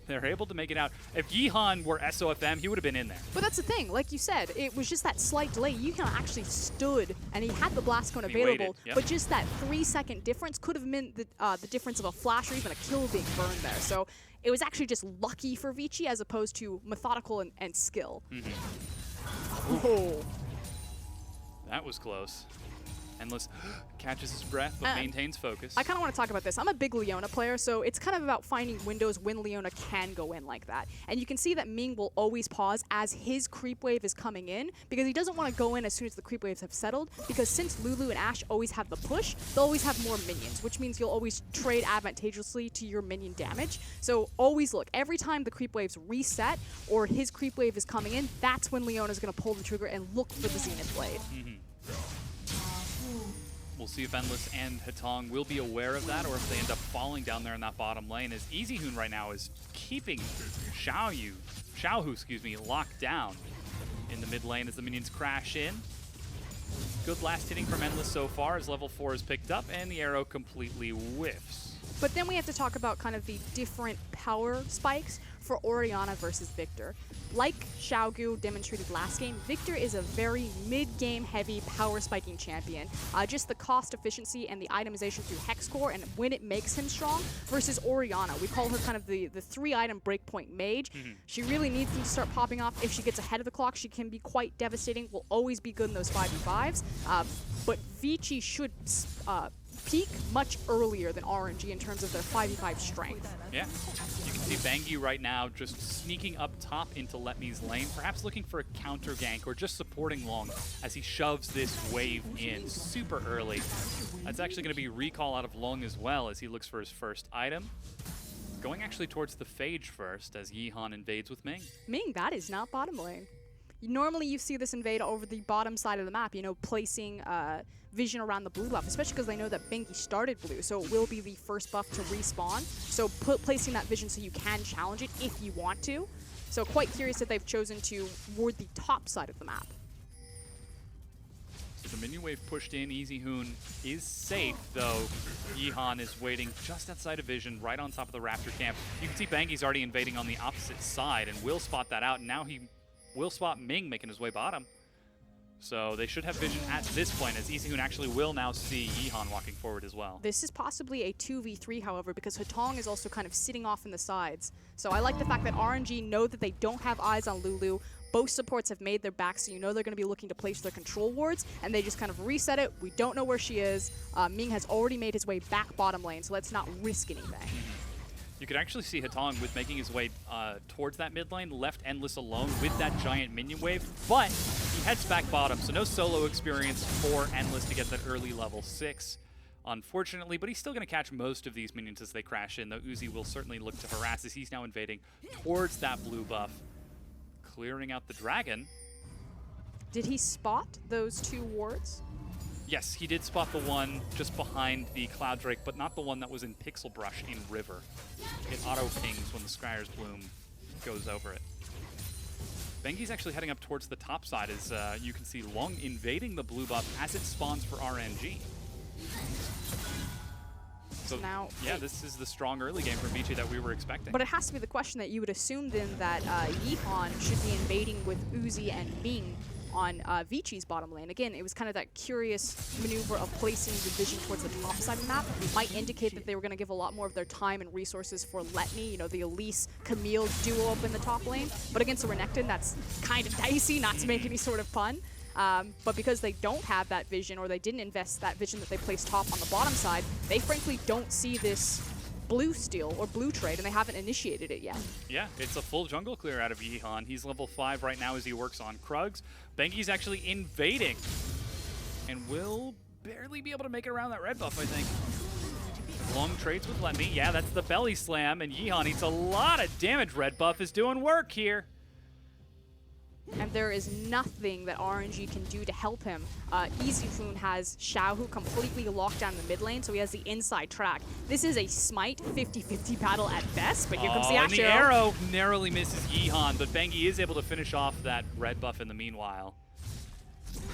they're able to make it out. If Yeehan were SOFM, he would have been in there. But that's the thing, like you said, it was just that slight delay. Yeehan actually stood, and he had the Blast Cone available, waited, yep. but just that 3-second difference could have meant the difference of a flash or even a kill being burned there. So it was actually just lucky for Vici as opposed to methodical and skill. Oh. That was close. Endless catches his breath, but maintains focus. I kind of want to talk about this. I'm a big Leona player, so it's kind of about finding windows when Leona can go in like that. And you can see that Ming will always pause as his creep wave is coming in, because he doesn't want to go in as soon as the creep waves have settled, because since Lulu and Ashe always have the push, they'll always have more minions, which means you'll always trade advantageously to your minion damage. So always look, every time the creep waves reset or his creep wave is coming in, that's when Leona's going to pull the trigger and look for the Zenith Blade. We'll see if Endless and Hatong will be aware of that, or if they end up falling down there in that bottom lane, as EasyHoon right now is keeping Xiaohu, locked down in the mid lane as the minions crash in. Good last hitting from Endless so far as level 4 is picked up, and the arrow completely whiffs. But then we have to talk about kind of the different power spikes for Orianna versus Victor. Like Xiaogu demonstrated last game, Victor is a very mid-game heavy power spiking champion. Just the cost efficiency and the itemization through Hex Core and when it makes him strong versus Orianna. We call her kind of the 3-item breakpoint mage. She really needs them to start popping off. If she gets ahead of the clock, she can be quite devastating, will always be good in those 5v5s. But Vici should peak much earlier than RNG in terms of their 5v5 strength. Yeah, you can see Bangi right now just sneaking up top into Letme's lane, perhaps looking for a counter gank or just supporting Long as he shoves this wave in super early. That's actually going to be recall out of Long as well as he looks for his first item. Going actually towards the Phage first as Yihan invades with Ming. Ming, that is not bottom lane. Normally you see this invade over the bottom side of the map, you know, placing vision around the blue buff, especially because they know that Bangi started blue, so it will be the first buff to respawn. So placing that vision so you can challenge it if you want to. So quite curious that they've chosen to ward the top side of the map. So the minion wave pushed in, EasyHoon is safe, though Yihan is waiting just outside of vision, right on top of the Raptor camp. You can see Bangi's already invading on the opposite side and will spot that out, and now he will spot Ming making his way bottom. So they should have vision at this point, as EasyHoon actually will now see Yihan walking forward as well. This is possibly a 2v3, however, because Hatong is also kind of sitting off in the sides. So I like the fact that RNG know that they don't have eyes on Lulu. Both supports have made their back, so you know they're going to be looking to place their control wards, and they just kind of reset it. We don't know where she is. Ming has already made his way back bottom lane, so let's not risk anything. You could actually see Hatong with making his way towards that mid lane, left Endless alone with that giant minion wave, but he heads back bottom, so no solo experience for Endless to get that early level 6, unfortunately, but he's still going to catch most of these minions as they crash in, though Uzi will certainly look to harass as he's now invading towards that blue buff, clearing out the dragon. Did he spot those 2 wards? Yes, he did spot the one just behind the Cloud Drake, but not the one that was in Pixel Brush in River. It auto-pings when the Scryer's Bloom goes over it. Bangi's actually heading up towards the top side as you can see Long invading the blue buff as it spawns for RNG. So now, yeah, this is the strong early game for Vici that we were expecting. But it has to be the question that you would assume then that Yihan should be invading with Uzi and Ming on Vici's bottom lane. Again, it was kind of that curious maneuver of placing the vision towards the top side of the map. It might indicate that they were going to give a lot more of their time and resources for Letme, you know, the Elise Camille duo up in the top lane. But against a Renekton, that's kind of dicey, not to make any sort of pun. But because they don't have that vision, or they didn't invest that vision that they placed top on the bottom side, they frankly don't see this blue steal or blue trade, and they haven't initiated it yet. Yeah, it's a full jungle clear out of Yihan. He's level 5 right now as he works on Krugs. Bangi's actually invading and will barely be able to make it around that red buff, I think. Long trades with Letme. Yeah, that's the belly slam, and Yihan eats a lot of damage. Red buff is doing work here. And there is nothing that RNG can do to help him. EasyHoon has Xiaohu completely locked down the mid lane, so he has the inside track. This is a smite 50-50 battle at best, but here comes the and the arrow. arrow narrowly misses Yihan, but Bangi is able to finish off that red buff in the meanwhile.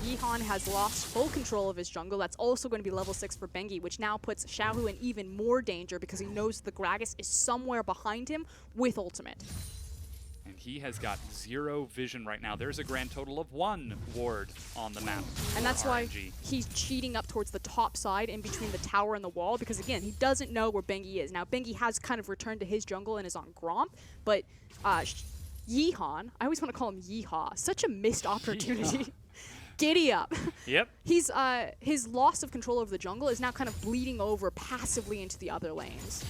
Yihan has lost full control of his jungle. That's also going to be level 6 for Bangi, which now puts Xiaohu in even more danger because he knows the Gragas is somewhere behind him with ultimate. And he has got 0 vision right now. There's a grand total of 1 ward on the map. And that's why RNG. he's cheating up towards the top side in between the tower and the wall, because again, he doesn't know where Bangi is. Now, Bangi has kind of returned to his jungle and is on Gromp, but Yihan, I always want to call him Yeehaw, such a missed opportunity. Giddy up. Yep. He's his loss of control over the jungle is now kind of bleeding over passively into the other lanes.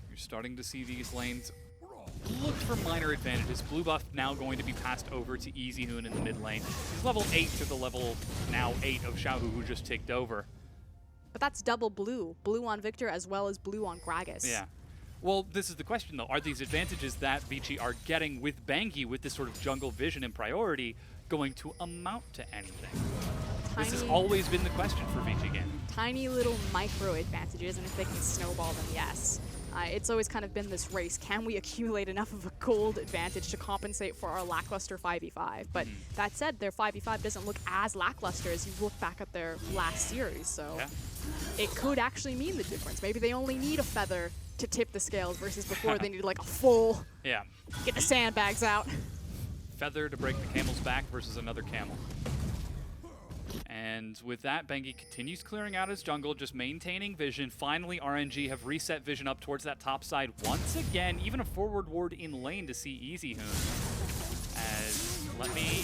You're starting to see these lanes look for minor advantages. Blue buff now going to be passed over to Easyhoon in the mid lane. He's level 8 to the level now 8 of Xiaohu, who just ticked over. But that's double blue. Blue on Victor as well as blue on Gragas. Yeah. Well, this is the question, though. Are these advantages that Vici are getting with Bengi, with this sort of jungle vision and priority, going to amount to anything? This has always been the question for Vici Gaming. Tiny little micro advantages, and if they can snowball them, yes. It's always kind of been this race. Can we accumulate enough of a gold advantage to compensate for our lackluster 5v5? But that said, their 5v5 doesn't look as lackluster as you look back at their last series, so it could actually mean the difference. Maybe they only need a feather to tip the scales versus before they needed like a full get the sandbags out. Feather to break the camel's back versus another camel. And with that, Bengi continues clearing out his jungle, just maintaining vision. Finally, RNG have reset vision up towards that top side once again. Even a forward ward in lane to see Easyhoon. As Let Me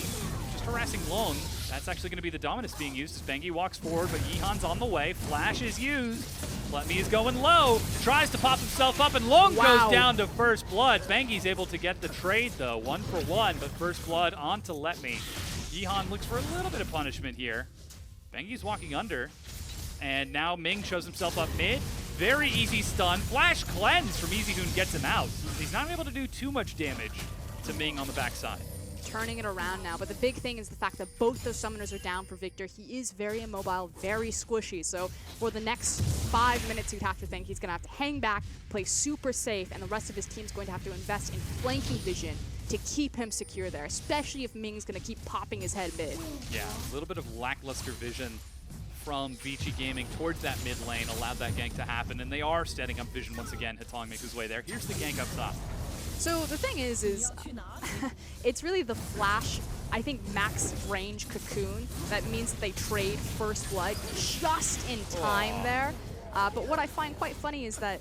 just harassing Long. That's actually going to be the Dominus being used as Bengi walks forward, but Yihan's on the way. Flash is used. Let Me is going low. Tries to pop himself up, and Long goes down to first blood. Bengi's able to get the trade, though. 1 for 1, but first blood onto Let Me. Yihan looks for a little bit of punishment here. Bengi's walking under, and now Ming shows himself up mid. Very easy stun. Flash cleanse from Easyhoon gets him out. He's not able to do too much damage to Ming on the backside. Turning it around now, but the big thing is the fact that both those summoners are down for Victor. He is very immobile, very squishy, so for the next 5 minutes you'd have to think he's going to have to hang back, play super safe, and the rest of his team's going to have to invest in flanking vision to keep him secure there, especially if Ming's going to keep popping his head mid. Yeah, a little bit of lackluster vision from Vici Gaming towards that mid lane allowed that gank to happen, and they are setting up vision once again. Hitong makes his way there. Here's the gank up top. So the thing is it's really the flash, I think, max range cocoon that means that they trade first blood just in time there. But what I find quite funny is that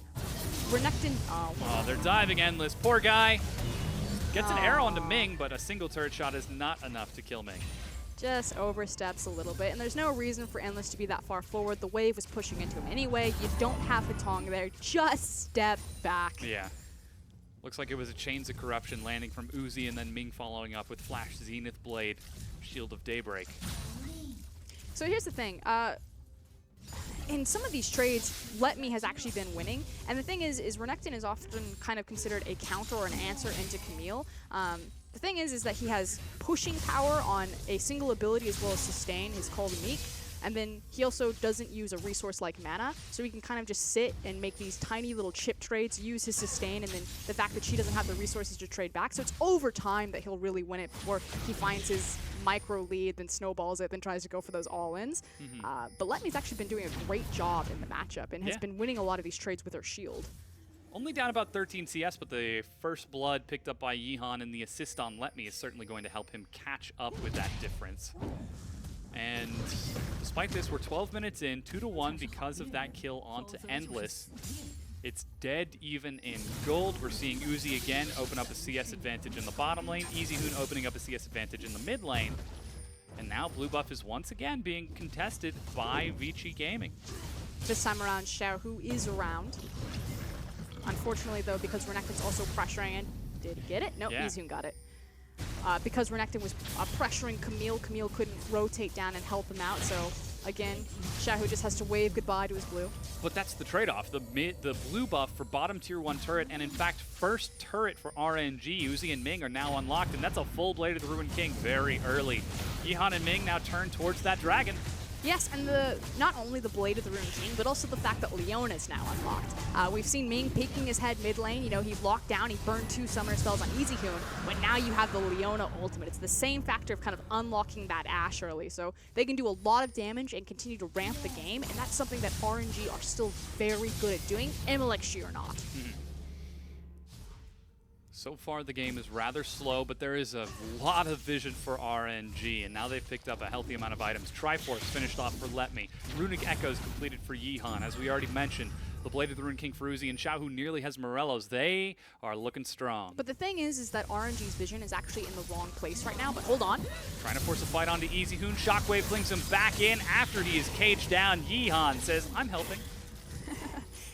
Renekton... Oh, they're diving endless. Poor guy. Gets an arrow onto Ming, but a single turret shot is not enough to kill Ming. Just oversteps a little bit, and there's no reason for Endless to be that far forward. The wave was pushing into him anyway. You don't have Hitong there. Just step back. Yeah. Looks like it was a Chains of Corruption landing from Uzi and then Ming following up with Flash, Zenith Blade, Shield of Daybreak. So here's the thing. In some of these trades, Let Me has actually been winning. And the thing is Renekton is often kind of considered a counter or an answer into Camille. The thing is that he has pushing power on a single ability as well as sustain, his Call to Meek. And then he also doesn't use a resource like mana, so he can kind of just sit and make these tiny little chip trades, use his sustain, and then the fact that she doesn't have the resources to trade back. So it's over time that he'll really win it before he finds his micro lead, then snowballs it, then tries to go for those all-ins. But Let Me's actually been doing a great job in the matchup and has been winning a lot of these trades with her shield. Only down about 13 CS, but the first blood picked up by Yihan and the assist on Let Me is certainly going to help him catch up with that difference. And despite this, we're 12 minutes in, 2-1 because of that kill onto Endless. It's dead even in gold. We're seeing Uzi again open up a CS advantage in the bottom lane, Easyhoon opening up a CS advantage in the mid lane. And now blue buff is once again being contested by Vici Gaming. This time around, Xiaohu is around. Unfortunately, though, because Renekton's also pressuring it. Did he get it? Nope, Easyhoon got it. Because Renekton was pressuring Camille, Camille couldn't rotate down and help him out, so again, Xiaohu just has to wave goodbye to his blue. But that's the trade-off. The blue buff for bottom tier 1 turret, and in fact, first turret for RNG, Uzi and Ming are now unlocked, and that's a full Blade of the Ruined King very early. Yihan and Ming now turn towards that dragon. Yes, and not only the Blade of the Ruined King, but also the fact that Leona is now unlocked. We've seen Ming peeking his head mid lane. You know, he locked down, he burned 2 summoner spells on Easyhoon, but now you have the Leona ultimate. It's the same factor of kind of unlocking that Ashe early, so they can do a lot of damage and continue to ramp the game, and that's something that RNG are still very good at doing, Elixir or not. So far, the game is rather slow, but there is a lot of vision for RNG, and now they've picked up a healthy amount of items. Triforce finished off for Let Me. Runic Echoes completed for Yihan. As we already mentioned, The Blade of the Ruin King for Uzi and Xiao, who nearly has Morellos. They are looking strong. But the thing is that RNG's vision is actually in the wrong place right now, but hold on. Trying to force a fight onto Easy Hoon. Shockwave flings him back in after he is caged down. Yeehan says, I'm helping.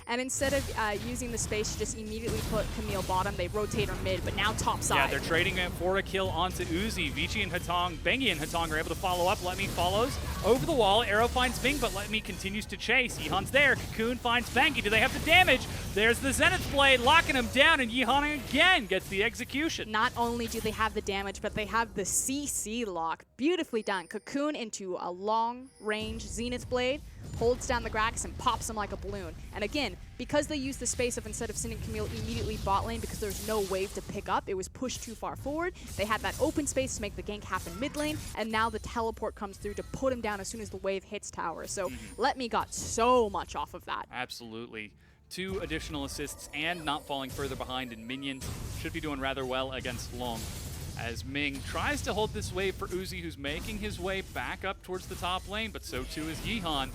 And instead of using the space to just immediately put Camille bottom, they rotate her mid, but now top side. Yeah, they're trading it for a kill onto Uzi. Vici and Hatong, Bengi and Hatong are able to follow up. Let Me follows over the wall. Arrow finds Bing, but Let Me continues to chase. Yeehan's there. Cocoon finds Bengi. Do they have the damage? There's the Zenith Blade locking him down, and Yeehan again gets the execution. Not only do they have the damage, but they have the CC lock. Beautifully done. Cocoon into a long-range Zenith Blade, holds down the Gragas and pops him like a balloon. And again, because they used the space of instead of sending Camille immediately bot lane because there's no wave to pick up, it was pushed too far forward. They had that open space to make the gank happen mid lane, and now the teleport comes through to put him down as soon as the wave hits tower. So Let Me got so much off of that. Absolutely. 2 additional assists and not falling further behind in minions. Should be doing rather well against Long. As Ming tries to hold this wave for Uzi, who's making his way back up towards the top lane, but so too is Yeehan.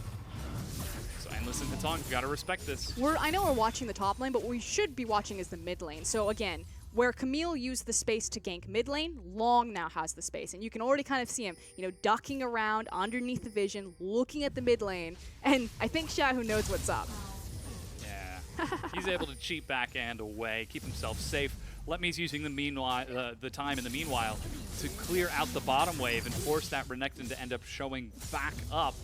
So Endless and Hatong, you gotta respect this. I know we're watching the top lane, but what we should be watching is the mid lane. So again, where Camille used the space to gank mid lane, Long now has the space. And you can already kind of see him, ducking around underneath the vision, looking at the mid lane. And I think Xiao knows what's up. Yeah. He's able to cheat backhand away, keep himself safe. Let Me's using the time in the meanwhile to clear out the bottom wave and force that Renekton to end up showing back up.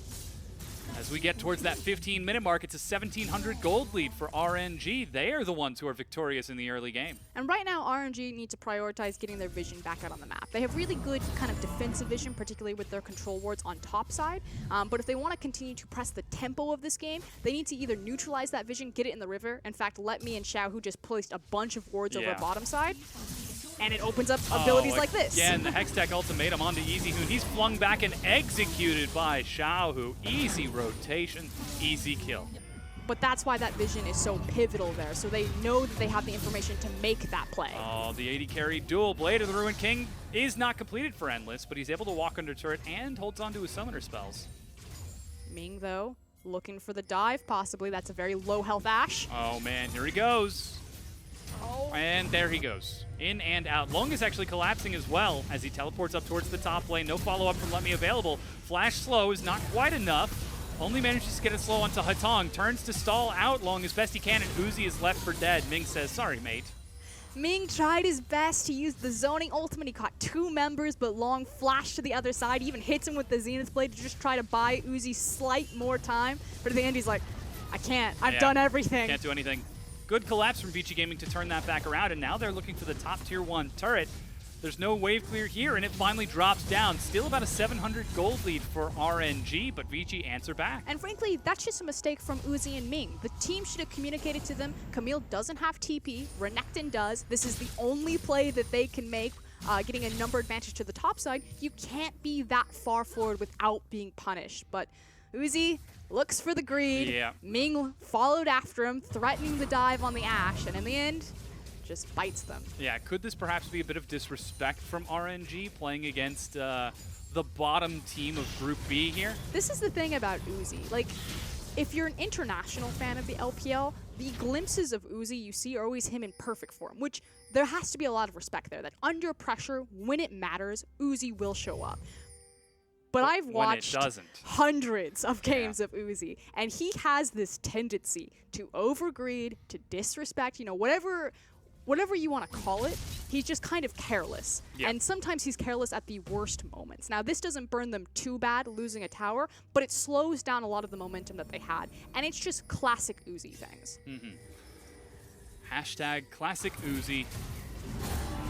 As we get towards that 15-minute mark, it's a 1,700 gold lead for RNG. They are the ones who are victorious in the early game. And right now, RNG need to prioritize getting their vision back out on the map. They have really good kind of defensive vision, particularly with their control wards on top side. But if they want to continue to press the tempo of this game, they need to either neutralize that vision, get it in the river. In fact, Let Me and Xiao, who just placed a bunch of wards over bottom side. And it opens up abilities like this. Again, the Hextech ultimatum onto Easy Hoon. He's flung back and executed by Xiao, who easy rotation, easy kill. But that's why that vision is so pivotal there. So they know that they have the information to make that play. Oh, the 80 carry duel. Blade of the Ruin King is not completed for Endless, but he's able to walk under turret and holds on to his summoner spells. Ming, though, looking for the dive, possibly. That's a very low health Ashe. Oh, man, here he goes. Oh. And there he goes. In and out. Long is actually collapsing as well as he teleports up towards the top lane. No follow-up from Let Me available. Flash slow is not quite enough. Only manages to get it slow onto Hatong. Turns to stall out Long as best he can, and Uzi is left for dead. Ming says, sorry, mate. Ming tried his best to use the zoning ultimate. He caught 2 members, but Long flashed to the other side. He even hits him with the Zenith Blade to just try to buy Uzi slight more time. But at the end, he's like, I can't. I've done everything. Can't do anything. Good collapse from Vici Gaming to turn that back around, and now they're looking for the top tier 1 turret. There's no wave clear here, and it finally drops down. Still about a 700 gold lead for RNG, but Vici answer back. And frankly, that's just a mistake from Uzi and Ming. The team should have communicated to them, Camille doesn't have TP, Renekton does. This is the only play that they can make, getting a number advantage to the top side. You can't be that far forward without being punished. But Uzi looks for the greed. Yeah. Ming followed after him, threatening the dive on the Ashe, and in the end, just bites them. Yeah, could this perhaps be a bit of disrespect from RNG playing against the bottom team of Group B here? This is the thing about Uzi. Like, if you're an international fan of the LPL, the glimpses of Uzi you see are always him in perfect form, which there has to be a lot of respect there, that under pressure, when it matters, Uzi will show up. But I've watched hundreds of games of Uzi, and he has this tendency to overgreed, to disrespect, whatever you want to call it. He's just kind of careless. Yeah. And sometimes he's careless at the worst moments. Now, this doesn't burn them too bad, losing a tower, but it slows down a lot of the momentum that they had. And it's just classic Uzi things. Hashtag classic Uzi.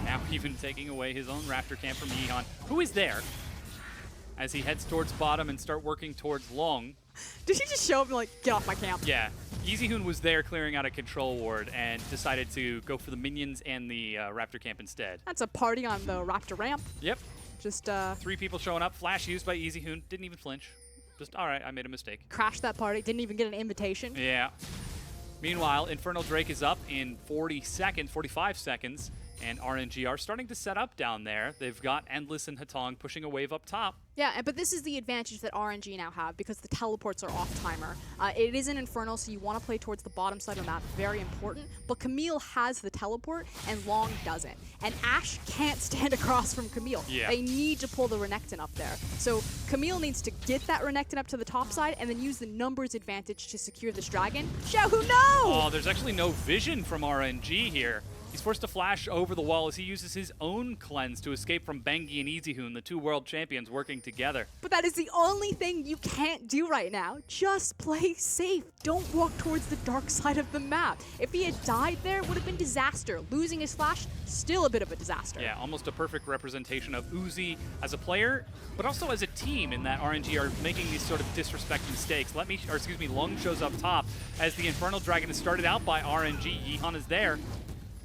Now even taking away his own Raptor camp from Yeehan, who is there as he heads towards bottom and start working towards Long. Did he just show up and like, get off my camp? Yeah. Easy Hoon was there clearing out a control ward and decided to go for the minions and the Raptor camp instead. That's a party on the Raptor ramp. Yep. Just 3 people showing up. Flash used by Easy Hoon. Didn't even flinch. Just, all right, I made a mistake. crashed that party, didn't even get an invitation. Yeah. Meanwhile, Infernal Drake is up in 45 seconds. And RNG are starting to set up down there. They've got Endless and Hatong pushing a wave up top. Yeah, but this is the advantage that RNG now have because the teleports are off timer. It is an Infernal, so you want to play towards the bottom side of the map. Very important. But Camille has the teleport, and Long doesn't. And Ashe can't stand across from Camille. Yeah. They need to pull the Renekton up there. So Camille needs to get that Renekton up to the top side and then use the numbers advantage to secure this dragon. Xiaohu, no! Oh, there's actually no vision from RNG here. He's forced to flash over the wall as he uses his own cleanse to escape from Bengi and EasyHoon, the two world champions working together. But that is the only thing you can't do right now. Just play safe. Don't walk towards the dark side of the map. If he had died there, it would have been disaster. Losing his flash, still a bit of a disaster. Yeah, almost a perfect representation of Uzi as a player, but also as a team in that RNG are making these sort of disrespect mistakes. Lung shows up top as the Infernal Dragon is started out by RNG. Yihan is there.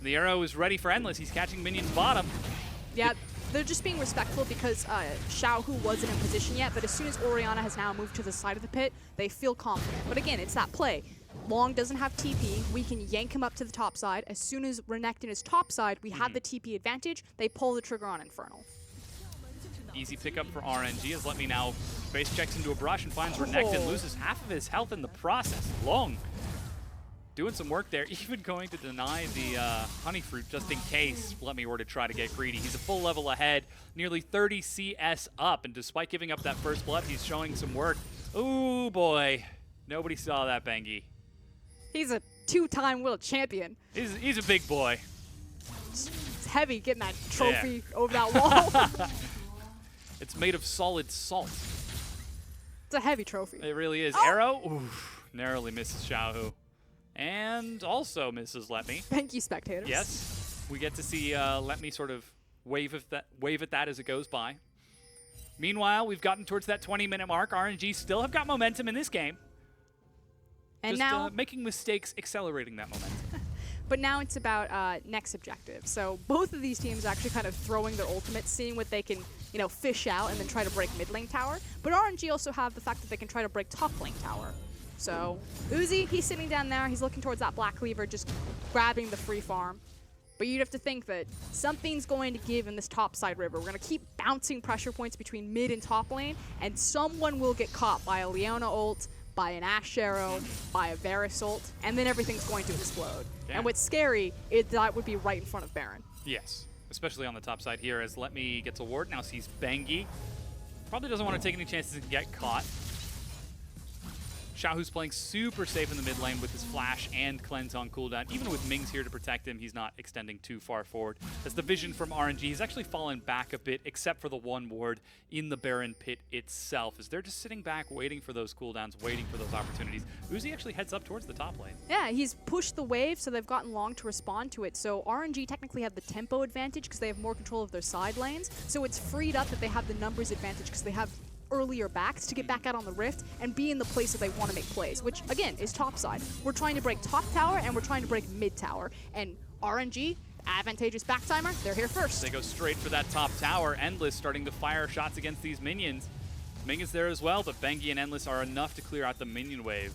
The arrow is ready for Endless. He's catching minions bottom. Yeah, they're just being respectful because Xiaohu wasn't in position yet, but as soon as Orianna has now moved to the side of the pit, they feel confident. But again, it's that play. Long doesn't have TP. We can yank him up to the top side. As soon as Renekton is top side, we have the TP advantage. They pull the trigger on Infernal. Easy pickup for RNG as Let Me now base checks into a brush and finds Renekton, loses half of his health in the process. Long doing some work there, even going to deny the honey fruit just in case Let Me were to try to get greedy. He's a full level ahead, nearly 30 CS up, and despite giving up that first blood, he's showing some work. Ooh boy, nobody saw that, Bengi. He's a two-time world champion. He's a big boy. It's heavy getting that trophy over that wall. It's made of solid salt. It's a heavy trophy. It really is. Arrow, oof, narrowly misses Xiaohu. And also misses Let Me. Thank you, spectators. Yes, we get to see Let Me sort of wave at that as it goes by. Meanwhile, we've gotten towards that 20-minute mark. RNG still have got momentum in this game. And Just now, making mistakes, accelerating that momentum. but now it's about next objective. So both of these teams are actually kind of throwing their ultimates, seeing what they can, fish out and then try to break mid lane tower. But RNG also have the fact that they can try to break top lane tower. So Uzi, he's sitting down there. He's looking towards that black cleaver, just grabbing the free farm. But you'd have to think that something's going to give in this top side river. We're going to keep bouncing pressure points between mid and top lane, and someone will get caught by a Leona ult, by an Ashe arrow, by a Varus ult, and then everything's going to explode. Yeah. And what's scary is that would be right in front of Baron. Yes, especially on the top side here as Let Me gets a ward. Now sees Bengi. Probably doesn't want to take any chances and get caught. Xiaohu's playing super safe in the mid lane with his flash and cleanse on cooldown. Even with Ming's here to protect him, he's not extending too far forward. As the vision from RNG, he's actually fallen back a bit, except for the one ward in the Baron pit itself, as they're just sitting back waiting for those cooldowns, waiting for those opportunities. Uzi actually heads up towards the top lane. Yeah, he's pushed the wave, so they've gotten Long to respond to it. So RNG technically have the tempo advantage because they have more control of their side lanes. So it's freed up that they have the numbers advantage because they have earlier backs to get back out on the rift and be in the place that they want to make plays, which again is top side. We're trying to break top tower and we're trying to break mid tower, and RNG, advantageous back timer, they're here first. They go straight for that top tower. Endless starting to fire shots against these minions. Ming is there as well, but Bengi and Endless are enough to clear out the minion wave.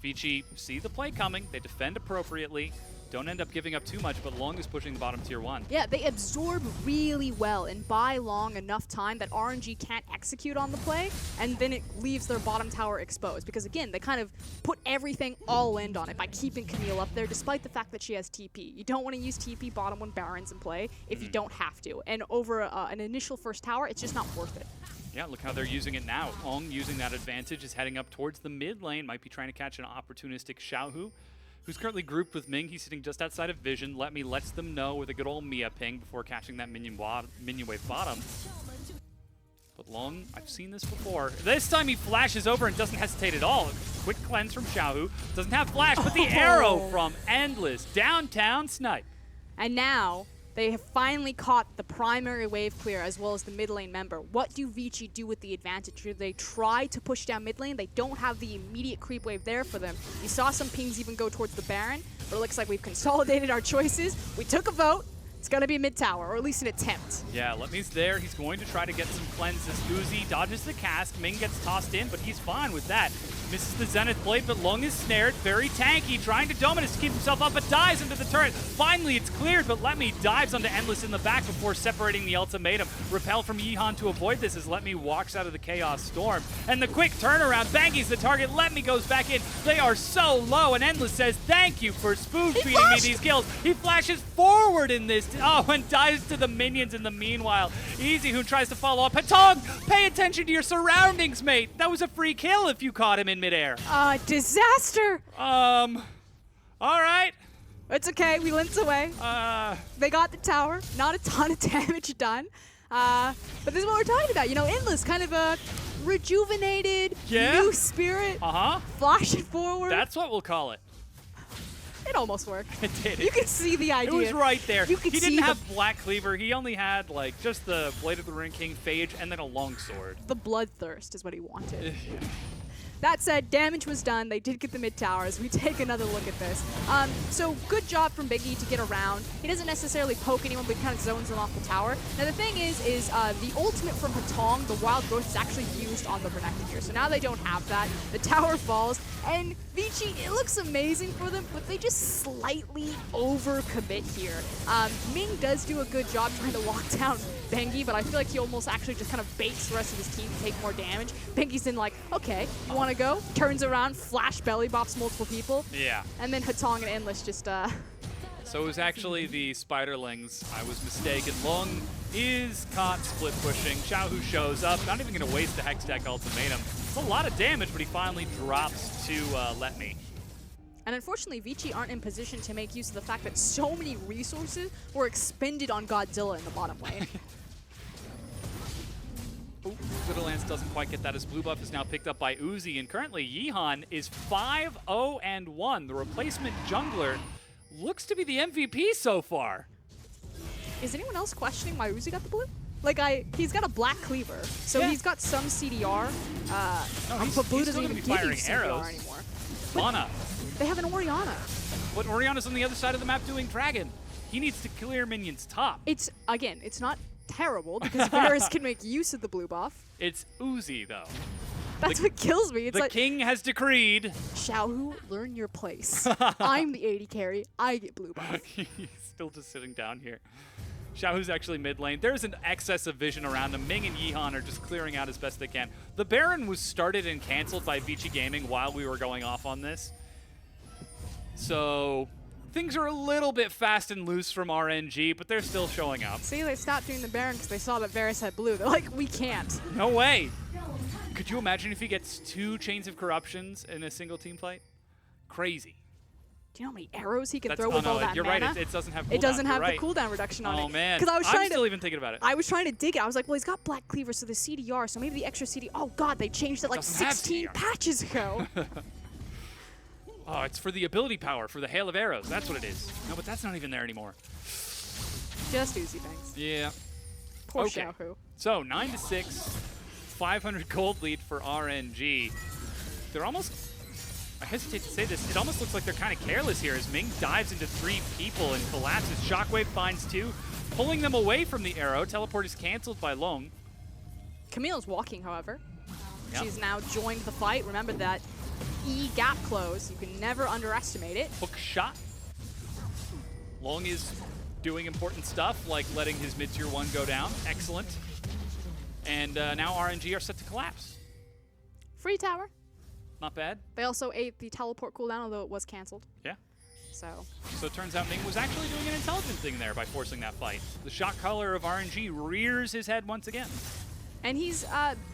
Vici see the play coming, they defend appropriately, don't end up giving up too much, but Long is pushing the bottom tier 1. Yeah, they absorb really well and buy Long enough time that RNG can't execute on the play, and then it leaves their bottom tower exposed. Because again, they kind of put everything all in on it by keeping Camille up there, despite the fact that she has TP. You don't want to use TP bottom when Baron's in play if you don't have to. And over an initial first tower, it's just not worth it. Yeah, look how they're using it now. Ong using that advantage is heading up towards the mid lane, might be trying to catch an opportunistic Xiaohu, who's currently grouped with Ming. He's sitting just outside of vision. Let Me lets them know with a good old Mia ping before catching that minion wave bottom. But Long, I've seen this before. This time he flashes over and doesn't hesitate at all. Quick cleanse from Xiaohu. Doesn't have flash, but the arrow from Endless. Downtown snipe. And now they have finally caught the primary wave clear as well as the mid lane member. What do Vici do with the advantage? Do they try to push down mid lane? They don't have the immediate creep wave there for them. You saw some pings even go towards the Baron, but it looks like we've consolidated our choices. We took a vote. It's going to be mid tower, or at least an attempt. Yeah, Let Me's there. He's going to try to get some cleanses. Uzi dodges the cast. Ming gets tossed in, but he's fine with that. Misses the Zenith Blade, but Lung is snared. Very tanky, trying to Dominus to keep himself up, but dies into the turret. Finally, it's cleared, but Let Me dives onto Endless in the back before separating the ultimatum. Repel from Yihan to avoid this as Let Me walks out of the Chaos Storm. And the quick turnaround, Bangy's the target. Let Me goes back in. They are so low, and Endless says, thank you for spoon-feeding me these kills. He flashes forward in this. Oh, and dives to the minions in the meanwhile. Easy, who tries to follow up. Hatong, pay attention to your surroundings, mate. That was a free kill if you caught him in midair. Disaster. All right. It's okay. We limped away. They got the tower. Not a ton of damage done. But this is what we're talking about. You know, Endless, kind of a rejuvenated, new spirit. Flashing forward. That's what we'll call it. It almost worked. It did. You can see the idea. It was right there. You could He see didn't have Black Cleaver. He only had, like, just the Blade of the Ruined King, Phage, and then a longsword. the bloodthirst is what he wanted. That said, damage was done. They did get the mid towers. We take another look at this. So good job from Biggie to get around. He doesn't necessarily poke anyone, but he kind of zones them off the tower. Now the thing is the ultimate from Hatong, the Wild Growth, is actually used on the Renekton here. So now they don't have that. The tower falls, and Vici, it looks amazing for them, but they just slightly overcommit here. Ming does do a good job trying to lock down Bengi, but I feel like he almost actually just kind of baits the rest of his team to take more damage. Bengi's in like, okay, you want to go? Turns around, flash belly bops multiple people. Yeah. And then Hatong and Endless just, So it was actually the Spiderlings. I was mistaken. Lung is caught split pushing. Xiaohu shows up. Not even going to waste the Hextech ultimatum. It's a lot of damage, but he finally drops to Let Me. And unfortunately, Vici aren't in position to make use of the fact that so many resources were expended on Godzilla in the bottom lane. Littlelance doesn't quite get that as blue buff is now picked up by Uzi, and currently Yihan is 5-0-1. The replacement jungler looks to be the MVP so far. Is anyone else questioning why Uzi got the blue? Like, he's got a black cleaver, so he's got some CDR. But blue he's doesn't still even gonna be give you firing CDR arrows. anymore. Mana. They have an Orianna. But Orianna's on the other side of the map doing Dragon. He needs to clear minions top. It's not terrible because Varus can make use of the blue buff. It's Uzi, though. That's what kills me. It's The like, king has decreed. Xiaohu, learn your place. I'm the AD carry. I get blue buff. He's still just sitting down here. Xiaohu's actually mid lane. There's an excess of vision around him. Ming and Yihan are just clearing out as best they can. The Baron was started and canceled by Vici Gaming while we were going off on this. So things are a little bit fast and loose from RNG, but they're still showing up. See, they stopped doing the Baron because they saw that Varus had blue. They're like, we can't. No way. Could you imagine if he gets 2 Chains of Corruptions in a single team fight? Crazy. Do you know how many arrows he can That's, throw with all that you're mana? right. It doesn't have cooldown. It doesn't You're have right. the cooldown reduction on it. Oh, man. Because I'm still even thinking about it. I was trying to dig it. I was like, well, he's got Black Cleaver, so the CDR, so maybe the extra CD. Oh, God, they changed it like Doesn't have 16 CDR. patches ago. Oh, it's for the ability power, for the hail of arrows. That's what it is. No, but that's not even there anymore. Just Uzi things. Yeah. Poor Okay. Xiaohu. So 9-6, 500 gold lead for RNG. They're almost, I hesitate to say this, it almost looks like they're kind of careless here as Ming dives into 3 people and collapses. Shockwave finds 2, pulling them away from the arrow. Teleport is canceled by Long. Camille's walking, however. Yep. She's now joined the fight. Remember that E gap close. You can never underestimate it. Hook shot. Long is doing important stuff like letting his mid-tier 1 go down. Excellent. And now RNG are set to collapse. Free tower. Not bad. They also ate the teleport cooldown, although it was canceled. Yeah. So So it turns out Ming was actually doing an intelligent thing there by forcing that fight. The shot caller of RNG rears his head once again. And he's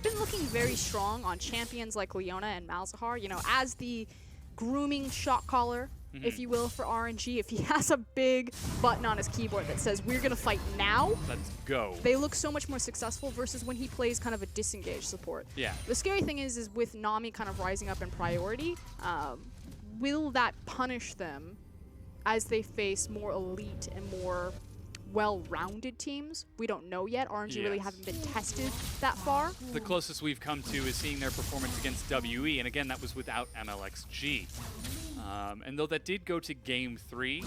been looking very strong on champions like Leona and Malzahar, you know, as the grooming shot caller, if you will, for RNG. If he has a big button on his keyboard that says, we're going to fight now, Let's go. they look so much more successful versus when he plays kind of a disengaged support. Yeah. The scary thing is with Nami kind of rising up in priority, will that punish them as they face more elite and more well-rounded teams? We don't know yet. RNG really Yes. haven't been tested that far. The closest we've come to is seeing their performance against WE, and again, that was without MLXG. And though that did go to Game 3,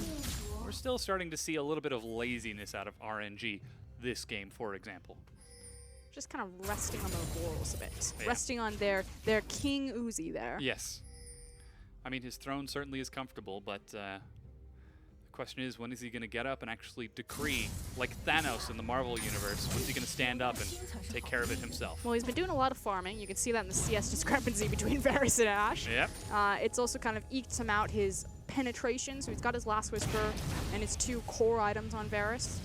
we're still starting to see a little bit of laziness out of RNG this game, for example. just kind of resting on their laurels a bit. Yeah. Resting on their King Uzi there. Yes. I mean, his throne certainly is comfortable, but the question is, when is he going to get up and actually decree, like Thanos in the Marvel universe, when is he going to stand up and take care of it himself? Well, he's been doing a lot of farming. You can see that in the CS discrepancy between Varus and Ashe. Yep. It's also kind of eked him out his penetration, so he's got his Last Whisper and his 2 core items on Varus.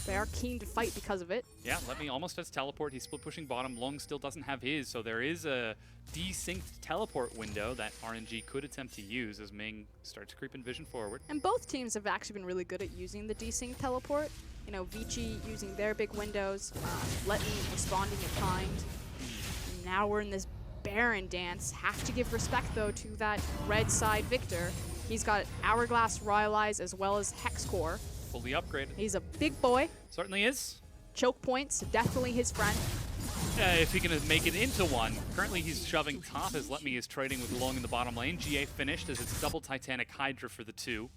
They are keen to fight because of it. Yeah, Let Me almost has teleport. He's split pushing bottom. Long still doesn't have his, so there is a desynced teleport window that RNG could attempt to use as Ming starts creeping vision forward. And both teams have actually been really good at using the desync teleport. You know, Vici using their big windows, Let Me responding in kind. Now we're in this Baron dance. Have to give respect, though, to that red side Victor. He's got Hourglass, Rylai's, as well as Hex Core. Fully upgraded. He's a big boy. Certainly is. Choke points, definitely his friend. If he can make it into one. Currently he's shoving top as Let Me is trading with Long in the bottom lane. GA finished as it's double Titanic Hydra for the 2.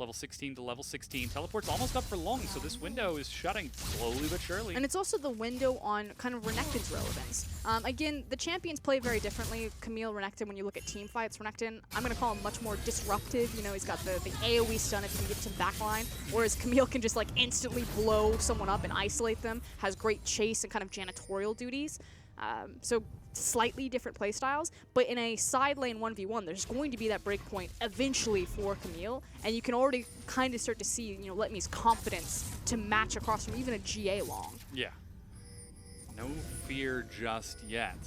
Level 16 to level 16. Teleport's almost up for Long, so this window is shutting slowly but surely. And it's also the window on kind of Renekton's relevance. Again, the champions play very differently. Camille, Renekton, when you look at team fights, Renekton, I'm going to call him much more disruptive. You know, he's got the AoE stun if you can get to the backline, whereas Camille can just like instantly blow someone up and isolate them, has great chase and kind of janitorial duties. So slightly different playstyles, but in a side lane 1v1, there's going to be that break point eventually for Camille, and you can already kind of start to see, you know, Let Me's confidence to match across from even a GA Long. Yeah. No fear just yet.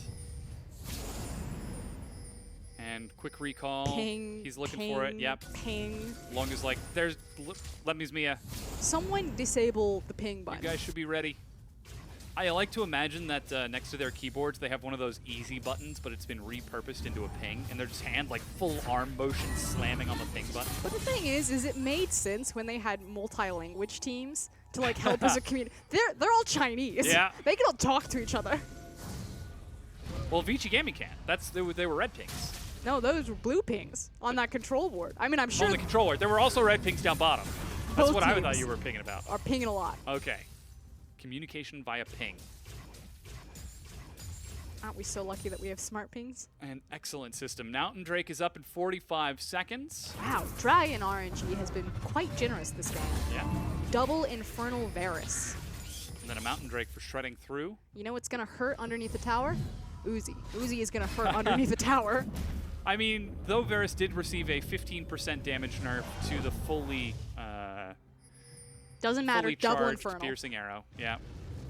And quick recall. Ping. He's looking for it. Yep. Ping. Long is like, there's Let Me's Mia. Someone disable the ping button. You guys should be ready. I like to imagine that next to their keyboards, they have one of those easy buttons, but it's been repurposed into a ping, and they're just like full arm motion slamming on the ping button. But the thing is it made sense when they had multi-language teams to like help as a community. They're all Chinese. Yeah. They can all talk to each other. Well, Vici Gaming can. They were red pings. No, those were blue pings on that control board. I mean, I'm sure On the controller. There were also red pings down bottom. That's Both what I thought teams you were pinging about. are pinging a lot. Okay. Communication via ping. Aren't we so lucky that we have smart pings? An excellent system. Mountain Drake is up in 45 seconds. Wow, Dragon RNG has been quite generous this game. Yeah. Double Infernal Varus. And then a Mountain Drake for shredding through. You know what's gonna hurt underneath the tower? Uzi. Uzi is gonna hurt underneath the tower. I mean, though Varus did receive a 15% damage nerf to the fully Doesn't matter, fully double charged Infernal. piercing arrow. Yeah.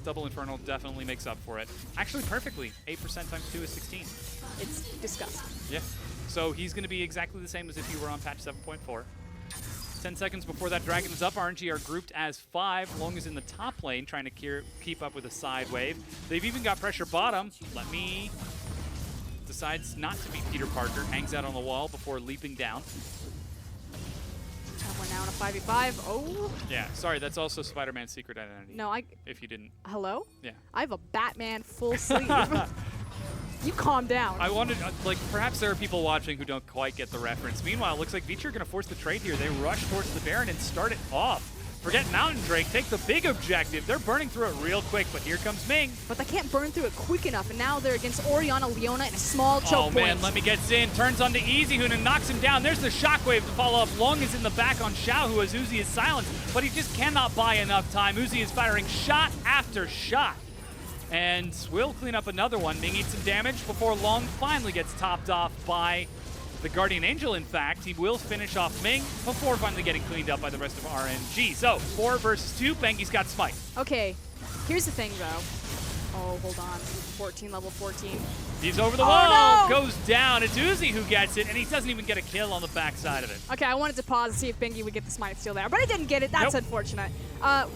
Double Infernal definitely makes up for it. Actually, perfectly. 8% times 2 is 16. It's disgusting. Yeah. So he's going to be exactly the same as if you were on patch 7.4. 10 seconds before that dragon is up, RNG are grouped as 5. Long is in the top lane, trying to keep up with a side wave. They've even got pressure bottom. Let Me decides not to be Peter Parker, hangs out on the wall before leaping down. We're now in a 5v5. Oh. Yeah, sorry, that's also Spider-Man's secret identity. No, If you didn't. Hello? Yeah. I have a Batman full sleeve. You calm down. I wanted, like, perhaps there are people watching who don't quite get the reference. Meanwhile, it looks like Vici are going to force the trade here. They rush towards the Baron and start it off. Forget Mountain Drake, take the big objective. They're burning through it real quick, but here comes Ming. But they can't burn through it quick enough, and now they're against Oriana Leona in a small choke Oh man, point. Let Me gets in, turns onto Easyhoon and knocks him down. There's the shockwave to follow up. Long is in the back on Xiao, who has Uzi is silenced, but he just cannot buy enough time. Uzi is firing shot after shot. And will clean up another one. Ming eats some damage before Long finally gets topped off by the Guardian Angel. In fact, he will finish off Ming before finally getting cleaned up by the rest of RNG. So, 4 versus 2, Bengi's got Smite. Okay, here's the thing, though. Oh, hold on. 14, level 14. He's over the Oh, wall, no! goes down. It's Uzi who gets it, and he doesn't even get a kill on the backside of it. Okay, I wanted to pause and see if Bengi would get the smite steal there, but I didn't get it. That's Nope. unfortunate.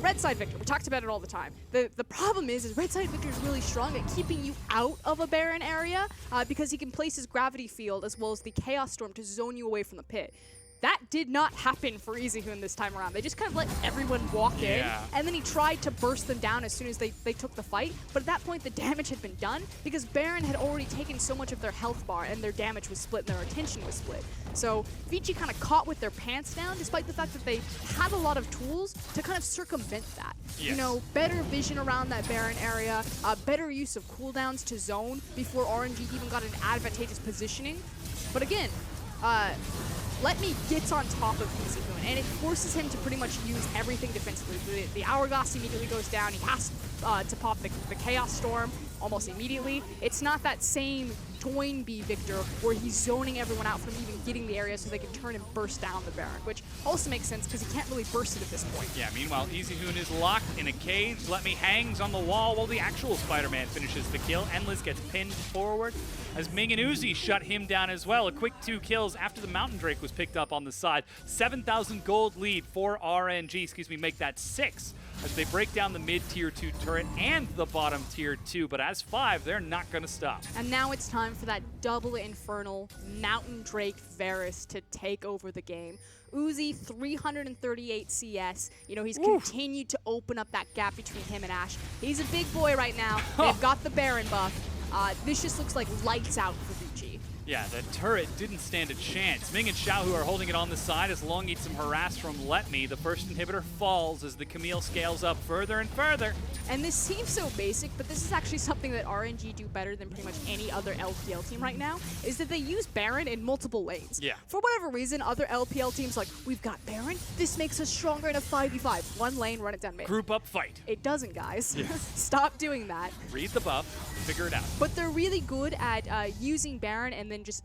Red side Victor, we talked about it all the time. The problem is Red side Victor is really strong at keeping you out of a Baron area because he can place his gravity field as well as the Chaos Storm to zone you away from the pit. That did not happen for EasyHoon this time around. They just kind of let everyone walk in, and then he tried to burst them down as soon as they took the fight. But at that point, the damage had been done because Baron had already taken so much of their health bar, and their damage was split, and their attention was split. So Vici kind of caught with their pants down, despite the fact that they had a lot of tools to kind of circumvent that. Yes. You know, better vision around that Baron area, better use of cooldowns to zone before RNG even got an advantageous positioning. But again, Let Me gets on top of EasyHoon, and it forces him to pretty much use everything defensively. The Hourglass immediately goes down. He has to pop the Chaos Storm almost immediately. It's not that same Toynbee Victor where he's zoning everyone out from even getting the area so they can turn and burst down the Baron, which also makes sense because he can't really burst it at this point. Yeah, meanwhile, EasyHoon is locked in a cage. Let Me hangs on the wall while the actual Spider-Man finishes the kill. Endless gets pinned forward as Ming and Uzi shut him down as well. A quick 2 kills after the Mountain Drake was picked up on the side. 7,000 gold lead for RNG, make that 6 as they break down the mid-tier 2 turret and the bottom tier 2. But as 5, they're not going to stop. And now it's time for that double Infernal Mountain Drake Varus to take over the game. Uzi, 338 CS. You know, he's continued to open up that gap between him and Ash. He's a big boy right now. They've got the Baron buff. This just looks like lights out for Vici. Yeah, the turret didn't stand a chance. Ming and Xiaohu are holding it on the side as Long eats some harass from Let Me. The first inhibitor falls as the Camille scales up further and further. And this seems so basic, but this is actually something that RNG do better than pretty much any other LPL team right now, is that they use Baron in multiple lanes. Yeah. For whatever reason, other LPL teams like, we've got Baron, this makes us stronger in a 5v5. One lane, run it down mid. Group up fight. It doesn't, guys. Yes. Stop doing that. Read the buff, figure it out. But they're really good at using Baron and then just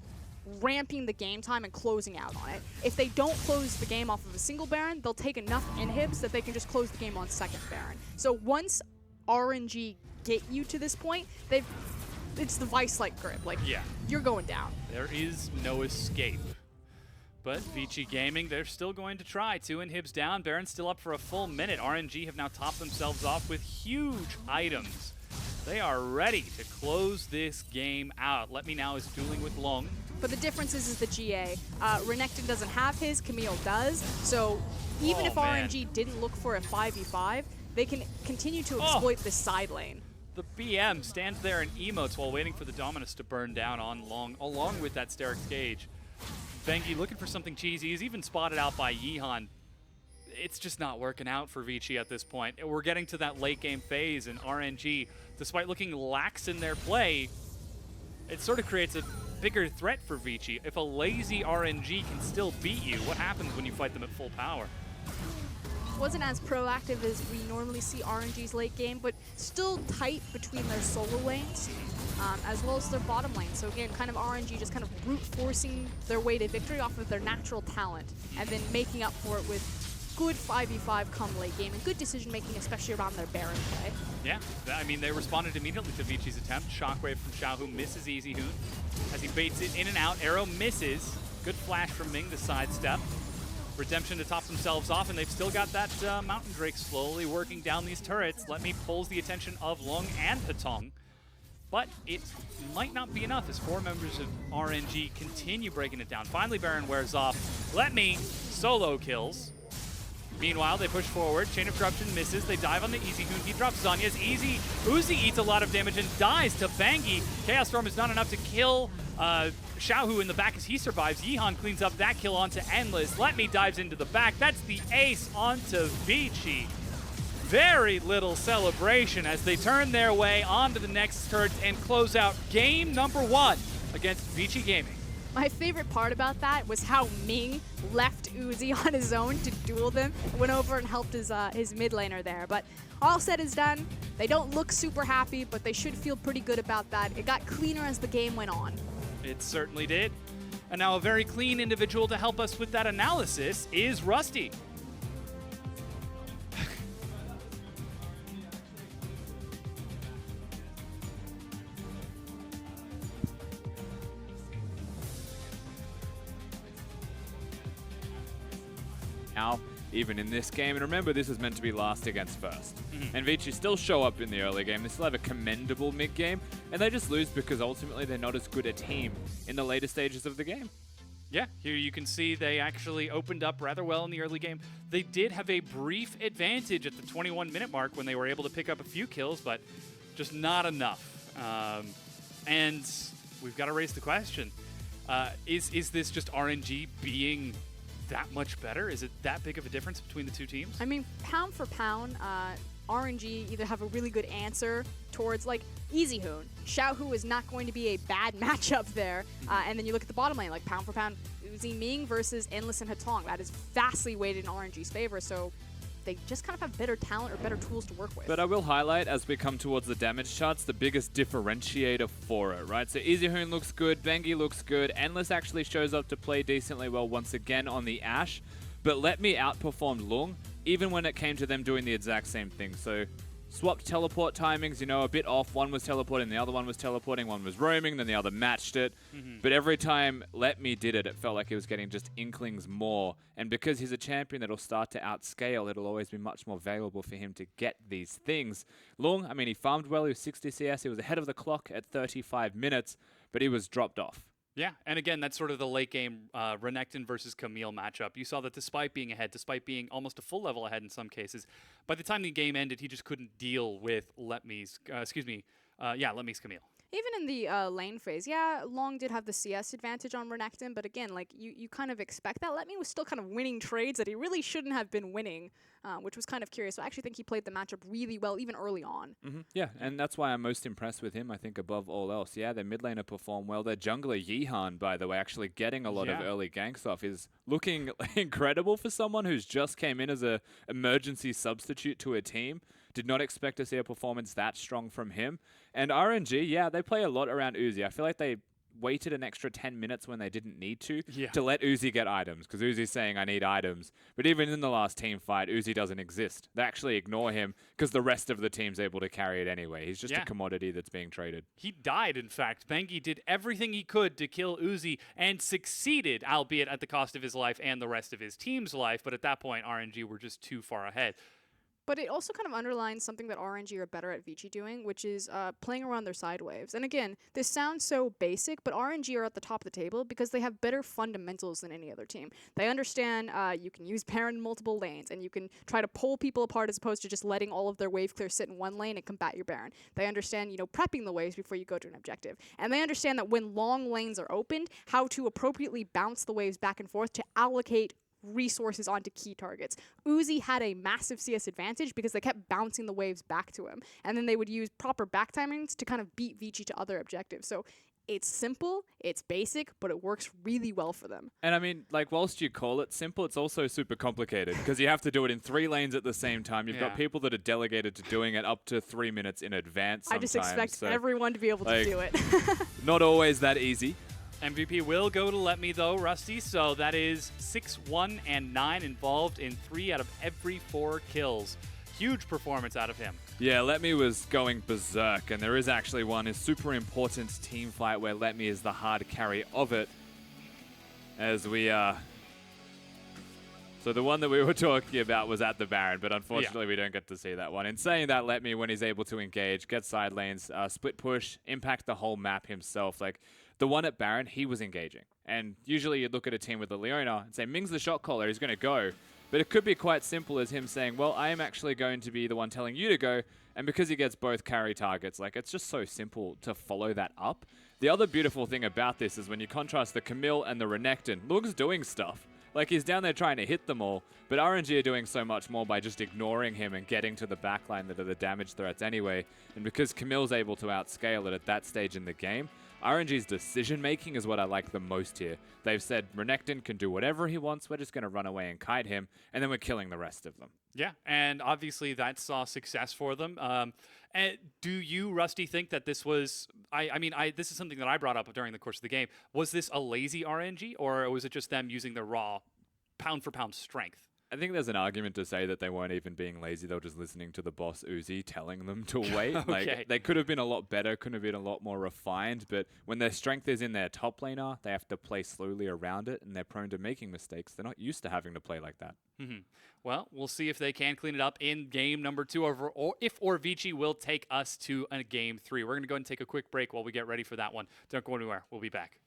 ramping the game time and closing out on it. If they don't close the game off of a single Baron, they'll take enough inhibs that they can just close the game on second Baron. So once RNG get you to this point, it's the vice-like grip. Like, you're going down. There is no escape. But Vici Gaming, they're still going to try. 2 inhibs down. Baron's still up for a full minute. RNG have now topped themselves off with huge items. They are ready to close this game out. Let Me now is dueling with Long. But the difference is the GA. Renekton doesn't have his, Camille does. So even if RNG didn't look for a 5v5, they can continue to exploit this side lane. The BM stands there and emotes while waiting for the Dominus to burn down on Long, along with that Steric Gauge. Bengi looking for something cheesy. He's even spotted out by Yihan. It's just not working out for Vici at this point. We're getting to that late game phase, and RNG, despite looking lax in their play, it sort of creates a bigger threat for Vici. If a lazy RNG can still beat you, what happens when you fight them at full power? Wasn't as proactive as we normally see RNG's late game, but still tight between their solo lanes, as well as their bottom lane. So again, kind of RNG just kind of brute forcing their way to victory off of their natural talent, and then making up for it with good 5v5 come late game and good decision making, especially around their Baron play. Yeah, I mean, they responded immediately to Vici's attempt. Shockwave from Xiaohu misses EasyHoon as he baits it in and out. Arrow misses. Good flash from Ming to sidestep. Redemption to top themselves off, and they've still got that Mountain Drake slowly working down these turrets. Let Me pulls the attention of Long and Patong, but it might not be enough as 4 members of RNG continue breaking it down. Finally, Baron wears off. Let Me solo kills. Meanwhile, they push forward. Chain of Corruption misses. They dive on the EasyHoon. He drops Zanya's. Uzi eats a lot of damage and dies to Bangi. Chaos Storm is not enough to kill Xiaohu in the back as he survives. Yihan cleans up that kill onto Endless. Let Me dives into the back. That's the ace onto Vici. Very little celebration as they turn their way onto the next turret and close out game number 1 against Vici Gaming. My favorite part about that was how Ming left Uzi on his own to duel them, went over and helped his mid laner there. But all said is done. They don't look super happy, but they should feel pretty good about that. It got cleaner as the game went on. It certainly did. And now a very clean individual to help us with that analysis is Rusty. Now, even in this game, and remember this was meant to be last against first. And Vici still show up in the early game. They still have a commendable mid game, and they just lose because ultimately they're not as good a team in the later stages of the game. Yeah, here you can see they actually opened up rather well in the early game. They did have a brief advantage at the 21-minute mark when they were able to pick up a few kills, but just not enough. And we've got to raise the question, is this just RNG being that much better? Is it that big of a difference between the two teams? I mean, pound for pound, RNG either have a really good answer towards like Easy Hoon. Xiaohu is not going to be a bad matchup there. And then you look at the bottom lane, like pound for pound, Uzi Ming versus Endless and Hatong. That is vastly weighted in RNG's favor. So they just kind of have better talent or better tools to work with. But I will highlight, as we come towards the damage charts, the biggest differentiator for it, right? So Easy Hoon looks good, Bengi looks good, Endless actually shows up to play decently well once again on the Ashe, but Let Me outperformed Lung, even when it came to them doing the exact same thing. So swapped teleport timings, you know, a bit off. One was teleporting, the other one was teleporting, one was roaming, then the other matched it. But every time Let Me did it, it felt like he was getting just inklings more. And because he's a champion that'll start to outscale, it'll always be much more valuable for him to get these things. Lung, I mean, he farmed well, he was 60 CS, he was ahead of the clock at 35 minutes, but he was dropped off. Yeah, and again, that's sort of the late game Renekton versus Camille matchup. You saw that despite being ahead, despite being almost a full level ahead in some cases, by the time the game ended, he just couldn't deal with Let Me's Camille. Even in the lane phase, yeah, Long did have the CS advantage on Renekton, but again, like you kind of expect that. Let Me was still kind of winning trades that he really shouldn't have been winning, which was kind of curious. So I actually think he played the matchup really well, even early on. Yeah, and that's why I'm most impressed with him, I think, above all else. Yeah, their mid laner performed well. Their jungler, Yihan, by the way, actually getting a lot of early ganks off, is looking incredible for someone who's just came in as a emergency substitute to a team. Did not expect to see a performance that strong from him. And RNG, yeah, they play a lot around Uzi. I feel like they waited an extra 10 minutes when they didn't need to let Uzi get items, because Uzi's saying, I need items. But even in the last team fight, Uzi doesn't exist. They actually ignore him because the rest of the team's able to carry it anyway. He's just a commodity that's being traded. He died, in fact. Bengi did everything he could to kill Uzi and succeeded, albeit at the cost of his life and the rest of his team's life. But at that point, RNG were just too far ahead. But it also kind of underlines something that RNG are better at Vici doing, which is playing around their side waves. And again, this sounds so basic, but RNG are at the top of the table because they have better fundamentals than any other team. They understand you can use Baron in multiple lanes, and you can try to pull people apart as opposed to just letting all of their wave clear sit in one lane and combat your Baron. They understand, you know, prepping the waves before you go to an objective. And they understand that when long lanes are opened, how to appropriately bounce the waves back and forth to allocate resources onto key targets. Uzi had a massive CS advantage because they kept bouncing the waves back to him, and then they would use proper back timings to kind of beat Vici to other objectives. So it's simple, it's basic, but it works really well for them. And I mean, like, whilst you call it simple, it's also super complicated because you have to do it in 3 lanes at the same time. You've got people that are delegated to doing it up to 3 minutes in advance sometimes. I just expect everyone to be able to do it. Not always that easy. MVP will go to Let Me, though, Rusty. So that is 6, 1, and 9 involved in 3 out of every 4 kills. Huge performance out of him. Yeah, Let Me was going berserk, and there is actually one super important team fight where Let Me is the hard carry of it. As we So the one that we were talking about was at the Baron, but unfortunately we don't get to see that one. In saying that, Let Me, when he's able to engage, get side lanes, split push, impact the whole map himself. Like, the one at Baron, he was engaging. And usually you'd look at a team with a Leona and say, Ming's the shot caller, he's going to go. But it could be quite simple as him saying, well, I am actually going to be the one telling you to go. And because he gets both carry targets, like, it's just so simple to follow that up. The other beautiful thing about this is when you contrast the Camille and the Renekton, Lug's doing stuff. Like, he's down there trying to hit them all, but RNG are doing so much more by just ignoring him and getting to the backline that are the damage threats anyway. And because Camille's able to outscale it at that stage in the game, RNG's decision-making is what I like the most here. They've said Renekton can do whatever he wants, we're just going to run away and kite him, and then we're killing the rest of them. Yeah, and obviously that saw success for them. And do you, Rusty, think that this was... this is something that I brought up during the course of the game. Was this a lazy RNG, or was it just them using their raw pound-for-pound strength? I think there's an argument to say that they weren't even being lazy. They were just listening to the boss Uzi telling them to wait. Okay. Like, they could have been a lot better, could have been a lot more refined, but when their strength is in their top laner, they have to play slowly around it, and they're prone to making mistakes. They're not used to having to play like that. Well, we'll see if they can clean it up in game number 2, or if Vici will take us to a game 3. We're going to go ahead and take a quick break while we get ready for that one. Don't go anywhere. We'll be back.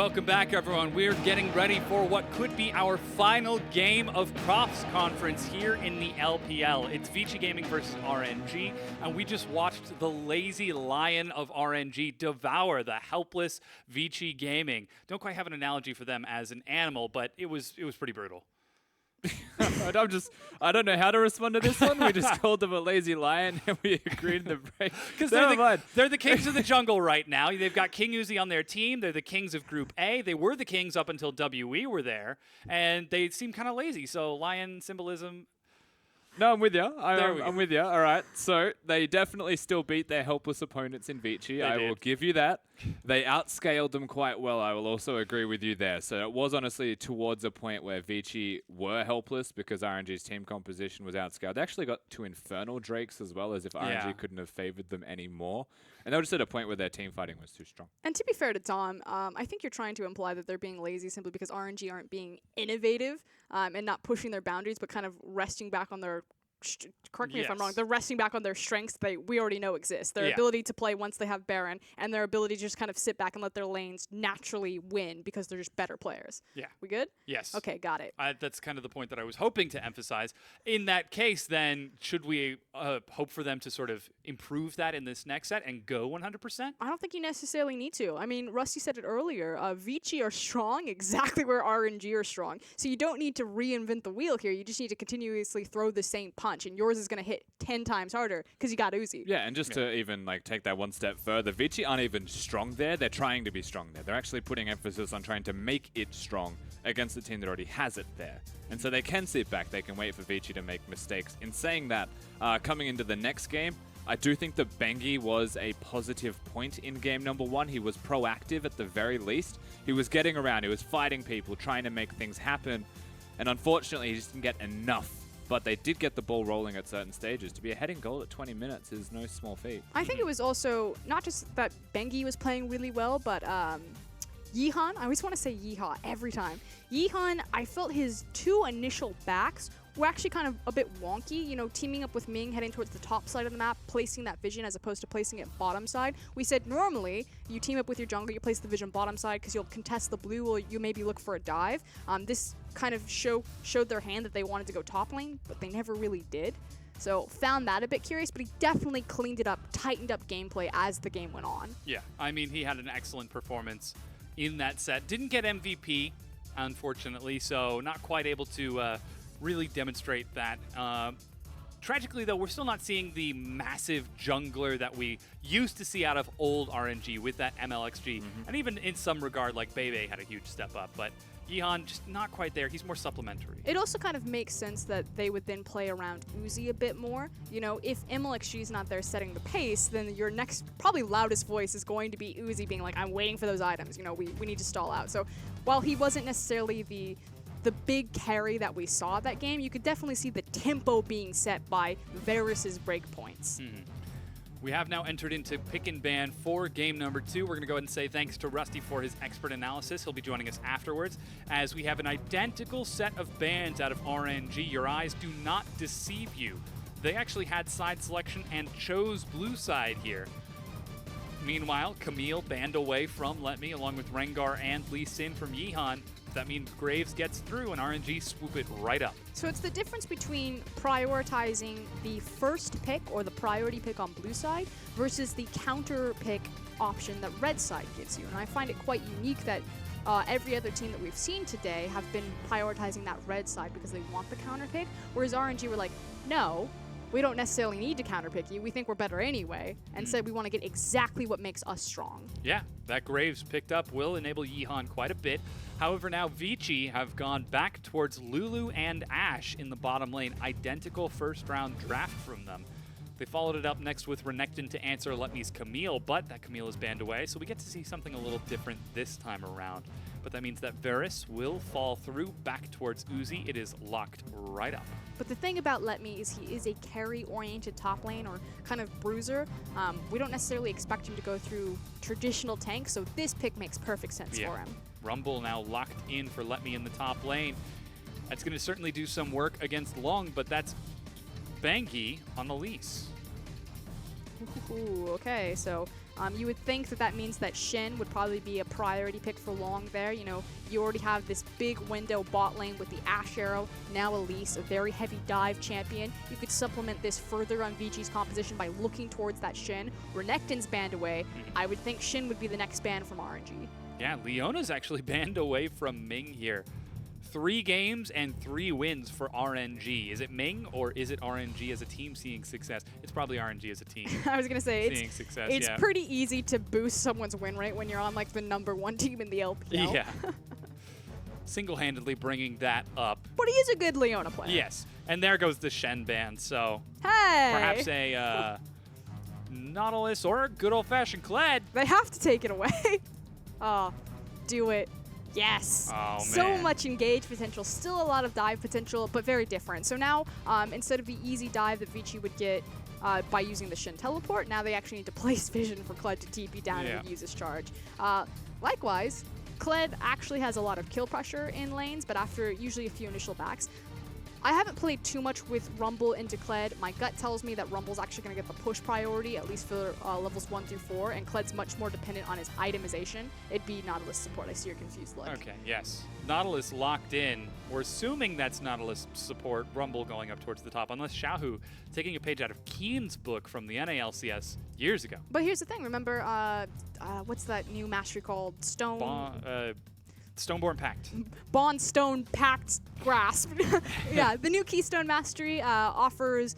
Welcome back, everyone. We're getting ready for what could be our final game of Cross Conference here in the LPL. It's Vici Gaming versus RNG, and we just watched the lazy lion of RNG devour the helpless Vici Gaming. Don't quite have an analogy for them as an animal, but it was pretty brutal. I don't know how to respond to this one. We just called them a lazy lion and we agreed in the break. Because Never they're the kings of the jungle right now. They've got King Uzi on their team. They're the kings of Group A. They were the kings up until WE were there, and they seem kind of lazy. So lion symbolism. No, I'm with you. There we I'm go. with you. All right. So they definitely still beat their helpless opponents in Vici. I will did. give you that. They outscaled them quite well. I will also agree with you there. So it was honestly towards a point where Vici were helpless because RNG's team composition was outscaled. They actually got 2 Infernal Drakes as well, as if RNG Yeah. couldn't have favored them anymore. And they were just at a point where their team fighting was too strong. And to be fair to Dom, I think you're trying to imply that they're being lazy simply because RNG aren't being innovative and not pushing their boundaries, but kind of resting back on their correct me if I'm wrong. Yes. They're resting back on their strengths we already know exist. Their Yeah. ability to play once they have Baron, and their ability to just kind of sit back and let their lanes naturally win because they're just better players. Yeah. We good? Yes. Okay, got it. That's kind of the point that I was hoping to emphasize. In that case, then, should we hope for them to sort of improve that in this next set and go 100%? I don't think you necessarily need to. I mean, Rusty said it earlier. Vici are strong exactly where RNG are strong. So you don't need to reinvent the wheel here. You just need to continuously throw the same punch, and yours is going to hit 10 times harder because you got Uzi. Yeah, and just to even like take that one step further, Vici aren't even strong there. They're trying to be strong there. They're actually putting emphasis on trying to make it strong against the team that already has it there. And so they can sit back. They can wait for Vici to make mistakes. In saying that, coming into the next game, I do think that Bengi was a positive point in game number 1. He was proactive at the very least. He was getting around. He was fighting people, trying to make things happen. And unfortunately, he just didn't get enough. But they did get the ball rolling at certain stages. To be ahead in goal at 20 minutes is no small feat. I think it was also not just that Bengi was playing really well, but Yihan, I always want to say Yeehaw every time. Yihan, I felt his 2 initial backs were actually kind of a bit wonky, you know, teaming up with Ming, heading towards the top side of the map, placing that vision as opposed to placing it bottom side. We said normally you team up with your jungle, you place the vision bottom side because you'll contest the blue or you maybe look for a dive. This kind of showed their hand that they wanted to go top lane, but they never really did. So found that a bit curious, but he definitely cleaned it up, tightened up gameplay as the game went on. Yeah, I mean, he had an excellent performance in that set. Didn't get MVP, unfortunately, so not quite able to really demonstrate that. Tragically, though, we're still not seeing the massive jungler that we used to see out of old RNG with that MLXG. And even in some regard, like Bebe had a huge step up, but Yihan just not quite there. He's more supplementary. It also kind of makes sense that they would then play around Uzi a bit more. You know, if MLXG is not there setting the pace, then your next, probably loudest voice is going to be Uzi being like, I'm waiting for those items. You know, we need to stall out. So while he wasn't necessarily the big carry that we saw that game, you could definitely see the tempo being set by Varus's breakpoints. We have now entered into pick and ban for game number 2. We're going to go ahead and say thanks to Rusty for his expert analysis. He'll be joining us afterwards as we have an identical set of bans out of RNG. Your eyes do not deceive you. They actually had side selection and chose blue side here. Meanwhile, Camille banned away from Let Me along with Rengar and Lee Sin from Yihan. That means Graves gets through and RNG swoop it right up. So it's the difference between prioritizing the first pick or the priority pick on blue side versus the counter pick option that red side gives you. And I find it quite unique that every other team that we've seen today have been prioritizing that red side because they want the counter pick, whereas RNG were like, no, we don't necessarily need to counterpick you. We think we're better anyway, and said we want to get exactly what makes us strong. Yeah, that Graves picked up will enable Yihan quite a bit. However, now Vici have gone back towards Lulu and Ashe in the bottom lane. Identical first-round draft from them. They followed it up next with Renekton to answer Let Me's Camille, but that Camille is banned away, so we get to see something a little different this time around. But that means that Varus will fall through back towards Uzi. It is locked right up. But the thing about Let Me is he is a carry-oriented top lane or kind of bruiser. We don't necessarily expect him to go through traditional tanks, so this pick makes perfect sense for him. Rumble now locked in for Let Me in the top lane. That's going to certainly do some work against Long, but that's Bengi on Elise. Ooh, okay, so You would think that that means that Shin would probably be a priority pick for long there. You know, you already have this big window bot lane with the Ash Arrow, now Elise, a very heavy dive champion. You could supplement this further on Vici's composition by looking towards that Shin. Renekton's banned away. I would think Shin would be the next ban from RNG. Yeah, Leona's actually banned away from Ming here. 3 games and 3 wins for RNG. Is it Ming or is it RNG as a team seeing success? It's probably RNG as a team I was going to say, seeing success. it's yeah. pretty easy to boost someone's win rate when you're on like the #1 team in the LPL. Yeah. Single-handedly bringing that up. But he is a good Leona player. Yes. And there goes the Shen ban. So Hey! perhaps a Nautilus or a good old-fashioned Kled. They have to take it away. Oh, do it. Yes. Oh, so man. much engage potential. Still a lot of dive potential, but very different. So now, instead of the easy dive that Vici would get by using the Shin teleport, now they actually need to place vision for Kled to TP down Yeah. and use his charge. Likewise, Kled actually has a lot of kill pressure in lanes, but after usually a few initial backs. I haven't played too much with Rumble into Kled. My gut tells me that Rumble's actually going to get the push priority, at least for levels 1 through 4, and Kled's much more dependent on his itemization. It'd be Nautilus support. I see your confused look. Okay, yes. Nautilus locked in. We're assuming that's Nautilus support, Rumble going up towards the top, unless Xiaohu taking a page out of Keen's book from the NALCS years ago. But here's the thing. Remember, what's that new mastery called? Stoneborn Pact. Bond Stone Pact Grasp. Yeah, the new Keystone Mastery offers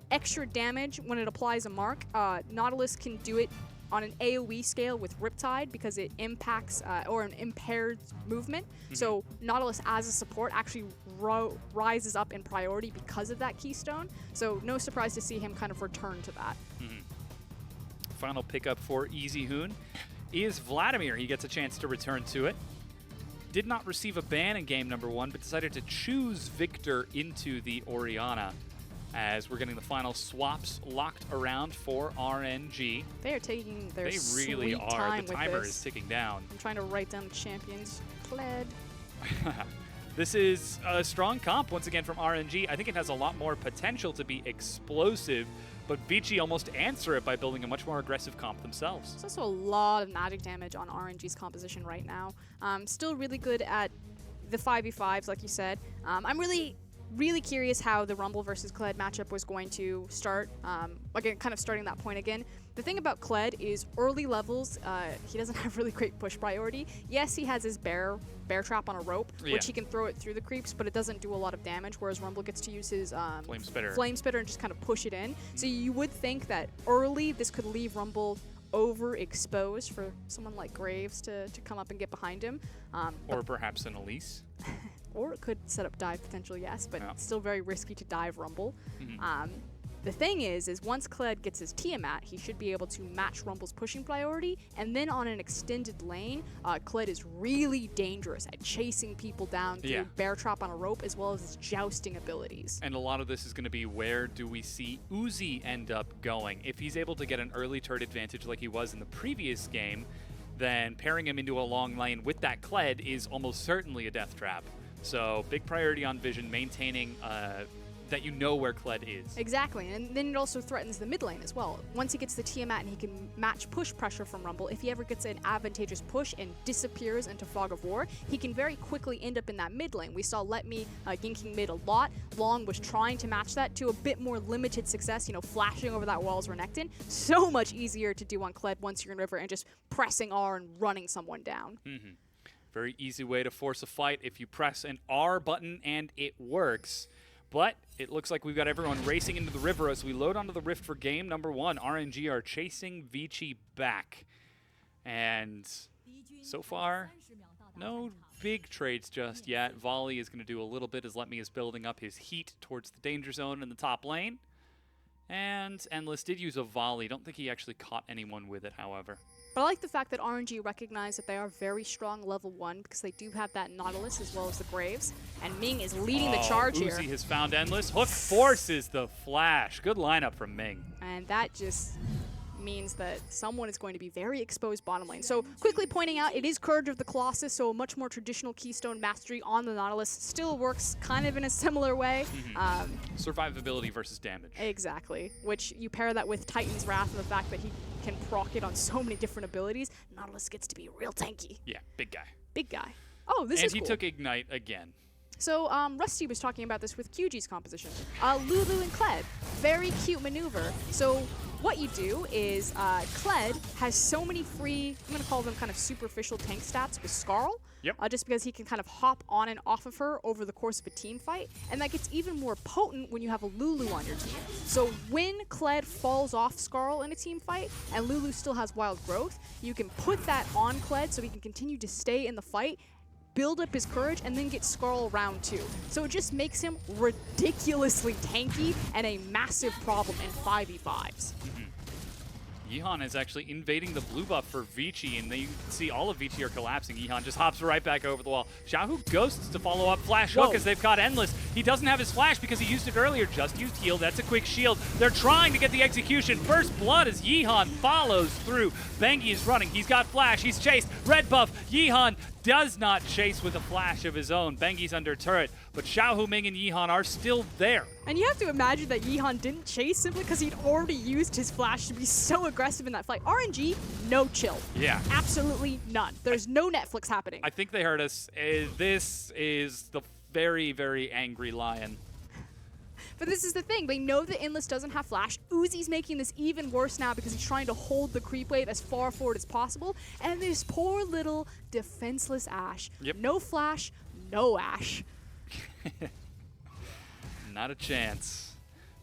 extra damage when it applies a mark. Nautilus can do it on an AoE scale with Riptide because it impacts or an impaired movement. So Nautilus as a support actually rises up in priority because of that Keystone. So no surprise to see him kind of return to that. Final pickup for Easy Hoon is Vladimir. He gets a chance to return to it. Did not receive a ban in game #1, but decided to choose Victor into the Orianna as we're getting the final swaps locked around for RNG. They are taking their They really sweet are. time The with timer this. is ticking down. I'm trying to write down the champions. Kled. This is a strong comp once again from RNG. I think it has a lot more potential to be explosive, but Vici almost answer it by building a much more aggressive comp themselves. There's also a lot of magic damage on RNG's composition right now. Still really good at the 5v5s, like you said. I'm really curious how the Rumble versus Kled matchup was going to start. Again, kind of starting that point again. The thing about Kled is early levels, he doesn't have really great push priority. Yes, he has his bear trap on a rope, Yeah. which he can throw it through the creeps, but it doesn't do a lot of damage, whereas Rumble gets to use his Flame Spitter. Flame Spitter and just kind of push it in. So you would think that early this could leave Rumble overexposed for someone like Graves to come up and get behind him. Or perhaps an Elise. Or it could set up dive potential, yes, but Yeah. still very risky to dive Rumble. The thing is once Kled gets his Tiamat, he should be able to match Rumble's pushing priority, and then on an extended lane, Kled is really dangerous at chasing people down through Yeah. bear trap on a rope, as well as his jousting abilities. And a lot of this is going to be where do we see Uzi end up going. If he's able to get an early turret advantage like he was in the previous game, then pairing him into a long lane with that Kled is almost certainly a death trap. So big priority on vision, maintaining that you know where Kled is. Exactly, and then it also threatens the mid lane as well. Once he gets the Tiamat and he can match push pressure from Rumble, if he ever gets an advantageous push and disappears into Fog of War, he can very quickly end up in that mid lane. We saw Let Me ganking mid a lot. Long was trying to match that to a bit more limited success, you know, flashing over that wall as Renekton. So much easier to do on Kled once you're in River and just pressing R and running someone down. Very easy way to force a fight if you press an R button and it works. But it looks like we've got everyone racing into the river as we load onto the Rift for game #1. RNG are chasing Vici back. And so far, no big trades just yet. Volley is going to do a little bit as Let Me is building up his heat towards the danger zone in the top lane. And Endless did use a volley. Don't think he actually caught anyone with it, however. But I like the fact that RNG recognize that they are very strong level 1 because they do have that Nautilus as well as the Graves. And Ming is leading the charge here. Uzi has found Endless. Hook forces the flash. Good lineup from Ming. And that just means that someone is going to be very exposed bottom lane. So quickly pointing out, it is Courage of the Colossus, so a much more traditional Keystone mastery on the Nautilus. Still works kind of in a similar way. Survivability versus damage. Exactly, which you pair that with Titan's Wrath and the fact that he can proc it on so many different abilities. Nautilus gets to be real tanky. Yeah, big guy. Big guy. Oh, this And is he cool. took Ignite again. So Rusty was talking about this with QG's composition. Lulu and Kled, very cute maneuver. So what you do is Kled has so many free, I'm going to call them kind of superficial tank stats with Skarl. Yep. Just because he can kind of hop on and off of her over the course of a team fight. And that gets even more potent when you have a Lulu on your team. So when Kled falls off Skarl in a team fight and Lulu still has wild growth, you can put that on Kled so he can continue to stay in the fight, build up his courage, and then get Skarl round 2. So it just makes him ridiculously tanky and a massive problem in 5v5s. Yeehan is actually invading the blue buff for Vici, and then you can see all of Vici are collapsing. Yeehan just hops right back over the wall. Xiaohu ghosts to follow up Flash Hook as they've caught Endless. He doesn't have his Flash because he used it earlier. Just used heal. That's a quick shield. They're trying to get the execution. First blood as Yeehan follows through. Bengi is running. He's got Flash. He's chased. Red buff. Yeehan does not chase with a Flash of his own. Bengi's under turret, but Xiaohu, Ming, and Yeehan are still there. And you have to imagine that Yeehan didn't chase simply because he'd already used his Flash to be so aggressive in that fight. RNG, no chill. Yeah. Absolutely none. There's no Netflix happening. I think they heard us. This is the very, very angry lion. But this is the thing. They know that Endless doesn't have Flash. Uzi's making this even worse now because he's trying to hold the creep wave as far forward as possible. And this poor little defenseless Ashe. Yep. No Flash, no Ashe. Not a chance.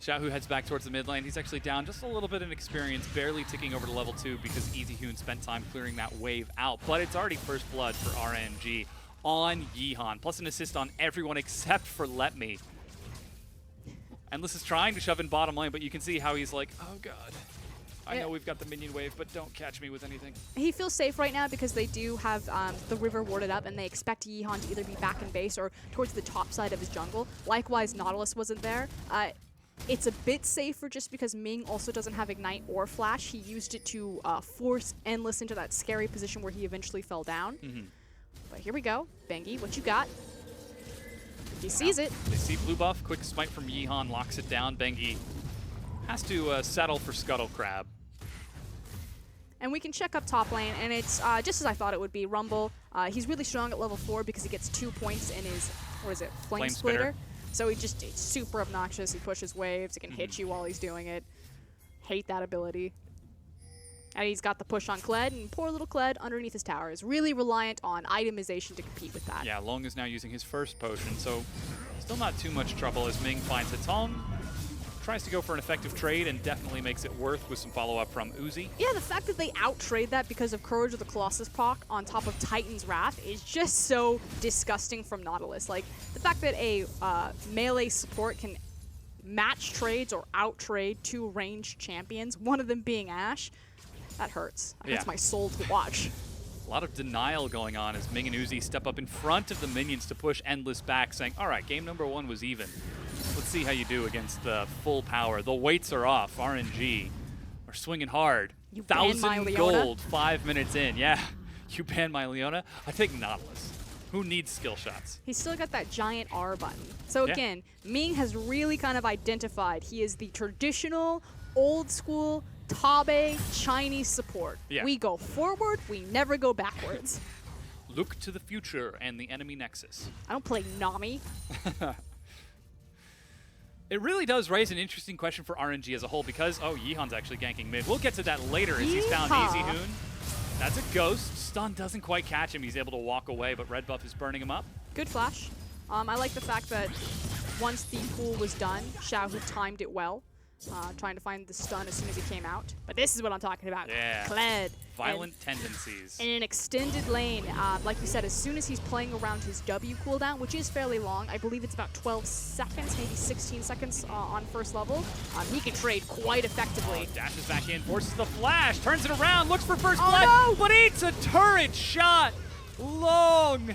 Xiaohu heads back towards the mid lane. He's actually down just a little bit in experience, barely ticking over to level 2 because EasyHoon spent time clearing that wave out. But it's already first blood for RNG on Yeehan, plus an assist on everyone except for Let Me. Endless is trying to shove in bottom lane, but you can see how he's like, oh god. I know we've got the minion wave, but don't catch me with anything. He feels safe right now because they do have the river warded up, and they expect Yeehan to either be back in base or towards the top side of his jungle. Likewise, Nautilus wasn't there. It's a bit safer just because Ming also doesn't have Ignite or Flash. He used it to force Endless into that scary position where he eventually fell down. But here we go. Bengi, what you got? He sees it. They see blue buff. Quick smite from Yeehan locks it down. Bengi has to settle for Scuttle Crab. And we can check up top lane, and it's just as I thought it would be. Rumble, he's really strong at level 4 because he gets 2 points in his, what is it, Flame Splitter. So it's super obnoxious. He pushes waves. He can hit you while he's doing it. Hate that ability. And he's got the push on Kled, and poor little Kled underneath his tower is really reliant on itemization to compete with that. Yeah, Long is now using his first potion, so still not too much trouble as Ming finds his home. Tries to go for an effective trade and definitely makes it worth with some follow-up from Uzi. Yeah, the fact that they out-trade that because of Courage of the Colossus proc on top of Titan's Wrath is just so disgusting from Nautilus. Like, the fact that a melee support can match trades or out-trade 2 ranged champions, one of them being Ashe, that hurts. That hurts my soul to watch. A lot of denial going on as Ming and Uzi step up in front of the minions to push Endless back, saying, all right, game number 1 was even. Let's see how you do against the full power. The weights are off. RNG are swinging hard. You banned my 1,000 Leona? gold 5 minutes in. Yeah, you banned my Leona. I take Nautilus. Who needs skill shots? He's still got that giant R button. So again, Ming has really kind of identified he is the traditional, old school, Tabe Chinese support. Yeah. We go forward, we never go backwards. Look to the future and the enemy nexus. I don't play Nami. It really does raise an interesting question for RNG as a whole because, oh, Yeehan's actually ganking mid. We'll get to that later as he's found Yeehaw. EasyHoon. That's a ghost. Stun doesn't quite catch him. He's able to walk away, but red buff is burning him up. Good flash. I like the fact that once the pool was done, Xiaohu timed it well, trying to find the stun as soon as he came out. But this is what I'm talking about. Yeah. Kled. Violent tendencies. In an extended lane, like you said, as soon as he's playing around his W cooldown, which is fairly long, I believe it's about 12 seconds, maybe 16 seconds on first level, he can trade quite effectively. Dashes back in, forces the flash, turns it around, looks for first Oh, blood, no! but eats a turret shot. Long.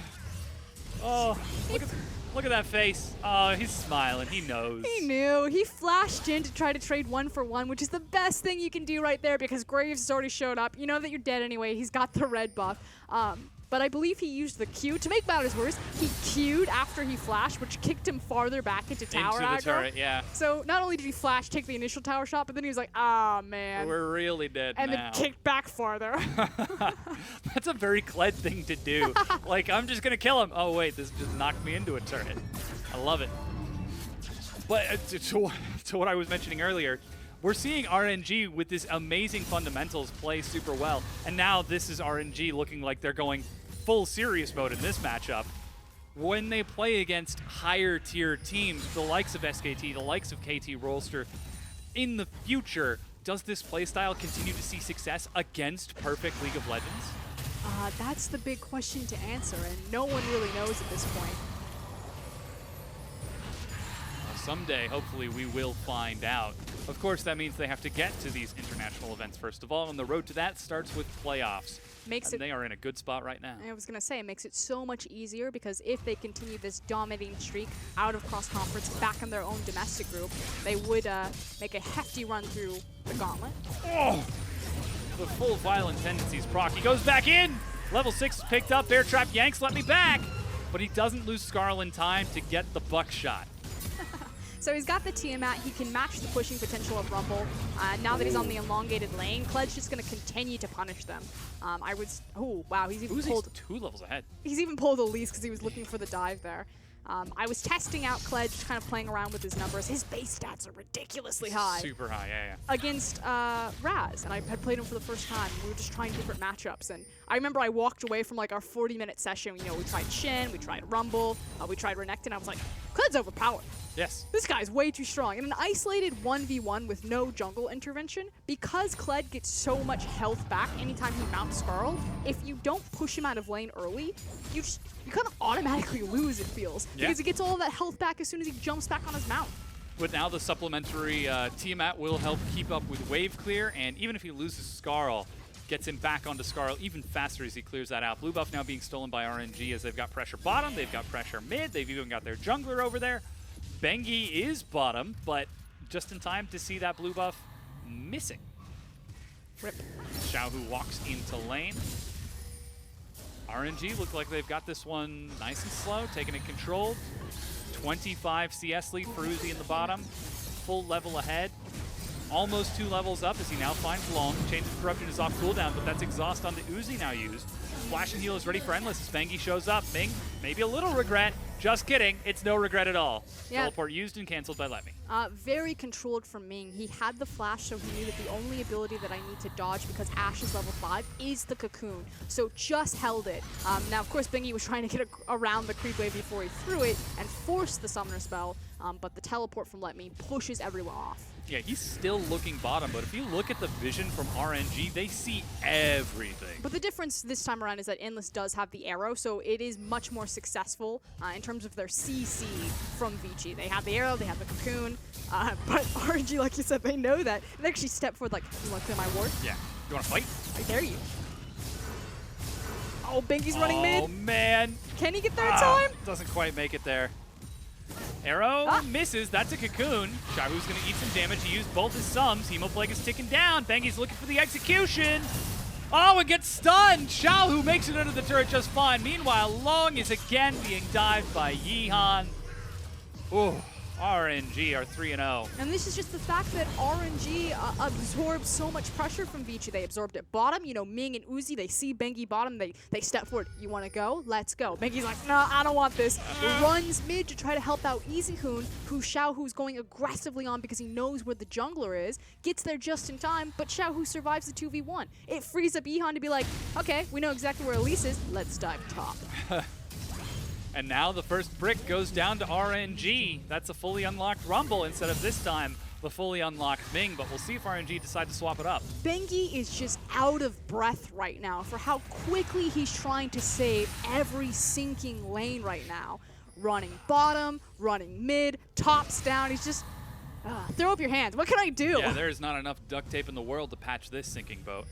Oh, look at Look at that face. Oh, he's smiling. He knows. He knew. He flashed in to try to trade 1-for-1, which is the best thing you can do right there because Graves has already showed up. You know that you're dead anyway. He's got the red buff. But I believe he used the Q. To make matters worse, he Q'd after he flashed, which kicked him farther back into tower Into the aggro. turret, yeah. So not only did he flash, take the initial tower shot, but then he was like, ah, man. We're really dead And now. then kicked back farther. That's a very Kled thing to do. Like, I'm just going to kill him. Oh, wait, this just knocked me into a turret. I love it. But to what I was mentioning earlier, we're seeing RNG with this amazing fundamentals play super well. And now this is RNG looking like they're going full serious mode in this matchup. When they play against higher tier teams, the likes of SKT, the likes of KT Rolster, in the future, does this playstyle continue to see success against perfect League of Legends? That's the big question to answer, and no one really knows at this point. Someday, hopefully, we will find out. Of course, that means they have to get to these international events first of all, and the road to that starts with playoffs. And they are in a good spot right now. I was going to say, it makes it so much easier because if they continue this dominating streak out of cross-conference back in their own domestic group, they would make a hefty run through the gauntlet. Oh! The full violent tendencies proc. He goes back in! Level 6 is picked up. Bear Trap yanks, let me back! But he doesn't lose Skarl in time to get the buckshot. So he's got the Tiamat. He can match the pushing potential of Rumble. Now that he's on the elongated lane, Kled's just going to continue to punish them. Oh, wow, he's even pulled 2 levels ahead. He's even pulled Elise because he was looking for the dive there. I was testing out Kled, just kind of playing around with his numbers. His base stats are ridiculously high. Super high, yeah. Against Raz, and I had played him for the first time. We were just trying different matchups, and I remember I walked away from like our 40-minute session. You know, we tried Shin, we tried Rumble, we tried Renekton. I was like, Kled's overpowered. Yes. This guy's way too strong. In an isolated 1v1 with no jungle intervention, because Kled gets so much health back anytime he mounts Skarl, if you don't push him out of lane early, you kind of automatically lose, it feels. Yeah. Because he gets all of that health back as soon as he jumps back on his mount. But now the supplementary Tiamat will help keep up with wave clear, and even if he loses Skarl, gets him back onto Skarl even faster as he clears that out. Blue buff now being stolen by RNG as they've got pressure bottom, they've got pressure mid, they've even got their jungler over there. Bengi is bottom, but just in time to see that blue buff missing. Rip. Xiaohu walks into lane. RNG look like they've got this one nice and slow, taking it controlled. 25 CS lead for Uzi in the bottom. Full level ahead. Almost 2 levels up as he now finds Long. Change of Corruption is off cooldown, but that's exhaust on the Uzi now used. Flash and heal is ready for Endless as Bengi shows up. Ming, maybe a little regret. Just kidding. It's no regret at all. Yeah. Teleport used and canceled by Letme. Very controlled from Ming. He had the flash, so he knew that the only ability that I need to dodge because Ashe is level 5 is the Cocoon. So just held it. Now, of course, Bengi was trying to get around the creep wave before he threw it and forced the Summoner spell, but the teleport from Letme pushes everyone off. Yeah, he's still looking bottom, but if you look at the vision from RNG, they see everything. But the difference this time around is that Endless does have the arrow, so it is much more successful in terms of their CC from Vici. They have the arrow, they have the Cocoon, but RNG, like you said, they know that. They actually step forward like, you want to clear my ward? Yeah. You want to fight? I dare you. Oh, Bengi's running mid. Oh, man. Can he get there in time? Doesn't quite make it there. Arrow misses. That's a Cocoon. Xiaohu's going to eat some damage. He used both his sums. Hemoplague is ticking down. Bengi's looking for the execution. Oh, it gets stunned. Xiaohu makes it under the turret just fine. Meanwhile, Long is again being dived by Yihan. Ooh, RNG are 3-0. And this is just the fact that RNG absorbed so much pressure from Vici. They absorbed it bottom. You know, Ming and Uzi, they see Bengi bottom. They step forward. You want to go? Let's go. Bengi's like, no, I don't want this. Runs mid to try to help out EasyHoon, who Xiaohu's going aggressively on because he knows where the jungler is. Gets there just in time, but Xiaohu survives the 2v1. It frees up Yihan to be like, okay, we know exactly where Elise is. Let's dive top. And now the first brick goes down to RNG. That's a fully unlocked Rumble instead of this time the fully unlocked Ming, but we'll see if RNG decide to swap it up. Bengi is just out of breath right now for how quickly he's trying to save every sinking lane right now. Running bottom, running mid, tops down. He's just, throw up your hands. What can I do? Yeah, there's not enough duct tape in the world to patch this sinking boat.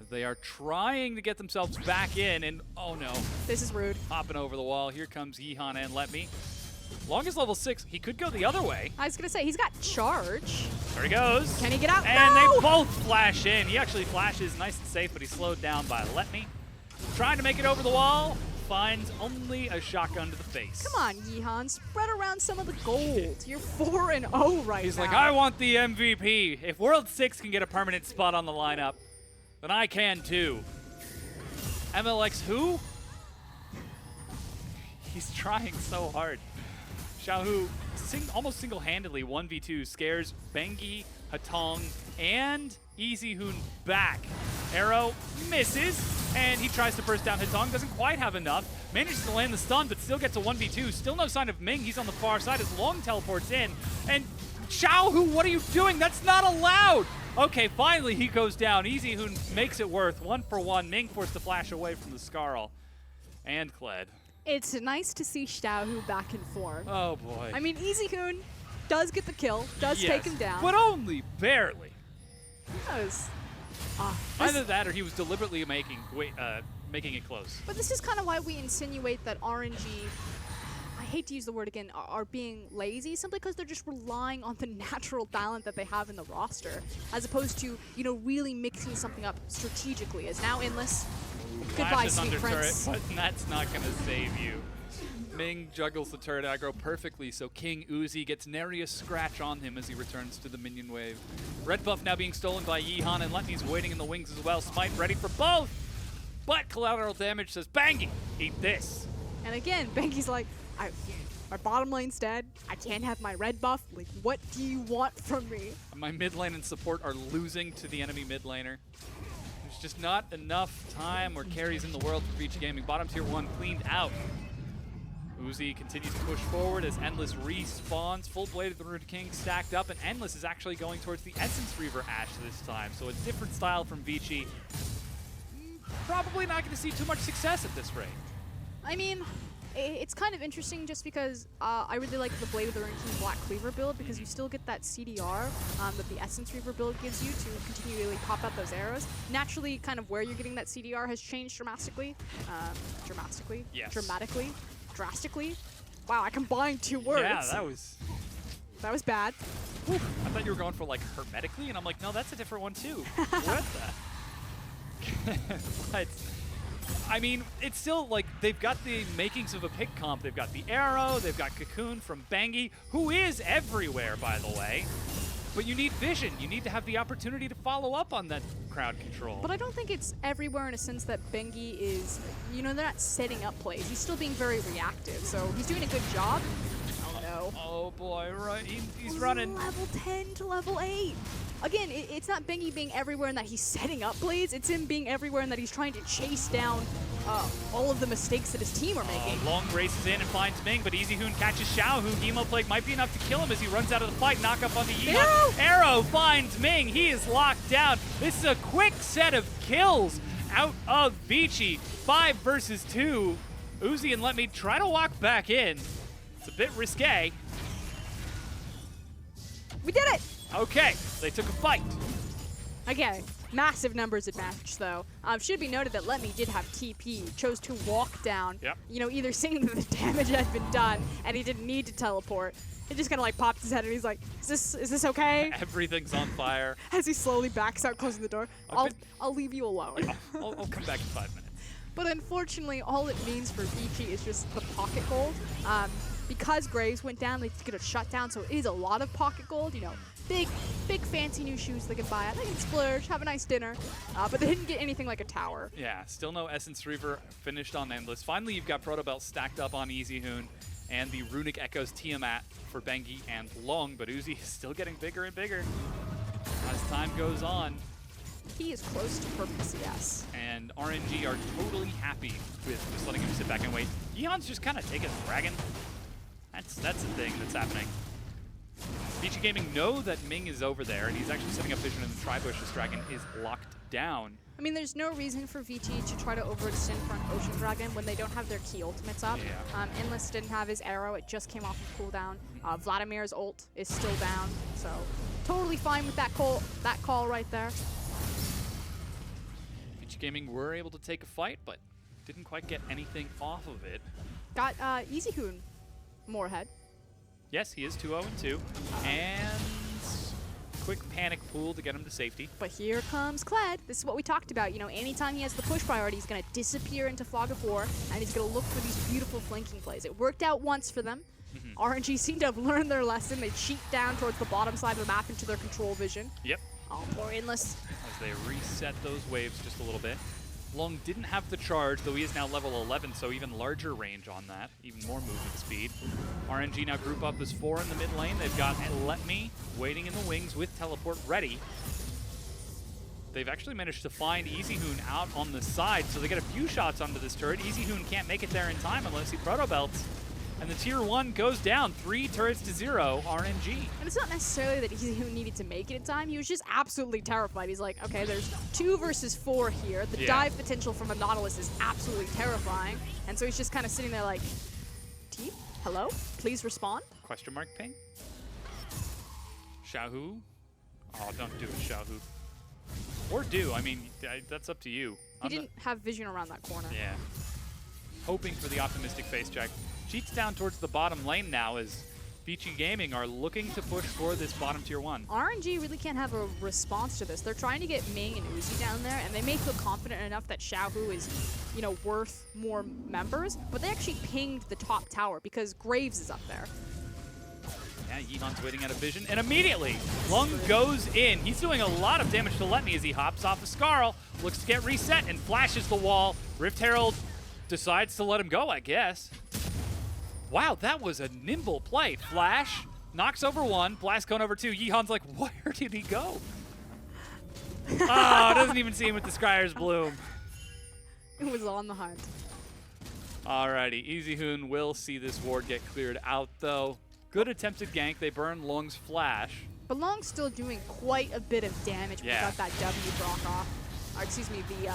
as they are trying to get themselves back in, and oh no, This is rude. hopping over the wall. Here comes Yihan and Let Me. Longest level 6. He could go the other way. I was gonna say he's got charge. There he goes. Can he get out? And No! they both flash in. He actually flashes nice and safe, but he's slowed down by Let Me. Trying to make it over the wall. Finds only a shotgun to the face. Come on, Yihan, spread around some of the gold. You're 4-0 right He's now. like, I want the MVP. If World 6 can get a permanent spot on the lineup, then I can too. MLX who? He's trying so hard. Xiaohu almost single-handedly 1v2 scares Bengi, Hatong, and EasyHoon back. Arrow misses, and he tries to burst down Hatong, doesn't quite have enough. Manages to land the stun, but still gets a 1v2. Still no sign of Ming. He's on the far side as Long teleports in. And Xiaohu, what are you doing? That's not allowed! Okay, finally he goes down. EasyHoon makes it worth 1 for 1. Ming forced to flash away from the Scarl. And Kled. It's nice to see Xiaohu back in form. Oh boy. I mean, EasyHoon does get the kill, does take Yes, him down. but only barely. That was, Either that or he was deliberately making it close. but this is kind of why we insinuate that RNG, I hate to use the word again, are being lazy simply because they're just relying on the natural talent that they have in the roster, as opposed to, you know, really mixing something up strategically. As now Endless, goodbye, Flashes sweet under prince. turret, but that's not going to save you. Ming juggles the turret aggro perfectly, so King Uzi gets nary a scratch on him as he returns to the minion wave. Red buff now being stolen by Yihan, and Letney's waiting in the wings as well. Smite ready for both, but collateral damage says, Bangy, eat this. And again, Benki's like, my bottom lane's dead. I can't have my red buff. Like, what do you want from me? My mid lane and support are losing to the enemy mid laner. There's just not enough time or carries in the world for Vici Gaming. Bottom tier 1 cleaned out. Uzi continues to push forward as Endless respawns. Full Blade of the Rune King stacked up, and Endless is actually going towards the Essence Reaver Ashe this time. So a different style from Vici. Probably not going to see too much success at this rate. I mean, it's kind of interesting just because I really like the Blade of the Rune King Black Cleaver build because you still get that CDR that the Essence Reaver build gives you to continually pop out those arrows. Naturally, kind of where you're getting that CDR has changed dramatically. Yes. Drastically. Wow, I combined 2 words. Yeah, That was bad. I thought you were going for like hermetically, and I'm like, no, that's a different one too. What the? But, I mean, it's still like they've got the makings of a pick comp. They've got the arrow, they've got Cocoon from Bangy, who is everywhere, by the way. But you need vision. You need to have the opportunity to follow up on that crowd control. But I don't think it's everywhere in a sense that Bengi is, you know, they're not setting up plays. He's still being very reactive, so he's doing a good job. Oh no. Oh boy, right? He's running. Level 10 to level 8. Again, it's not Bengi being everywhere in that he's setting up plays. It's him being everywhere in that he's trying to chase down all of the mistakes that his team are making. Long races in and finds Ming, but EasyHoon catches Xiaohu. Emo Plague might be enough to kill him as he runs out of the fight. Knock up on the Yihan. Arrow finds Ming. He is locked down. This is a quick set of kills out of Vici. 5 versus 2. Uzi and Let Me try to walk back in. It's a bit risque. We did it! Okay, they took a fight. Okay, massive numbers advantage though. Should be noted that Let Me did have TP, chose to walk down. Yep. You know, either seeing that the damage had been done and he didn't need to teleport. He just kind of like popped his head and he's like, is this okay? Everything's on fire. As he slowly backs out, closing the door. I'll leave you alone. I'll come back in 5 minutes. But unfortunately, all it means for Vici is just the pocket gold. Because Graves went down, they get a shutdown, so it is a lot of pocket gold. You know, big fancy new shoes they can buy. They can splurge, have a nice dinner, but they didn't get anything like a tower. Yeah, still no Essence Reaver finished on Endless. Finally, you've got Proto Belt stacked up on EasyHoon and the Runic Echoes Tiamat for Bengi and Long, but Uzi is still getting bigger and bigger as time goes on. He is close to purple CS. And RNG are totally happy with just letting him sit back and wait. Yeon's just kind of taking the dragon. That's the thing that's happening. Vici Gaming know that Ming is over there, and he's actually setting up vision in the Tribush as Dragon is locked down. I mean, there's no reason for Vici to try to overextend for an Ocean Dragon when they don't have their key ultimates up. Yeah. Endless didn't have his arrow. It just came off of cooldown. Vladimir's ult is still down, so totally fine with that call right there. Gaming were able to take a fight, but didn't quite get anything off of it. Got Easy Hoon more ahead. Yes, he is 2-0-2. And quick panic pool to get him to safety. But here comes Kled. This is what we talked about. You know, anytime he has the push priority, he's going to disappear into Fog of War, and he's going to look for these beautiful flanking plays. It worked out once for them. RNG seemed to have learned their lesson. They cheat down towards the bottom side of the map into their control vision. Yep. Oh, poor Endless. As they reset those waves just a little bit. Long didn't have the charge, though he is now level 11, so even larger range on that, even more movement speed. RNG now group up as 4 in the mid lane. They've got Let Me waiting in the wings with teleport ready. They've actually managed to find Easy Hoon out on the side, so they get a few shots onto this turret. Easy Hoon can't make it there in time unless he proto belts. And the tier 1 goes down, 3 turrets to 0, RNG. And it's not necessarily that Easy Hoon needed to make it in time. He was just absolutely terrified. He's like, okay, there's 2 versus 4 here. The dive potential from a Nautilus is absolutely terrifying. And so he's just kind of sitting there like, team, hello? Please respond. Question mark ping? Xiaohu? Oh, don't do it, Xiaohu. Or do. I mean, that's up to you. He didn't have vision around that corner. Yeah. Hoping for the optimistic face check. Cheats down towards the bottom lane now as Vici Gaming are looking to push for this bottom tier 1. RNG really can't have a response to this. They're trying to get Ming and Uzi down there, and they may feel confident enough that Xiaohu is, you know, worth more members, but they actually pinged the top tower because Graves is up there. Yeah, Yeehan's waiting out of vision, and immediately, Lung goes in. He's doing a lot of damage to Let Me as he hops off of Skarl, looks to get reset, and flashes the wall. Rift Herald decides to let him go, I guess. Wow, that was a nimble play. Flash, knocks over 1, blast cone over 2. Yeehan's like, where did he go? Oh, doesn't even see him with the Scryer's Bloom. It was on the hunt. Alrighty, Easy Hoon will see this ward get cleared out, though. Good attempted gank. They burn Long's flash. But Long's still doing quite a bit of damage when he got that W proc off. Or, excuse me, the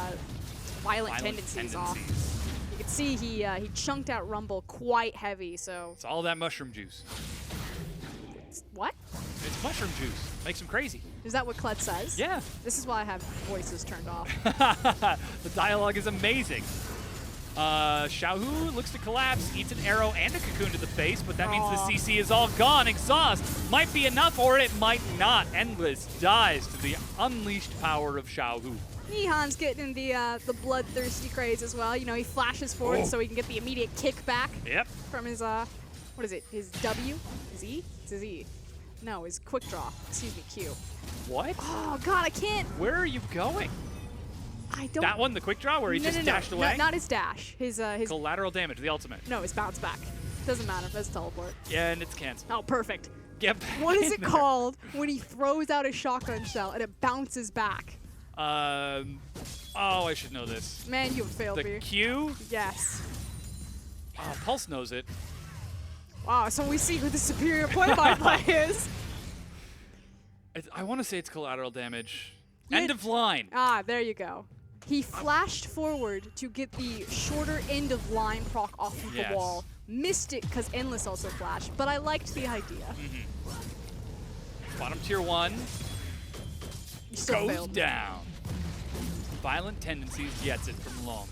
violent tendencies off. You can see he chunked out Rumble quite heavy, so... It's all that mushroom juice. What? It's mushroom juice. Makes him crazy. Is that what Kled says? Yeah. This is why I have voices turned off. The dialogue is amazing. Xiaohu looks to collapse, eats an arrow and a cocoon to the face, but that means the CC is all gone. Exhaust might be enough, or it might not. Endless dies to the unleashed power of Xiaohu. Yeehan's getting the bloodthirsty craze as well. You know, he flashes forward so he can get the immediate kickback from his, what is it, his W? Z? It's a Z. No, his quick draw. Excuse me, Q. What? Oh, God, I can't. Where are you going? I don't. That one, the quick draw, where he just dashed away? Not his dash. His collateral damage, the ultimate. No, his bounce back. Doesn't matter. That's teleport. Yeah, and it's canceled. Oh, perfect. Get back What is in it there. called when he throws out a shotgun shell and it bounces back? Oh, I should know this. Man, you have failed The me. Q? Yes. Oh, Pulse knows it. Wow, so we see who the superior play-by-play is. I want to say it's collateral damage. You- End of line. Ah, there you go. He flashed forward to get the shorter end of line proc off of Yes. the wall. Missed it because Endless also flashed, but I liked the idea. Bottom tier 1 You still goes failed. down. Violent tendencies gets it from Long.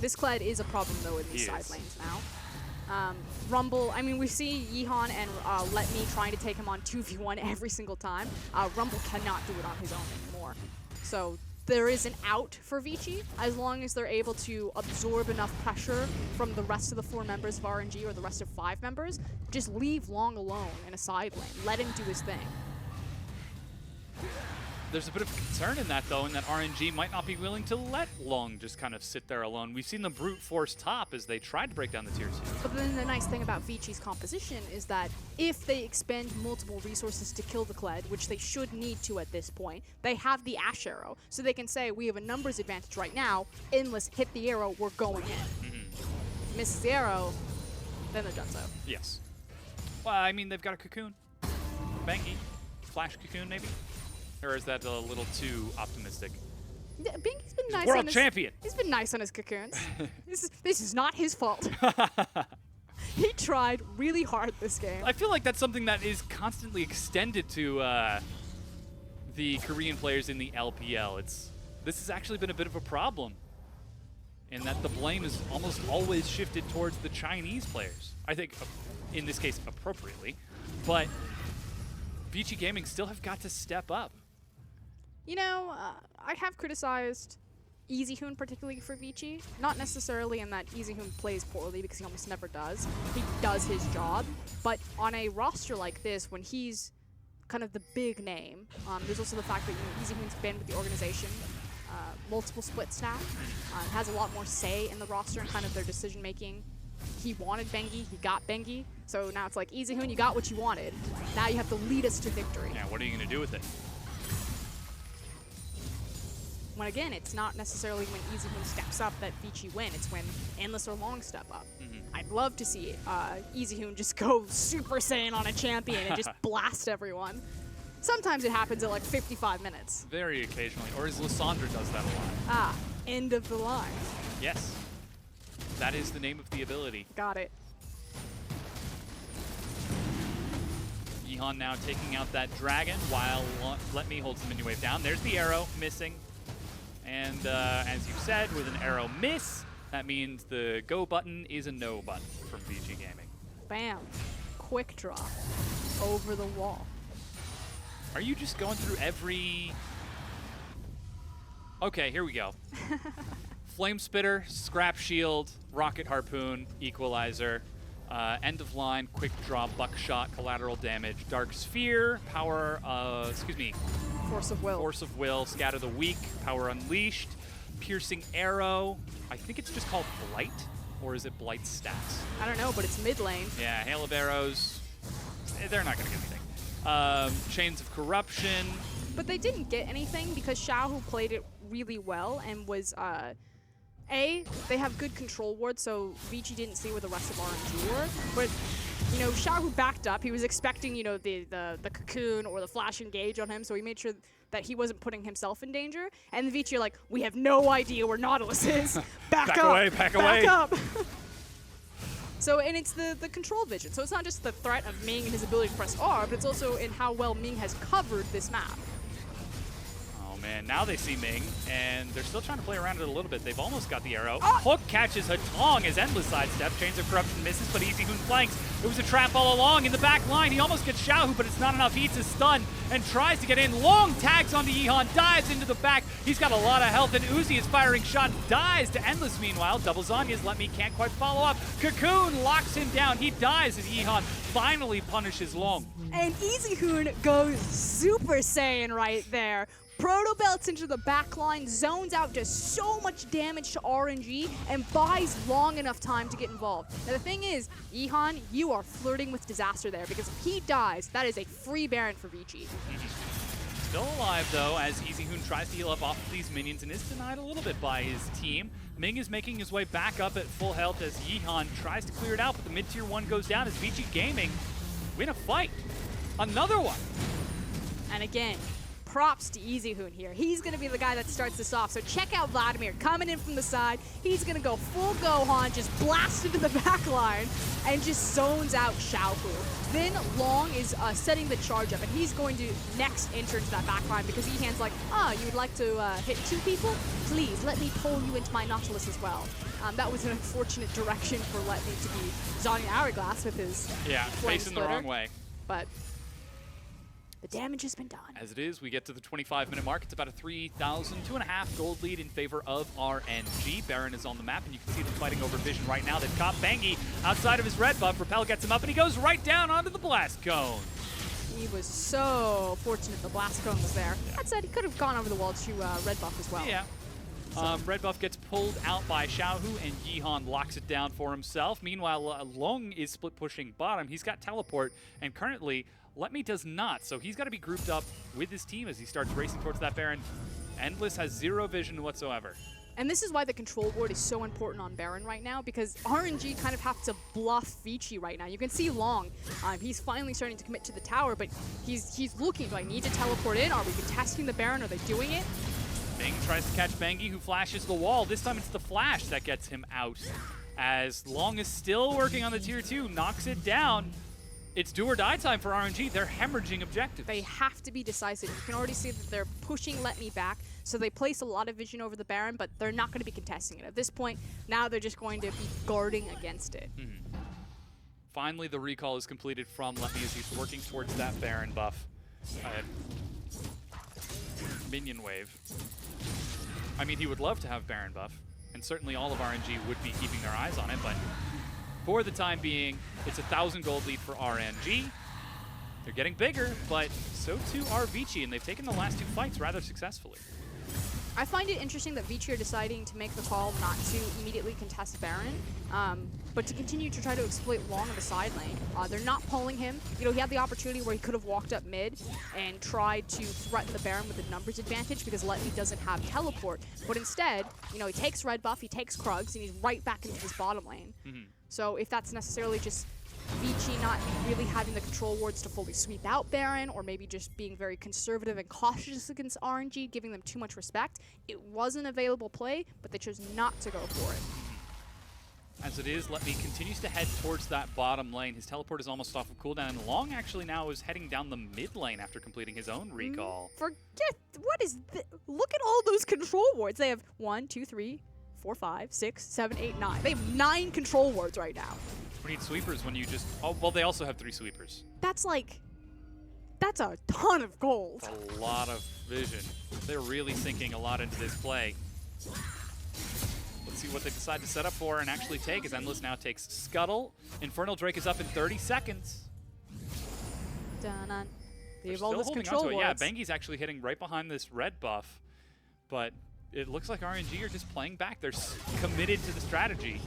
This Kled is a problem, though, in these He side is. lanes now. Rumble, I mean, we see Yeehan and Let Me trying to take him on 2v1 every single time. Rumble cannot do it on his own anymore. So there is an out for Vici, as long as they're able to absorb enough pressure from the rest of the 4 members of RNG or the rest of 5 members. Just leave Long alone in a side lane. Let him do his thing. There's a bit of concern in that, though, in that RNG might not be willing to let Long just kind of sit there alone. We've seen them brute force top as they tried to break down the tier 2. But then the nice thing about Vici's composition is that if they expend multiple resources to kill the Kled, which they should need to at this point, they have the Ash Arrow. So they can say, we have a numbers advantage right now, Endless, hit the arrow, we're going in. Misses the arrow, then they're done so. Yes. Well, I mean, they've got a cocoon. Banky. Flash cocoon, maybe? Or is that a little too optimistic? Yeah, Binky's been nice World on his... champion! He's been nice on his cocoons. This is not his fault. He tried really hard this game. I feel like that's something that is constantly extended to the Korean players in the LPL. It's this has actually been a bit of a problem in that the blame is almost always shifted towards the Chinese players. I think, in this case, appropriately. But Vici Gaming still have got to step up. You know, I have criticized EasyHoon particularly for Vici. Not necessarily in that EasyHoon plays poorly, because he almost never does. He does his job. But on a roster like this, when he's kind of the big name, there's also the fact that EasyHoon's been with the organization, multiple split staff, has a lot more say in the roster and kind of their decision making. He wanted Bengi, he got Bengi, so now it's like, EasyHoon, you got what you wanted. Now you have to lead us to victory. Yeah, what are you going to do with it? When again, it's not necessarily when EasyHoon steps up that Vici win, it's when Endless or Long step up. I'd love to see EasyHoon just go Super Saiyan on a champion and just blast everyone. Sometimes it happens at like 55 minutes. Very occasionally, or as Lysandra does that a lot. Ah, end of the line. Yes, that is the name of the ability. Got it. Yihan now taking out that dragon while Let Me holds the minion wave down. There's the arrow missing. And as you said, with an arrow miss, that means the go button is a no button from Vici Gaming. Bam. Quick draw. Over the wall. Are you just going through every... Okay, here we go. Flame Spitter, Scrap Shield, Rocket Harpoon, Equalizer, End of Line, Quick Draw, Buckshot, Collateral Damage, Dark Sphere, Power, Force of Will. Force of Will, Scatter the Weak, Power Unleashed, Piercing Arrow. I think it's just called Blight, or is it Blight stats? I don't know, but it's mid lane. Yeah, Hail of Arrows. They're not going to get anything. Chains of Corruption. But they didn't get anything because Xiaohu played it really well and was, they have good control wards, so Vici didn't see where the rest of RNG were. But, you know, Xiaohu backed up. He was expecting, you know, the cocoon or the flash engage on him, so he made sure that he wasn't putting himself in danger. And the Vici are like, we have no idea where Nautilus is. Back up. Away, back away. Up. So, and it's the control vision. So it's not just the threat of Ming and his ability to press R, but it's also in how well Ming has covered this map. Oh man, now they see Ming, and they're still trying to play around it a little bit. They've almost got the arrow. Hook catches Hatong as Endless sidestep. Chains of Corruption misses, but EasyHoon flanks. It was a trap all along in the back line. He almost gets Xiaohu, but it's not enough. He eats a stun and tries to get in. Long tags onto Yihan, dives into the back. He's got a lot of health, and Uzi is firing shots. Dies to Endless meanwhile. Double Zanya's Let Me can't quite follow up. Cocoon locks him down. He dies as Yihan finally punishes Long. And EasyHoon goes Super Saiyan right there. Proto belts into the back line, zones out, does so much damage to RNG, and buys Long enough time to get involved. Now the thing is, Yihan, you are flirting with disaster there, because if he dies, that is a free Baron for Vici. Still alive, though, as EasyHoon tries to heal up off of these minions and is denied a little bit by his team. Ming is making his way back up at full health as Yihan tries to clear it out, but the mid-tier 1 goes down as Vici Gaming win a fight. Another one. And again, props to EasyHoon here. He's going to be the guy that starts this off. So check out Vladimir coming in from the side. He's going to go full Gohan, just blast into the back line, and just zones out Xiaohu. Then Long is setting the charge up, and he's going to next enter into that back line because Yihan's like, you would like to hit 2 people? Please, let me pull you into my Nautilus as well. That was an unfortunate direction for Let Me to be Zanya Hourglass with his facing the wrong way. But the damage has been done. As it is, we get to the 25-minute mark. It's about a 2.5 gold lead in favor of RNG. Baron is on the map, and you can see them fighting over vision right now. They've caught Bengi outside of his red buff. Repel gets him up, and he goes right down onto the blast cone. He was so fortunate the blast cone was there. That said, he could have gone over the wall to red buff as well. Yeah. Red buff gets pulled out by Xiaohu, and Yihan locks it down for himself. Meanwhile, Long is split pushing bottom. He's got teleport, and currently Let Me does not, so he's got to be grouped up with his team as he starts racing towards that Baron. Endless has 0 vision whatsoever. And this is why the control ward is so important on Baron right now, because RNG kind of have to bluff Vici right now. You can see Long, he's finally starting to commit to the tower, but he's looking, do I need to teleport in? Are we contesting the Baron? Are they doing it? Bing tries to catch Bengi, who flashes the wall. This time it's the flash that gets him out, as Long is still working on the tier 2, knocks it down. it's do or die time for RNG. They're hemorrhaging objectives. They have to be decisive. You can already see that they're pushing Let Me back, so they place a lot of vision over the Baron, but they're not going to be contesting it. At this point, now they're just going to be guarding against it. Finally, the recall is completed from Let Me as he's working towards that Baron buff. Minion wave. I mean, he would love to have Baron buff, and certainly all of RNG would be keeping their eyes on it, but for the time being, it's a 1,000 gold lead for RNG. They're getting bigger, but so too are Vici, and they've taken the last 2 fights rather successfully. I find it interesting that Vici are deciding to make the call not to immediately contest Baron, but to continue to try to exploit Long in the side lane. They're not pulling him. You know, he had the opportunity where he could have walked up mid and tried to threaten the Baron with a numbers advantage because Let Me doesn't have teleport. But instead, you know, he takes red buff, he takes Krugs, and he's right back into his bottom lane. So if that's necessarily just Vici not really having the control wards to fully sweep out Baron, or maybe just being very conservative and cautious against RNG, giving them too much respect, it was an available play, but they chose not to go for it. As it is, Let Me continues to head towards that bottom lane. His teleport is almost off of cooldown, and Long actually now is heading down the mid lane after completing his own recall. Forget, what is this? Look at all those control wards. They have 1, 2, 3, 4, 5, 6, 7, 8, 9. They have 9 control wards right now. We need sweepers when you just... Oh, well, they also have 3 sweepers. That's a ton of gold. A lot of vision. They're really sinking a lot into this play. Let's see what they decide to set up for and actually take, as Endless now takes Scuttle. Infernal Drake is up in 30 seconds. Dun-dun. They They're have all still this holding control onto it. Yeah, wards. Bengi's actually hitting right behind this red buff, but it looks like RNG are just playing back. They're committed to the strategy.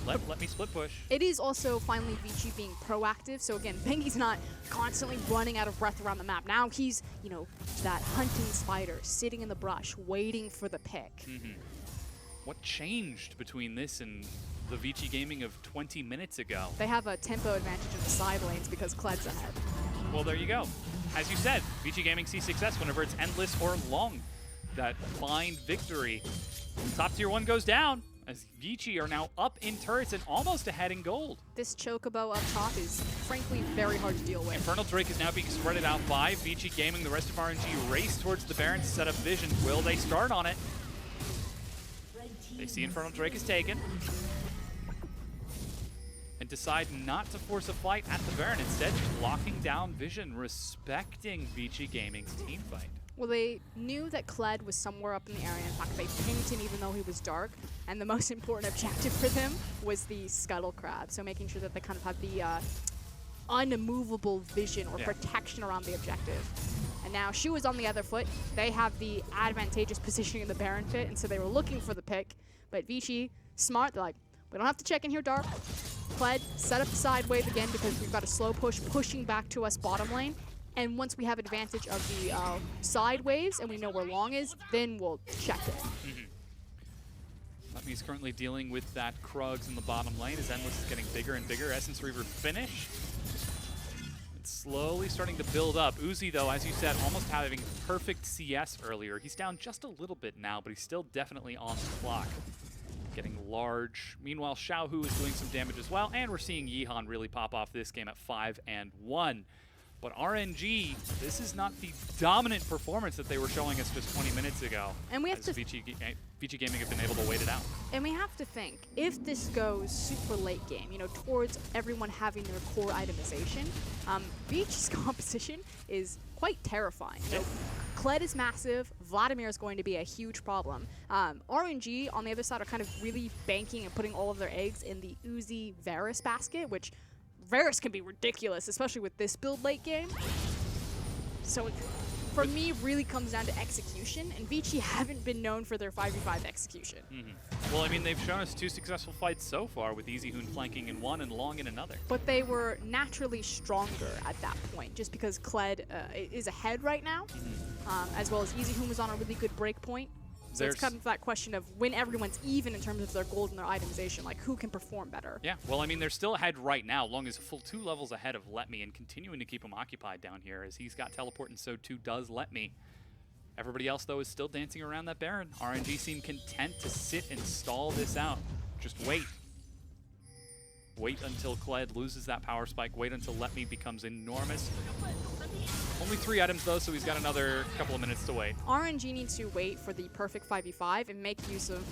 Let me split push. It is also finally Vici being proactive. So again, Bengi's not constantly running out of breath around the map. Now he's, you know, that hunting spider sitting in the brush, waiting for the pick. What changed between this and the Vici gaming of 20 minutes ago? They have a tempo advantage in the side lanes because Kled's ahead. Well, there you go. As you said, Vici gaming sees success whenever it's Endless or Long that find victory. Top tier 1 goes down, as Vici are now up in turrets and almost ahead in gold. This Chocobo up top is frankly very hard to deal with. Infernal Drake is now being spreaded out by Vici gaming. The rest of RNG race towards the Baron to set up vision. Will they start on it? They see Infernal Drake is taken and decide not to force a fight at the Baron. Instead, just locking down vision, respecting Vici gaming's team fight. Well, they knew that Kled was somewhere up in the area. In fact, they pinged him even though he was dark. And the most important objective for them was the Scuttle Crab. So making sure that they kind of have the unmovable vision or protection around the objective. And now Shu is on the other foot. They have the advantageous positioning in the Baron pit, and so they were looking for the pick. But Vici, smart, they're like, we don't have to check in here dark. Kled, set up the side wave again because we've got a slow push pushing back to us bottom lane. And once we have advantage of the side waves and we know where Long is, then we'll check it. He's currently dealing with that Krugs in the bottom lane as Endless is getting bigger and bigger. Essence Reaver finish. It's slowly starting to build up. Uzi, though, as you said, almost having perfect CS earlier. He's down just a little bit now, but he's still definitely on the clock. Getting large. Meanwhile, Xiaohu is doing some damage as well, and we're seeing Yihan really pop off this game at 5-1. But RNG, this is not the dominant performance that they were showing us just 20 minutes ago. And we have to Vici Gaming have been able to wait it out. And we have to think, if this goes super late game, you know, towards everyone having their core itemization, Vici's composition is quite terrifying. You know, Kled is massive, Vladimir is going to be a huge problem. RNG, on the other side, are kind of really banking and putting all of their eggs in the Uzi Varus basket, which Varus can be ridiculous, especially with this build late game. So for me, really comes down to execution, and Vici haven't been known for their 5v5 execution. Well, I mean, they've shown us 2 successful fights so far, with Easyhoon flanking in one and Long in another. But they were naturally stronger at that point, just because Kled is ahead right now, as well as Easyhoon was on a really good break point. So it's kind of that question of when everyone's even in terms of their gold and their itemization, like who can perform better. Yeah, well, I mean, they're still ahead right now. Long is a full 2 levels ahead of Let Me and continuing to keep him occupied down here as he's got teleport and so too does Let Me. Everybody else, though, is still dancing around that Baron. RNG seem content to sit and stall this out. Just wait. Wait until Kled loses that power spike. Wait until Let Me becomes enormous. Only 3 items though, so he's got another couple of minutes to wait. RNG needs to wait for the perfect 5v5 and make use of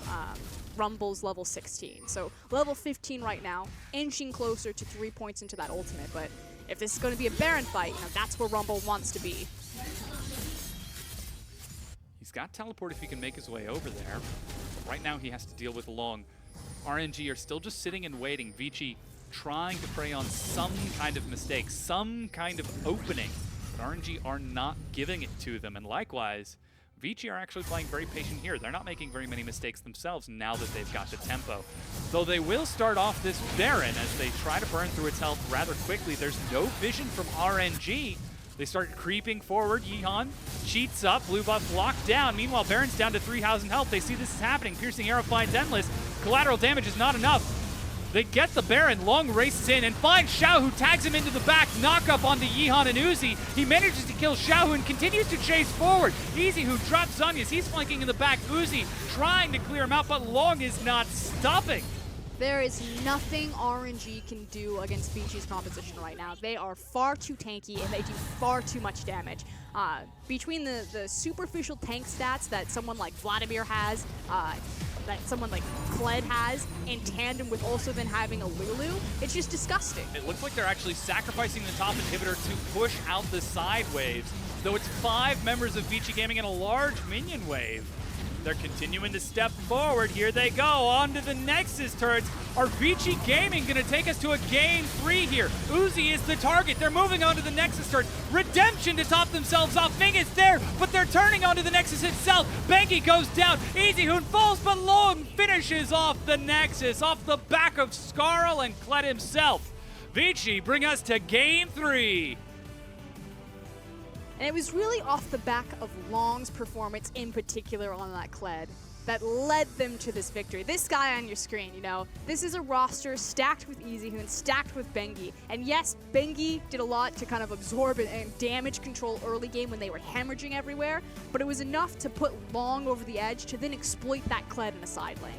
Rumble's level 16. So level 15 right now, inching closer to 3 points into that ultimate. But if this is going to be a Baron fight, that's where Rumble wants to be. He's got teleport if he can make his way over there. But right now he has to deal with Long. RNG are still just sitting and waiting. Vici trying to prey on some kind of mistake, some kind of opening. But RNG are not giving it to them. And likewise, Vici are actually playing very patient here. They're not making very many mistakes themselves now that they've got the tempo. Though they will start off this Baron as they try to burn through its health rather quickly. There's no vision from RNG. They start creeping forward. Yeehan cheats up. Blue buff locked down. Meanwhile, Baron's down to 3,000 health. They see this is happening. Piercing arrow finds Endless. Collateral damage is not enough. They get the Baron. Long races in and finds Xiao, who tags him into the back. Knock up onto Yeehan and Uzi. He manages to kill Xiao, and continues to chase forward. Easy, who drops Zanyas. He's flanking in the back. Uzi trying to clear him out, but Long is not stopping. There is nothing RNG can do against Vici's composition right now. They are far too tanky and they do far too much damage. Between the superficial tank stats that someone like Vladimir has, that someone like Kled has, in tandem with also then having a Lulu, it's just disgusting. It looks like they're actually sacrificing the top inhibitor to push out the side waves, though it's 5 members of Vici Gaming and a large minion wave. They're continuing to step forward. Here they go, onto the Nexus turrets. Are Vici Gaming going to take us to a game 3 here? Uzi is the target. They're moving onto the Nexus turret. Redemption to top themselves off. Ming is there, but they're turning onto the Nexus itself. Banky goes down. Easy Hoon falls, but Long finishes off the Nexus, off the back of Skarl and Kled himself. Vici bring us to game 3. And it was really off the back of Long's performance in particular on that Kled that led them to this victory. This guy on your screen, this is a roster stacked with Easyhoon, stacked with Bengi. And yes, Bengi did a lot to kind of absorb and damage control early game when they were hemorrhaging everywhere, but it was enough to put Long over the edge to then exploit that Kled in a side lane.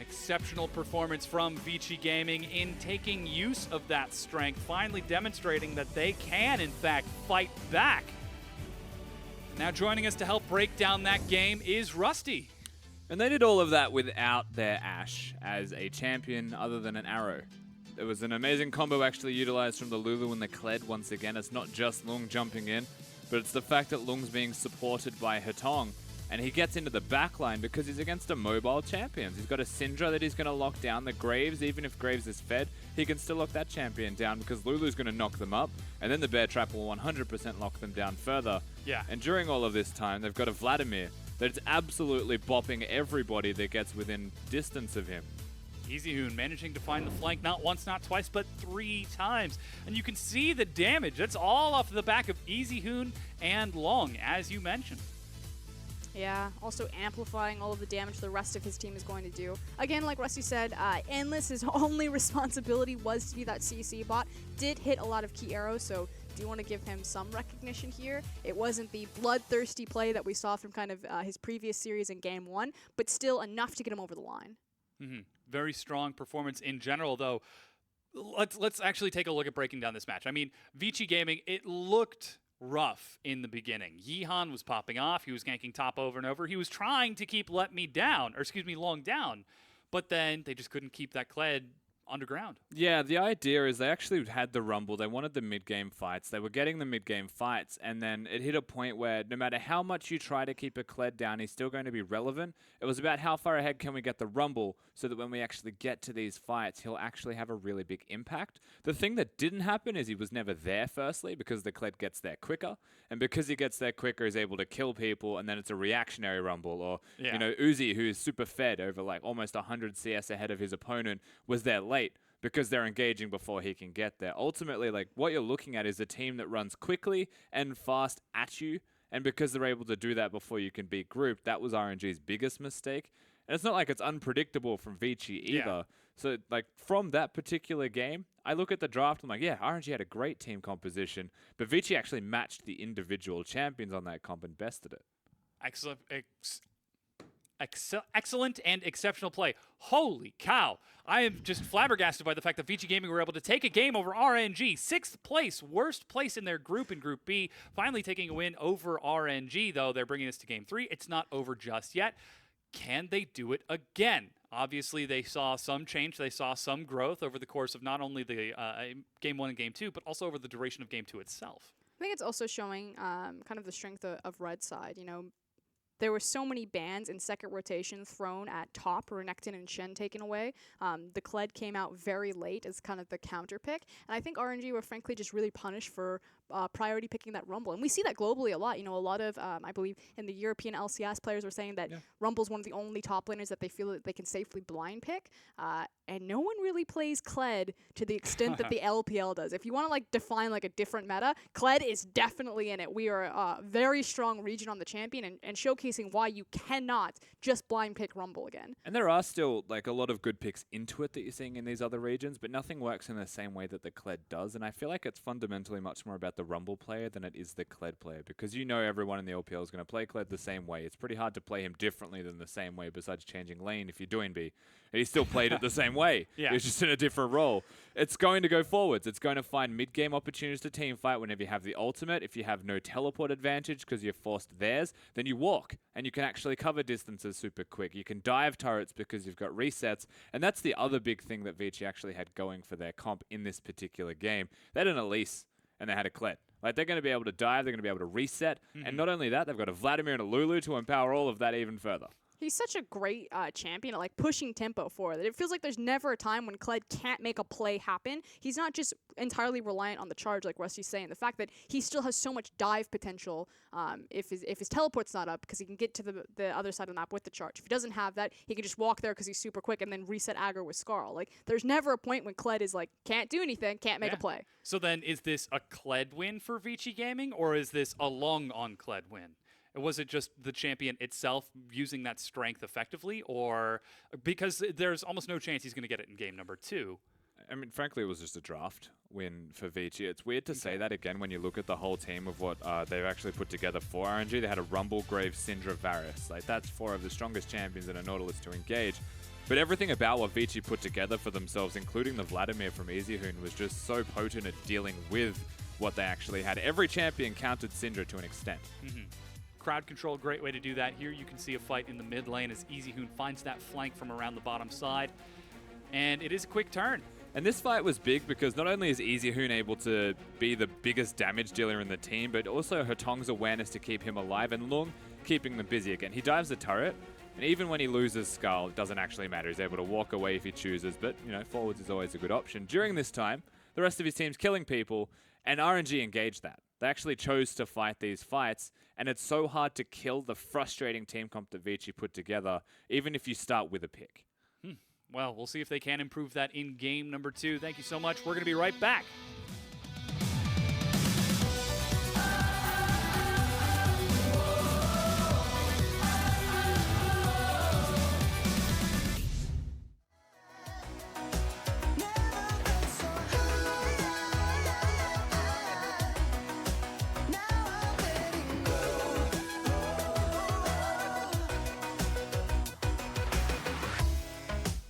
Exceptional performance from Vici Gaming in taking use of that strength, finally demonstrating that they can, in fact, fight back. Now joining us to help break down that game is Rusty. And they did all of that without their Ashe as a champion other than an arrow. It was an amazing combo actually utilized from the Lulu and the Kled once again. It's not just Lung jumping in, but it's the fact that Lung's being supported by Hetong. And he gets into the backline because he's against a mobile champion. He's got a Syndra that he's going to lock down. The Graves, even if Graves is fed, he can still lock that champion down because Lulu's going to knock them up. And then the Bear Trap will 100% lock them down further. Yeah. And during all of this time, they've got a Vladimir that's absolutely bopping everybody that gets within distance of him. Easyhoon managing to find the flank not once, not twice, but 3 times. And you can see the damage. That's all off the back of Easyhoon and Long, as you mentioned. Yeah, also amplifying all of the damage the rest of his team is going to do. Again, like Rusty said, Endless's only responsibility was to be that CC bot. Did hit a lot of key arrows, so do want to give him some recognition here. It wasn't the bloodthirsty play that we saw from kind of his previous series in Game 1, but still enough to get him over the line. Very strong performance in general, though. Let's actually take a look at breaking down this match. I mean, Vici Gaming, it looked rough in the beginning. Yeehan was popping off. He was ganking top over and over. He was trying to keep Long down, but then they just couldn't keep that Kled underground. Yeah, the idea is they actually had the Rumble. They wanted the mid-game fights. They were getting the mid-game fights, and then it hit a point where no matter how much you try to keep a Kled down, he's still going to be relevant. It was about how far ahead can we get the Rumble so that when we actually get to these fights, he'll actually have a really big impact. The thing that didn't happen is he was never there, firstly, because the Kled gets there quicker, and because he gets there quicker, he's able to kill people, and then it's a reactionary Rumble. Or, Uzi, who's super fed over like almost 100 CS ahead of his opponent, was there late because they're engaging before he can get there. Ultimately, like what you're looking at is a team that runs quickly and fast at you, and because they're able to do that before you can be grouped, that was RNG's biggest mistake. And it's not like it's unpredictable from Vici either. Yeah. So like from that particular game, I look at the draft, I'm like, yeah, RNG had a great team composition, but Vici actually matched the individual champions on that comp and bested it. excellent and exceptional play. Holy cow. I am just flabbergasted by the fact that Vici Gaming were able to take a game over RNG. 6th place, worst place in their group in Group B. Finally taking a win over RNG, though. They're bringing us to Game 3. It's not over just yet. Can they do it again? Obviously, they saw some change. They saw some growth over the course of not only the Game 1 and Game 2, but also over the duration of Game 2 itself. I think it's also showing kind of the strength of Red side. You know, there were so many bans in second rotation thrown at top, Renekton and Shen taken away. The Kled came out very late as kind of the counter pick. And I think RNG were frankly just really punished for priority picking that Rumble. And we see that globally a lot. You know, a lot of, I believe, in the European LCS players were saying that Rumble's one of the only top laners that they feel that they can safely blind pick. And no one really plays Kled to the extent that the LPL does. If you want to like define like a different meta, Kled is definitely in it. We are a very strong region on the champion and showcasing why you cannot just blind pick Rumble again. And there are still like a lot of good picks into it that you're seeing in these other regions, but nothing works in the same way that the Kled does. And I feel like it's fundamentally much more about the Rumble player than it is the Kled player, because you know everyone in the LPL is going to play Kled the same way. It's pretty hard to play him differently than the same way besides changing lane if you're doing B. And he still played it the same way. Yeah. It's just in a different role. It's going to go forwards. It's going to find mid-game opportunities to team fight whenever you have the ultimate. If you have no teleport advantage because you're forced theirs, then you walk and you can actually cover distances super quick. You can dive turrets because you've got resets. And that's the other big thing that Vici actually had going for their comp in this particular game. They had an Elise and they had a Kled. Like, they're going to be able to dive, they're going to be able to reset. And not only that, they've got a Vladimir and a Lulu to empower all of that even further. He's such a great champion at like pushing tempo forward. It feels like there's never a time when Kled can't make a play happen. He's not just entirely reliant on the charge like Rusty's saying. The fact that he still has so much dive potential if his teleport's not up, because he can get to the other side of the map with the charge. If he doesn't have that, he can just walk there because he's super quick and then reset aggro with Scarl. Like, there's never a point when Kled is like, can't do anything, can't make a play. So then is this a Kled win for Vici Gaming, or is this a long on Kled win? Was it just the champion itself using that strength effectively, or because there's almost no chance he's going to get it in game number 2? I mean, frankly, it was just a draft win for Vici. It's weird to say that again when you look at the whole team of what they've actually put together for RNG. They had a Rumble, Grave, Syndra, Varus. Like, that's 4 of the strongest champions in a Nautilus to engage. But everything about what Vici put together for themselves, including the Vladimir from EasyHoon, was just so potent at dealing with what they actually had. Every champion countered Syndra to an extent. Crowd control, great way to do that. Here you can see a fight in the mid lane as EasyHoon finds that flank from around the bottom side. And it is a quick turn. And this fight was big because not only is EasyHoon able to be the biggest damage dealer in the team, but also Hotong's awareness to keep him alive and Lung keeping them busy again. He dives the turret, and even when he loses Skull, it doesn't actually matter. He's able to walk away if he chooses, but, you know, forwards is always a good option. During this time, the rest of his team's killing people, and RNG engaged that. They actually chose to fight these fights, and it's so hard to kill the frustrating team comp that Vici put together, even if you start with a pick. Well, we'll see if they can improve that in game number 2. Thank you so much. We're going to be right back.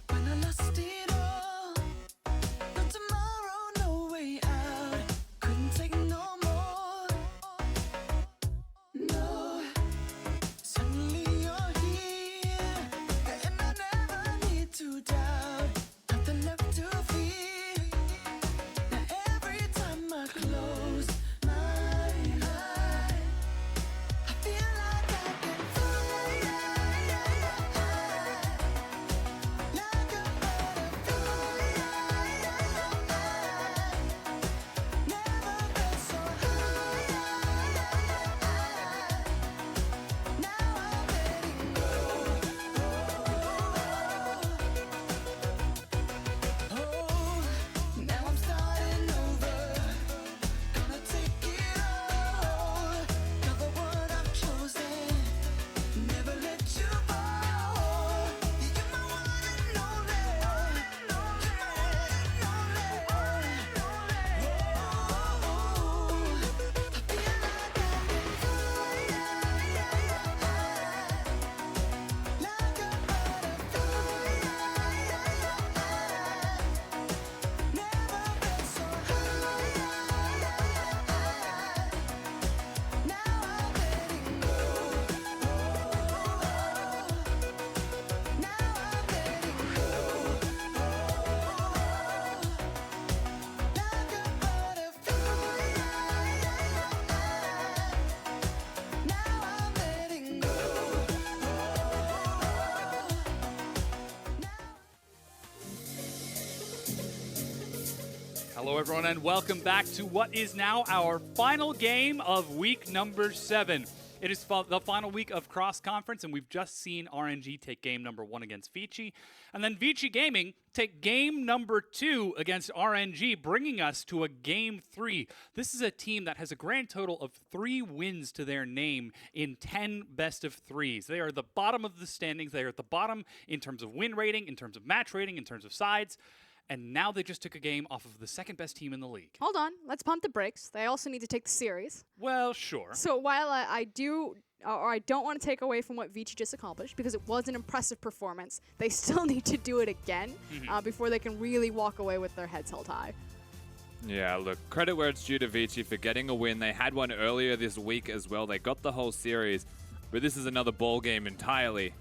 When I lost it all, no tomorrow, no way out. Hello, everyone, and welcome back to what is now our final game of week number 7. It is the final week of cross-conference, and we've just seen RNG take game number 1 against Vici, and then Vici Gaming take game number 2 against RNG, bringing us to a game 3. This is a team that has a grand total of 3 wins to their name in 10 best of 3s. They are the bottom of the standings. They are at the bottom in terms of win rating, in terms of match rating, in terms of sides. And now they just took a game off of the second best team in the league. Hold on, let's pump the brakes. They also need to take the series. Well, sure. So while I don't want to take away from what Vici just accomplished, because it was an impressive performance, they still need to do it again before they can really walk away with their heads held high. Yeah, look, credit where it's due to Vici for getting a win. They had one earlier this week as well. They got the whole series, but this is another ball game entirely.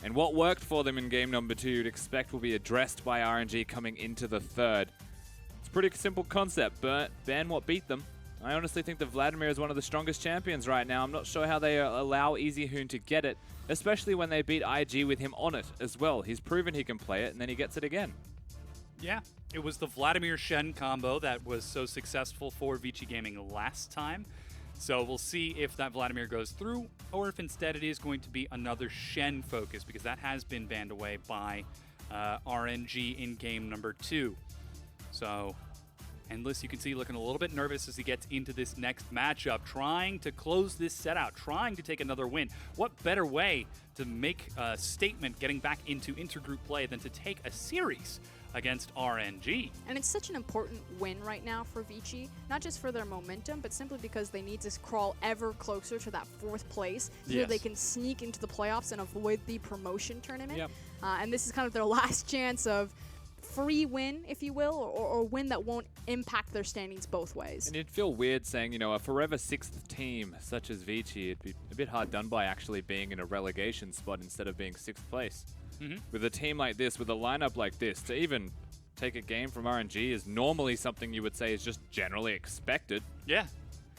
And what worked for them in game number 2 you'd expect will be addressed by RNG coming into the third. It's a pretty simple concept, but ban what beat them. I honestly think that Vladimir is one of the strongest champions right now. I'm not sure how they allow Easy Hoon to get it, especially when they beat IG with him on it as well. He's proven he can play it, and then he gets it again. Yeah, it was the Vladimir Shen combo that was so successful for Vici Gaming last time. So we'll see if that Vladimir goes through, or if instead it is going to be another Shen focus, because that has been banned away by RNG in game number 2. So Endless, you can see, looking a little bit nervous as he gets into this next matchup, trying to close this set out, trying to take another win. What better way to make a statement getting back into intergroup play than to take a series against RNG? And it's such an important win right now for Vici, not just for their momentum, but simply because they need to crawl ever closer to that 4th place so Yes. they can sneak into the playoffs and avoid the promotion tournament. Yep. And this is kind of their last chance of free win, if you will, or win that won't impact their standings both ways. And it'd feel weird saying, you know, a forever 6th team such as Vici, it'd be a bit hard done by actually being in a relegation spot instead of being 6th place. With a team like this, with a lineup like this, to even take a game from RNG is normally something you would say is just generally expected. Yeah.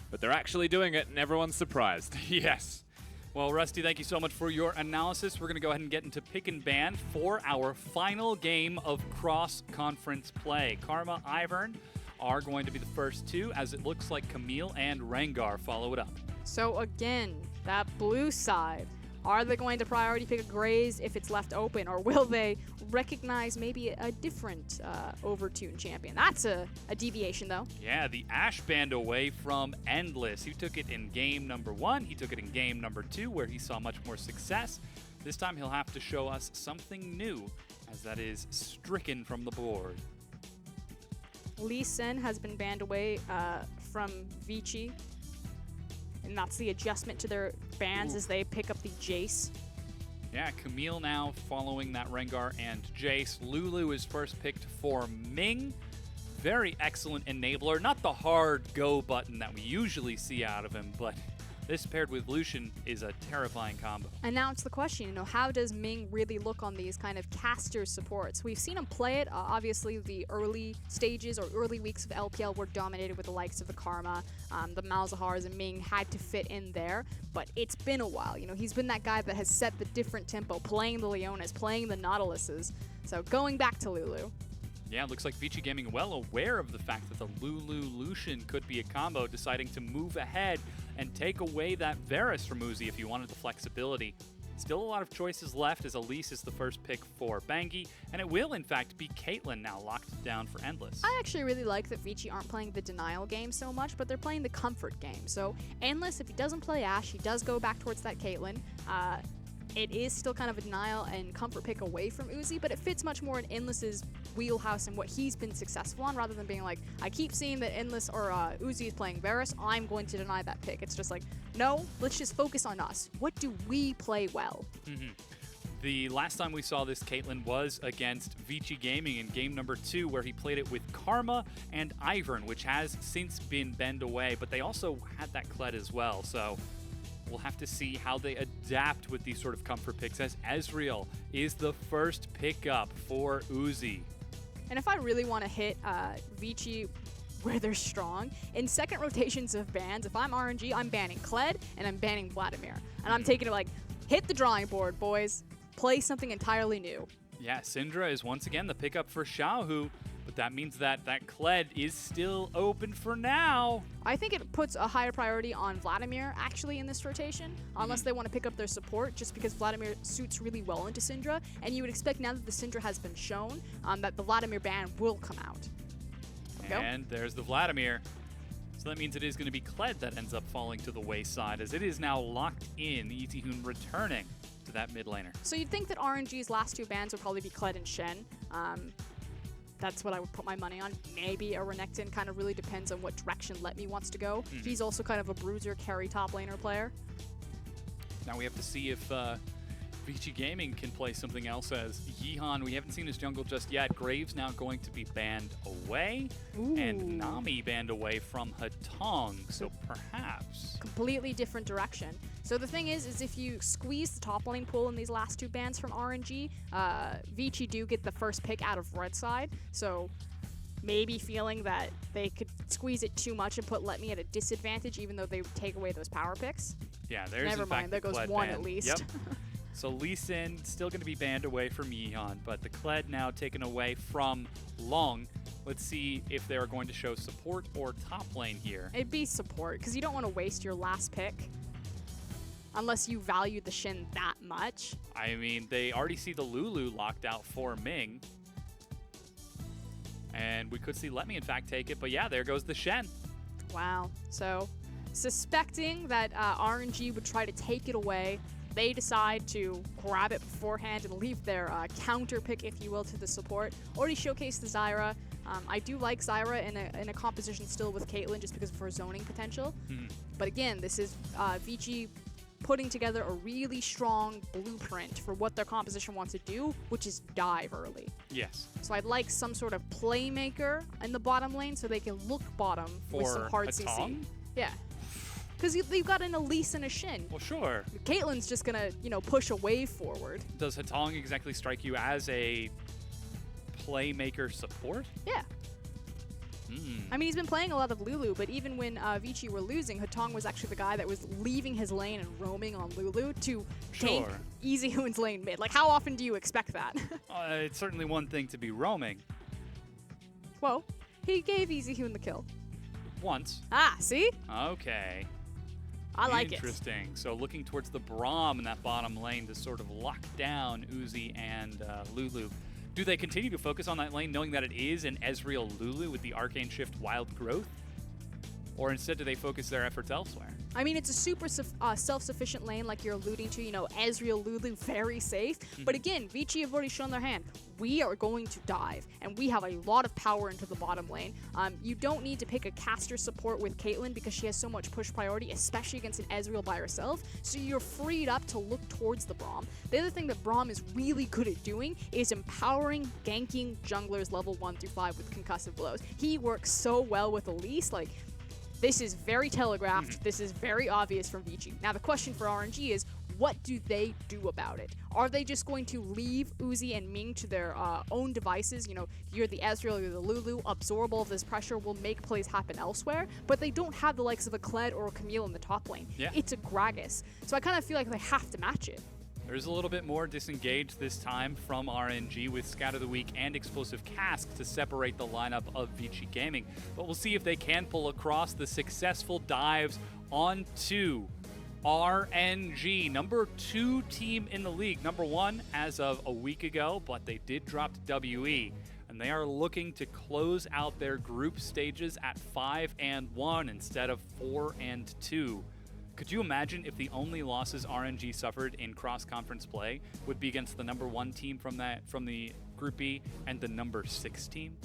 But they're actually doing it, and everyone's surprised. Yes. Well, Rusty, thank you so much for your analysis. We're going to go ahead and get into pick and ban for our final game of cross-conference play. Karma, Ivern are going to be the first 2, as it looks like Camille and Rengar follow it up. So again, that blue side, are they going to priority pick a Graze if it's left open, or will they recognize maybe a different Overtune champion? That's a deviation, though. Yeah, the Ash banned away from Endless. He took it in game number 1. He took it in game number 2, where he saw much more success. This time he'll have to show us something new, as that is stricken from the board. Lee Sin has been banned away from Vici, and that's the adjustment to their bans as they pick up the Jace. Yeah, Camille now following that Rengar and Jace. Lulu is first picked for Ming. Very excellent enabler. Not the hard go button that we usually see out of him, but this paired with Lucian is a terrifying combo. And now it's the question, you know, how does Ming really look on these kind of caster supports? We've seen him play it. Obviously, the early stages or early weeks of LPL were dominated with the likes of the Karma, the Malzahars, and Ming had to fit in there. But it's been a while. You know, he's been that guy that has set the different tempo, playing the Leonas, playing the Nautiluses. So going back to Lulu. Yeah, it looks like Vici Gaming well aware of the fact that the Lulu-Lucian could be a combo, deciding to move ahead and take away that Varus from Uzi if you wanted the flexibility. Still a lot of choices left, as Elise is the first pick for Bangi, and it will in fact be Caitlyn now locked down for Endless. I actually really like that Vici aren't playing the denial game so much, but they're playing the comfort game. So Endless, if he doesn't play Ashe, he does go back towards that Caitlyn. It is still kind of a denial and comfort pick away from Uzi, but it fits much more in Endless's wheelhouse and what he's been successful on, rather than being like, I keep seeing that Endless or Uzi is playing Varus, I'm going to deny that pick. It's just like, no, let's just focus on us. What do we play well? The last time we saw this Caitlyn was against Vici Gaming in game number 2, where he played it with Karma and Ivern, which has since been banned away, but they also had that Kled as well, so we'll have to see how they adapt with these sort of comfort picks, as Ezreal is the first pickup for Uzi. And if I really want to hit Vici where they're strong, in second rotations of bans, if I'm RNG, I'm banning Kled and I'm banning Vladimir. And I'm taking it like, hit the drawing board, boys. Play something entirely new. Yeah, Syndra is once again the pickup for Xiao, who But that means that that Kled is still open for now. I think it puts a higher priority on Vladimir actually in this rotation, unless they want to pick up their support, just because Vladimir suits really well into Syndra, and you would expect now that the Syndra has been shown that the Vladimir ban will come out. Go. And there's the Vladimir. So that means it is going to be Kled that ends up falling to the wayside, as it is now locked in. Easyhoon returning to that mid laner. So you'd think that RNG's last 2 bans would probably be Kled and Shen. That's what I would put my money on. Maybe a Renekton, kind of really depends on what direction Let Me wants to go. He's also kind of a bruiser carry top laner player. Now we have to see if Vici Gaming can play something else as Yihan. We haven't seen his jungle just yet. Graves now going to be banned away. And Nami banned away from Hatong. So perhaps. Completely different direction. So the thing is if you squeeze the top lane pool in these last 2 bans from RNG, Vici do get the first pick out of red side. So maybe feeling that they could squeeze it too much and put Let Me at a disadvantage, even though they would take away those power picks. Yeah, there's Never in mind, fact there the goes Kled 1 ban. at least. Yep. So Lee Sin still going to be banned away from Yihan, but the Kled now taken away from Long. Let's see if they're going to show support or top lane here. It'd be support, because you don't want to waste your last pick unless you value the Shin that much. I mean, they already see the Lulu locked out for Ming. And we could see Let Me, in fact, take it. But yeah, there goes the Shen. Wow. So suspecting that RNG would try to take it away, they decide to grab it beforehand and leave their counter pick, if you will, to the support. Already showcased the Zyra. I do like Zyra in a composition still with Caitlyn just because of her zoning potential. But again, this is Vici putting together a really strong blueprint for what their composition wants to do, which is dive early. Yes. So I'd like some sort of playmaker in the bottom lane so they can look bottom with some For hard a CC. Tong? Yeah. Because you've got an Elise and a Shin. Well, sure. Caitlyn's just going to, push a wave forward. Does Hatong exactly strike you as a playmaker support? Yeah. I mean, he's been playing a lot of Lulu, but even when Vici were losing, Hatong was actually the guy that was leaving his lane and roaming on Lulu to tank Sure. Easyhoon's lane mid. Like, how often do you expect that? It's certainly one thing to be roaming. Well, he gave Easyhoon the kill. Once. Ah, see? Okay. I like it. Interesting. So looking towards the Braum in that bottom lane to sort of lock down Uzi and Lulu. Do they continue to focus on that lane knowing that it is an Ezreal Lulu with the Arcane Shift Wild Growth? Or instead do they focus their efforts elsewhere? I mean, it's a super self-sufficient lane like you're alluding to, Ezreal, Lulu, very safe. But again, Vici have already shown their hand. We are going to dive, and we have a lot of power into the bottom lane. You don't need to pick a caster support with Caitlyn because she has so much push priority, especially against an Ezreal by herself. So you're freed up to look towards the Braum. The other thing that Braum is really good at doing is empowering, ganking junglers level 1 through 5 with concussive blows. He works so well with Elise, like, this is very telegraphed. This is very obvious from Vici. Now, the question for RNG is, what do they do about it? Are they just going to leave Uzi and Ming to their own devices? You're the Ezreal, you're the Lulu. Absorb all of this pressure will make plays happen elsewhere. But they don't have the likes of a Kled or a Camille in the top lane. Yeah. It's a Gragas. So I kind of feel like they have to match it. There's a little bit more disengaged this time from RNG with Scout of the Week and Explosive Cask to separate the lineup of Vici Gaming. But we'll see if they can pull across the successful dives onto RNG, number 2 team in the league. Number 1 as of a week ago, but they did drop to WE. And they are looking to close out their group stages at 5-1 instead of 4-2. Could you imagine if the only losses RNG suffered in cross-conference play would be against the number 1 team from the Group B and the number 6 team?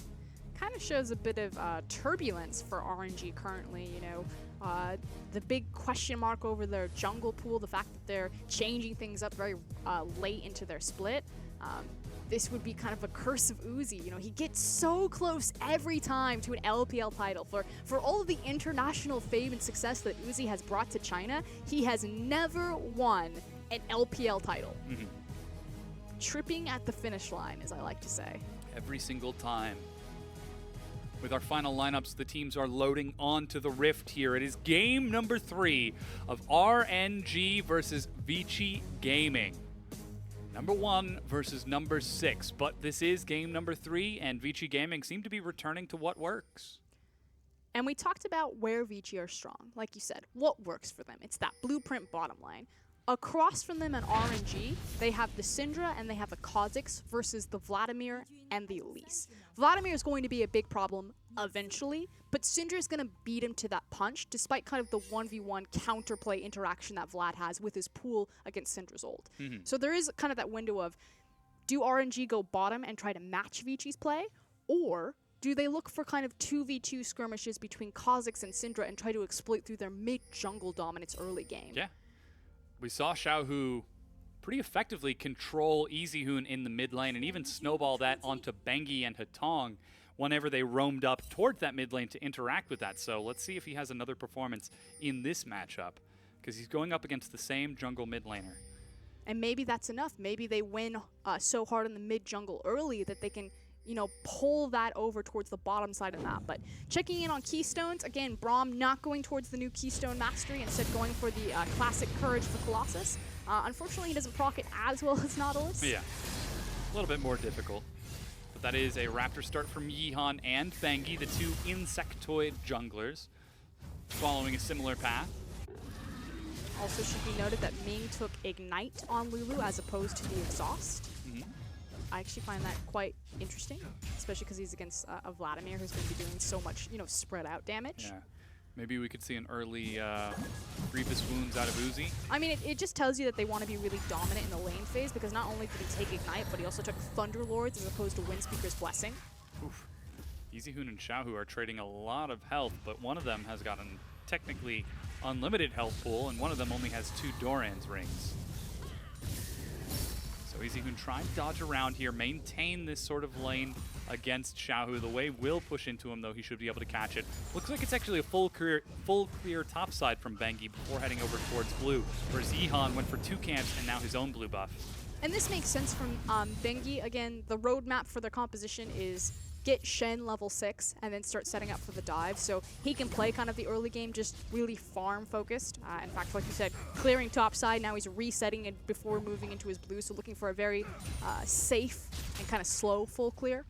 Kind of shows a bit of turbulence for RNG currently, the big question mark over their jungle pool, the fact that they're changing things up very late into their split. This would be kind of a curse of Uzi. He gets so close every time to an LPL title. For all of the international fame and success that Uzi has brought to China, he has never won an LPL title. Tripping at the finish line, as I like to say. Every single time. With our final lineups, the teams are loading onto the Rift here. It is game number 3 of RNG versus Vici Gaming. Number 1 versus number 6, but this is game number 3, and Vici Gaming seem to be returning to what works. And we talked about where Vici are strong. Like you said, what works for them? It's that blueprint bottom line. Across from them in RNG, they have the Syndra and they have the Kha'Zix versus the Vladimir and the Elise. Vladimir is going to be a big problem eventually, but Syndra is going to beat him to that punch, despite kind of the 1v1 counterplay interaction that Vlad has with his pool against Syndra's ult. So there is kind of that window of, do RNG go bottom and try to match Vici's play, or do they look for kind of 2v2 skirmishes between Kha'Zix and Syndra and try to exploit through their mid-jungle dominance early game? Yeah. We saw Xiaohu pretty effectively control EasyHoon in the mid lane and even snowball that onto Bengi and Hatong whenever they roamed up towards that mid lane to interact with that. So let's see if he has another performance in this matchup, because he's going up against the same jungle mid laner. And maybe that's enough. Maybe they win so hard in the mid-jungle early that they can, you know, pull that over towards the bottom side of the map. But checking in on Keystones, again, Braum not going towards the new Keystone Mastery, instead going for the classic Courage for Colossus. Unfortunately, he doesn't proc it as well as Nautilus. Yeah, a little bit more difficult. But that is a Raptor start from Yihan and Bengi, the two insectoid junglers, following a similar path. Also should be noted that Ming took Ignite on Lulu as opposed to the Exhaust. I actually find that quite interesting, especially because he's against a Vladimir who's going to be doing so much, you know, spread out damage. Yeah. Maybe we could see an early Grievous Wounds out of Uzi. I mean, it just tells you that they want to be really dominant in the lane phase, because not only did he take Ignite, but he also took Thunder Lords as opposed to Windspeaker's Blessing. Oof. EasyHoon and Xiaohu are trading a lot of health, but one of them has gotten technically unlimited health pool, and one of them only has 2 Doran's rings. So EasyHoon trying to dodge around here, maintain this sort of lane against Xiaohu. The wave will push into him, though he should be able to catch it. Looks like it's actually a full clear top side from Bengi before heading over towards blue, whereas Yihan went for 2 camps and now his own blue buff. And this makes sense from Bengi. Again, the roadmap for their composition is get Shen level 6 and then start setting up for the dive. So he can play kind of the early game just really farm focused. In fact, like you said, clearing top side, now he's resetting it before moving into his blue. So looking for a very safe and kind of slow full clear.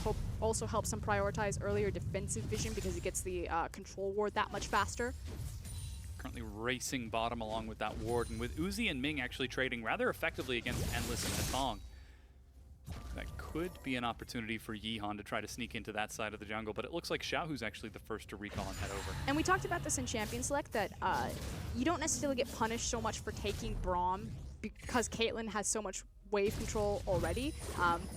Hope also helps him prioritize earlier defensive vision because he gets the control ward that much faster. Currently racing bottom along with that ward, and with Uzi and Ming actually trading rather effectively against Endless and Hatong. That could be an opportunity for Yihan to try to sneak into that side of the jungle, but it looks like Xiaohu's actually the first to recall and head over. And we talked about this in Champion Select, that you don't necessarily get punished so much for taking Braum because Caitlyn has so much wave control already.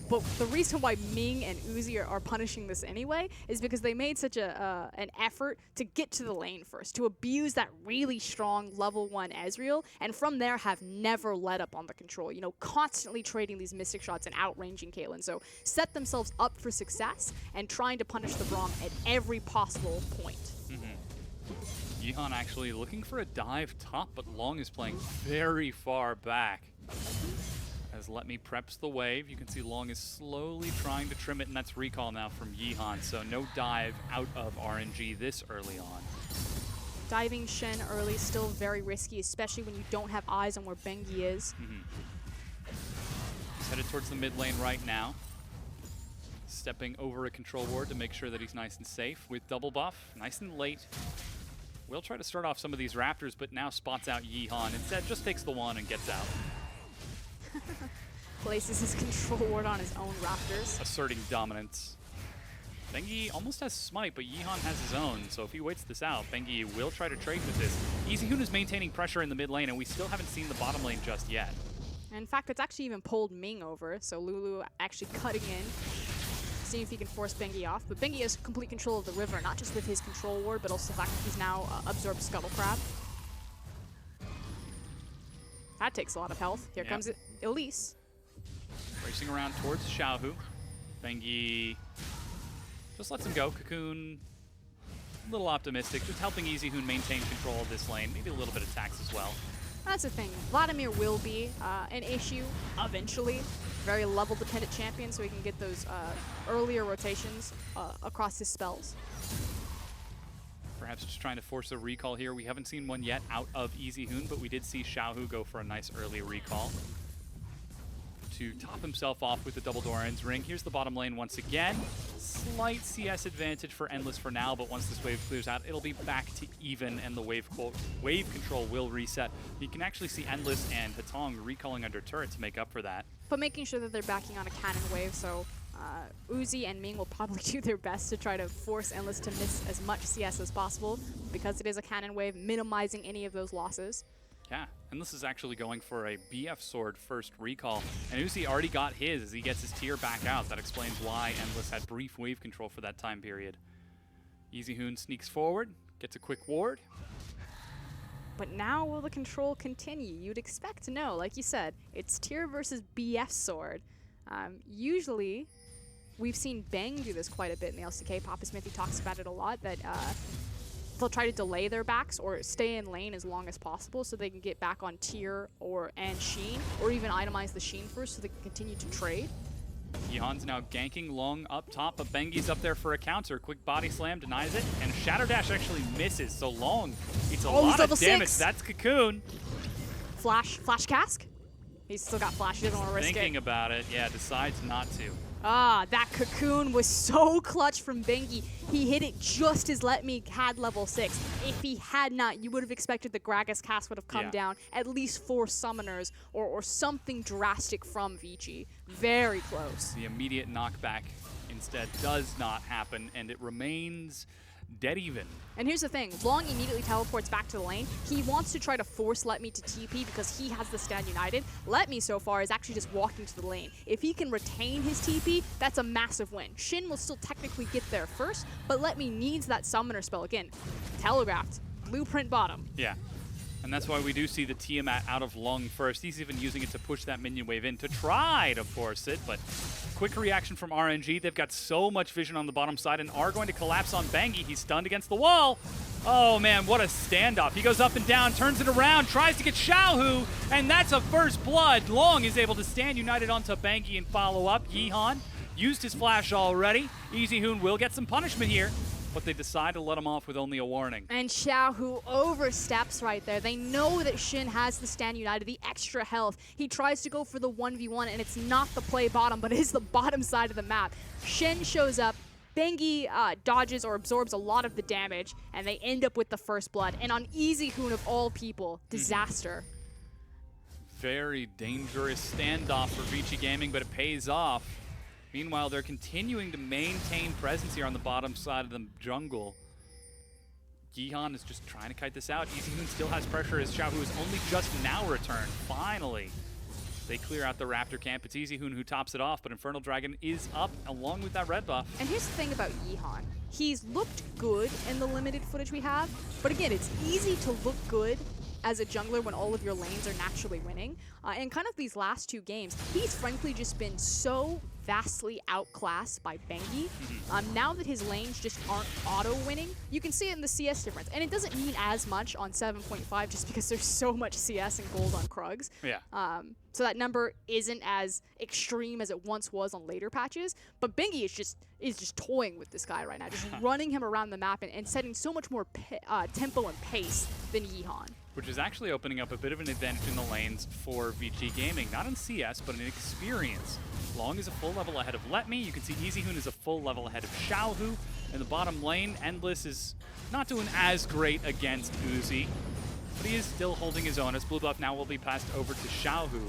But the reason why Ming and Uzi are punishing this anyway is because they made such an effort to get to the lane first, to abuse that really strong level 1 Ezreal, and from there have never let up on the control, you know, constantly trading these mystic shots and outranging Caitlyn. So set themselves up for success and trying to punish the Braum at every possible point. Yihan actually looking for a dive top, but Long is playing very far back. As Let Me preps the wave, you can see Long is slowly trying to trim it, and that's recall now from Yihan. So no dive out of RNG this early on. Diving Shen early is still very risky, especially when you don't have eyes on where Bengi is. He's headed towards the mid lane right now. Stepping over a control ward to make sure that he's nice and safe with double buff. Nice and late. Will try to start off some of these Raptors, but now spots out Yihan. Instead, just takes the one and gets out. Places his control ward on his own Raptors. Asserting dominance. Bengi almost has smite, but Yihan has his own, so if he waits this out, Bengi will try to trade with this. EasyHoon is maintaining pressure in the mid lane, and we still haven't seen the bottom lane just yet. In fact, it's actually even pulled Ming over, so Lulu actually cutting in, seeing if he can force Bengi off. But Bengi has complete control of the river, not just with his control ward, but also the fact that he's now absorbed Scuttle Crab. That takes a lot of health. Here comes Elise. Racing around towards Xiaohu. Bengi just lets him go. Cocoon, a little optimistic, just helping EasyHoon maintain control of this lane. Maybe a little bit of tax as well. That's the thing. Vladimir will be an issue eventually. Very level-dependent champion, so he can get those earlier rotations across his spells. perhaps just trying to force a recall here. We haven't seen one yet out of Easy Hoon, but we did see Xiaohu go for a nice early recall to top himself off with the double Doran's ring. Here's the bottom lane once again. Slight CS advantage for Endless for now, but once this wave clears out, it'll be back to even, and the wave control will reset. You can actually see Endless and Hatong recalling under turret to make up for that. But making sure that they're backing on a cannon wave, so Uzi and Ming will probably do their best to try to force Endless to miss as much CS as possible, because it is a cannon wave, minimizing any of those losses. Yeah, Endless is actually going for a BF sword first recall, and Uzi already got his as he gets his tier back out. That explains why Endless had brief wave control for that time period. Easy Hoon sneaks forward, gets a quick ward. But now will the control continue? You'd expect to know, like you said, it's tier versus BF sword. Usually, we've seen Bang do this quite a bit in the LCK. Papa Smithy talks about it a lot, that they'll try to delay their backs or stay in lane as long as possible so they can get back on tier and Sheen, or even itemize the Sheen first so they can continue to trade. Yihan's now ganking long up top, but Bengi's up there for a counter. Quick body slam denies it, and Shadow Dash actually misses. So Long eats a lot of damage. 6. That's Cocoon. Flash cask? He's still got flash, he doesn't want to risk Thinking it. about it, yeah, decides not to. Ah, that Cocoon was so clutch from Bengi. He hit it just as Let Me had level 6. If he had not, you would have expected the Gragas cast would have come down. At least 4 summoners or something drastic from Vici. Very close. The immediate knockback instead does not happen, and it remains dead even. And here's the thing, Long immediately teleports back to the lane. He wants to try to force Let Me to TP because he has the stand united. Let Me so far is actually just walking to the lane. If he can retain his TP, that's a massive win. Shin will still technically get there first, but Let Me needs that summoner spell. Again, telegraphed, blueprint bottom. Yeah. And that's why we do see the Tiamat out of Long first. He's even using it to push that minion wave in to try to force it, but quick reaction from RNG. They've got so much vision on the bottom side and are going to collapse on Bangi. He's stunned against the wall. Oh man, what a standoff. He goes up and down, turns it around, tries to get Xiaohu, and that's a first blood. Long is able to stand united onto Bangi and follow up. Yihan used his flash already. Easy Hoon will get some punishment here, but they decide to let him off with only a warning. And Xiaohu oversteps right there. They know that Shin has the stand united, the extra health. He tries to go for the 1v1, and it's not the play bottom, but it is the bottom side of the map. Shin shows up. Bengi dodges or absorbs a lot of the damage, and they end up with the first blood. And on Easy Hoon of all people, disaster. Very dangerous standoff for Vici Gaming, but it pays off. Meanwhile, they're continuing to maintain presence here on the bottom side of the jungle. Yihan is just trying to kite this out. Easy Hoon still has pressure as Xiaohu has only just now returned. Finally, they clear out the Raptor camp. It's Easy Hoon who tops it off, but Infernal Dragon is up along with that red buff. And here's the thing about Yihan. He's looked good in the limited footage we have, but again, it's easy to look good as a jungler when all of your lanes are naturally winning. And kind of these last 2 games, he's frankly just been so vastly outclassed by Bengi. Now that his lanes just aren't auto-winning, you can see it in the CS difference. And it doesn't mean as much on 7.5 just because there's so much CS and gold on Krugs. Yeah. So that number isn't as extreme as it once was on later patches. But Bengi is just toying with this guy right now, just running him around the map and setting so much more tempo and pace than Yihan. Which is actually opening up a bit of an advantage in the lanes for Vici Gaming. Not in CS, but in experience. Long is a full level ahead of Let Me. You can see Easy Hoon is a full level ahead of Xiaohu. In the bottom lane, Endless is not doing as great against Uzi, but he is still holding his own as blue buff now will be passed over to Xiaohu.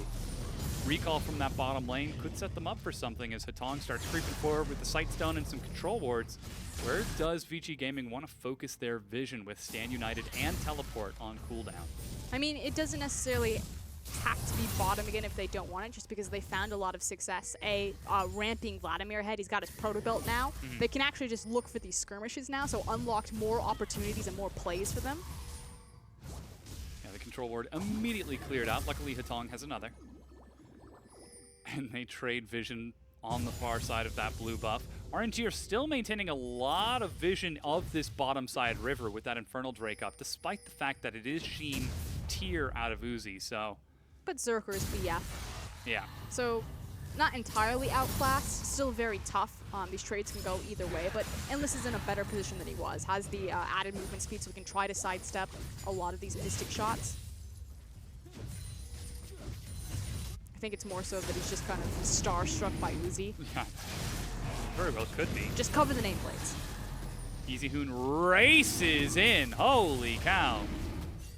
Recall from that bottom lane could set them up for something as Hatong starts creeping forward with the Sight Stone and some control wards. Where does Vici Gaming want to focus their vision with Stand United and Teleport on cooldown? I mean, it doesn't necessarily have to be bottom again if they don't want it, just because they found a lot of success. Ramping Vladimir ahead, he's got his proto belt now. They can actually just look for these skirmishes now, so unlocked more opportunities and more plays for them. Yeah, the control ward immediately cleared out. Luckily, Hatong has another. And they trade vision on the far side of that blue buff. RNG are still maintaining a lot of vision of this bottom side river with that Infernal Drake up, despite the fact that it is Sheen tier out of Uzi, so... But Zerker is BF. Yeah. So not entirely outclassed, still very tough. These trades can go either way, but Endless is in a better position than he was. Has the added movement speed, so we can try to sidestep a lot of these mystic shots. I think it's more so that he's just kind of starstruck by Uzi. Yeah, very well could be. Just cover the nameplates. Easy Hoon races in. Holy cow.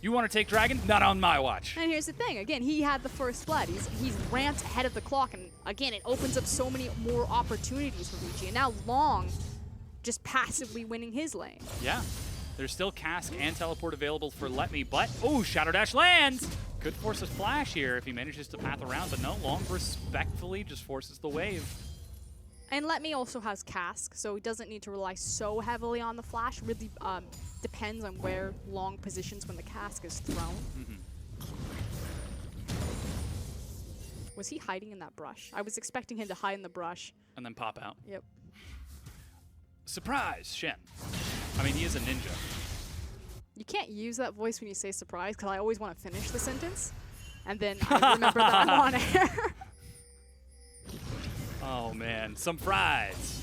You want to take Dragon? Not on my watch. And here's the thing, again, he had the first blood. He's ramped ahead of the clock, and again, it opens up so many more opportunities for Vici. And now Long just passively winning his lane. Yeah. There's still Cask and Teleport available for Let Me, but, oh, Shadow Dash lands! Could force a flash here if he manages to path around, but no, Long respectfully just forces the wave. And Let Me also has Cask, so he doesn't need to rely so heavily on the flash. Really depends on where Long positions when the Cask is thrown. Was he hiding in that brush? I was expecting him to hide in the brush. And then pop out. Yep. Surprise, Shen. I mean, he is a ninja. You can't use that voice when you say surprise, because I always want to finish the sentence. And then I remember that I'm on air. Oh, man. Some fries.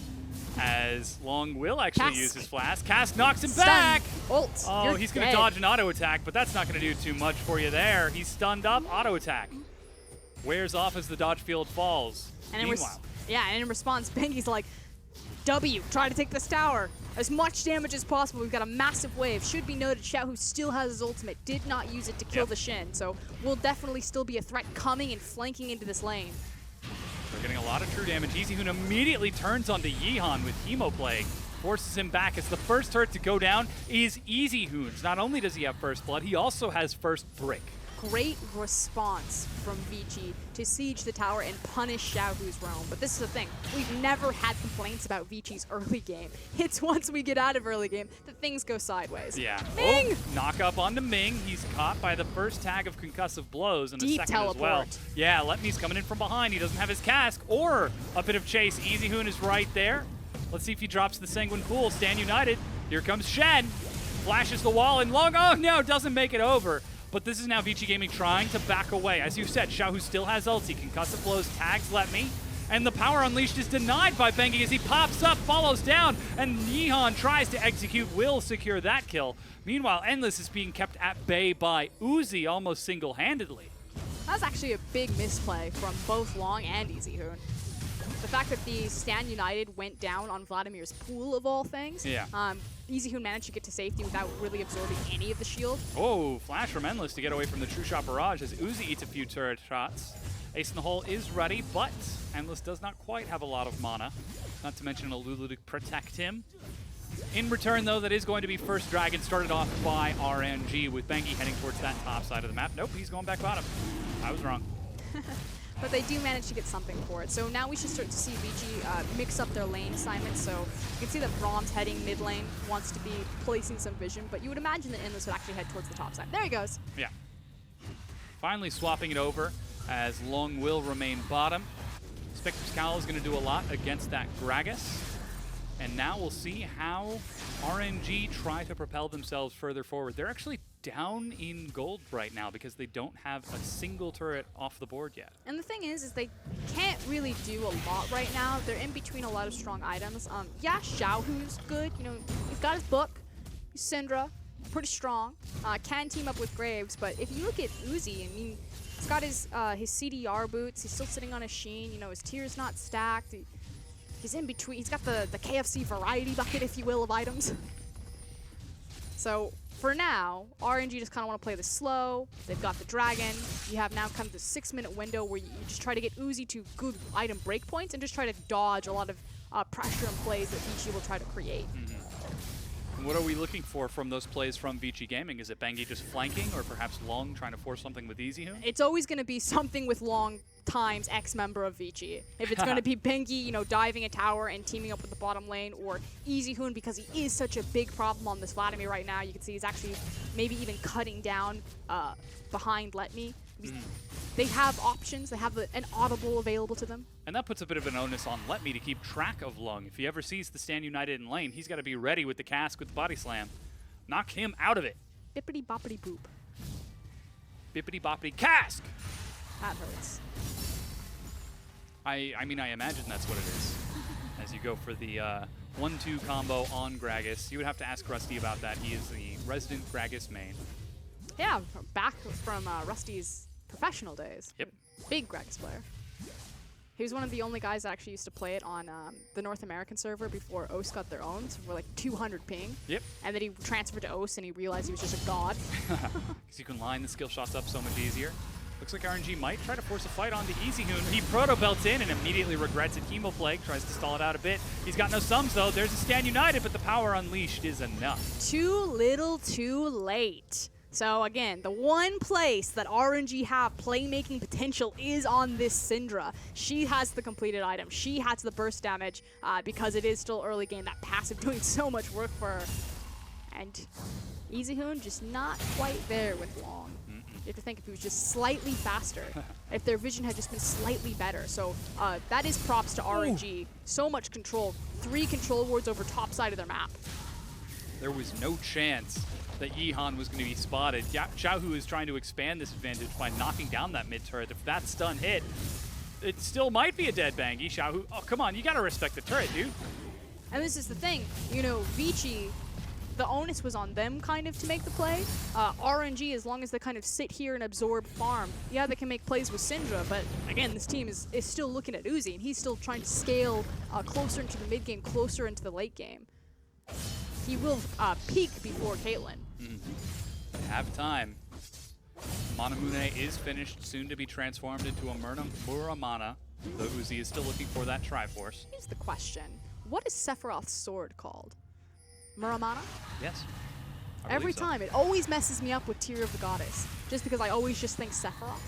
As Long will actually Cask. use his flash. Cask knocks him Stun. back! Ult. Oh, You're he's going to dead. dodge an auto attack, but that's not going to do too much for you there. He's stunned up, auto attack. Wears off as the dodge field falls. And Meanwhile, and in response, Bengi's like, W, try to take this tower. As much damage as possible. We've got a massive wave. Should be noted, Xiaohu still has his ultimate. Did not use it to kill the Shin, so will definitely still be a threat coming and flanking into this lane. they're getting a lot of true damage. Easy Hoon immediately turns onto Yeehan with Hemo Plague. Forces him back as the first turret to go down is Easy Hoon's. Not only does he have first blood, he also has first brick. Great response from Vici to siege the tower and punish Xiaohu's roam. But this is the thing, we've never had complaints about Vici's early game. It's once we get out of early game that things go sideways. Yeah. Ming! Oh, knock up onto Ming. He's caught by the first tag of concussive blows and Deep the second as well. teleport. Yeah, Let Me's coming in from behind. He doesn't have his Cask or a bit of chase. Easy Hoon is right there. Let's see if he drops the Sanguine Pool. Stand United. Here comes Shen. Flashes the wall and Long. Oh no, doesn't make it over. But this is now Vici Gaming trying to back away. As you said, Xiaohu still has ulti. Concussive blows, tags Let Me. And the power unleashed is denied by Bengi as he pops up, follows down, and Yeehan tries to execute, will secure that kill. Meanwhile, Endless is being kept at bay by Uzi almost single-handedly. That's actually a big misplay from both Long and Easy Hoon. The fact that the Stand United went down on Vladimir's pool of all things. Yeah. Easy Hoon managed to get to safety without really absorbing any of the shield. Oh, flash from Endless to get away from the True Shot Barrage as Uzi eats a few turret shots. Ace in the Hole is ready, but Endless does not quite have a lot of mana. Not to mention a Lulu to protect him. In return, though, that is going to be first Dragon started off by RNG with Bengi heading towards that top side of the map. Nope, he's going back bottom. I was wrong. But they do manage to get something for it. So now we should start to see Vici mix up their lane assignments. So you can see that Brahms heading mid lane, wants to be placing some vision, but you would imagine that Endless would actually head towards the top side. There he goes. Yeah. Finally swapping it over as Long will remain bottom. Spectre's Cowl is going to do a lot against that Gragas. And now we'll see how RNG try to propel themselves further forward. They're actually down in gold right now because they don't have a single turret off the board yet. And the thing is they can't really do a lot right now. They're in between a lot of strong items. Yeah, Xiaohu's good. You know, he's got his book. He's Syndra, pretty strong. Can team up with Graves, but if you look at Uzi, I mean, he's got his CDR boots. He's still sitting on a Sheen. You know, his tier's not stacked. He's in between. He's got the KFC variety bucket, if you will, of items. So for now, RNG just kind of want to play this slow. They've got the dragon. You have now kind of the 6-minute window where you just try to get Uzi to good item breakpoints and just try to dodge a lot of pressure and plays that Vici will try to create. And what are we looking for from those plays from Vici Gaming? Is it Bengi just flanking or perhaps Long trying to force something with Easy Hoon? It's always going to be something with Long times ex-member of Vici. If it's going to be Bengi, you know, diving a tower and teaming up with the bottom lane, or Easy Hoon because he is such a big problem on this Vladimir right now. You can see he's actually maybe even cutting down behind Let Me. They have options. They have an audible available to them. And that puts a bit of an onus on Let Me to keep track of Long. If he ever sees the Stand United in lane, he's got to be ready with the Cask with the Body Slam. Knock him out of it. Bippity boppity boop. Bippity boppity Cask! That hurts. I mean, I imagine that's what it is. As you go for the 1-2 combo on Gragas. You would have to ask Rusty about that. He is the resident Gragas main. Yeah, back from Rusty's professional days. Yep. Big Gragas player. He was one of the only guys that actually used to play it on the North American server before OS got their own, so for like 200 ping. Yep. And then he transferred to OS and he realized he was just a god. Because you can line the skill shots up so much easier. Looks like RNG might try to force a fight onto EasyHoon. He proto belts in and immediately regrets it. Hemoplague tries to stall it out a bit. He's got no sums though. There's a Stand United, but the power unleashed is enough. Too little, too late. So again, the one place that RNG have playmaking potential is on this Syndra. She has the completed item. She has the burst damage because it is still early game. That passive doing so much work for her. And EasyHoon just not quite there with Long. You have to think if he was just slightly faster, if their vision had just been slightly better. So that is props to RNG. So much control. 3 control wards over top side of their map. There was no chance that Yihan was going to be spotted. Xiaohu is trying to expand this advantage by knocking down that mid turret. If that stun hit, it still might be a dead Bangy. Xiaohu, oh come on, you got to respect the turret, dude. And this is the thing, you know, Vici, the onus was on them kind of to make the play. RNG, as long as they kind of sit here and absorb farm, yeah, they can make plays with Syndra, but again, this team is still looking at Uzi, and he's still trying to scale closer into the mid game, closer into the late game. He will peak before Caitlyn. Have time. Manamune is finished, soon to be transformed into a Muramana, though Uzi is still looking for that Triforce. Here's the question. What is Sephiroth's sword called? Muramana? Yes. I Every believe so. time. It always messes me up with Tear of the Goddess, just because I always just think Sephiroth.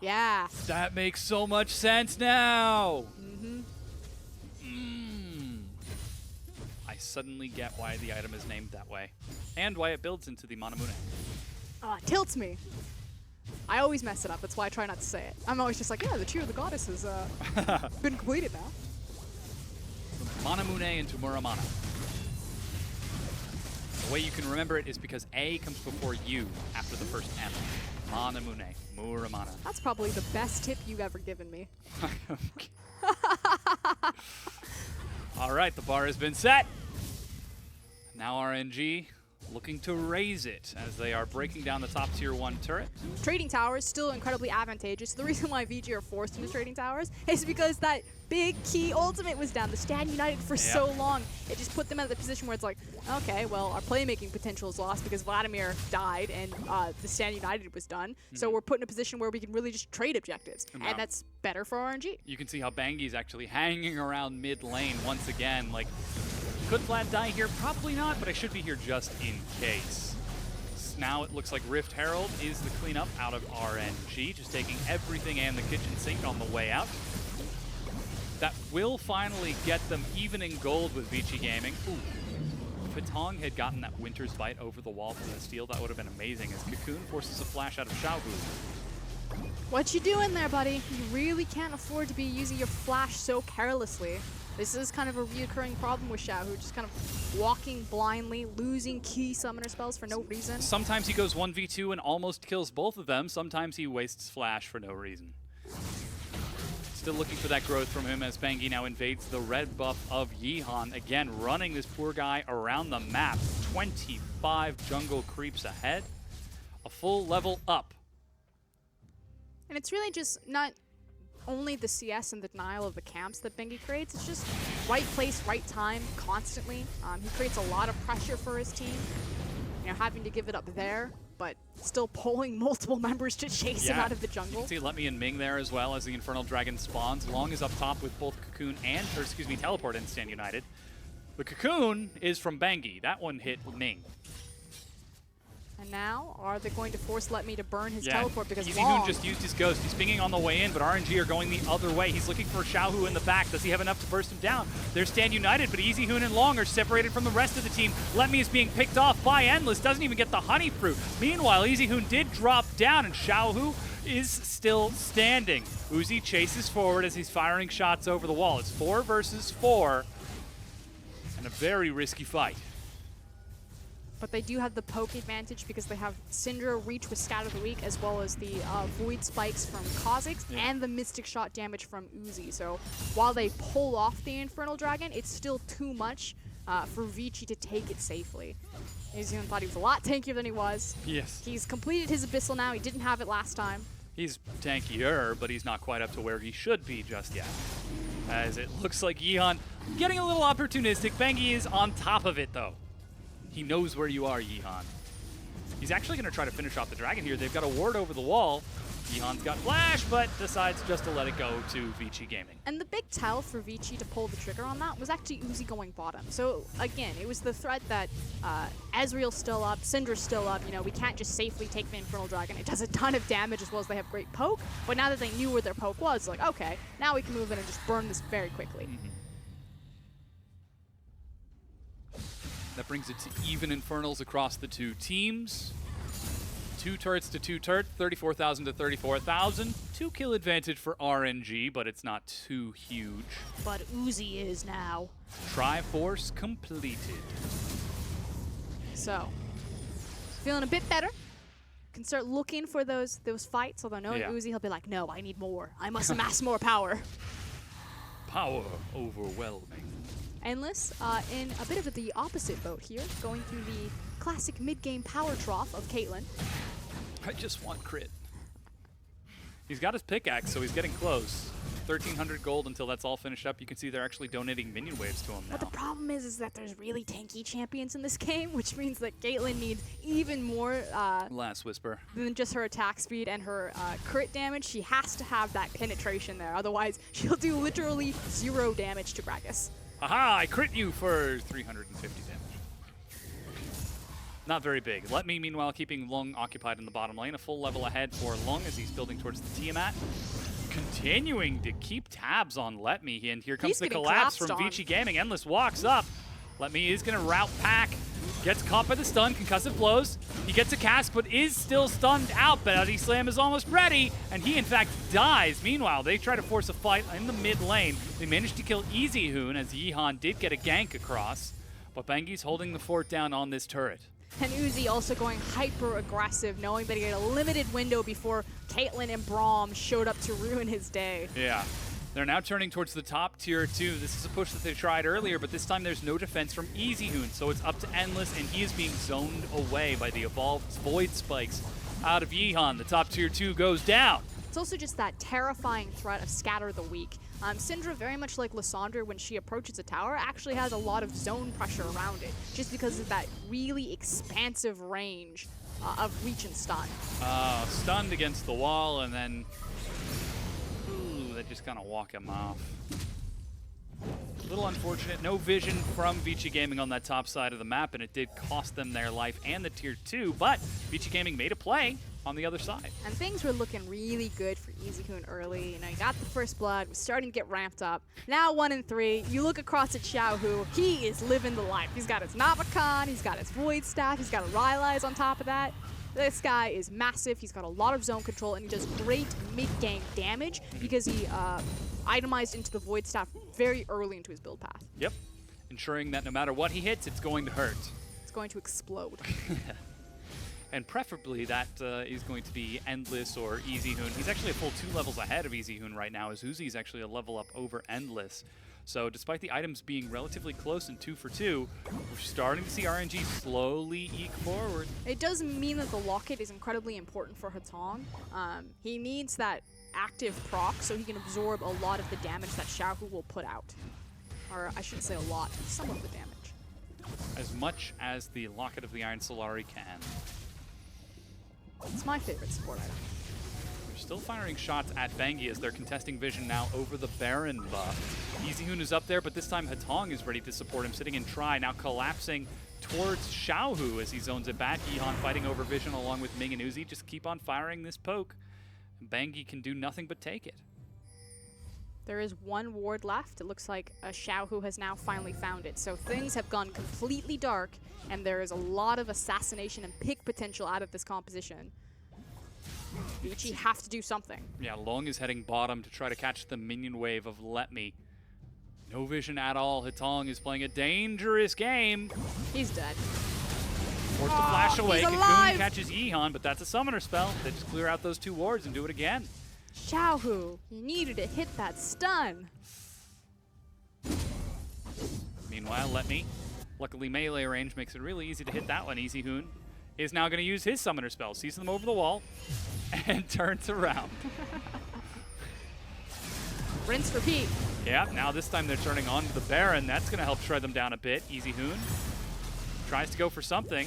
Yeah. That makes so much sense now. I suddenly get why the item is named that way, and why it builds into the Manamune. It tilts me. I always mess it up. That's why I try not to say it. I'm always just like, yeah, the Tear of the Goddess has been completed now. Manamune into Muramana. The way you can remember it is because A comes before U after the first M. Manamune, Muramana. That's probably the best tip you've ever given me. All right, the bar has been set. Now RNG looking to raise it as they are breaking down the top tier 1 turret. Trading towers still incredibly advantageous. The reason why VG are forced into trading towers is because that big key ultimate was down. The Stand United for so long. It just put them at the position where it's like, okay, well, our playmaking potential is lost because Vladimir died and the Stand United was done. So we're put in a position where we can really just trade objectives. And that's better for RNG. You can see how Bangy's actually hanging around mid lane once again. Like, could Vlad die here? Probably not, but I should be here just in case. Now it looks like Rift Herald is the cleanup out of RNG, just taking everything and the kitchen sink on the way out. That will finally get them even in gold with Vici Gaming. Ooh. If Patong had gotten that Winter's Bite over the wall from the steal, that would have been amazing, as Cocoon forces a flash out of Xiaohu. What you doing there, buddy? You really can't afford to be using your flash so carelessly. This is kind of a reoccurring problem with Xiaohu, just kind of walking blindly, losing key summoner spells for no reason. Sometimes he goes 1v2 and almost kills both of them. Sometimes he wastes flash for no reason. Still looking for that growth from him as Bangy now invades the red buff of Yihan. Again, running this poor guy around the map. 25 jungle creeps ahead. A full level up. And it's really just not only the CS and the denial of the camps that Bengi creates, it's just right place, right time, constantly. He creates a lot of pressure for his team, you know, having to give it up there, but still pulling multiple members to chase him out of the jungle. You can see Let Me and Ming there as well as the Infernal Dragon spawns. Long is up top with both Cocoon and, or excuse me, Teleport and Stand United. The Cocoon is from Bangy. That one hit Ming. And now, are they going to force Let Me to burn his teleport because EasyHoon Long just used his ghost. He's pinging on the way in, but RNG are going the other way. He's looking for Xiaohu in the back. Does he have enough to burst him down? They're Stand United, but EasyHoon and Long are separated from the rest of the team. Let Me is being picked off by Endless. Doesn't even get the honey fruit. Meanwhile, EasyHoon did drop down, and Xiaohu is still standing. Uzi chases forward as he's firing shots over the wall. It's 4 versus 4, and a very risky fight. but they do have the poke advantage because they have Syndra reach with Scatter the Weak, as well as the Void Spikes from Kha'Zix and the Mystic Shot damage from Uzi. So while they pull off the Infernal Dragon, it's still too much for Vici to take it safely. Easyhoon thought he was a lot tankier than he was. Yes. He's completed his Abyssal now. He didn't have it last time. He's tankier, but he's not quite up to where he should be just yet. As it looks like Yeehan getting a little opportunistic. Bengi is on top of it, though. He knows where you are, Yeehan. He's actually going to try to finish off the dragon here. They've got a ward over the wall. Yeehan's got flash, but decides just to let it go to Vici Gaming. And the big tell for Vici to pull the trigger on that was actually Uzi going bottom. So again, it was the threat that Ezreal's still up, Syndra's still up. You know, we can't just safely take the Infernal Dragon. It does a ton of damage as well as they have great poke. But now that they knew where their poke was, like, okay, now we can move in and just burn this very quickly. That brings it to even Infernals across the two teams. 2 turrets to 2 turrets, 34,000 to 34,000. 2 kill advantage for RNG, but it's not too huge. But Uzi is now. Triforce completed. So, feeling a bit better. Can start looking for those fights, although knowing Uzi, he'll be like, no, I need more. I must amass more power. Power overwhelming. Endless in a bit of the opposite boat here, going through the classic mid-game power trough of Caitlyn. I just want crit. He's got his pickaxe, so he's getting close. 1,300 gold until that's all finished up. You can see they're actually donating minion waves to him now. But the problem is that there's really tanky champions in this game, which means that Caitlyn needs even more Last Whisper. than just her attack speed and her crit damage. She has to have that penetration there, otherwise she'll do literally 0 damage to Gragas. Aha, I crit you for 350 damage. Not very big. Let Me, meanwhile, keeping Lung occupied in the bottom lane. A full level ahead for Lung as he's building towards the Tiamat. Continuing to keep tabs on Let Me, and here comes the collapse from Vici Gaming. Endless walks up. Let Me is going to route pack. Gets caught by the stun, concussive blows. He gets a cast, but is still stunned out. Body Slam is almost ready, and he, in fact, dies. Meanwhile, they try to force a fight in the mid lane. They managed to kill Easyhoon, as Yeehan did get a gank across. But Bengi's holding the fort down on this turret. And Uzi also going hyper-aggressive, knowing that he had a limited window before Caitlyn and Braum showed up to ruin his day. Yeah. They're now turning towards the top tier 2. This is a push that they tried earlier, but this time there's no defense from Easyhoon, so it's up to Endless, and he is being zoned away by the evolved Void Spikes out of Yeehan. The top tier 2 goes down. It's also just that terrifying threat of Scatter the Weak. Syndra, very much like Lysandre, when she approaches a tower, actually has a lot of zone pressure around it, just because of that really expansive range of reach and stun. Stunned against the wall, and then they just kind of walk him off. A little unfortunate. No vision from Vici Gaming on that top side of the map, and it did cost them their life and the tier 2, but Vici Gaming made a play on the other side. And things were looking really good for Easyhoon early. You know, you got the first blood, was starting to get ramped up. Now 1 and 3. You look across at Xiaohu, he is living the life. He's got his Navakan, he's got his Void Staff, he's got a Rylai's on top of that. This guy is massive. He's got a lot of zone control, and he does great mid-game damage because he itemized into the Void Staff very early into his build path. Yep. Ensuring that no matter what he hits, it's going to hurt. It's going to explode. And preferably that is going to be Endless or Easyhoon. He's actually a full 2 levels ahead of Easyhoon right now, as Uzi's actually a level up over Endless. So despite the items being relatively close and 2 for 2, we're starting to see RNG slowly eke forward. It does mean that the Locket is incredibly important for Hatong. He needs that active proc so he can absorb a lot of the damage that Xiaohu will put out. Or I shouldn't say a lot, some of the damage. As much as the Locket of the Iron Solari can. It's my favorite support item. They're still firing shots at Bengi as they're contesting vision now over the Baron buff. Easyhoon is up there, but this time Hatong is ready to support him, sitting in Try, now collapsing towards Xiaohu as he zones it back. Yeehan fighting over vision along with Ming and Uzi. Just keep on firing this poke. Bengi can do nothing but take it. There is 1 ward left. It looks like Xiaohu has now finally found it. So things have gone completely dark, and there is a lot of assassination and pick potential out of this composition. Vici have to do something. Yeah, Long is heading bottom to try to catch the minion wave of Let Me. No vision at all. Hatong is playing a dangerous game. He's dead. Forced to flash away. he's Cocoon alive. catches Yeehan, but that's a summoner spell. They just clear out those 2 wards and do it again. Xiaohu, you needed to hit that stun. Meanwhile, luckily melee range makes it really easy to hit that one. Easy Hoon is now going to use his summoner spell, sees them over the wall, and turns around. Rinse, repeat. Yeah, now this time they're turning on to the Baron. That's going to help shred them down a bit. Easy Hoon tries to go for something.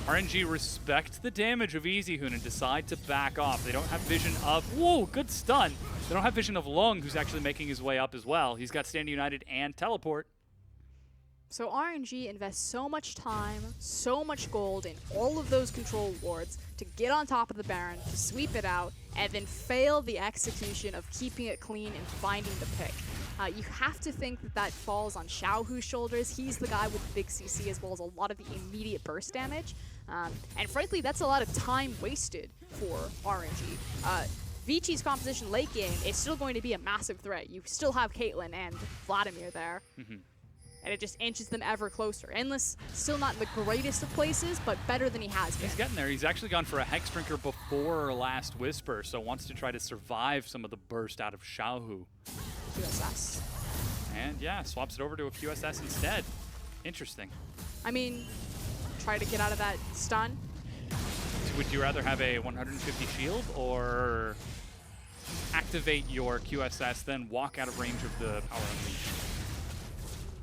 RNG respect the damage of Easy Hoon and decide to back off. They don't have vision of... Whoa, good stun. They don't have vision of Lung, who's actually making his way up as well. He's got Stand United and Teleport. So RNG invests so much time, so much gold in all of those control wards to get on top of the Baron, to sweep it out, and then fail the execution of keeping it clean and finding the pick. You have to think that that falls on Xiaohu's shoulders. He's the guy with the big CC as well as a lot of the immediate burst damage. And frankly, that's a lot of time wasted for RNG. Vici's composition late game is still going to be a massive threat. You still have Caitlyn and Vladimir there. And it just inches them ever closer. Endless, still not in the greatest of places, but better than he has been. He's getting there. He's actually gone for a Hex Drinker before last Whisper, so wants to try to survive some of the burst out of Xiaohu. QSS. And yeah, swaps it over to a QSS instead. Interesting. I mean, try to get out of that stun. Would you rather have a 150 shield or activate your QSS, then walk out of range of the Power Unleash?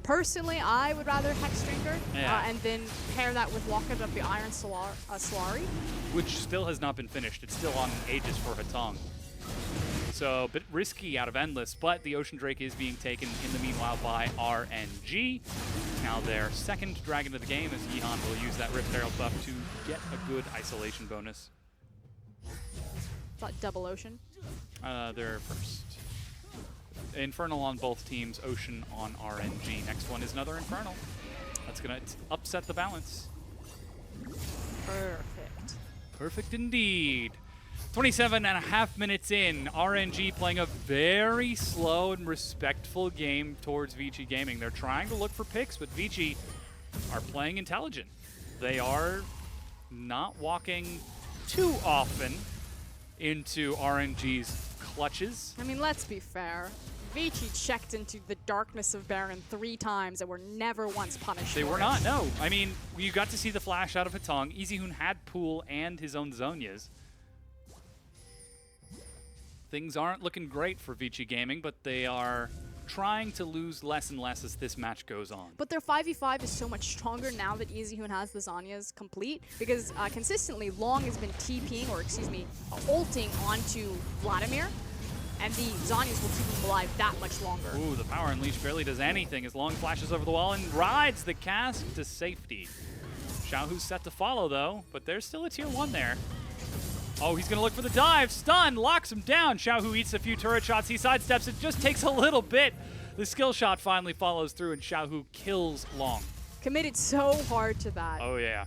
Personally, I would rather Hex Drinker, Yeah. and then pair that with walking up the Iron Solari. Which still has not been finished. It's still on Aegis for Hatong. So a bit risky out of Endless, but the Ocean Drake is being taken in the meanwhile by RNG. Now their second dragon of the game as Yeehan will use that Rift Herald buff to get a good isolation bonus. Thought double Ocean. They're first. Infernal on both teams, Ocean on RNG. Next one is another Infernal. That's going to upset the balance. Perfect. Perfect indeed. 27.5 minutes in, RNG playing a very slow and respectful game towards Vici Gaming. They're trying to look for picks, but Vici are playing intelligent. They are not walking too often into RNG's clutches. I mean, let's be fair. Vici checked into the darkness of Baron 3 times and were never once punished. They for were it. not, no. I mean, you got to see the flash out of Hatong. Easyhoon had Pool and his own Zonias. Things aren't looking great for Vici Gaming, but they are trying to lose less and less as this match goes on. But their 5v5 is so much stronger now that Easyhoon has the Zonias complete, because consistently Long has been TPing, or excuse me, ulting onto Vladimir, and the Zonias will keep him alive that much longer. Ooh, the Power Unleash barely does anything as Long flashes over the wall and rides the cask to safety. Xiaohu's set to follow, though, but there's still a tier 1 there. Oh, he's going to look for the dive. Stun, locks him down. Xiaohu eats a few turret shots. He sidesteps. It just takes a little bit. The skill shot finally follows through, and Xiaohu kills Long. Committed so hard to that. Oh, yeah.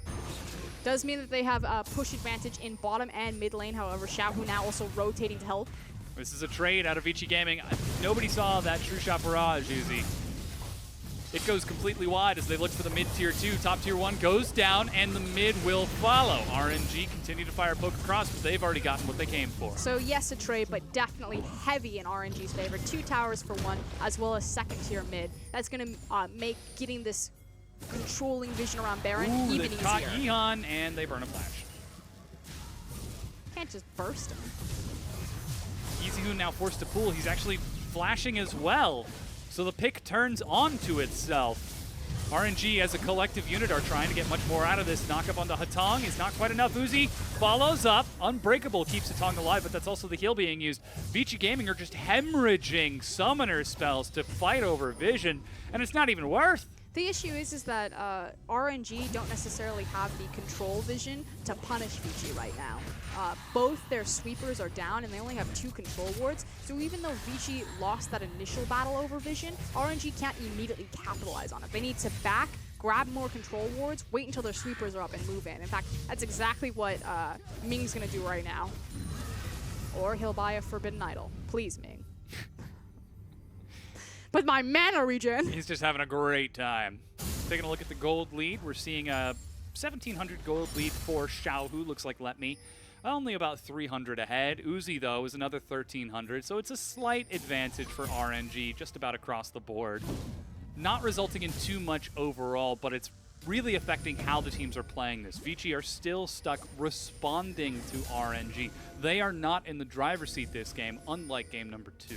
Does mean that they have a push advantage in bottom and mid lane. However, Xiaohu now also rotating to help. This is a trade out of Vici Gaming. Nobody saw that True Shot Barrage, Uzi. It goes completely wide as they look for the mid tier 2. Top tier 1 goes down, and the mid will follow. RNG continue to fire poke across, but they've already gotten what they came for. So yes, a trade, but definitely heavy in RNG's favor. 2 towers for 1, as well as second tier mid. That's going to make getting this controlling vision around Baron Ooh, even they caught easier. Yeehan, and they burn a flash. Can't just burst him. Easyhoon now forced to pull. He's actually flashing as well. So the pick turns onto itself. RNG as a collective unit are trying to get much more out of this. Knock up onto Hatong is not quite enough. Uzi follows up. Unbreakable keeps Hatong alive, but that's also the heal being used. Vici Gaming are just hemorrhaging summoner spells to fight over vision, and it's not even worth. The issue is that RNG don't necessarily have the control vision to punish Vici right now. Both their sweepers are down, and they only have 2 control wards. So even though Vici lost that initial battle over vision, RNG can't immediately capitalize on it. They need to back, grab more control wards, wait until their sweepers are up, and move in. In fact, that's exactly what Ming's going to do right now. Or he'll buy a Forbidden Idol. Please, Ming. With my mana regen. He's just having a great time. Taking a look at the gold lead, we're seeing a 1,700 gold lead for Xiaohu. Looks like Let Me. Only about 300 ahead. Uzi, though, is another 1,300, so it's a slight advantage for RNG just about across the board. Not resulting in too much overall, but it's really affecting how the teams are playing this. Vici are still stuck responding to RNG. They are not in the driver's seat this game, unlike game number 2.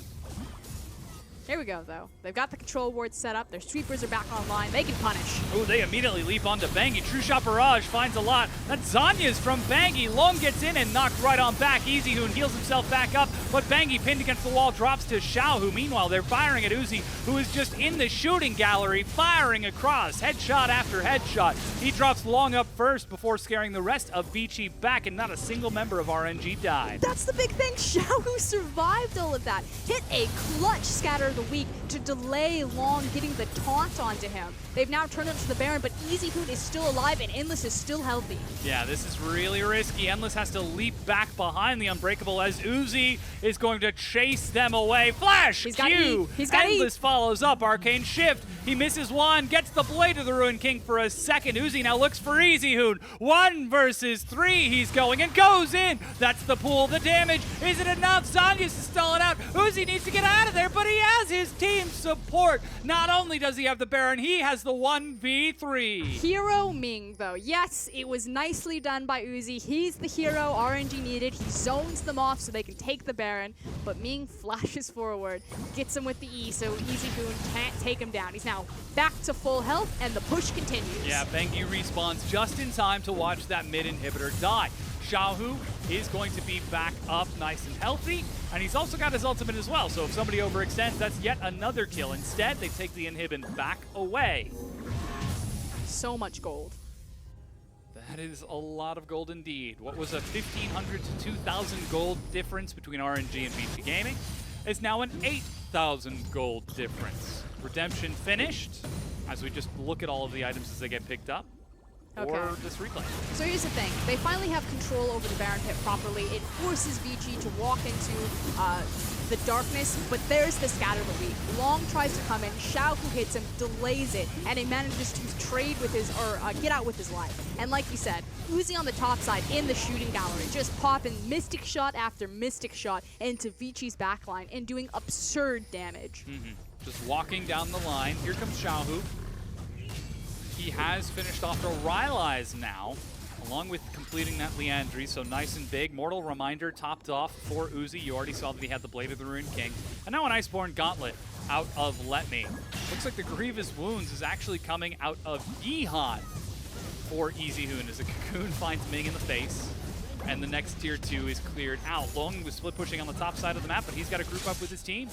Here we go, though. They've got the control wards set up. Their sweepers are back online. They can punish. Oh, they immediately leap onto Bangi. True Shot Barrage finds a lot. That's Zanya's from Bangi. Long gets in and knocked right on back. EasyHoon heals himself back up, but Bangi, pinned against the wall, drops to Xiaohu. Meanwhile, they're firing at Uzi, who is just in the shooting gallery, firing across. Headshot after headshot. He drops Long up first before scaring the rest of Vici back, and not a single member of RNG died. That's the big thing. Xiaohu survived all of that. Hit a clutch scatter of the week to delay Long getting the taunt onto him. They've now turned it to the Baron, but EasyHoon is still alive and Endless is still healthy. Yeah, this is really risky. Endless has to leap back behind the Unbreakable as Uzi is going to chase them away. Flash! He's got Q! E. He's got E. Endless follows up. Arcane Shift. He misses one. Gets the Blade of the Ruined King for a second. Uzi now looks for EasyHoon. 1 versus 3. He's going and goes in. That's the pool. The damage. Is it enough? Zanya's stalling out. Uzi needs to get out of there, but he has his team support. Not only does he have the Baron, he has the 1v3. Hero Ming, though. Yes, it was nicely done by Uzi. He's the hero RNG needed. He zones them off so they can take the Baron, but Ming flashes forward, gets him with the E, so EasyHoon can't take him down. He's now back to full health, and the push continues. Yeah, Bangi respawns just in time to watch that mid inhibitor die. Xiaohu is going to be back up nice and healthy, and he's also got his ultimate as well, so if somebody overextends, that's yet another kill. Instead, they take the inhibin back away. So much gold. That is a lot of gold indeed. What was a 1,500 to 2,000 gold difference between RNG and Vici Gaming is now an 8,000 gold difference. Redemption finished, as we just look at all of the items as they get picked up. Or Okay. this replay. So here's the thing. They finally have control over the Baron pit properly. It forces Vici to walk into the darkness, but there's the scatter of the week. Long tries to come in, Xiaohu hits him, delays it, and he manages to trade with his, or get out with his life. And like you said, Uzi on the top side in the shooting gallery, just popping mystic shot after mystic shot into Vici's backline and doing absurd damage. Just walking down the line. Here comes Xiaohu. He has finished off the Rylai's now, along with completing that Leandri, so nice and big. Mortal Reminder topped off for Uzi. You already saw that he had the Blade of the Ruined King. And now an Iceborne Gauntlet out of Let Me. Looks like the Grievous Wounds is actually coming out of Yeehan for EasyHoon as a Cocoon finds Ming in the face. And the next tier 2 is cleared out. Long was split pushing on the top side of the map, but he's got to group up with his team.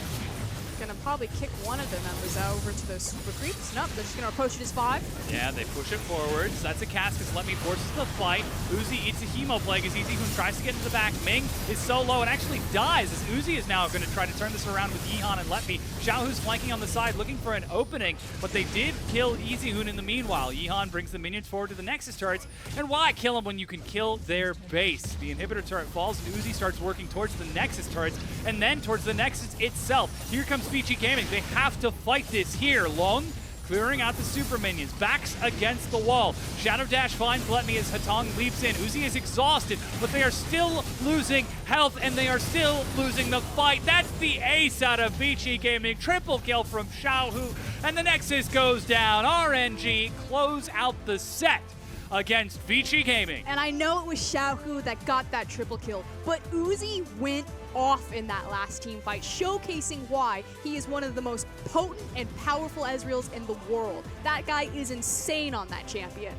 Gonna probably kick one of the members over to those super creeps. Nope, they're just gonna approach it as 5. Yeah, they push it forwards. That's a cast as Let Me forces the fight. Uzi eats a Hemo Plague as EasyHoon tries to get into the back. Ming is so low and actually dies as Uzi is now going to try to turn this around with Yeehan and Let Me. Xiaohu's flanking on the side looking for an opening, but they did kill EasyHoon in the meanwhile. Yeehan brings the minions forward to the Nexus turrets, and why kill them when you can kill their base? The inhibitor turret falls and Uzi starts working towards the Nexus turrets and then towards the Nexus itself. Here comes Vici Gaming. They have to fight this here. Long clearing out the super minions. Backs against the wall. Shadow Dash finds Let Me as Hatong leaps in. Uzi is exhausted, but they are still losing health and they are still losing the fight. That's the ace out of Vici Gaming. Triple kill from Xiaohu, and the Nexus goes down. RNG close out the set against Vici Gaming. And I know it was Xiaohu that got that triple kill, but Uzi went off in that last team fight, showcasing why he is one of the most potent and powerful Ezreals in the world. That guy is insane on that champion.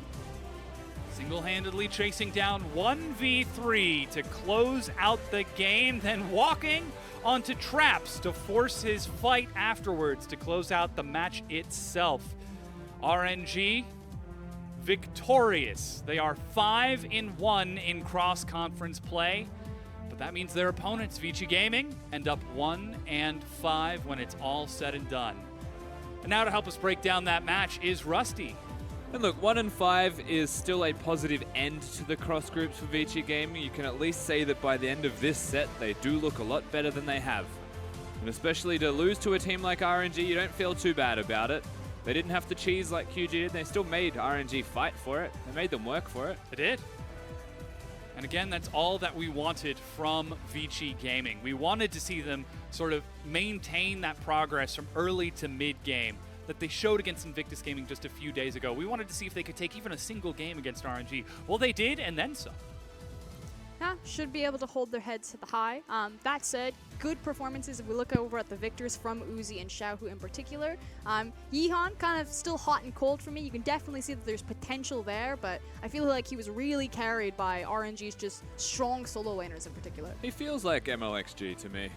Single-handedly chasing down 1v3 to close out the game, then walking onto traps to force his fight afterwards to close out the match itself. RNG victorious. They are 5-1 in cross-conference play, but that means their opponents, Vici Gaming, end up 1-5 when it's all said and done. And now to help us break down that match is Rusty. And look, 1-5 is still a positive end to the cross groups for Vici Gaming. You can at least say that by the end of this set, they do look a lot better than they have. And especially to lose to a team like RNG, you don't feel too bad about it. They didn't have to cheese like QG did. They still made RNG fight for it. They made them work for it. They did. And again, that's all that we wanted from Vici Gaming. We wanted to see them sort of maintain that progress from early to mid-game that they showed against Invictus Gaming just a few days ago. We wanted to see if they could take even a single game against RNG. Well, they did, and then some. Yeah, should be able to hold their heads to the high. That said, good performances if we look over at the victors from Uzi and Xiaohu in particular. Yihan kind of still hot and cold for me. You can definitely see that there's potential there, but I feel like he was really carried by RNG's just strong solo laners in particular. He feels like MLXG to me.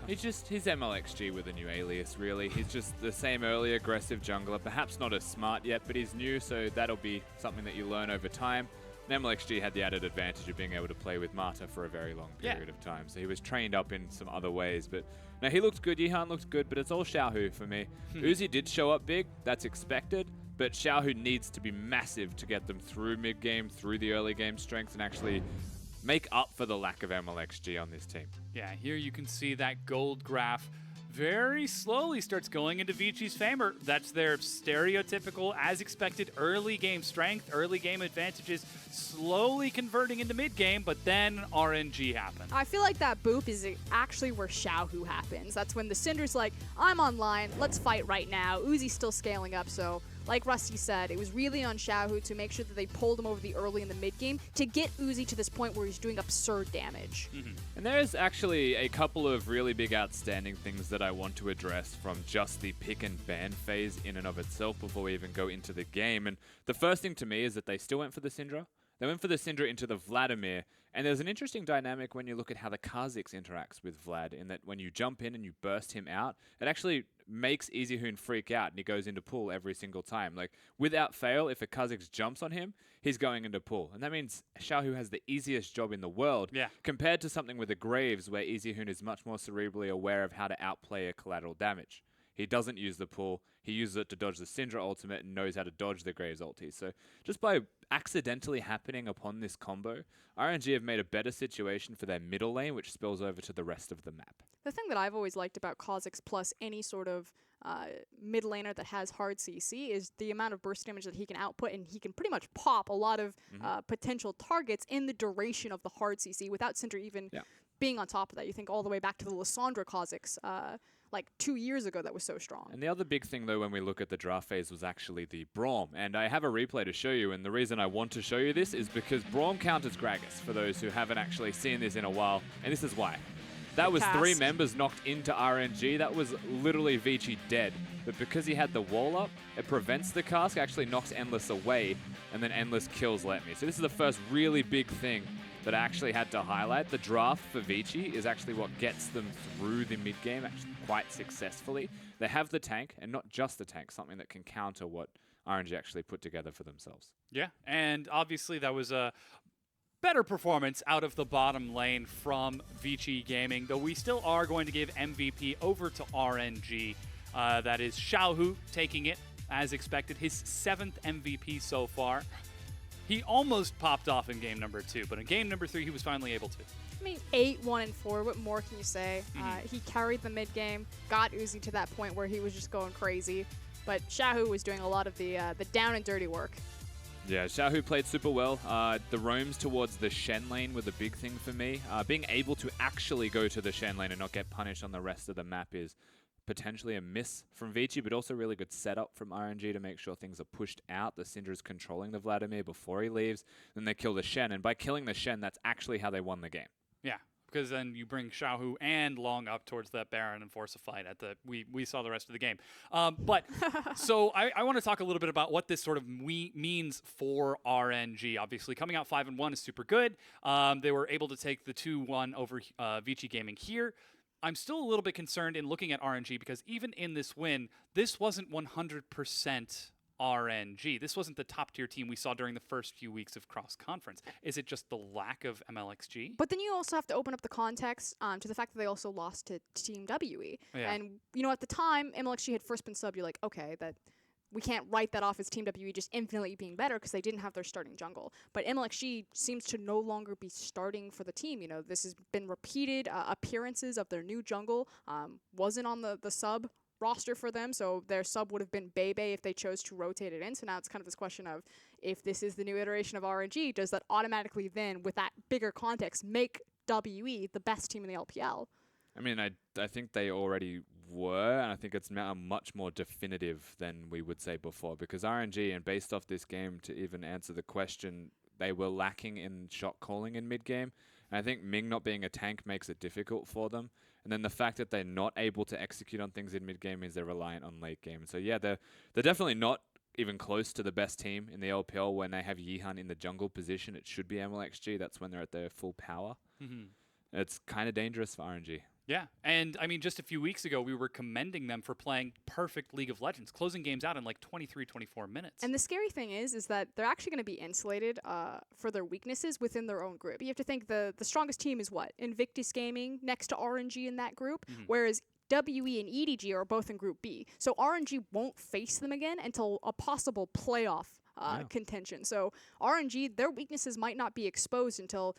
He's MLXG with a new alias, really. He's just the same early aggressive jungler, perhaps not as smart yet, but he's new, so that'll be something that you learn over time. And MLXG had the added advantage of being able to play with Marta for a very long period of time, so he was trained up in some other ways. But no, he looked good, Yihan looked good, but it's all Xiaohu for me. Uzi did show up big, that's expected, but Xiaohu needs to be massive to get them through mid-game, through the early game strength, and actually make up for the lack of MLXG on this team. Yeah, here you can see that gold graph very slowly starts going into Vici's favor. That's their stereotypical, as expected, early game strength, early game advantages, slowly converting into mid-game, but then RNG happened. I feel like that boop is actually where Xiaohu happens. That's when the Synder's like, I'm online, let's fight right now. Uzi's still scaling up, so like Rusty said, it was really on Xiaohu to make sure that they pulled him over the early and the mid-game to get Uzi to this point where he's doing absurd damage. And there's actually a couple of really big outstanding things that I want to address from just the pick and ban phase in and of itself before we even go into the game. And the first thing to me is that they still went for the Syndra. They went for the Syndra into the Vladimir, and there's an interesting dynamic when you look at how the Kha'Zix interacts with Vlad, in that when you jump in and you burst him out, it actually makes EasyHoon freak out, and he goes into pool every single time. Like, without fail, if a Kha'Zix jumps on him, he's going into pool. And that means Xiaohu has the easiest job in the world, compared to something with the Graves, where EasyHoon is much more cerebrally aware of how to outplay a collateral damage. He doesn't use the pull. He uses it to dodge the Syndra ultimate and knows how to dodge the Graves ulti. So just by accidentally happening upon this combo, RNG have made a better situation for their middle lane, which spills over to the rest of the map. The thing that I've always liked about Kha'Zix plus any sort of mid laner that has hard CC is the amount of burst damage that he can output, and he can pretty much pop a lot of potential targets in the duration of the hard CC without Syndra even being on top of that. You think all the way back to the Lissandra Kha'Zix like 2 years ago that was so strong. And the other big thing, though, when we look at the draft phase was actually the Braum. And I have a replay to show you, and the reason I want to show you this is because Braum counters Gragas, for those who haven't actually seen this in a while, and this is why. That was 3 members knocked into RNG. That was literally Vici dead. But because he had the wall up, it prevents the cask, actually knocks Endless away, and then Endless kills Let Me. So this is the first really big thing that I actually had to highlight. The draft for Vici is actually what gets them through the mid-game actually quite successfully. They have the tank, and not just the tank, something that can counter what RNG actually put together for themselves. Yeah, and obviously that was a better performance out of the bottom lane from Vici Gaming, though we still are going to give MVP over to RNG. That is Xiaohu taking it, as expected, his 7th MVP so far. He almost popped off in game number 2, but in game number 3, he was finally able to. I mean, 8, 1, and 4. What more can you say? He carried the mid game, got Uzi to that point where he was just going crazy. But Xiaohu was doing a lot of the down and dirty work. Yeah, Xiaohu played super well. The roams towards the Shen lane were the big thing for me. Being able to actually go to the Shen lane and not get punished on the rest of the map is potentially a miss from Vici, but also really good setup from RNG to make sure things are pushed out. The Syndra is controlling the Vladimir before he leaves. Then they kill the Shen, and by killing the Shen, that's actually how they won the game. Yeah, because then you bring Xiaohu and Long up towards that Baron and force a fight at the. We saw the rest of the game. But so I want to talk a little bit about what this sort of means for RNG. Obviously, coming out 5-1 is super good. They were able to take the 2-1 over Vici Gaming here. I'm still a little bit concerned in looking at RNG because even in this win, this wasn't 100% RNG. This wasn't the top tier team we saw during the first few weeks of cross-conference. Is it just the lack of MLXG? But then you also have to open up the context to the fact that they also lost to Team WE. Yeah. And, you know, at the time, MLXG had first been subbed. You're like, okay, that we can't write that off as Team WE just infinitely being better because they didn't have their starting jungle. But MLXG seems to no longer be starting for the team. You know, this has been repeated appearances of their new jungle. Wasn't on the sub roster for them, so their sub would have been Bebe if they chose to rotate it in. So now it's kind of this question of, if this is the new iteration of RNG, does that automatically then, with that bigger context, make WE the best team in the LPL? I mean, I think they already were, and I think it's now much more definitive than we would say before, because RNG, and based off this game, to even answer the question, they were lacking in shot calling in mid-game. And I think Ming not being a tank makes it difficult for them. And then the fact that they're not able to execute on things in mid-game means they're reliant on late game. So yeah, they're definitely not even close to the best team in the LPL. When they have Yihan in the jungle position, it should be MLXG. That's when they're at their full power. It's kind of dangerous for RNG. Yeah, and I mean, just a few weeks ago, we were commending them for playing perfect League of Legends, closing games out in like 23, 24 minutes. And the scary thing is that they're actually going to be insulated for their weaknesses within their own group. You have to think the strongest team is what? Invictus Gaming next to RNG in that group, whereas WE and EDG are both in Group B. So RNG won't face them again until a possible playoff contention. So RNG, their weaknesses might not be exposed until,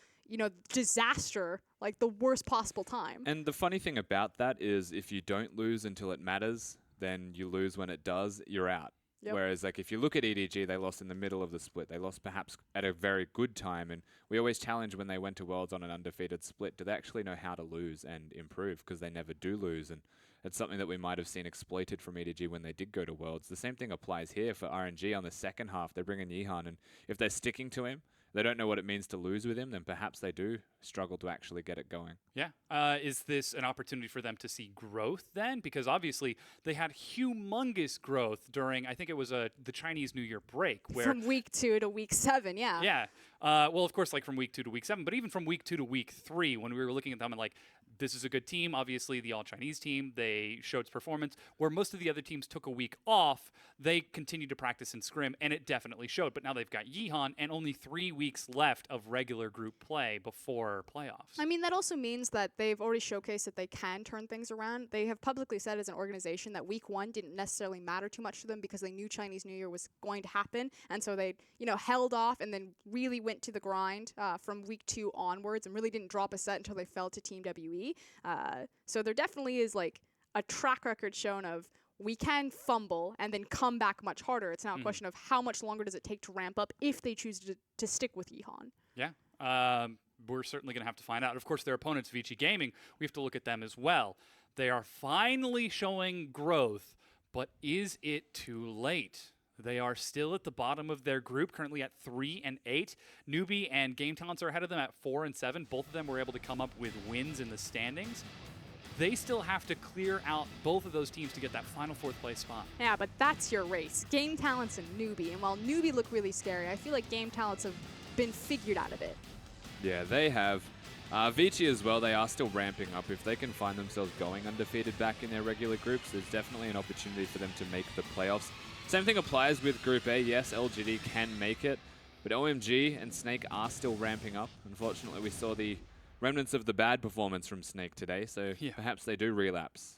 disaster, like the worst possible time. And the funny thing about that is, if you don't lose until it matters, then you lose when it does, you're out. Yep. Whereas, like, if you look at EDG, they lost in the middle of the split. They lost perhaps at a very good time. And we always challenge when they went to Worlds on an undefeated split, do they actually know how to lose and improve? Because they never do lose. And it's something that we might have seen exploited from EDG when they did go to Worlds. The same thing applies here for RNG on the second half. They bring in Yihan, and if they're sticking to him, they don't know what it means to lose with him, then perhaps they do struggle to actually get it going. Yeah. Is this an opportunity for them to see growth then? Because obviously they had humongous growth during, I think it was the Chinese New Year break. Where From week 2 to week 7, yeah. Yeah. Well, of course, like from week 2 to week 7, but even from week 2 to week 3, when we were looking at them and like, this is a good team. Obviously, the all-Chinese team, they showed its performance. Where most of the other teams took a week off, they continued to practice in scrim, and it definitely showed. But now they've got Yihan and only 3 weeks left of regular group play before playoffs. I mean, that also means that they've already showcased that they can turn things around. They have publicly said as an organization that week 1 didn't necessarily matter too much to them because they knew Chinese New Year was going to happen. And so they, held off and then really went to the grind from week 2 onwards and really didn't drop a set until they fell to Team WE. So there definitely is like a track record shown of we can fumble and then come back much harder. It's now a question of how much longer does it take to ramp up if they choose to stick with Yihan. Yeah. We're certainly going to have to find out. Of course, their opponents, Vici Gaming, we have to look at them as well. They are finally showing growth, but is it too late? They are still at the bottom of their group, currently at 3 and 8. Newbie and Game Talents are ahead of them at 4 and 7. Both of them were able to come up with wins in the standings. They still have to clear out both of those teams to get that final 4th place spot. Yeah, but that's your race. Game Talents and Newbie. And while Newbie look really scary, I feel like Game Talents have been figured out of it. Yeah, they have. Vici as well, they are still ramping up. If they can find themselves going undefeated back in their regular groups, there's definitely an opportunity for them to make the playoffs. Same thing applies with Group A. Yes, LGD can make it, but OMG and Snake are still ramping up. Unfortunately, we saw the remnants of the bad performance from Snake today, so perhaps they do relapse.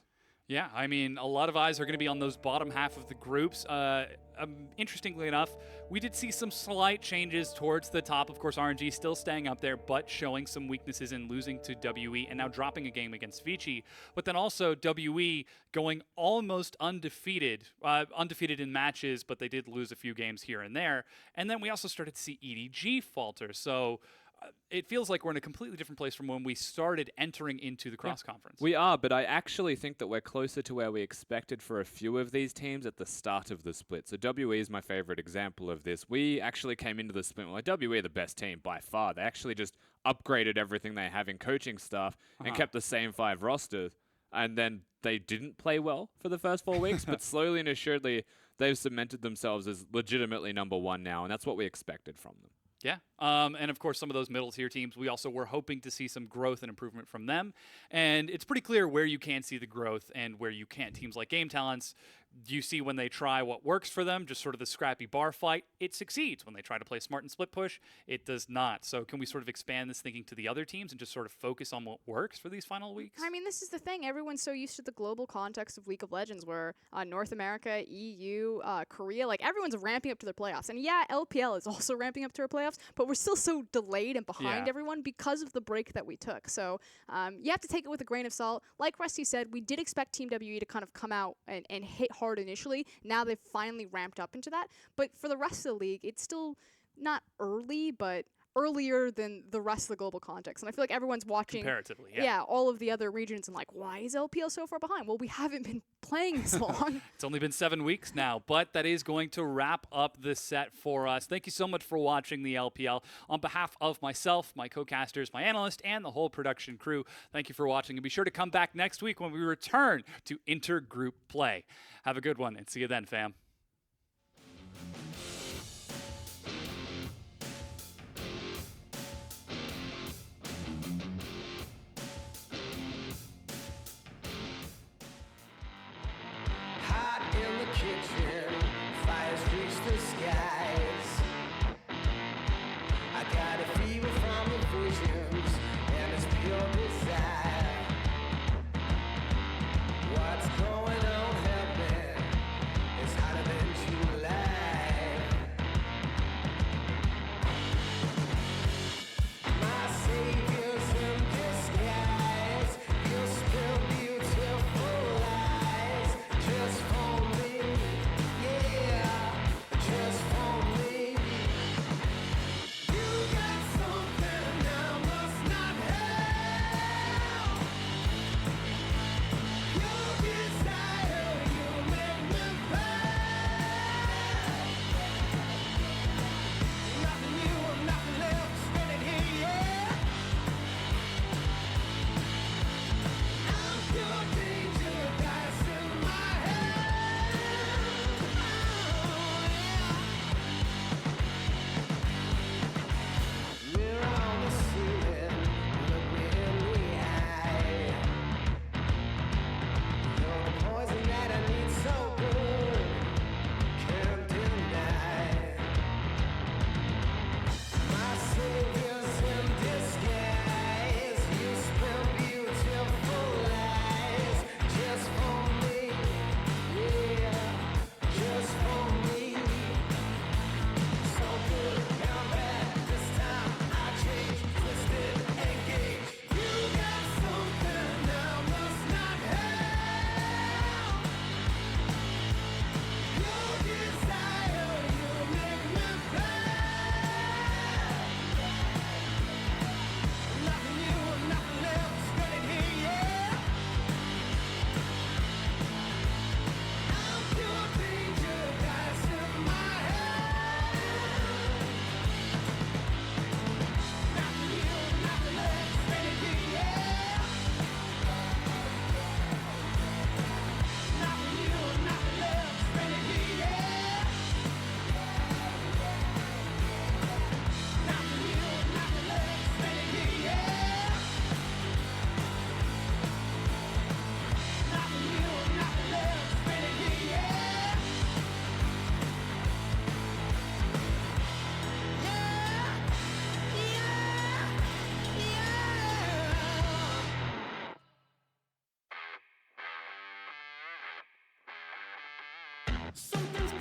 Yeah, I mean, a lot of eyes are going to be on those bottom half of the groups. Interestingly enough, we did see some slight changes towards the top. Of course, RNG still staying up there, but showing some weaknesses in losing to WE and now dropping a game against Vici. But then also WE going almost undefeated, undefeated in matches, but they did lose a few games here and there. And then we also started to see EDG falter. So it feels like we're in a completely different place from when we started entering into the cross-conference. We are, but I actually think that we're closer to where we expected for a few of these teams at the start of the split. So WE is my favorite example of this. We actually came into the split, like WE are the best team by far. They actually just upgraded everything they have in coaching staff and kept the same 5 rosters. And then they didn't play well for the first 4 weeks, but slowly and assuredly, they've cemented themselves as legitimately #1 now, and that's what we expected from them. Yeah, and of course, some of those middle-tier teams, we also were hoping to see some growth and improvement from them. And it's pretty clear where you can see the growth and where you can't. Teams like Game Talents you see when they try what works for them, just sort of the scrappy bar fight, it succeeds. When they try to play smart and split push, it does not. So can we sort of expand this thinking to the other teams and just sort of focus on what works for these final weeks? I mean, this is the thing. Everyone's so used to the global context of League of Legends where North America, EU, Korea, like everyone's ramping up to their playoffs. And yeah, LPL is also ramping up to our playoffs, but we're still so delayed and behind Yeah. everyone because of the break that we took. So you have to take it with a grain of salt. Like Rusty said, we did expect Team WE to kind of come out and hit hard initially. Now they've finally ramped up into that. But for the rest of the league, it's still not early, but earlier than the rest of the global context. And I feel like everyone's watching Comparatively, yeah. all of the other regions and like, why is LPL so far behind? Well, we haven't been playing this long. It's only been 7 weeks now, but that is going to wrap up the set for us. Thank you so much for watching the LPL. On behalf of myself, my co-casters, my analyst, and the whole production crew, thank you for watching. And be sure to come back next week when we return to intergroup play. Have a good one, and see you then, fam. Hot in the kitchen, fires reach the skies. I got a fever from the visions, and it's pure desire. What's going on, heaven? It's hotter than July. My savior's in disguise. You'll spill beautiful lies just for me. Yeah, just for me. You got something I must not have. Your desire, you make me bad. Nothing new or nothing left, spinning here, yeah. I'm pure danger, dice in my hand. Mirror on the ceiling, look me in the eye. You're the poison that I need so good, can't deny. My savior's in disguise. You spill beautiful lies just for me. Yeah, just for me. So good, now bad. This time I change, twisted, engage. You got something I must not have. Your desire, you make me bad. Nothing new, nothing left, spinning here, yeah. I'm pure danger, dice in my hand. Nothing new, nothing left, spinning here, yeah. Nothing new, nothing left, spinning here, yeah. Nothing new, nothing left, spinning here, yeah. Nothing new, nothing left, spinning here, yeah. Yeah, yeah, yeah. Something's